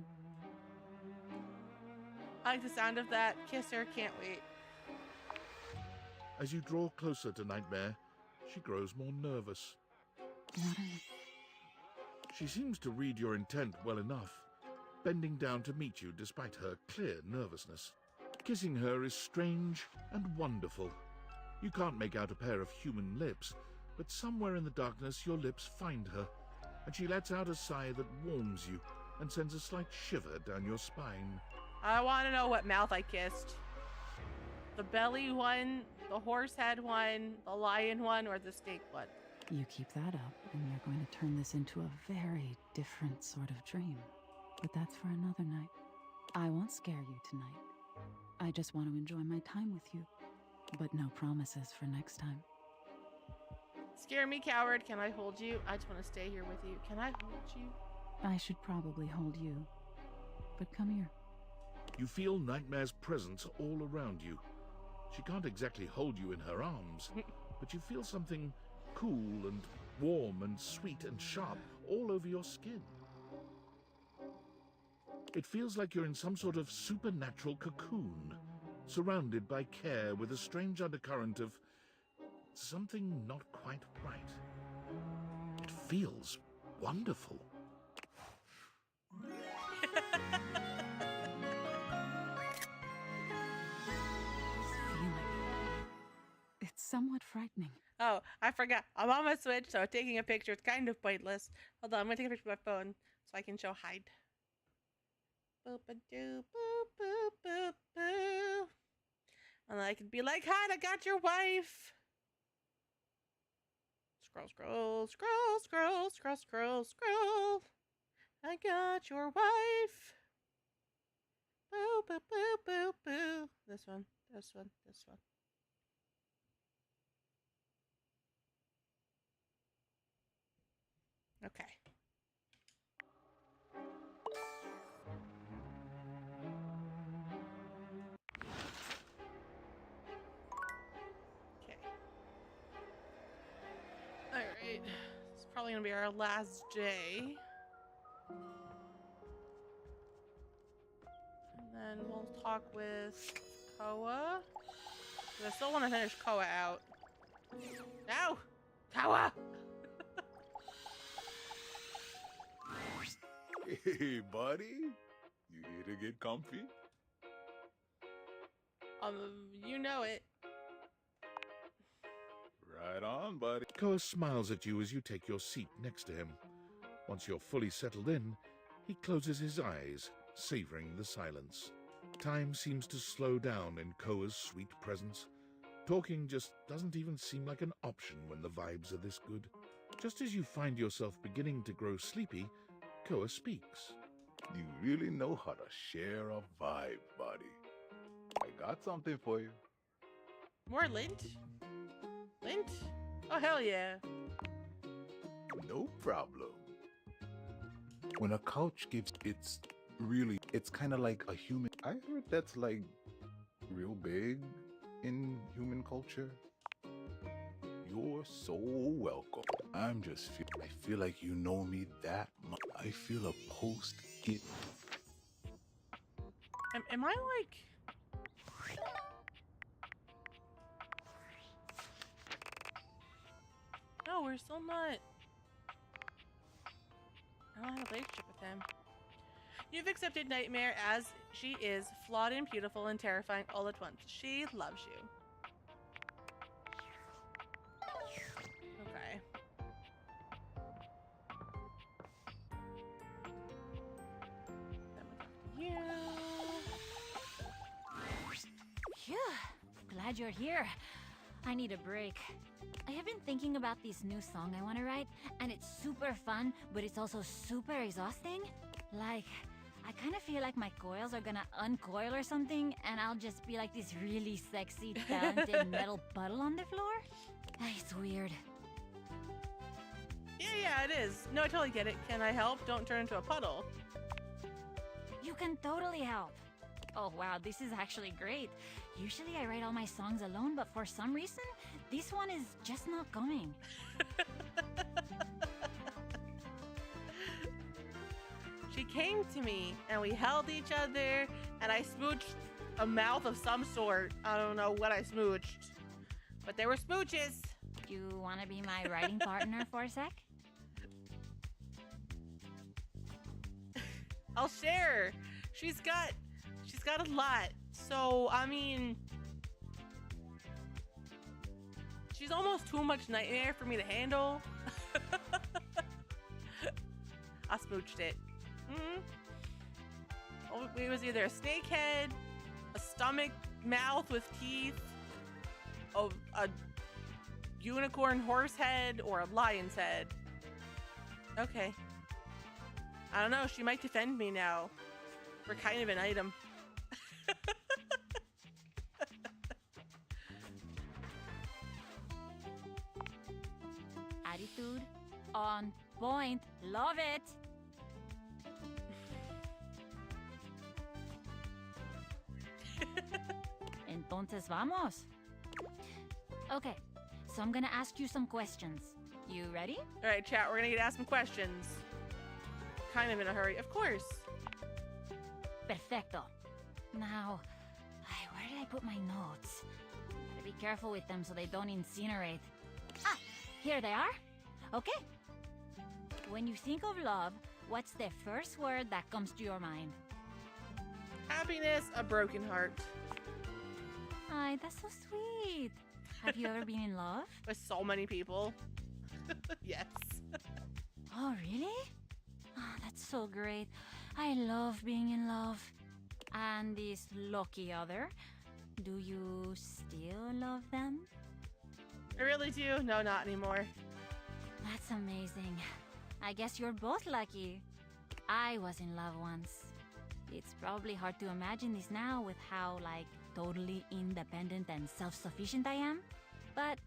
I like the sound of that. Kiss her, can't wait. As you draw closer to Nightmare, she grows more nervous. She seems to read your intent well enough, bending down to meet you despite her clear nervousness. Kissing her is strange and wonderful. You can't make out a pair of human lips, but somewhere in the darkness your lips find her, and she lets out a sigh that warms you and sends a slight shiver down your spine. I want to know what mouth I kissed. The belly one, the horse head one, the lion one, or the snake one. You keep that up, and you're going to turn this into a very different sort of dream. But that's for another night. I won't scare you tonight. I just want to enjoy my time with you. But no promises for next time. Scare me, coward. Can I hold you? I just want to stay here with you. Can I hold you? I should probably hold you. But come here. You feel Nightmare's presence all around you. She can't exactly hold you in her arms, but you feel something cool and warm and sweet and sharp all over your skin. It feels like you're in some sort of supernatural cocoon, surrounded by care with a strange undercurrent of something not quite right. It feels wonderful. It's somewhat frightening. Oh, I forgot. I'm on my Switch, so taking a picture is kind of pointless. Hold on, I'm going to take a picture with my phone so I can show Hyde. Boop-a-doo, boop, boop, boop, boop. And I can be like, Hyde, I got your wife. Scroll, scroll, scroll, scroll, scroll, scroll, scroll. I got your wife. Boo, boo, boo, boo, boo. This one, this one, this one. Okay. Okay. All right. It's probably gonna be our last day. And then we'll talk with Koa. I still want to finish Koa out. No! Koa! Hey, buddy. You here to get comfy? You know it. Right on, buddy. Koa smiles at you as you take your seat next to him. Once you're fully settled in, he closes his eyes, savoring the silence. Time seems to slow down in Koa's sweet presence. Talking just doesn't even seem like an option when the vibes are this good. Just as you find yourself beginning to grow sleepy, Koa speaks. You really know how to share a vibe, buddy. I got something for you. More lint? Lint? Oh, hell yeah. No problem. When a couch gives, it's kind of like a human. I heard that's like real big in human culture. You're so welcome. I feel like you know me that much. I feel a post-it. Am I like... No, we're still not... I don't have a relationship with him. You've accepted Nightmare as she is, flawed and beautiful and terrifying all at once. She loves you. Phew. Glad you're here. I need a break. I have been thinking about this new song I want to write, and it's super fun, but it's also super exhausting. Like, I kind of feel like my coils are gonna uncoil or something, and I'll just be like this really sexy, talented metal puddle on the floor. It's weird. Yeah, it is. No, I totally get it. Can I help? Don't turn into a puddle. You can totally help. Oh wow, this is actually great. Usually I write all my songs alone, but for some reason, this one is just not coming. She came to me and we held each other and I smooched a mouth of some sort. I don't know what I smooched, but there were smooches. You want to be my writing partner for a sec? I'll share. She's got a lot. So, I mean, she's almost too much nightmare for me to handle. I smooched it. Oh, it was either a snake head, a stomach mouth with teeth, a unicorn horse head, or a lion's head. Okay. I don't know, she might defend me now. We're kind of an item. Attitude on point. Love it. Entonces vamos. Okay, so I'm gonna ask you some questions. You ready? All right, chat, we're gonna get asked some questions. Kind of in a hurry, of course. Perfecto. Now, where did I put my notes? Gotta be careful with them so they don't incinerate. Ah, here they are. Okay. When you think of love, what's the first word that comes to your mind? Happiness, a broken heart. Ay, that's so sweet. Have you ever been in love? With so many people. Yes. Oh, really? Oh, that's so great. I love being in love. And this lucky other, do you still love them? I really do. No, not anymore. That's amazing. I guess you're both lucky. I was in love once. It's probably hard to imagine this now with how, like, totally independent and self-sufficient I am. But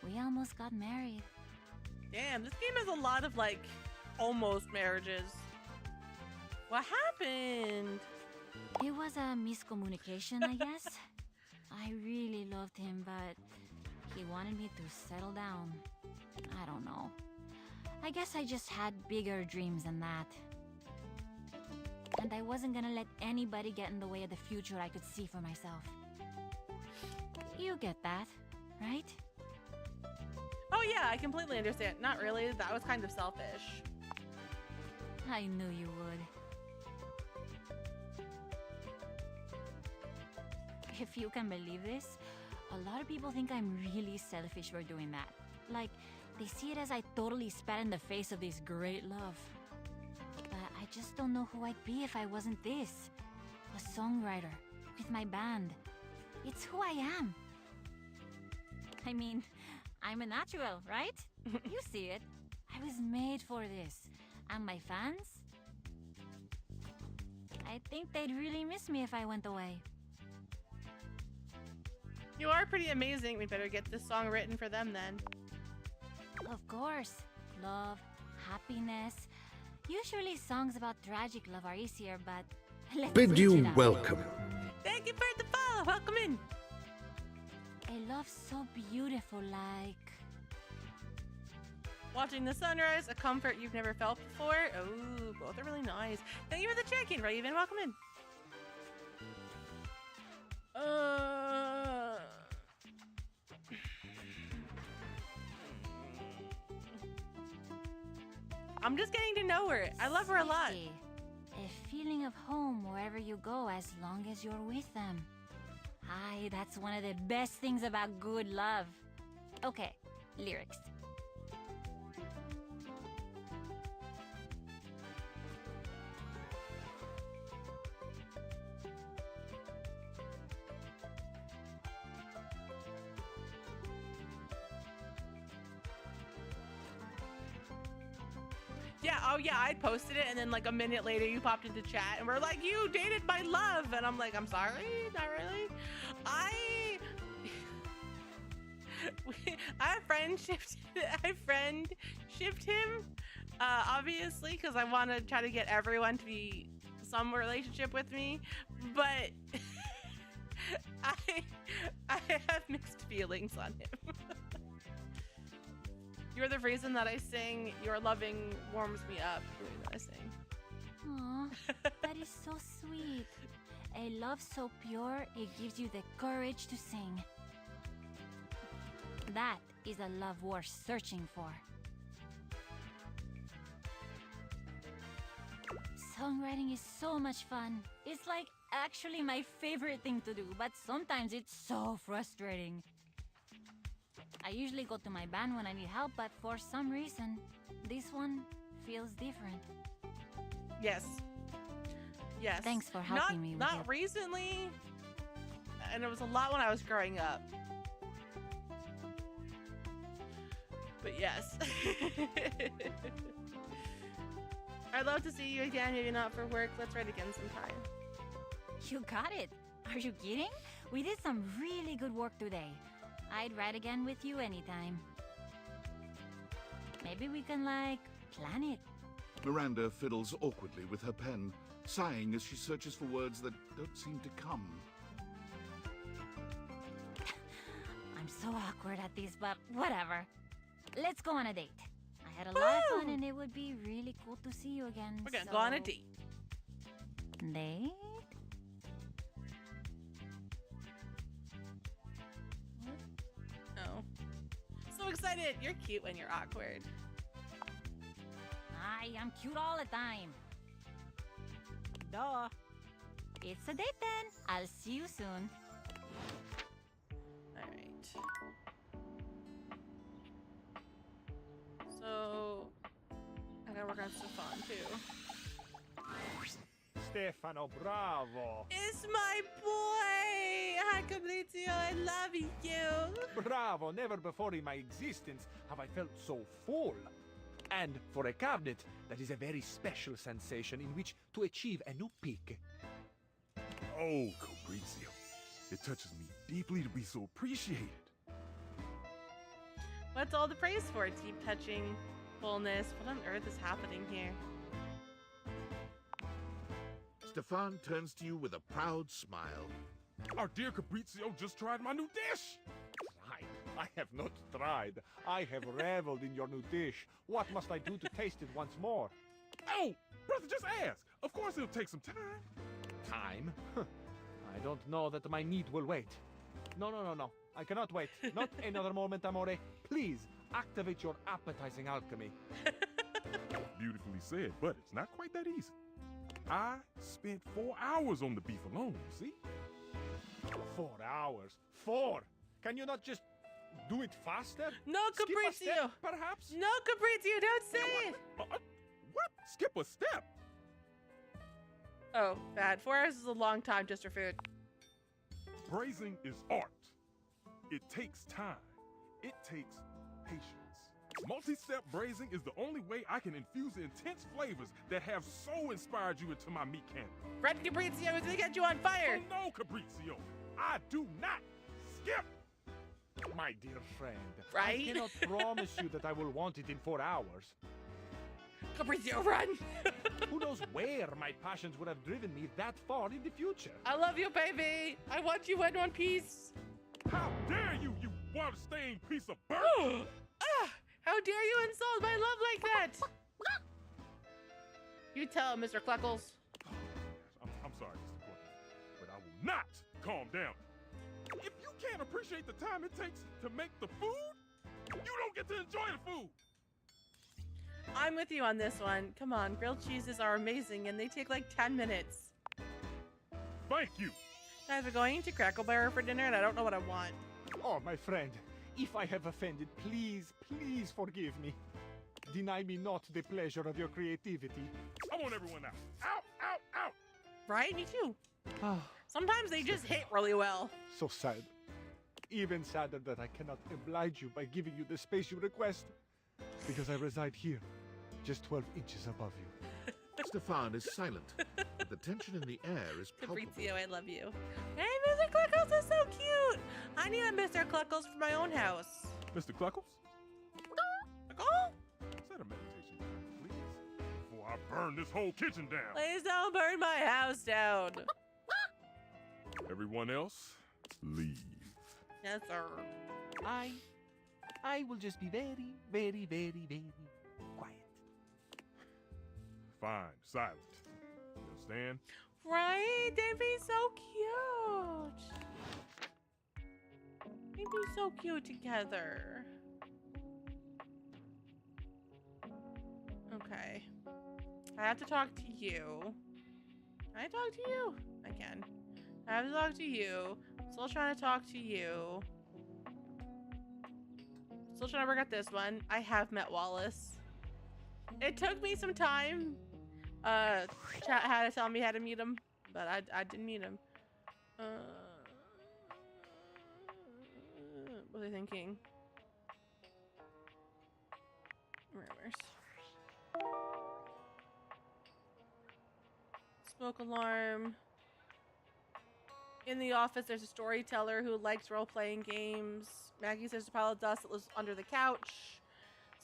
we almost got married. Damn, this game has a lot of, like, almost marriages. What happened? It was a miscommunication, I guess. I really loved him, but he wanted me to settle down. I don't know. I guess I just had bigger dreams than that. And I wasn't gonna let anybody get in the way of the future I could see for myself. You get that, right? Oh yeah, I completely understand. Not really, that was kind of selfish. I knew you would. If you can believe this, a lot of people think I'm really selfish for doing that. Like, they see it as I totally spat in the face of this great love. But I just don't know who I'd be if I wasn't this. A songwriter, with my band. It's who I am. I mean, I'm a natural, right? You see it. I was made for this. And my fans? I think they'd really miss me if I went away. You are pretty amazing. We better get this song written for them then. Of course. Love, happiness. Usually songs about tragic love are easier, but let's Bid switch you it up. welcome. Thank you for the follow. Welcome in. A love so beautiful, like... Watching the sunrise, a comfort you've never felt before. Oh, both are really nice. Thank you for the check-in, Raven. Welcome in. I'm just getting to know her. I love her a lot. Safety. A feeling of home wherever you go as long as you're with them. Aye, that's one of the best things about good love. Okay, lyrics. Yeah, oh yeah, I posted it, and then like a minute later you popped into chat and we're like, you dated my love, and I'm like, I'm sorry, not really. I friend-shipped him, obviously, because I want to try to get everyone to be some relationship with me, but I have mixed feelings on him. You're the reason that I sing "Your Loving Warms Me Up." The way that I sing. Aw, that is so sweet. A love so pure, it gives you the courage to sing. That is a love worth searching for. Songwriting is so much fun. It's like actually my favorite thing to do, but sometimes it's so frustrating. I usually go to my band when I need help, but for some reason, this one feels different. Yes. Yes. Thanks for helping me with Not it. recently, and it was a lot when I was growing up. But yes. I'd love to see you again, maybe not for work. Let's write again sometime. You got it. Are you kidding? We did some really good work today. I'd write again with you anytime. Maybe we can, like, plan it. Miranda fiddles awkwardly with her pen, sighing as she searches for words that don't seem to come. I'm so awkward at this, but whatever. Let's go on a date. I had a lot of fun, and it would be really cool to see you again. We're gonna go on a date. Date? Oh. So excited. You're cute when you're awkward. I'm cute all the time. Duh. It's a date then. I'll see you soon. Alright. So, I gotta work on Stefan too. Stefano, bravo! It's my boy! Hi, Cabrizio, I love you! Bravo! Never before in my existence have I felt so full. And for a cabinet, that is a very special sensation in which to achieve a new peak. Oh, Cabrizio. It touches me deeply to be so appreciated. What's all the praise for? Deep touching, fullness. What on earth is happening here? Stefan turns to you with a proud smile. Our dear Cabrizio just tried my new dish. Tried? I have not tried. I have reveled in your new dish. What must I do to taste it once more? Oh, brother, just ask. Of course it'll take some time. Time? I don't know that my meat will wait. No. I cannot wait. Not another moment, amore. Please, activate your appetizing alchemy. Beautifully said, but it's not quite that easy. I spent 4 hours on the beef alone, see? 4 hours? 4? Can you not just do it faster? No, Skip a Cabrizio! step, perhaps? No, Cabrizio, don't say it! What? Skip a step? Oh, bad. 4 hours is a long time just for food. Braising is art. It takes time. It takes patience. Multi-step braising is the only way I can infuse the intense flavors that have so inspired you into my meat candy. Red Cabrizio is gonna get you on fire! Oh, no, Cabrizio. I do not skip. My dear friend, Right? I cannot promise you that I will want it in 4 hours. Cabrizio, run! Who knows where my passions would have driven me that far in the future? I love you, baby! I want you in one piece! How dare you, you water-stained piece of burnt! How dare you insult my love like that? You tell him, Mr. Cluckles. I'm sorry, Mr. Cluckles, but I will not calm down. If you can't appreciate the time it takes to make the food, you don't get to enjoy the food. I'm with you on this one. Come on, grilled cheeses are amazing and they take like 10 minutes. Thank you. Guys, we're going to Crackle Barrel for dinner and I don't know what I want. Oh, my friend, if I have offended, please forgive me. Deny me not the pleasure of your creativity. I want everyone out. Out, out, out. Right? Me too. Ah, Sometimes they just hit really well. so sad. Even sadder that I cannot oblige you by giving you the space you request. Because I reside here, just 12 inches above you. Stefan is silent, but the tension in the air is palpable. Fabrizio, I love you. Hey, Mr. Cluckles is so cute. I need a Mr. Cluckles for my own house. Mr. Cluckles? Cluckle? Set a meditation time, please. Before I burn this whole kitchen down. Please don't burn my house down. Everyone else, leave. Yes, sir. I will just be very, very, very, very quiet. Fine, silent. You understand? Right? They'd be so cute. They'd be so cute together. Okay. I have to talk to you. Can I talk to you? I can. I have to talk to you. Still trying to talk to you. Still trying to work out this one. I have met Wallace. It took me some time. Chat had to tell me how to meet him, but I didn't meet him. What was I thinking? Rumors. Smoke alarm. In the office, there's a storyteller who likes role-playing games. Maggie says a pile of dust that lives under the couch.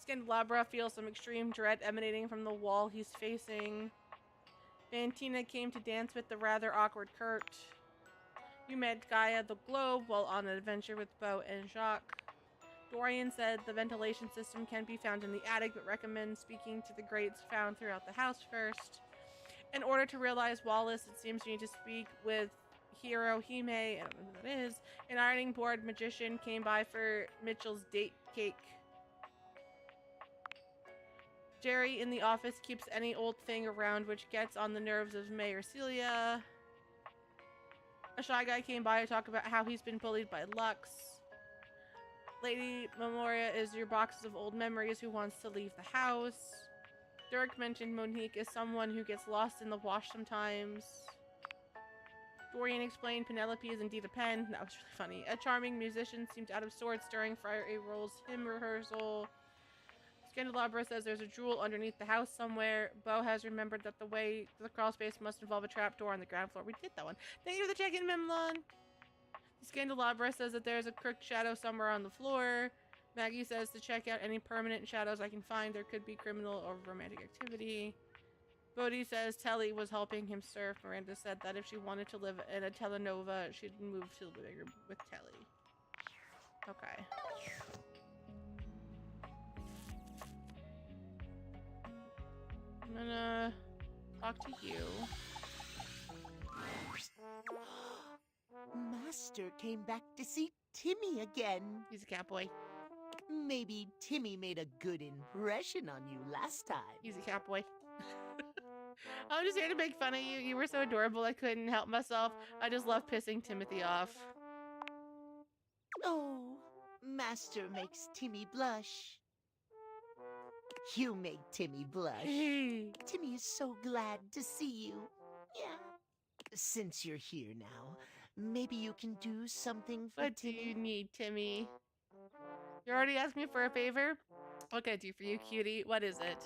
Scandelabra feels some extreme dread emanating from the wall he's facing. Fantina came to dance with the rather awkward Kurt. You met Gaia the Globe while on an adventure with Beau and Jacques. Dorian said the ventilation system can be found in the attic, but recommends speaking to the grates found throughout the house first. In order to realize Wallace, it seems you need to speak with Hiro Hime, I don't know who that is. An ironing board magician came by for Mitchell's date cake. Jerry in the office keeps any old thing around which gets on the nerves of May or Celia. A shy guy came by to talk about how he's been bullied by Lux. Lady Memoria is your boxes of old memories who wants to leave the house. Dirk mentioned Monique is someone who gets lost in the wash sometimes. Dorian explained Penelope is indeed a pen. That was really funny. A charming musician seemed out of sorts during Friar April's hymn rehearsal. Scandelabra says there's a jewel underneath the house somewhere. Beau has remembered that the way to the crawl space must involve a trapdoor on the ground floor. We did that one. Thank you for the check-in, Mimlon. Scandelabra says that there's a crooked shadow somewhere on the floor. Maggie says to check out any permanent shadows I can find. There could be criminal or romantic activity. Bodhi says Telly was helping him surf. Miranda said that if she wanted to live in a telenova, she'd move to living with Telly. Okay. I'm gonna talk to you. Master came back to see Timmy again. He's a catboy. Maybe Timmy made a good impression on you last time. He's a catboy. I was just here to make fun of you. You were so adorable I couldn't help myself. I just love pissing Timothy off. Oh, Master makes Timmy blush. You make Timmy blush. Timmy is so glad to see you. Yeah. Since you're here now, maybe you can do something for What Timmy. do you need, Timmy? You already asked me for a favor? What can I do for you, cutie? What is it?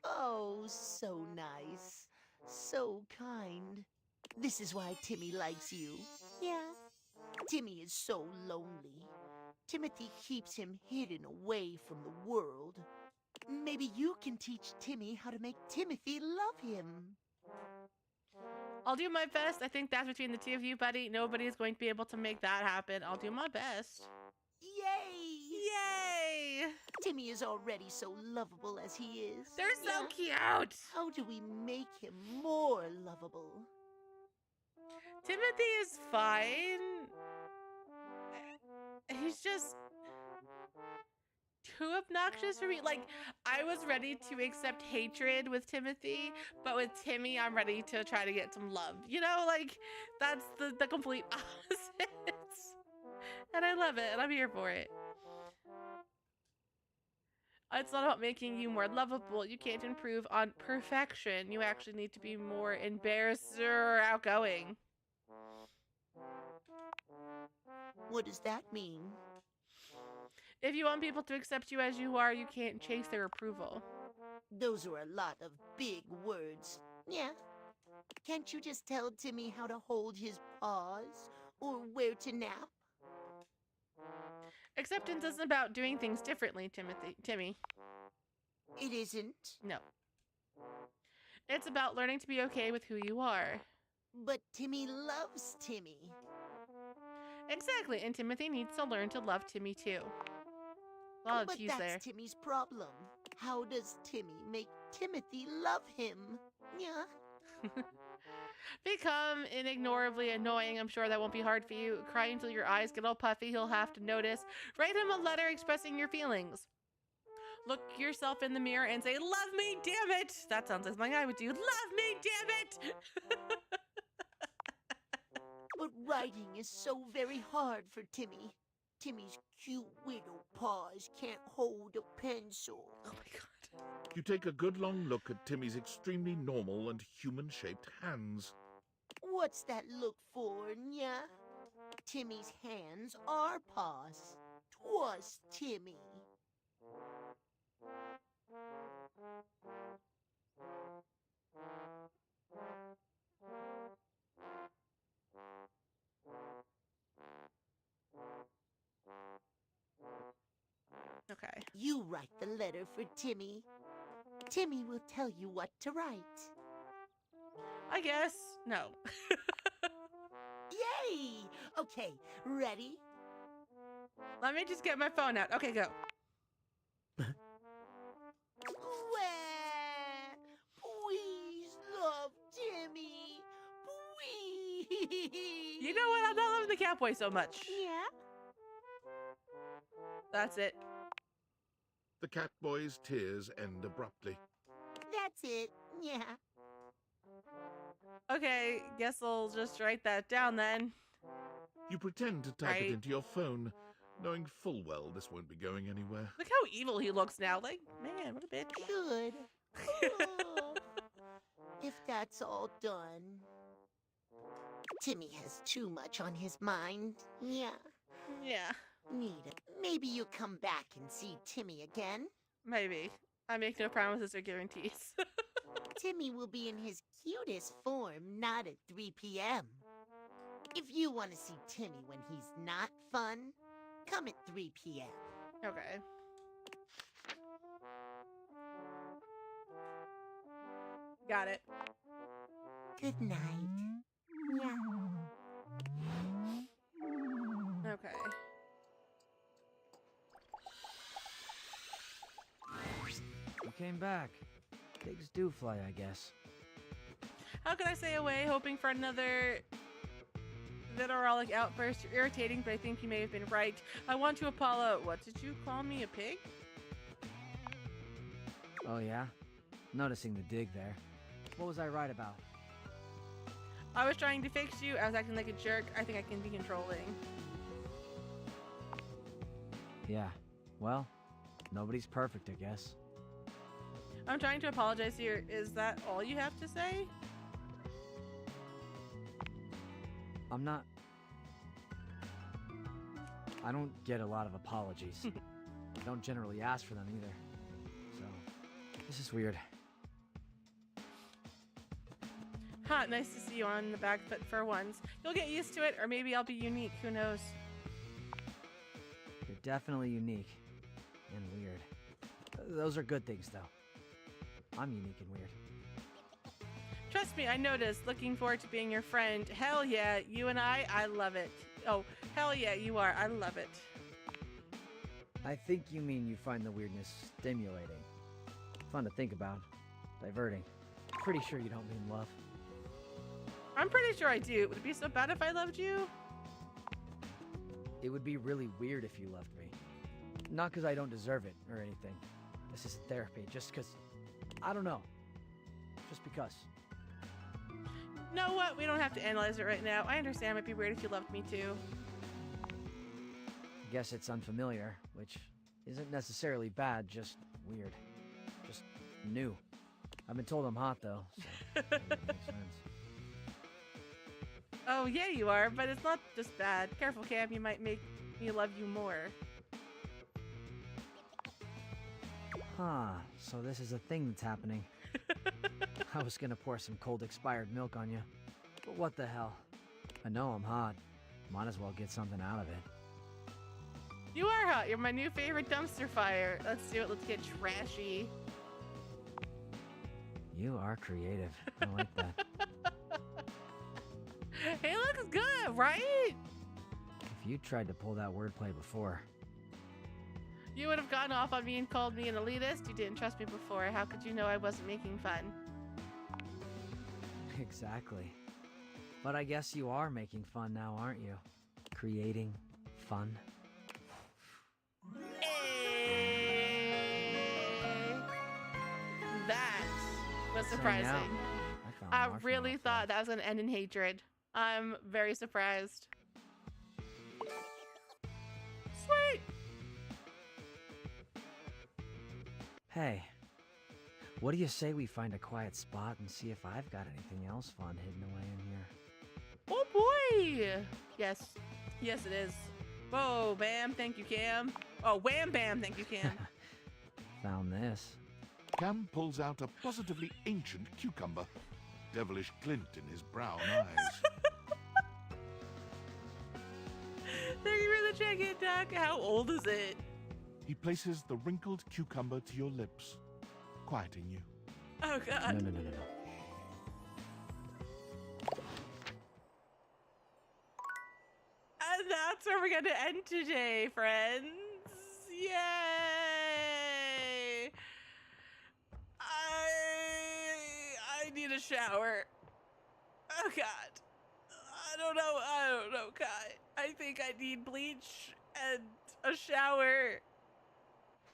Oh, so nice. So kind. This is why Timmy likes you. Yeah. Timmy is so lonely. Timothy keeps him hidden away from the world. Maybe you can teach Timmy how to make Timothy love him. I'll do my best. I think that's between the two of you, buddy. Nobody's going to be able to make that happen. I'll do my best. Yay! Yay! Timmy is already so lovable as he is. They're so cute! How do we make him more lovable? Timothy is fine. He's just too obnoxious for me. Like, I was ready to accept hatred with Timothy, but with Timmy, I'm ready to try to get some love. You know, like, that's the complete opposite. And I love it, and I'm here for it. It's not about making you more lovable. You can't improve on perfection. You actually need to be more embarrassed or outgoing. What does that mean? If you want people to accept you as you are, you can't chase their approval. Those are a lot of big words. Yeah. Can't you just tell Timmy how to hold his paws? Or where to nap? Acceptance isn't about doing things differently, Timmy. It isn't? No. It's about learning to be okay with who you are. But Timmy loves Timmy. Exactly, and Timothy needs to learn to love Timmy too. A lot of But tease that's there. Timmy's problem. How does Timmy make Timothy love him? Yeah. Become inignorably annoying. I'm sure that won't be hard for you. Cry until your eyes get all puffy. He'll have to notice. Write him a letter expressing your feelings. Look yourself in the mirror and say, "Love me, damn it!" That sounds like something I would do. Love me, damn it! But writing is so very hard for Timmy. Timmy's cute widow paws can't hold a pencil. Oh my god. You take a good long look at Timmy's extremely normal and human-shaped hands. What's that look for, nya? Timmy's hands are paws. 'Twas Timmy. Okay. You write the letter for Timmy. Timmy will tell you what to write. I guess. No. Yay! Okay, ready? Let me just get my phone out. Okay, go. Please love Timmy. Please. You know what? I'm not loving the Catboy so much. Yeah? That's it. The Catboy's tears end abruptly. That's it. Yeah. Okay, guess I'll just write that down then. You pretend to type Right. it into your phone, knowing full well this won't be going anywhere. Look how evil he looks now. Like, man, what a bitch. Good. Oh, if that's all done. Timmy has too much on his mind. Yeah. Yeah. Nita, maybe you come back and see Timmy again. Maybe. I make no promises or guarantees. Timmy will be in his cutest form, not at 3 p.m. If you want to see Timmy when he's not fun, come at 3 p.m. Okay. Got it. Good night. Yeah. Okay. You came back. Pigs do fly, I guess. How could I stay away hoping for another vitriolic outburst? You're irritating, but I think you may have been right. I want to Apollo. What did you call me, a pig? Oh, yeah? Noticing the dig there. What was I right about? I was trying to fix you. I was acting like a jerk. I think I can be controlling. Yeah. Well, nobody's perfect, I guess. I'm trying to apologize here. Is that all you have to say? I'm not... I don't get a lot of apologies. I don't generally ask for them either. So, this is weird. Ha, nice to see you on the back foot for once. You'll get used to it, or maybe I'll be unique. Who knows? You're definitely unique. And weird. Those are good things, though. I'm unique and weird. Trust me, I noticed. Looking forward to being your friend. Hell yeah, you and I love it. Oh, hell yeah, you are. I love it. I think you mean you find the weirdness stimulating. Fun to think about. Diverting. Pretty sure you don't mean love. I'm pretty sure I do. Would it be so bad if I loved you? It would be really weird if you loved me. Not because I don't deserve it or anything. This is therapy, just because... I don't know. Just because. Know what? We don't have to analyze it right now. I understand it might be weird if you loved me too. I guess it's unfamiliar, which isn't necessarily bad, just weird. Just new. I've been told I'm hot, though, so maybe it makes sense. Oh, yeah, you are, but it's not just bad. Careful, Cam, you might make me love you more. Huh, so this is a thing that's happening. I was gonna pour some cold expired milk on you, but what the hell? I know I'm hot. Might as well get something out of it. You are hot. You're my new favorite dumpster fire. Let's do it. Let's get trashy. You are creative. I like that. It looks good, right? If you tried to pull that wordplay before. You would have gone off on me and called me an elitist. You didn't trust me before. How could you know I wasn't making fun? Exactly. But I guess you are making fun now, aren't you? Creating fun. That was So surprising. now, I found I marshmallow really thought that was going to end in hatred. I'm very surprised. Sweet! Hey, what do you say we find a quiet spot and see if I've got anything else fun hidden away in here? Oh boy! Yes. Yes, it is. Whoa, bam, thank you, Cam. Oh, wham, bam, thank you, Cam. Found this. Cam pulls out a positively ancient cucumber, devilish glint in his brown eyes. Thank you for the check-in, Doc. How old is it? He places the wrinkled cucumber to your lips, quieting you. Oh, God. No. And that's where we're going to end today, friends. Yay! I need a shower. Oh, God. I don't know, Kai. I think I need bleach and a shower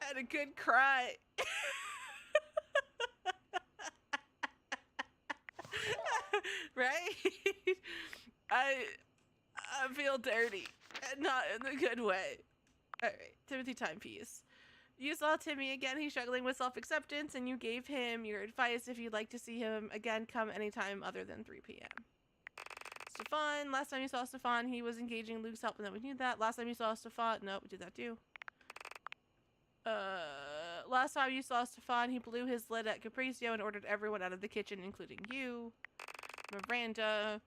and a good cry. Right? I feel dirty and not in a good way. All right, Timothy Timepiece. You saw Timmy again. He's struggling with self-acceptance, and you gave him your advice. If you'd like to see him again, come anytime other than 3 p.m. Stefan, last time you saw Stefan, he was engaging Luke's help, and then we knew that. Last time you saw Stefan, no, we did that too. Last time you saw Stefan, he blew his lid at Capriccio and ordered everyone out of the kitchen, including you. Miranda.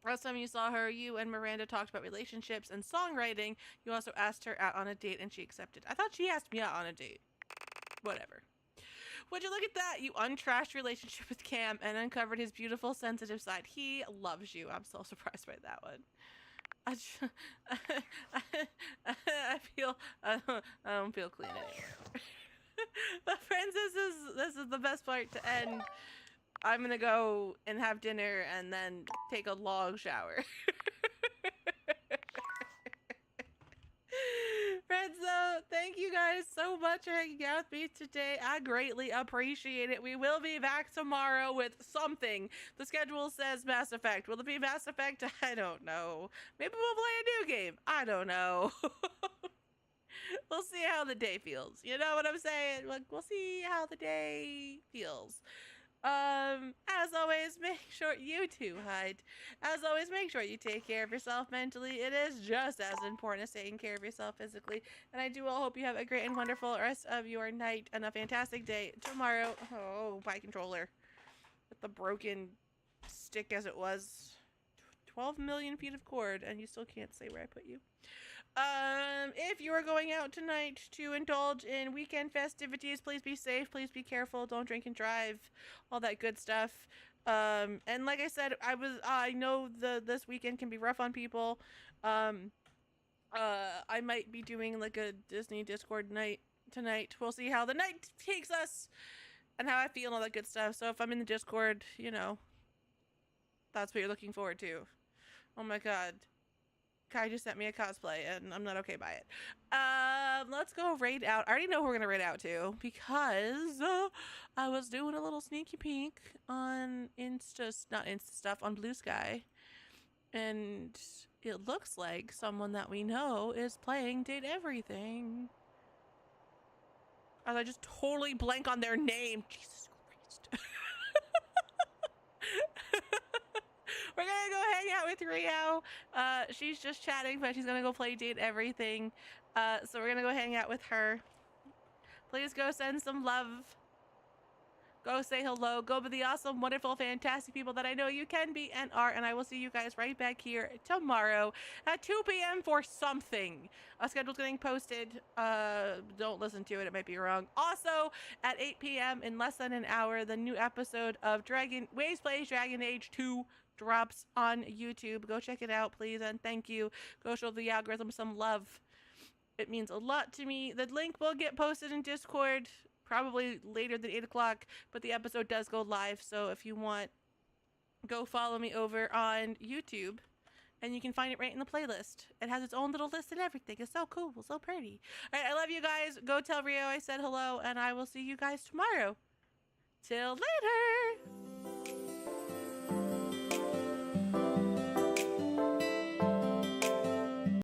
Last time you saw her, you and Miranda talked about relationships and songwriting. You also asked her out on a date and she accepted. I thought she asked me out on a date. Whatever. Would you look at that? You untrashed relationship with Cam and uncovered his beautiful, sensitive side. He loves you. I'm so surprised by that one. I feel I don't feel clean anymore. But friends, this is the best part to end. I'm gonna go and have dinner and then take a long shower. Friends, though, thank you guys so much for hanging out with me today. I greatly appreciate it. We will be back tomorrow with something. The schedule says Mass Effect. Will it be Mass Effect? I don't know. Maybe we'll play a new game. I don't know. We'll see how the day feels. You know what I'm saying? Like, we'll see how the day feels. As always, make sure you too hide. As always, make sure you take care of yourself mentally. It is just as important as taking care of yourself physically. And I do all hope you have a great and wonderful rest of your night and a fantastic day tomorrow. Oh, my controller. With the broken stick as it was. 12 million feet of cord, and you still can't say where I put you. If you are going out tonight to indulge in weekend festivities, please be safe, please be careful, don't drink and drive, all that good stuff. And like I said, I know this weekend can be rough on people. I might be doing like a Disney Discord night tonight. We'll see how the night takes us and how I feel and all that good stuff. So if I'm in the Discord, you know, that's what you're looking forward to. Oh my god. Kai just sent me a cosplay and I'm not okay by it. Let's go raid out. I already know who we're gonna raid out to because I was doing a little sneaky peek on not Insta stuff, on Blue Sky, and it looks like someone that we know is playing Date Everything. As I just totally blank on their name. Jesus Christ. We're gonna go hang out with Rio. She's just chatting, but she's gonna go play Date Everything. So we're gonna go hang out with her. Please go send some love. Go say hello. Go be the awesome, wonderful, fantastic people that I know you can be and are. And I will see you guys right back here tomorrow at 2 p.m. for something. A schedule's getting posted. Don't listen to it. It might be wrong. Also, at 8 p.m. in less than an hour, the new episode of Waves Plays Dragon Age 2 drops on YouTube. Go check it out, please. And thank you. Go show the algorithm some love. It means a lot to me. The link will get posted in Discord probably later than 8 o'clock, but the episode does go live, so if you want, go follow me over on YouTube, and you can find it right in the playlist. It has its own little list and everything. It's so cool, so pretty. All right, I love you guys. Go tell Rio I said hello, and I will see you guys tomorrow. Till later!